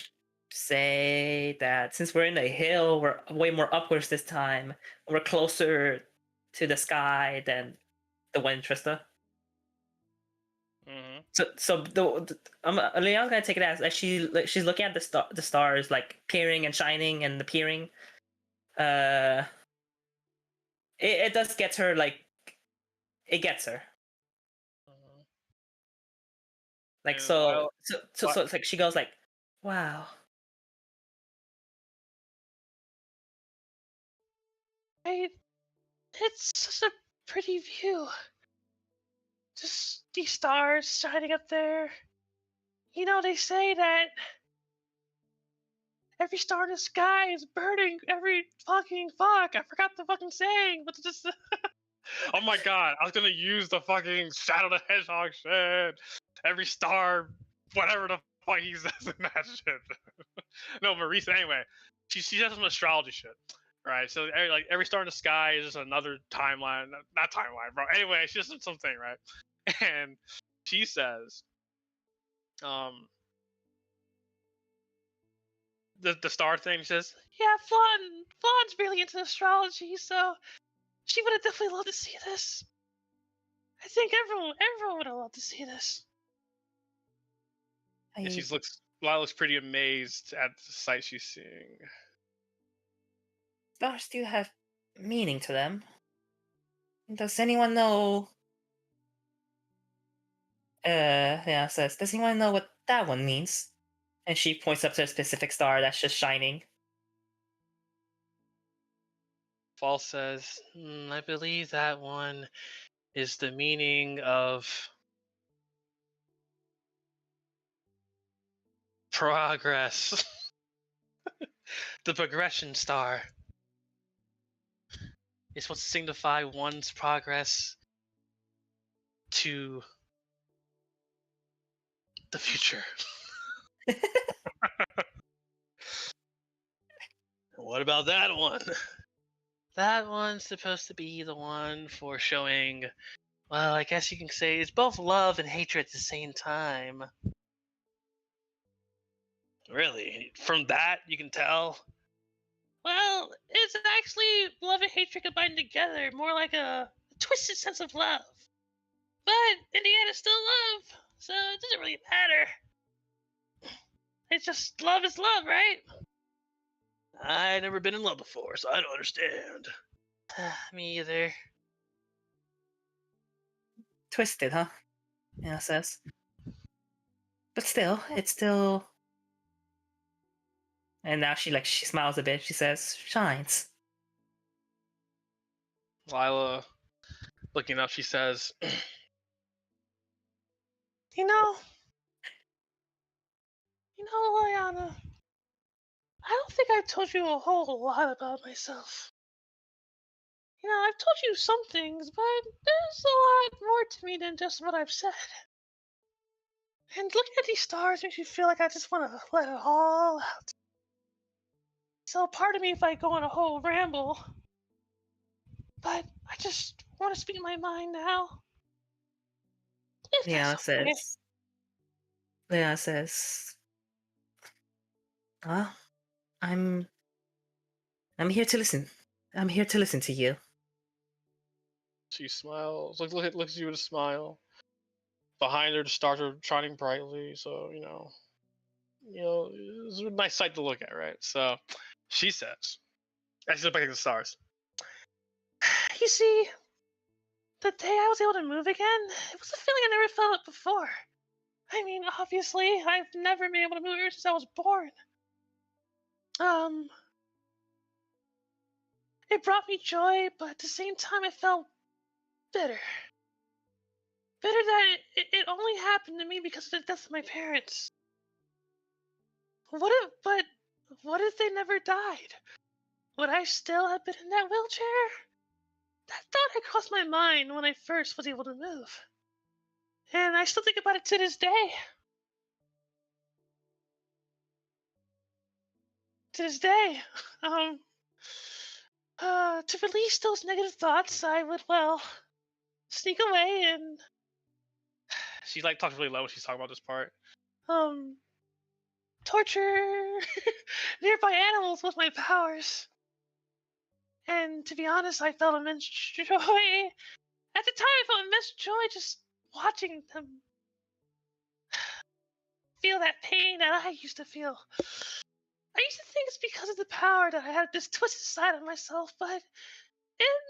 say that since we're in the hill, we're way more upwards this time. We're closer to the sky than the one in Trista. Mm-hmm. So Leon's gonna take it as like she's looking at the stars like peering and shining and appearing. It does get her like it gets her. Like And so it's like she goes like, wow. It's such a pretty view. Just these stars shining up there. You know, they say that every star in the sky is burning every fucking fuck. I forgot the fucking saying, but just. oh my god, I was gonna use the fucking Shadow the Hedgehog shit. Every star, whatever the fuck he says in that shit. no, Marisa, anyway, she does some astrology shit. Right, so every star in the sky is just another timeline. Not timeline, bro. Anyway, she just did something, right? And she says, the star thing. She says, Yeah, Fawn's really into astrology, so she would have definitely loved to see this. I think everyone would have loved to see this. and Lila looks pretty amazed at the sight she's seeing. Stars do have meaning to them. Does anyone know? Says, does anyone know what that one means? And she points up to a specific star that's just shining. Fall says, I believe that one is the meaning of progress. the progression star. It's supposed to signify one's progress to the future. What about that one? That one's supposed to be the one for showing, well, I guess you can say it's both love and hatred at the same time. Really? From that, you can tell? Well, it's actually love and hatred combined together, more like a twisted sense of love. But in the end, it's still love, so it doesn't really matter. It's just love is love, right? I've never been in love before, so I don't understand. Me either. Twisted, huh? Yeah, says. But still, it's still. And now she smiles a bit. She says, shines. Lila, looking up, she says, You know, Liana, I don't think I've told you a whole lot about myself. You know, I've told you some things, but there's a lot more to me than just what I've said. And looking at these stars makes me feel like I just want to let it all out. So pardon me if I go on a whole ramble, but I just want to speak my mind now. If Leona that's okay. says, Leona says, well, I'm here to listen. I'm here to listen to you. She smiles. Looks at you with a smile. Behind her, the stars are shining brightly. So it's a nice sight to look at, right? So she says, as she looks back at the stars. You see, the day I was able to move again, it was a feeling I never felt before. I mean, obviously, I've never been able to move ever since I was born. It brought me joy, but at the same time, I felt bitter. Bitter that it only happened to me because of the death of my parents. What if they never died? Would I still have been in that wheelchair? That thought had crossed my mind when I first was able to move. And I still think about it to this day. To this day. To release those negative thoughts, I would, well, sneak away and, She talks really low when she's talking about this part. torture nearby animals with my powers. And to be honest, I felt immense joy. At the time, I felt immense joy just watching them feel that pain that I used to feel. I used to think it's because of the power that I had this twisted side of myself, but it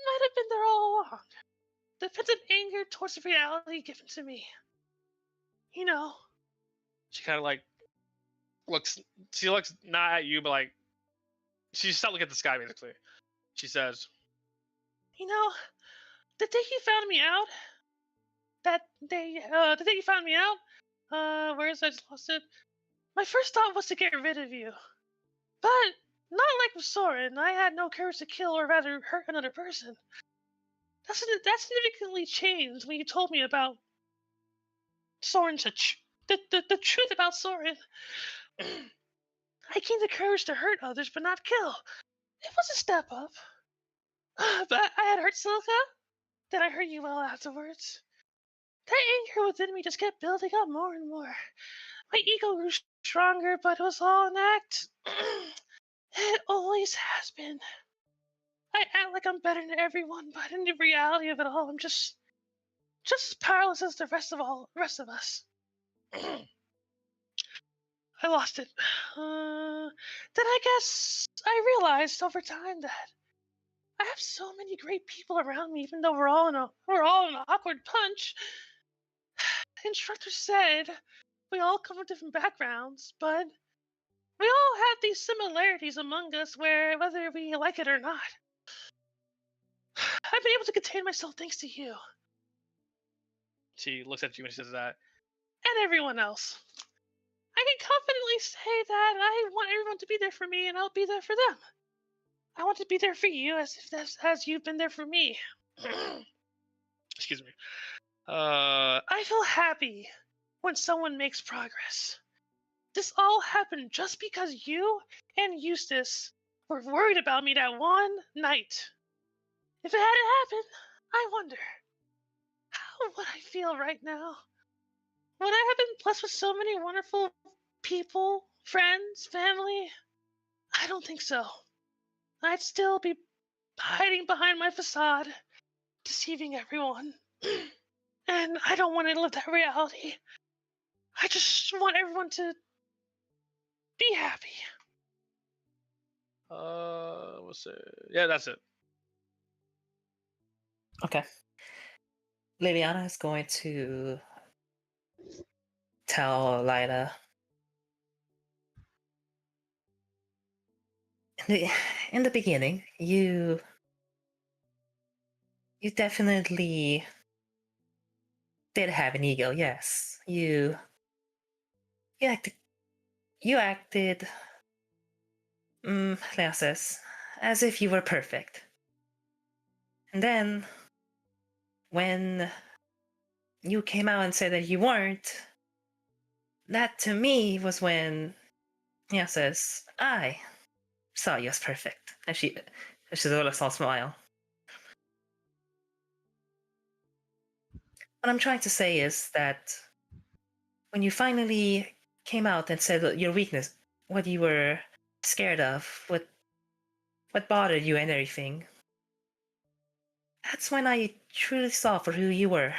might have been there all along. The pensive anger towards the reality given to me. You know, She kind of looks. She looks not at you, but she's not looking at the sky. Basically, she says, the day you found me out, the day you found me out, where is I just lost it? My first thought was to get rid of you. But not like with Soren, I had no courage to kill or rather hurt another person. That significantly changed when you told me about Soren's the truth about Soren. I gained the courage to hurt others but not kill. It was a step up. But I had hurt Silka, then I hurt you well afterwards. That anger within me just kept building up more and more. My ego grew stronger, but it was all an act. It always has been. I act like I'm better than everyone, but in the reality of it all, I'm just as powerless as the rest of us. I lost it. Then I guess I realized over time that I have so many great people around me, even though we're all in an awkward punch. Instructor said we all come from different backgrounds, but we all have these similarities among us, whether we like it or not. I've been able to contain myself thanks to you she looks at you and she says that. and everyone else. I can confidently say that I want everyone to be there for me, and I'll be there for them. I want to be there for you as you've been there for me. Excuse me. I feel happy when someone makes progress. This all happened just because you and Eustace were worried about me that one night. If it hadn't happened, I wonder, how would I feel right now? Would I have been blessed with so many wonderful people, friends, family? I don't think so. I'd still be hiding behind my facade, deceiving everyone. And I don't want to live that reality. I just want everyone to be happy. What's it? Yeah, that's it. Okay. Liliana is going to tell Lila. In the beginning, you definitely did have an ego. Yes, you acted. Lea says, as if you were perfect. And then, when you came out and said that you weren't, that to me was when Lea says, I saw you as perfect. And she's a little small smile. What I'm trying to say is that when you finally came out and said your weakness, what you were scared of, what bothered you and everything, that's when I truly saw for who you were.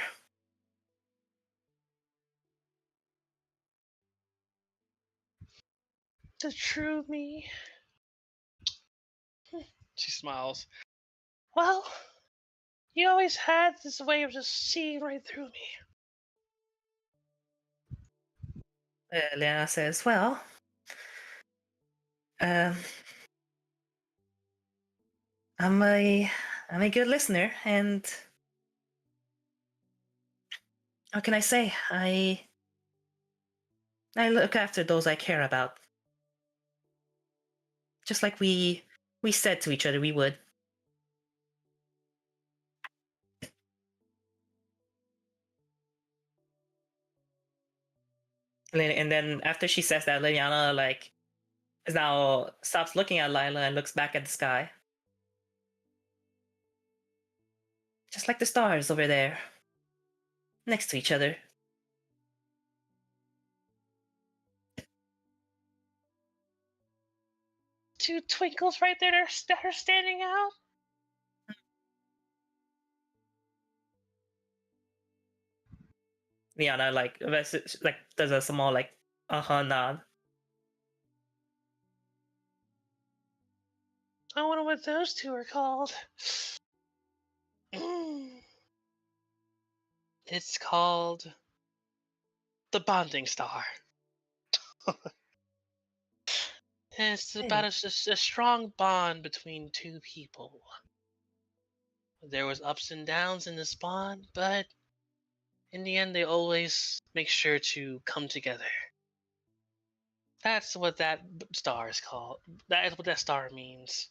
The true me. She smiles. Well, you always had this way of just seeing right through me. Lena says, well, um, I'm a good listener, and how can I say? I look after those I care about. Just like we said to each other we would. And then after she says that, Liliana like is now stops looking at Lila and looks back at the sky. Just like the stars over there. Next to each other. Two twinkles right there that are standing out. Liana like does a small like nod. I wonder what those two are called. It's called the bonding star. It's about a strong bond between two people. There was ups and downs in this bond, but in the end, they always make sure to come together. That's what that star is called. That is what that star means.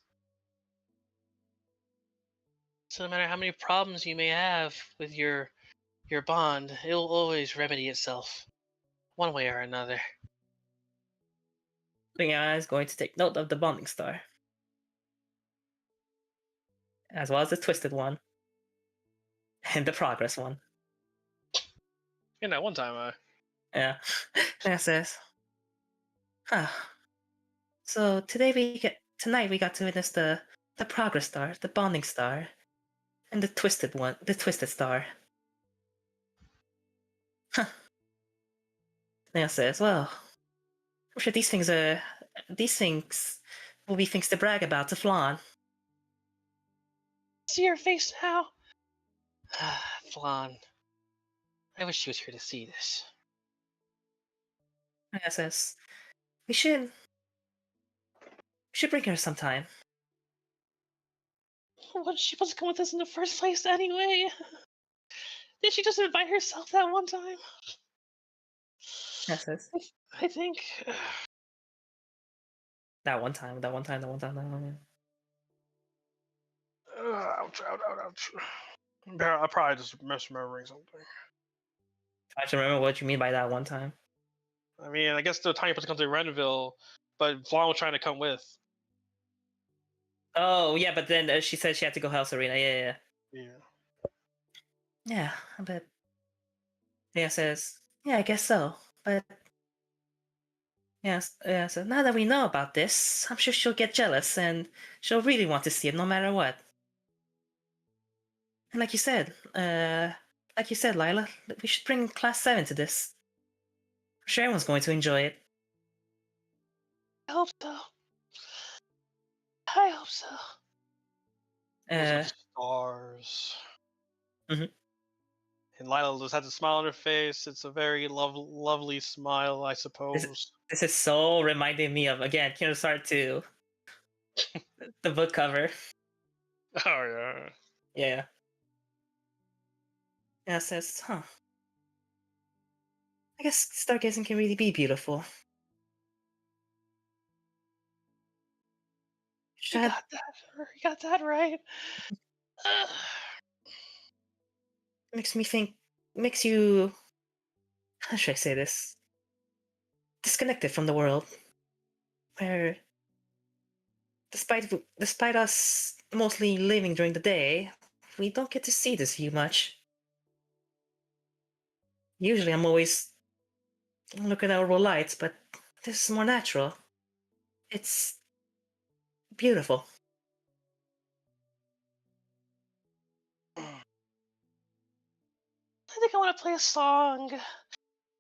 So no matter how many problems you may have with your bond, it will always remedy itself, one way or another. Liana is going to take note of the bonding star. As well as the twisted one. And the progress one. In that one time, Yeah. Lena says, huh. So tonight we got to witness the progress star, the bonding star, and the twisted star. Huh. Lena says, well, I'm sure these things will be things to brag about, to flaunt. See your face now. Flan. I wish she was here to see this. Lena says, we should bring her sometime. What was she supposed to come with us in the first place anyway? Did she just invite herself that one time? Lena says, I think. that one time. Ouch, ouch, ouch. I probably just misremembering something. I should remember what you mean by that one time. I mean, I guess the time you're supposed to come to Renville, but Vaughn was trying to come with. Oh, yeah, but then she said she had to go House Arena. Yeah. Yeah, but Leah says, yeah, I guess so. But yes, so now that we know about this, I'm sure she'll get jealous and she'll really want to see it no matter what. And like you said, Lila, we should bring Class 7 to this. I'm sure everyone's going to enjoy it. I hope so. I hope so. Those are stars. Mhm. And Lila just has a smile on her face. It's a very lovely smile, I suppose. This is so reminding me of, again, Kingdom Hearts 2. The book cover. Oh, yeah. Yeah. Yeah, it says, huh. I guess stargazing can really be beautiful. You got that right. Makes you, how should I say this? Disconnected from the world. Where despite us mostly living during the day, we don't get to see this view much. Usually, I'm always looking at our lights, but this is more natural. It's beautiful. I think I want to play a song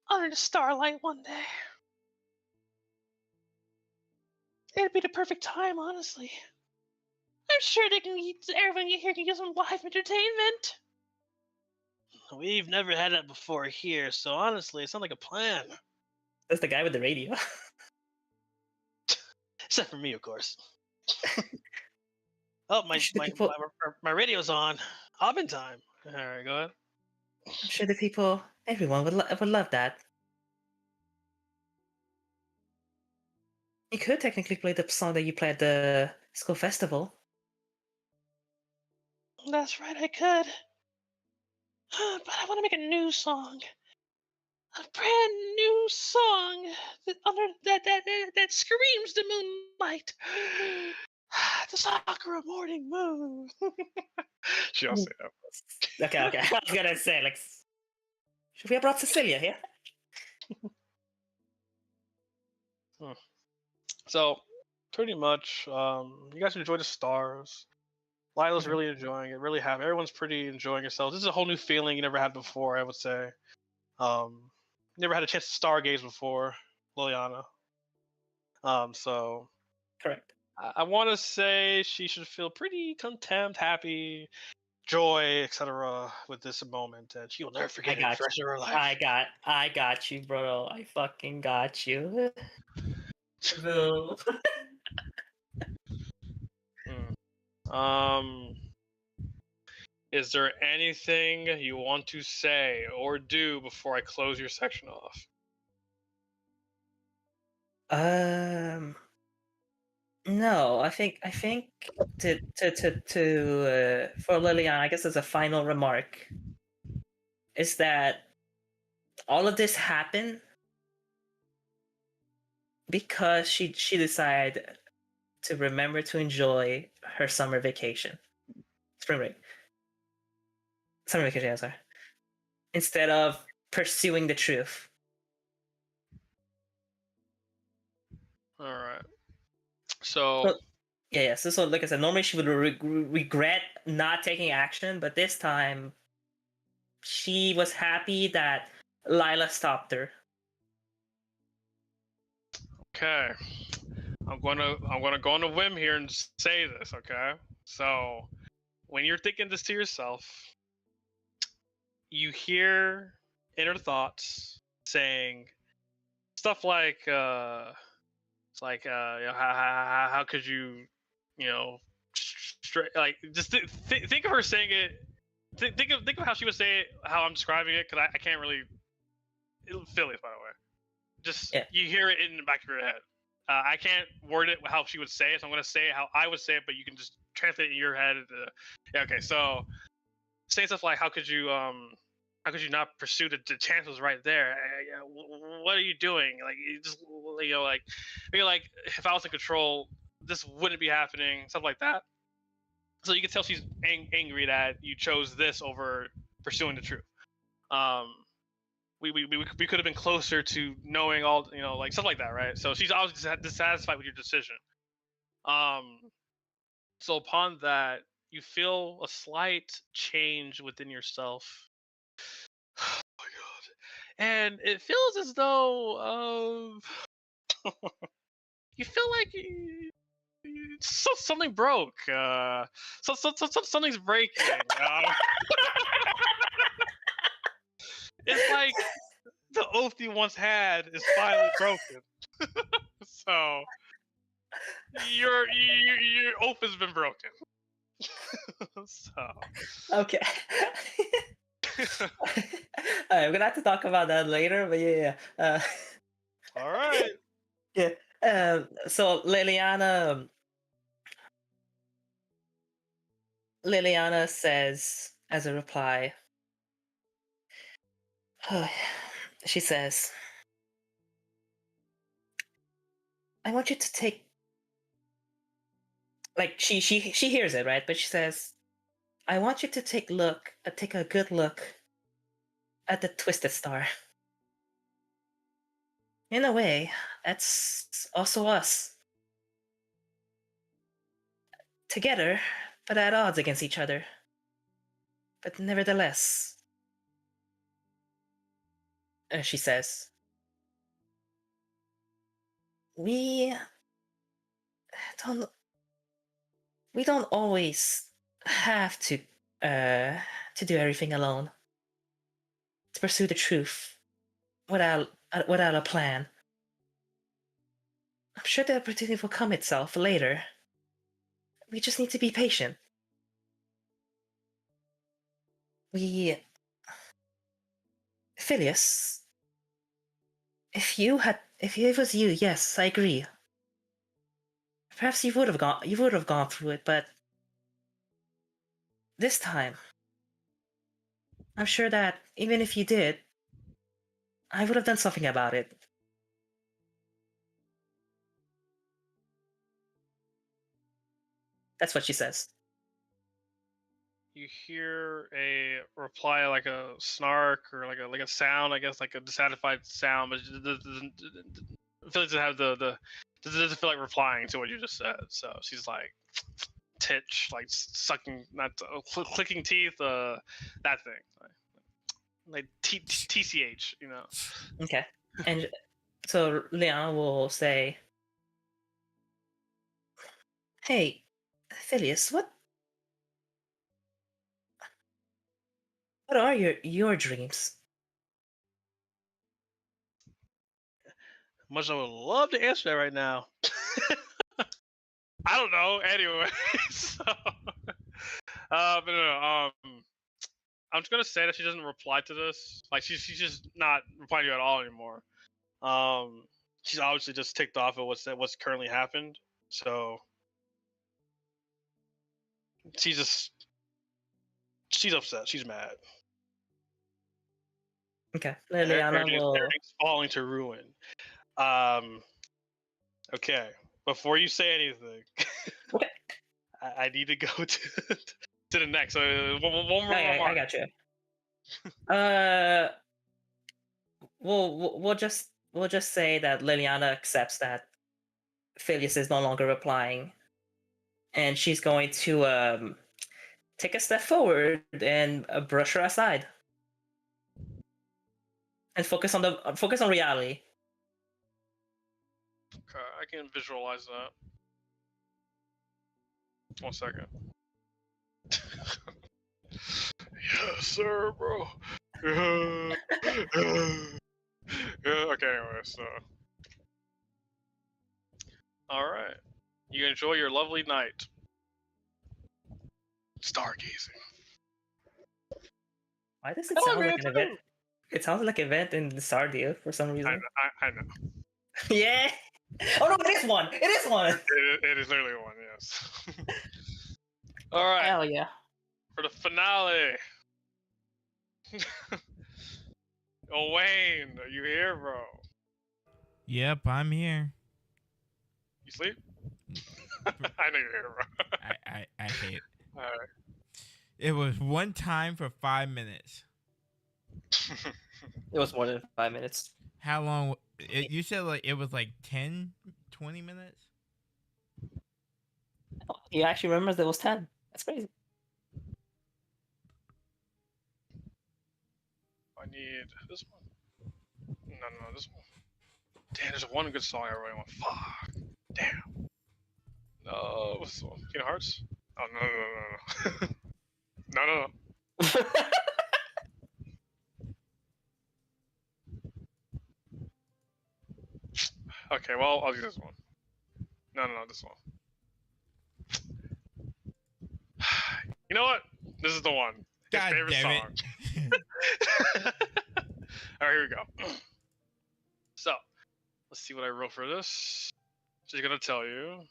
under the starlight one day. It'd be the perfect time, honestly. I'm sure everyone here can get some live entertainment. We've never had that before here, so honestly, it sounds like a plan. That's the guy with the radio. Except for me, of course. Oh, I'm sure the people. my radio's on. Oven time. All right, go ahead. I'm sure the people. Everyone would love that. You could technically play the song that you played at the school festival. That's right, I could. But I want to make a new song. A brand new song that screams the moonlight. The Sakura morning moon. She don't say that. Okay. I was gonna say, like, should we have brought Cecilia here? So, pretty much, you guys enjoy the stars. Lila's Mhm. really enjoying it. Really happy. Everyone's pretty enjoying yourselves. This is a whole new feeling you never had before. I would say. Never had a chance to stargaze before, Liliana. So Correct. I want to say she should feel pretty content, happy, joy, etc. with this moment, and she will never forget it for the rest of her life. I got you, bro. I fucking got you. Boo. Um, is there anything you want to say or do before I close your section off? No, I think to for Liliana, I guess as a final remark, is that all of this happened because she decided to remember to enjoy her summer vacation, spring break, summer vacation. Sorry, instead of pursuing the truth. All right. So Well, yeah. So like I said, normally she would regret not taking action, but this time she was happy that Lila stopped her. okay, I'm gonna go on a whim here and say this. Okay, so when you're thinking this to yourself, you hear inner thoughts saying stuff like, "It's like, how could you, you know, like just think of her saying it. Think of how she would say it, how I'm describing it, because I can't really. Phillies, by the way. Just Yeah. you hear it in the back of your head. I can't word it how she would say it, so I'm gonna say it how I would say it, but you can just translate it in your head. Yeah, okay, so say stuff like, how could you not pursue the chance was right there? What are you doing? Like, you just, like, maybe like, if I was in control, this wouldn't be happening. Stuff like that. So you can tell she's angry that you chose this over pursuing the truth. We could have been closer to knowing all, like stuff like that, right? So she's obviously dissatisfied with your decision. So upon that, you feel a slight change within yourself. Oh my god! And it feels as though you feel like something broke. Something's breaking. It's like the oath you once had is finally broken. So your oath has been broken. So Okay. I'm gonna have to talk about that later, but yeah. all right. Yeah. So Liliana says as a reply, she says, I want you to take like she hears it, right? But she says, "I want you to take a good look at the twisted star. In a way, that's also us. Together, but at odds against each other. But nevertheless," she says, "we don't we don't always have to do everything alone. To pursue the truth without a plan. I'm sure the opportunity will come itself later. We just need to be patient. We, Phileas, if it was you, yes, I agree. Perhaps you would have gone through it, but this time, I'm sure that even if you did, I would have done something about it." That's what she says. You hear a reply like a snark or like a sound, I guess, like a dissatisfied sound, but it doesn't have the doesn't feel like replying to what you just said. So she's like titch, like sucking, not clicking teeth, that thing, like TCH, you know. Okay. And so Leon will say, "Hey, Phileas, what are your dreams?" Much I would love to answer that right now. I don't know. Anyway, so but no, I'm just gonna say that she doesn't reply to this. Like she's just not replying to you at all anymore. She's obviously just ticked off at what's currently happened. So she's upset. She's mad. Okay. Liliana will. Everything's falling to ruin. Okay. Before you say anything, Okay. I need to go to the next. So one more I remark. got you. We'll just say that Liliana accepts that Phileas is no longer replying, and she's going to take a step forward and brush her aside, and focus on reality. Okay, I can visualize that. 1 second. Yes, sir, bro. Yeah. Okay, anyway, so. Alright. You enjoy your lovely night. Stargazing. Why does it Oh, sound man, like an event? It sounds like an event in Sardia for some reason. I know. Yeah. Oh no, it is one. It is one. It is literally one, yes. Alright, Hell yeah. for the finale. Oh, Wayne, are you here, bro? Yep, I'm here. You sleep? I know you're here, bro. I hate. Alright. It was one time for 5 minutes. It was more than 5 minutes. How long? You said like it was like 10, 20 minutes? He actually remembers there was 10. That's crazy. I need this one. No, this one. Damn, there's one good song I really want. Fuck. Damn. No, what's this one? Kingdom Hearts? Oh, no. No. Okay, well, I'll do this one. No, this one. You know what? This is the one. His God favorite damn song. it. Alright, here we go. So, let's see what I wrote for this. She's gonna tell you.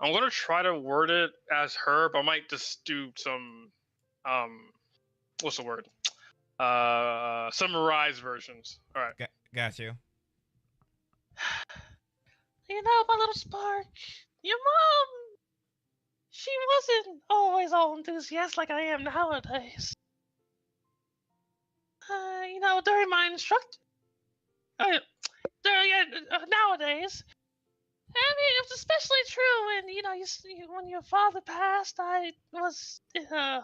I'm gonna try to word it as her, but I might just do some, what's the word? Summarized versions. All right. Got you. You know, my little spark, your mom she wasn't always all enthusiastic like I am nowadays. During my nowadays, I mean, it was especially true when when your father passed. I was in a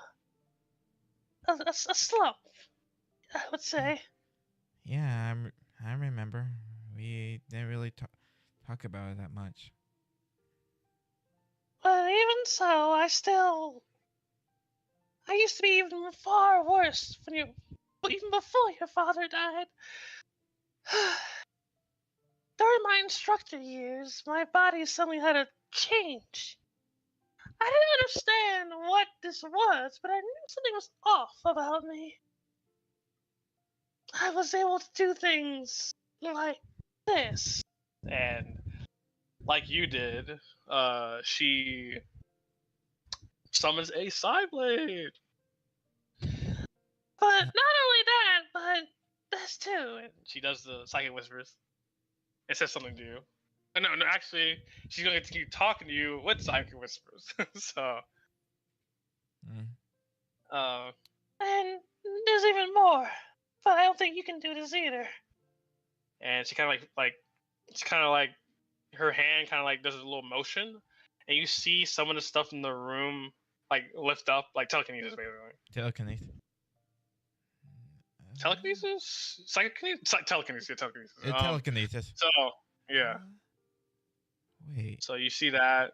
slump, I would say. Yeah, I remember. We didn't really talk about it that much. But even so, I used to be even far worse even before your father died. During my instructor years, my body suddenly had a change. I didn't understand what this was, but I knew something was off about me. I was able to do things like this. And like you did, she summons a Psyblade. But not only that, but this too. And she does the psychic whispers. It says something to you. No, actually, she's going to continue talking to you with psychic whispers. So, Mm. And there's even more. But I don't think you can do this either. and she kind of it's kind of like her hand kind of like does a little motion, and you see some of the stuff in the room like lift up, like telekinesis, basically. Telekinesis. Telekinesis, telekinesis, yeah, telekinesis. Telekinesis. So yeah, Wait. so you see that,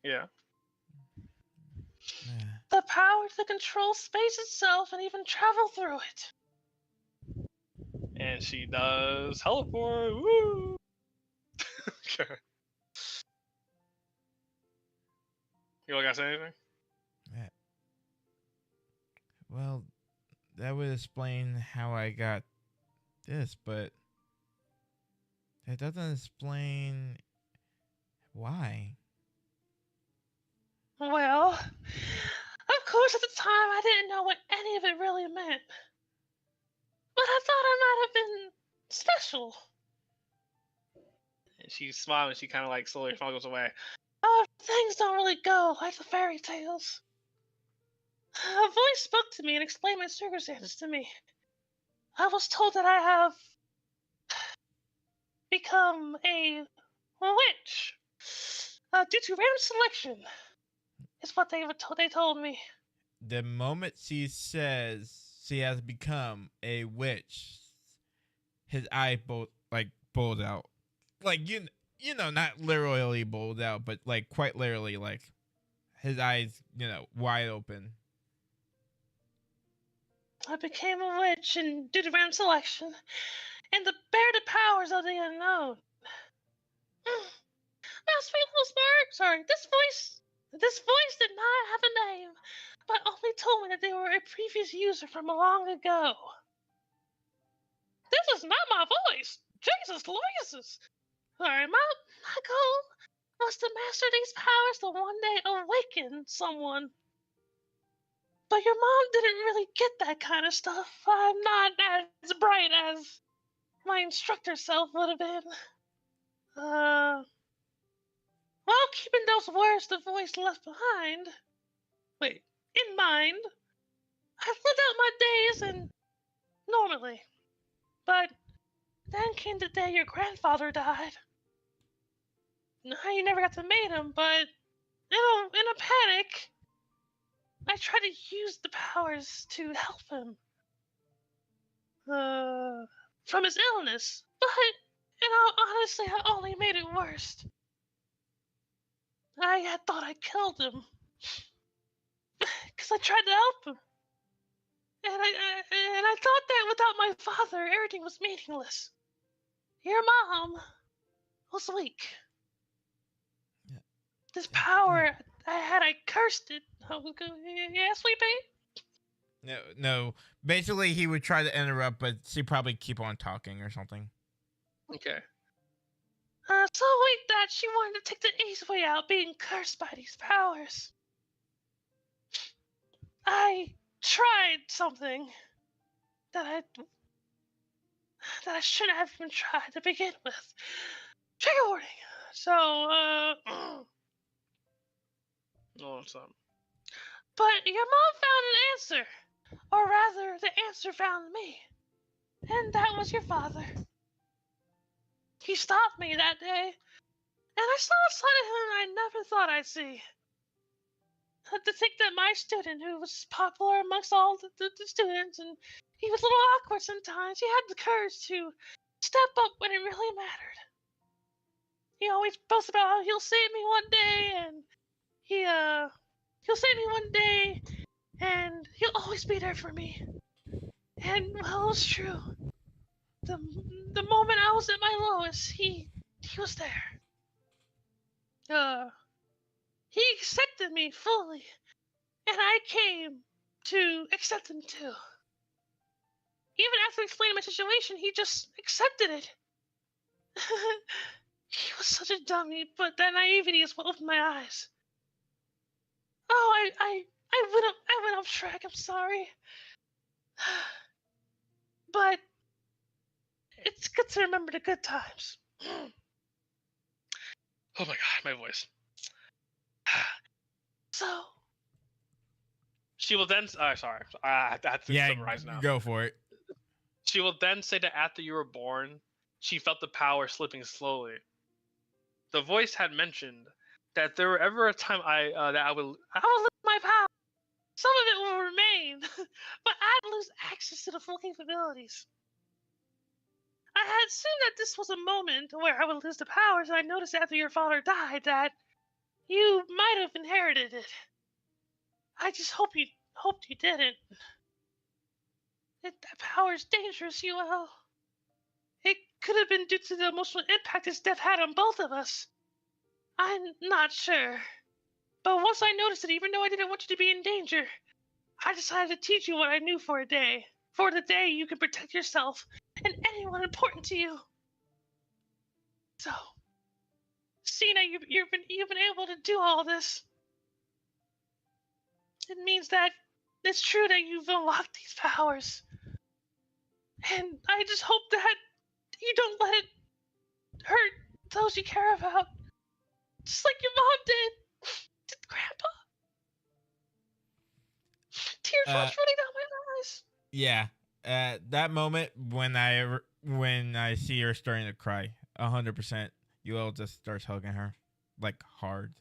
yeah. Yeah. The power to control space itself and even travel through it. And she does teleport. Woo! Okay. You don't gotta say anything? Yeah. Well, that would explain how I got this, but that doesn't explain why. Well, of course, at the time I didn't know what any of it really meant. But I thought I might have been special. And she's smiling. She kind of like slowly goes away. Oh, things don't really go like the fairy tales. A voice spoke to me and explained my circumstances to me. I was told that I have become a witch due to random selection. Is what they told me. The moment she says she has become a witch, his eye bulged out, like not literally bulged out, but like quite literally, like his eyes, wide open. I became a witch and due to random selection, and to bear the powers of the unknown. Now, sweet little spark. Sorry, this voice did not have a name, but only told me that they were a previous user from long ago. This is not my voice. Jesus Louises. Sorry, my goal was to master these powers to one day awaken someone. But your mom didn't really get that kind of stuff. I'm not as bright as my instructor self would have been. While keeping those words the voice left behind, in mind, I lived out my days and normally. But then came the day your grandfather died. I never got to meet him, but in a panic, I tried to use the powers to help him. From his illness, but honestly, I only made it worse. I had thought I killed him because I tried to help him, and I thought that without my father, everything was meaningless. Your mom was weak. Yeah. This power I cursed it. Yeah, sweet pea. No. Basically, he would try to interrupt, but she probably keep on talking or something. Okay. So weak that she wanted to take the easy way out, being cursed by these powers. I tried something that I shouldn't have even tried to begin with. Trigger warning. So, Oh, it's But your mom found an answer. Or rather, the answer found me. And that was your father. He stopped me that day, and I saw a side of him I never thought I'd see. To think that my student, who was popular amongst all the students, and he was a little awkward sometimes, he had the courage to step up when it really mattered. He always boasts about how he'll save me one day, and he'll save me one day, and he'll always be there for me. And well, it was true. The moment I was at my lowest, he was there. He accepted me fully, and I came to accept him too. Even after explaining my situation, he just accepted it. He was such a dummy, but that naivety is what opened my eyes. Oh, I went off track. I'm sorry, but it's good to remember the good times. Oh my god, my voice. So, She will then. Sorry, I have to Yeah, summarize now. go for it. She will then say that after you were born, she felt the power slipping slowly. The voice had mentioned that there were ever a time that I would lose my power. Some of it will remain, but I'd lose access to the full capabilities. I had assumed that this was a moment where I would lose the powers, and I noticed after your father died that you might have inherited it. I just hoped you didn't. That power is dangerous, UL. It could have been due to the emotional impact his death had on both of us. I'm not sure. But once I noticed it, even though I didn't want you to be in danger, I decided to teach you what I knew for a day. For the day you can protect yourself and anyone important to you. So, seeing that you've been able to do all this, it means that it's true that you've unlocked these powers. And I just hope that you don't let it hurt those you care about. Just like your mom did. Grandpa. Tears Uh, running down my eyes. Yeah, that moment when I see her starting to cry, 100%, UL just starts hugging her, like hard.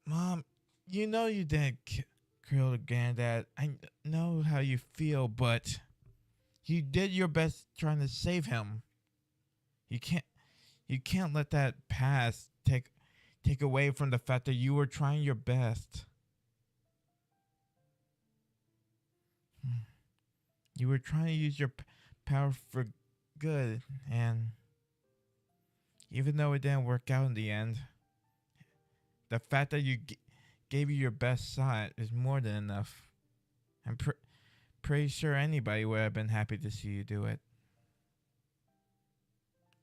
Mom, you know you didn't kill the granddad. I know how you feel, but you did your best trying to save him. You can't let that past take away from the fact that you were trying your best. You were trying to use your power for good, and even though it didn't work out in the end, the fact that you gave you your best shot is more than enough. I'm pretty sure anybody would have been happy to see you do it.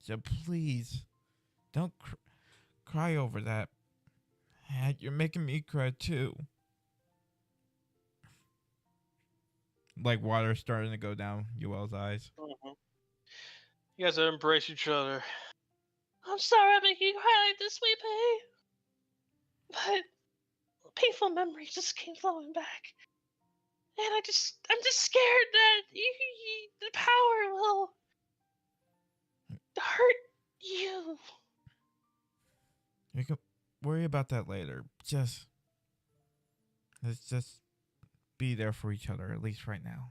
So please, don't cry over that. You're making me cry too. Like water starting to go down UL's eyes. You guys embrace each other. I'm sorry I'm making you cry like this, sweet pea. But painful memories just came flowing back. And I'm just scared that the power will hurt you. We can worry about that later. Let's just be there for each other, at least right now.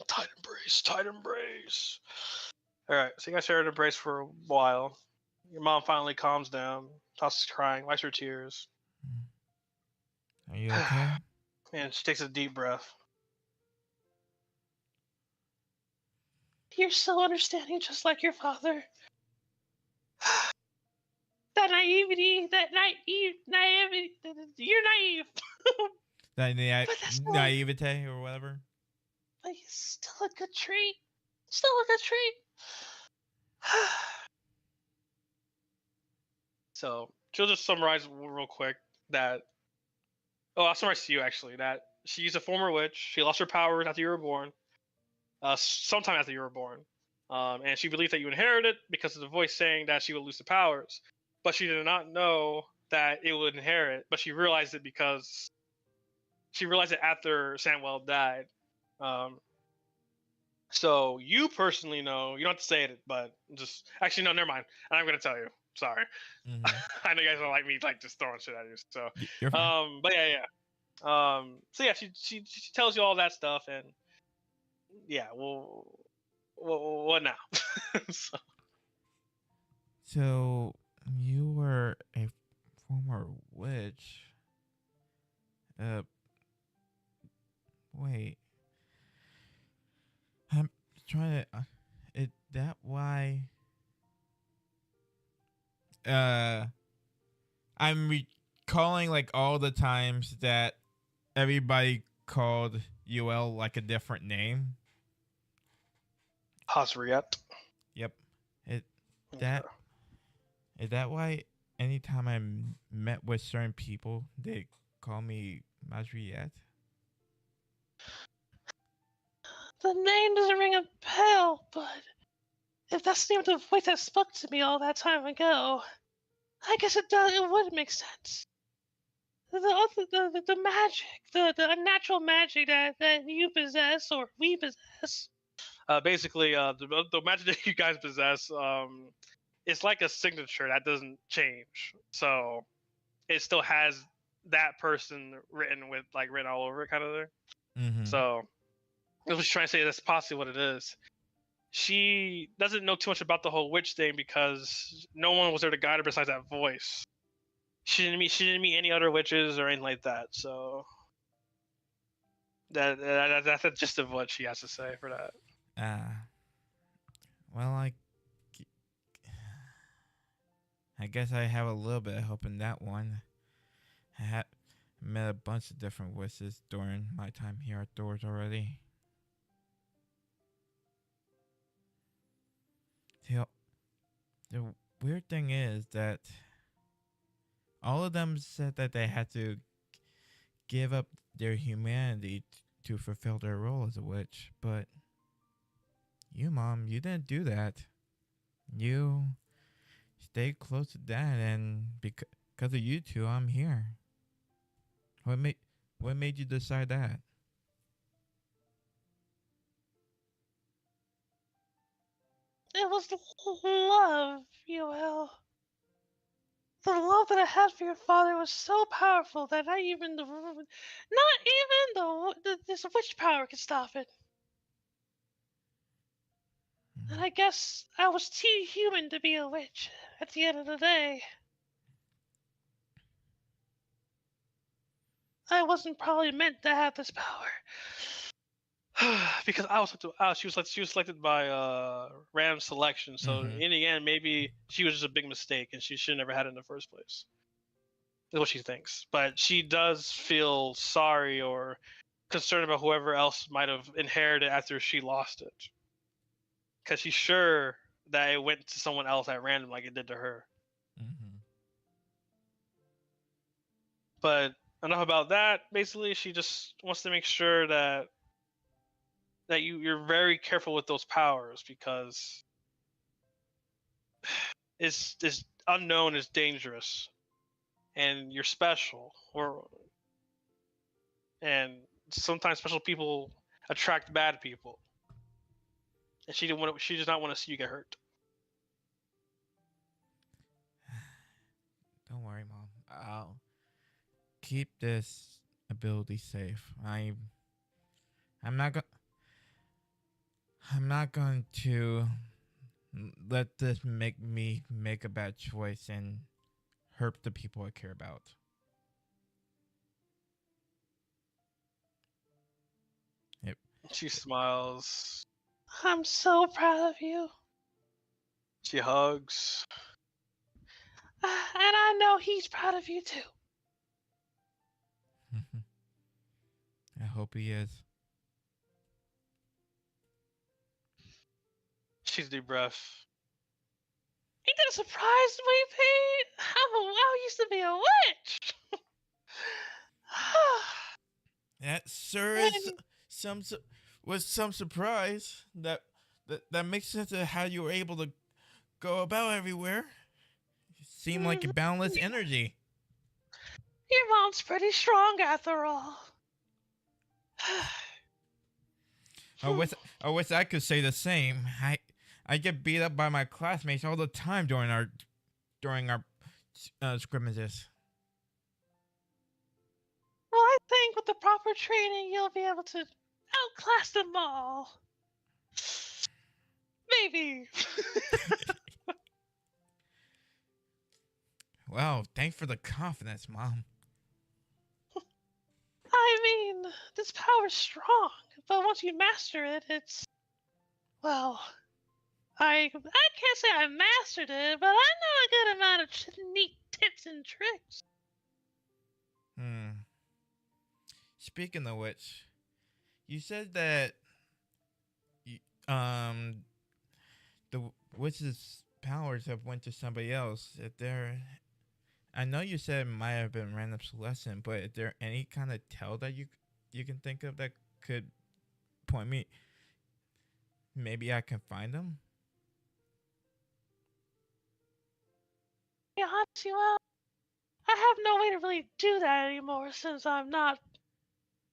Tight embrace, tight embrace. Alright, so you guys share an embrace for a while. Your mom finally calms down, stops crying, wipes her tears. Are you okay? And she takes a deep breath. You're so understanding, just like your father. That naivety, naivety, you're naive. But that's not- Naivete or whatever. But he's still a good treat. Still a good treat. So she'll just summarize real quick that. Oh, I'll summarize to you actually that she's a former witch. She lost her powers after you were born. Sometime after you were born. And she believed that you inherited it because of the voice saying that she would lose the powers, but she did not know that it would inherit. But she realized it because she realized it after Samwell died. So you personally know, you don't have to say it, but just actually no, never mind. I'm gonna tell you. Sorry. Mhm. I know you guys don't like me like just throwing shit at you. So You're fine. but yeah. So yeah, she tells you all that stuff, and yeah, well, what now? So, So you were a former witch. Uh, wait. I'm trying to. Is that why? Uh, I'm recalling like all the times that everybody called UL like a different name. Hasriat. Yep. It that is that why anytime met with certain people they call me Majriette? The name doesn't ring a bell, but if that's the name of the voice that spoke to me all that time ago, I guess it does. It would make sense. The magic, the unnatural magic that you possess or we possess. Basically, the magic that you guys possess, it's like a signature that doesn't change. So it still has that person written all over it, kind of thing. Mm-hmm. So I was trying to say that's possibly what it is. She doesn't know too much about the whole witch thing because no one was there to guide her besides that voice. She didn't meet any other witches or anything like that. So that's the gist of what she has to say for that. Well, I guess I have a little bit of hope in that one. I had met a bunch of different witches during my time here at Doors already. The weird thing is that all of them said that they had to give up their humanity to fulfill their role as a witch, but you, Mom, you didn't do that. You stayed close to Dad, and because of you two, I'm here. What made you decide that? It was love, Yoel. The love that I had for your father was so powerful that not even this witch power could stop it. And I guess I was too human to be a witch at the end of the day. I wasn't probably meant to have this power. Because she was selected by random selection. So Mhm. in the end, maybe she was just a big mistake, and she should never had it in the first place. Is what she thinks. But she does feel sorry or concerned about whoever else might have inherited after she lost it, because she's sure that it went to someone else at random, like it did to her. Mm-hmm. But enough about that. Basically, she just wants to make sure that you're very careful with those powers because it's unknown is dangerous, and you're special, and sometimes special people attract bad people, and she does not want to see you get hurt. Don't worry, Mom. I'll keep this ability safe. I'm not going. I'm not going to let this make me make a bad choice and hurt the people I care about. Yep. She smiles. I'm so proud of you. She hugs. And I know he's proud of you too. I hope he is. She's deep breath. Ain't that a surprise to me, Pete? I used to be a witch. That sure is was some surprise that that makes sense of how you were able to go about everywhere. You seem like a boundless energy. Your mom's pretty strong after all. I wish I could say the same. I get beat up by my classmates all the time during our scrimmages. Well, I think with the proper training, you'll be able to outclass them all. Maybe. Well, thanks for the confidence, Mom. I mean, this power's strong, but once you master it, it's... Well, I can't say I mastered it, but I know a good amount of neat tips and tricks. Speaking of which, you said that the witch's powers have went to somebody else. If there, I know you said it might have been random obsolescent, but is there any kind of tell that you can think of that could point me? Maybe I can find them. Yeah, honestly, well, I have no way to really do that anymore since I'm not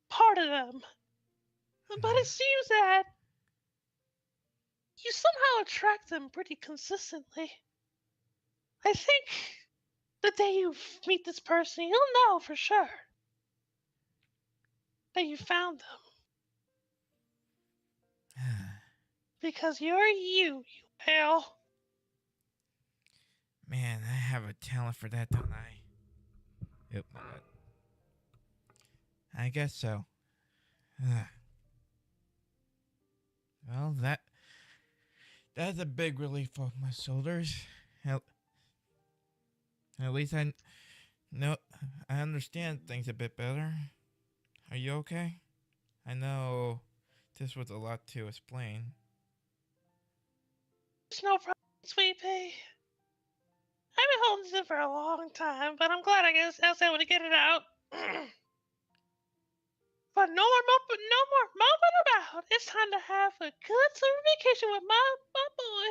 part of them. But it seems that you somehow attract them pretty consistently. I think the day you meet this person, you'll know for sure that you found them. Because you're you pal. Man, I have a talent for that, don't I? Yep, my bad. I guess so. Well, that's a big relief off my shoulders. At least I understand things a bit better. Are you okay? I know this was a lot to explain. There's no problem, sweet pea. I've been holding this in for a long time, but I'm glad I was able to get it out. But no more moping about. It's time to have a good summer vacation with my boy.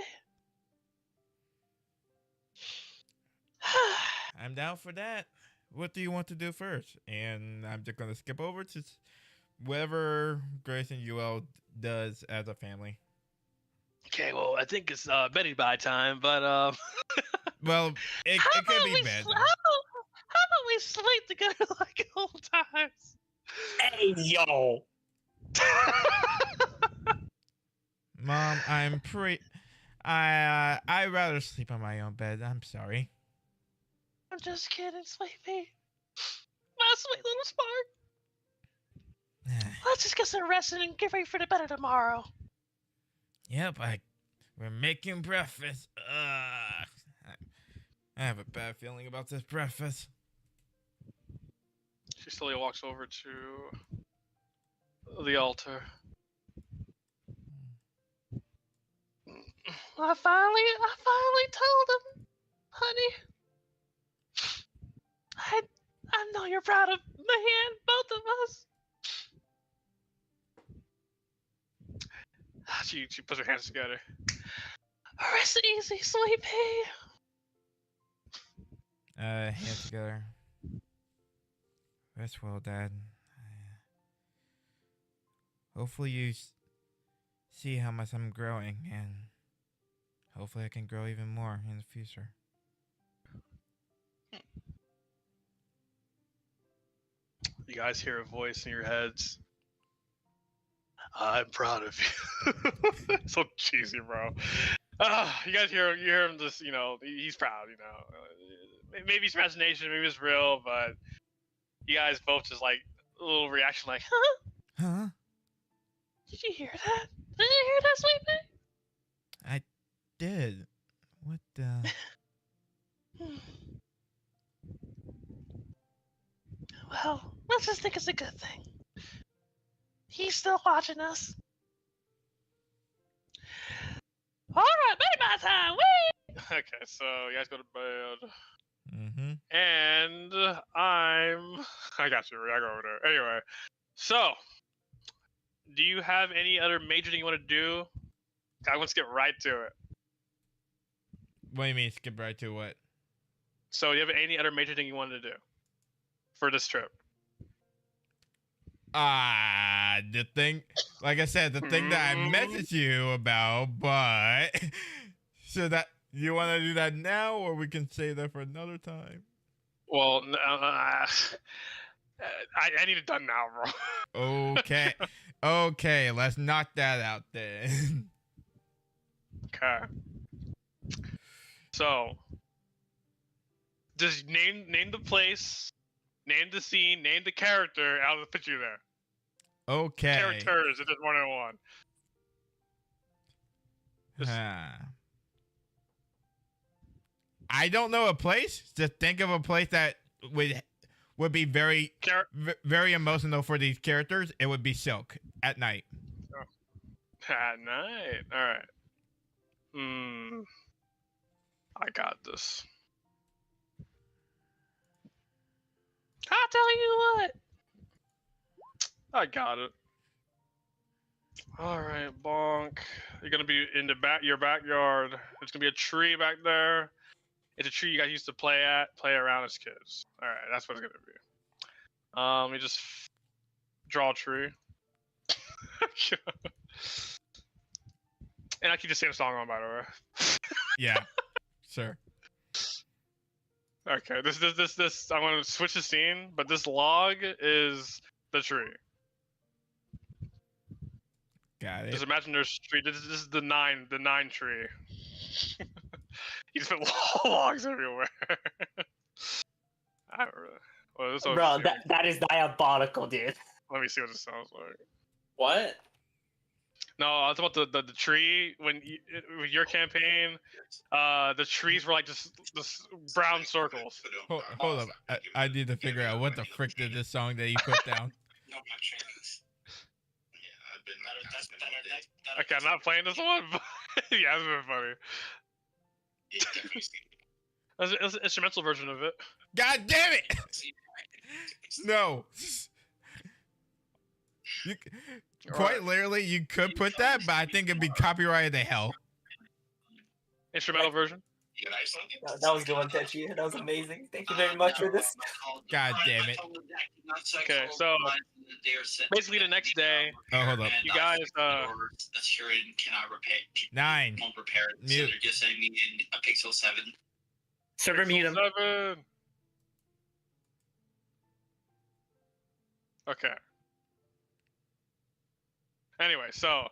I'm down for that. What do you want to do first? And I'm just gonna skip over to whatever Grace and UL does as a family. Okay, well, I think it's bedding by time, but Well, it could be bad. How about we sleep together like old times? Hey, yo! Mom, I'd rather sleep on my own bed. I'm sorry. I'm just kidding, sweetie. My sweet little spark. Let's just get some rest and get ready for the better tomorrow. Yep, we're making breakfast. I have a bad feeling about this breakfast. She slowly walks over to the altar. I finally told him, honey. I know you're proud of man, both of us. She puts her hands together. Rest easy, sweet pea. Hands together. Rest well, Dad. Hopefully you see how much I'm growing, and hopefully I can grow even more in the future. You guys hear a voice in your heads. I'm proud of you. So cheesy, bro. You guys hear him just, he's proud, Maybe it's imagination, maybe it's real, but you guys both just like a little reaction like, huh? Huh? Did you hear that? Did you hear that, sweet pea? I did. What the? Well, let's just think it's a good thing. He's still watching us. Alright, bedtime time! Whee! Okay, so you guys go to bed. Mm-hmm. And I got you. I go over there. Anyway, so do you have any other major thing you want to do I want to get right to it. What do you mean skip right to what? So, do you have any other major thing you wanted to do for this trip? The thing, like I said, the thing that I messaged you about, but so that you want to do that now, or we can save that for another time. Well, I need it done now, bro. Okay, okay, let's knock that out then. Okay. So, just name the place, name the scene, name the character. I'll put you there. Okay. Characters, it is more than one. Just- I don't know a place. Just think of a place that would be very very emotional for these characters. It would be Silk at night. At night. All right. I got this. I'll tell you what. I got it. All right, bonk. You're gonna be in your backyard. There's gonna be a tree back there. It's a tree you guys used to play around as kids. All right, that's what it's gonna be. Let me just draw a tree. And I keep the same song on, by the way. Yeah, sure. Okay, this. I'm gonna switch the scene, but this log is the tree. Got it. Just imagine there's tree. This is the nine tree. He's put logs everywhere. I don't really. Well, this Bro, that is diabolical, dude. Let me see what this sounds like. What? No, I was about the tree with your campaign. The trees were like just brown circles. Hold up. I need to figure out what the frick did this song that you put down. Okay, I'm not playing this one, but yeah, it's been funny. That's an instrumental version of it. God damn it! No. Quite literally, you could put that, but I think it'd be copyrighted to hell. Instrumental version. That was good one, Techi. That was amazing. Thank you very much for this. God damn it. Okay, so basically the next day, Oh, hold up. you guys, Nine. Mute. They're just sending me in a Pixel 7. Server mute him. 7. Okay. Anyway, so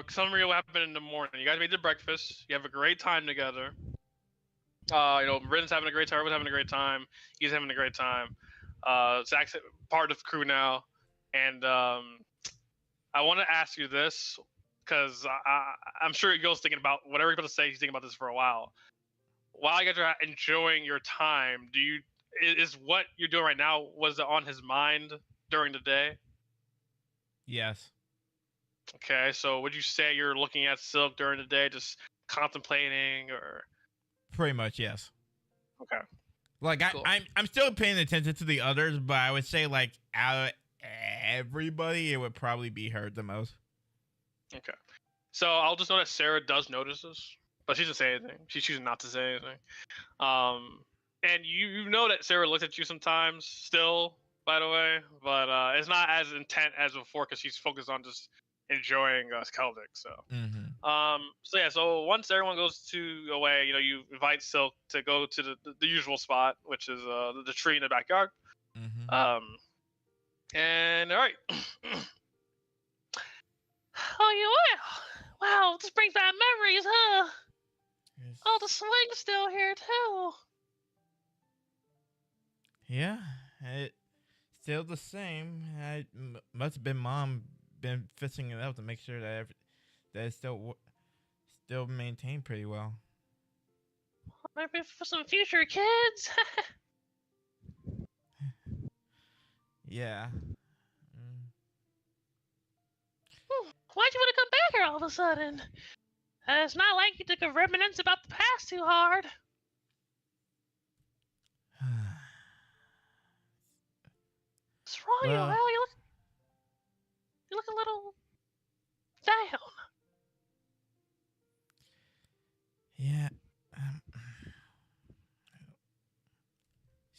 summary of what happened in the morning. You guys made the breakfast. You have a great time together. Rin's having a great time. Everyone's having a great time. He's having a great time. Zach's part of the crew now, and I want to ask you this because I'm sure Gil's thinking about whatever he's going to say. He's thinking about this for a while. While you guys are enjoying your time, is what you're doing right now, was it on his mind during the day? Yes. Okay, so would you say you're looking at Silk during the day, just contemplating, or? Pretty much, yes. Okay. Like Cool. I'm still paying attention to the others, but I would say like out of everybody, it would probably be her the most. Okay. So I'll just know that Sarah does notice this, but she doesn't say anything. She's choosing not to say anything. And you know that Sarah looks at you sometimes still, by the way, but it's not as intent as before because she's focused on just enjoying Celtic. So. So once everyone goes away, you invite Silk to go to the usual spot, which is the tree in the backyard. Mm-hmm. And all right. Oh, you will? Wow, this brings back memories, huh? Oh, the swing's still here, too. Yeah, it's still the same. Must have been Mom been fixing it up to make sure that that it's still maintained pretty well. Maybe for some future kids. Yeah. Why'd you want to come back here all of a sudden? It's not like you took a reminiscence about the past too hard. What's wrong, Well- Well, you look a little down.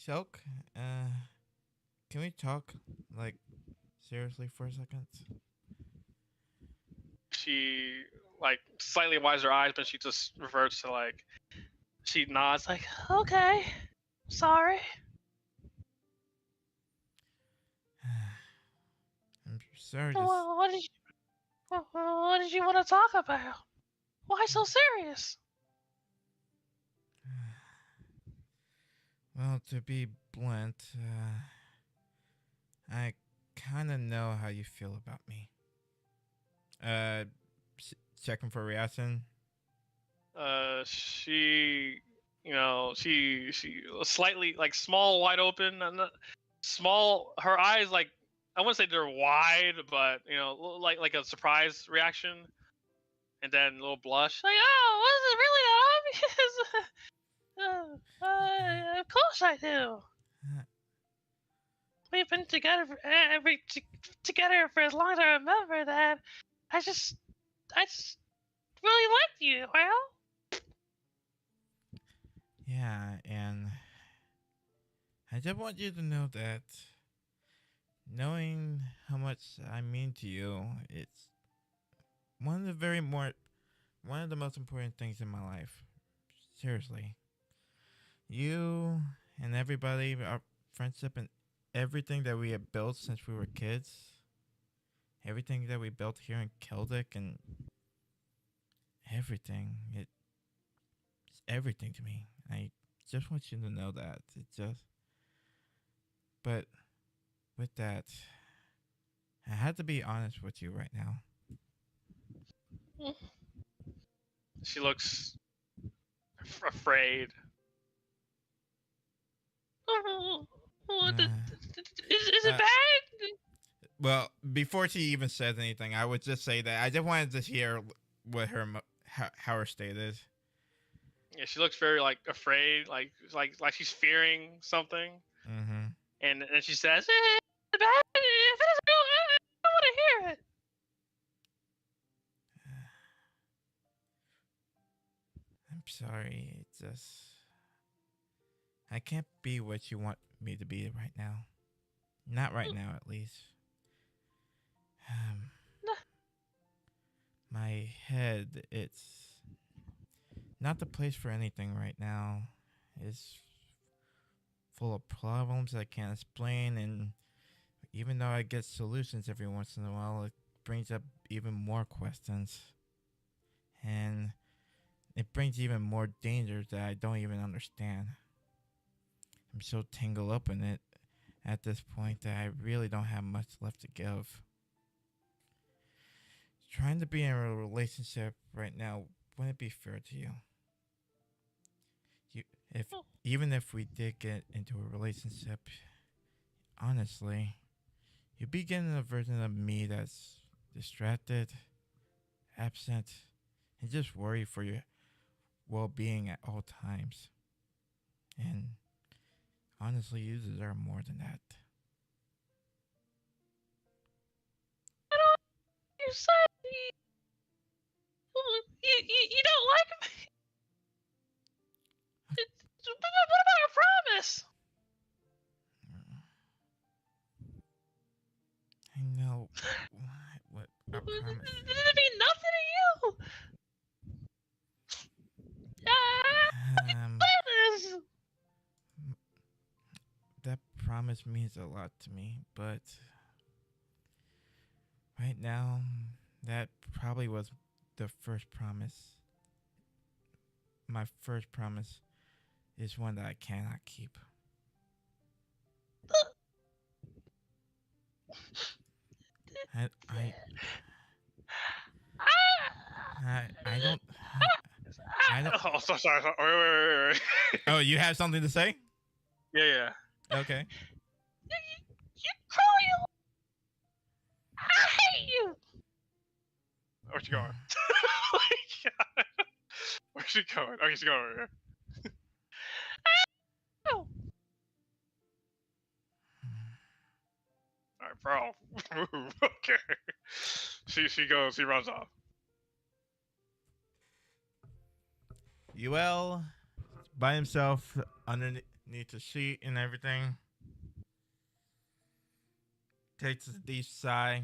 Silk, can we talk, like, seriously for a second? She like slightly wipes her eyes, but she just reverts to like she nods like, Okay. Sorry. I'm sorry. What did you? What did you want to talk about? Why so serious? Well, to be blunt, I kind of know how you feel about me. Uh, checking for reaction. she she slightly like small wide open and small her eyes like I wouldn't say they're wide but like a surprise reaction and then a little blush Like, oh, was it really that obvious? Of course I do. We've been together together for as long as I remember. That I just really liked you. Well, Yeah, and I just want you to know that knowing how much I mean to you, it's one of the most important things in my life. Seriously. You and everybody, our friendship and everything that we have built since we were kids, everything that we built here in Keldic and everything, it's everything to me. I just want you to know that. But with that, I had to be honest with you right now. she looks afraid is it bad? Well, before she even says anything, I would just say that I just wanted to hear what how her state is. yeah she looks very like afraid like she's fearing something Mm-hmm. and then she says Is it bad? If it isn't good, I don't want to hear it. I'm sorry. It's just I can't be what you want me to be right now. Not right now, at least. My head, it's not the place for anything right now. It's full of problems I can't explain, and even though I get solutions every once in a while, it brings up even more questions. And it brings even more dangers that I don't even understand. I'm so tangled up in it at this point that I really don't have much left to give. Trying to be in a relationship right now wouldn't be fair to you. If even if we did get into a relationship, honestly, you'd be getting a version of me that's distracted, absent, and just worried for your well-being at all times. And honestly, you deserve more than that. You said you don't like me. What about our promise? I know what I promise. Did it mean nothing to you? This. That promise means a lot to me, but right now, that probably was the first promise. My first promise is one that I cannot keep. I don't. I don't. oh sorry wait. Oh, you have something to say? yeah Okay. You call you. I hate you. where's she going where's she going okay she's going over here Oh. Alright, bro. Okay. She runs off. Uel by himself needs a sheet and everything. Takes a deep sigh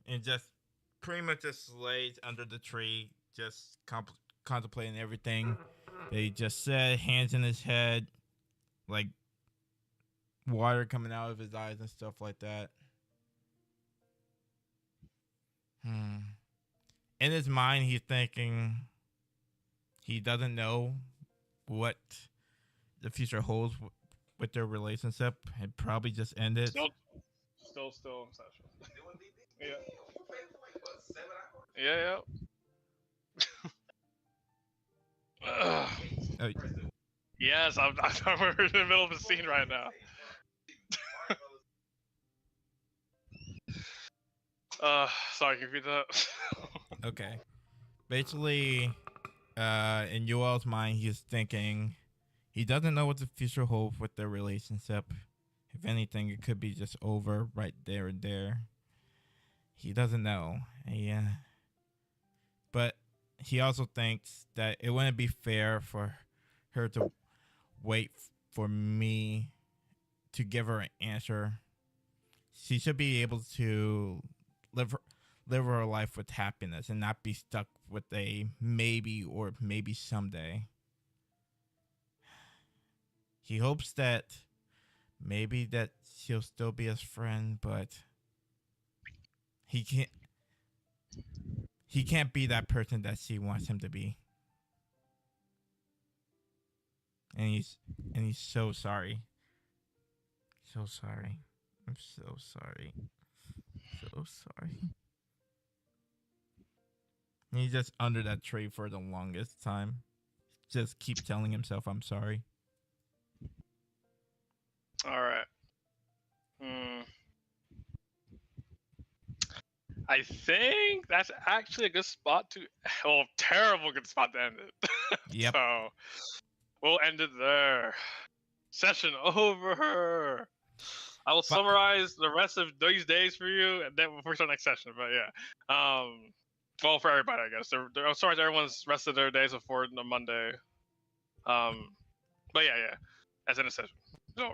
and just pretty much just lays under the tree, just contemplating everything that he just said, hands in his head, like water coming out of his eyes and stuff like that. In his mind, he's thinking he doesn't know what the future holds with their relationship. It probably just ended. Still in session. Yeah. Oh, Yes, we're in the middle of a scene right now. Sorry, can you repeat that? okay. Basically, in Yoel's mind, he's thinking he doesn't know what the future holds with their relationship. If anything, it could be just over right there and there. He doesn't know. Yeah. But he also thinks that it wouldn't be fair for her to wait for me to give her an answer. She should be able to live her life with happiness and not be stuck with a maybe or maybe someday. He hopes that maybe that she'll still be his friend, but he can't be that person that she wants him to be. And he's so sorry. So sorry. I'm so sorry. So sorry. And he's just under that tree for the longest time. Just keep telling himself I'm sorry. Alright. I think that's actually a good spot to... Well, terrible good spot to end it. Yep. So, we'll end it there. Session over. I will summarize the rest of these days for you, and then before we start next session. But yeah, well, for everybody, I guess. I'll summarize everyone's rest of their days before the Monday. But yeah, as in a session. So,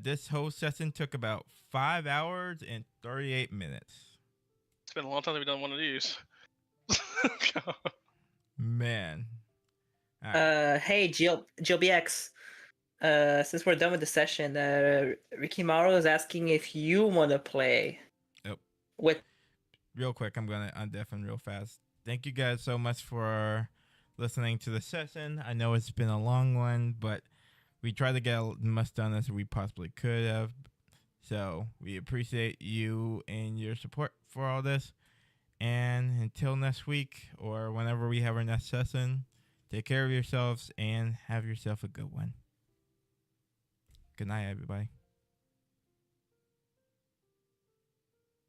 This whole session took about 5 hours and 38 minutes. It's been a long time since we've done one of these. Man. Hey, GLBX. Since we're done with the session, Rikimaru is asking if you want to play. Yep. With. Real quick, I'm going to undeafen real fast. Thank you guys so much for listening to the session. I know it's been a long one, but we tried to get as much done as we possibly could have. So we appreciate you and your support for all this. And until next week or whenever we have our next session, take care of yourselves and have yourself a good one. Good night, everybody.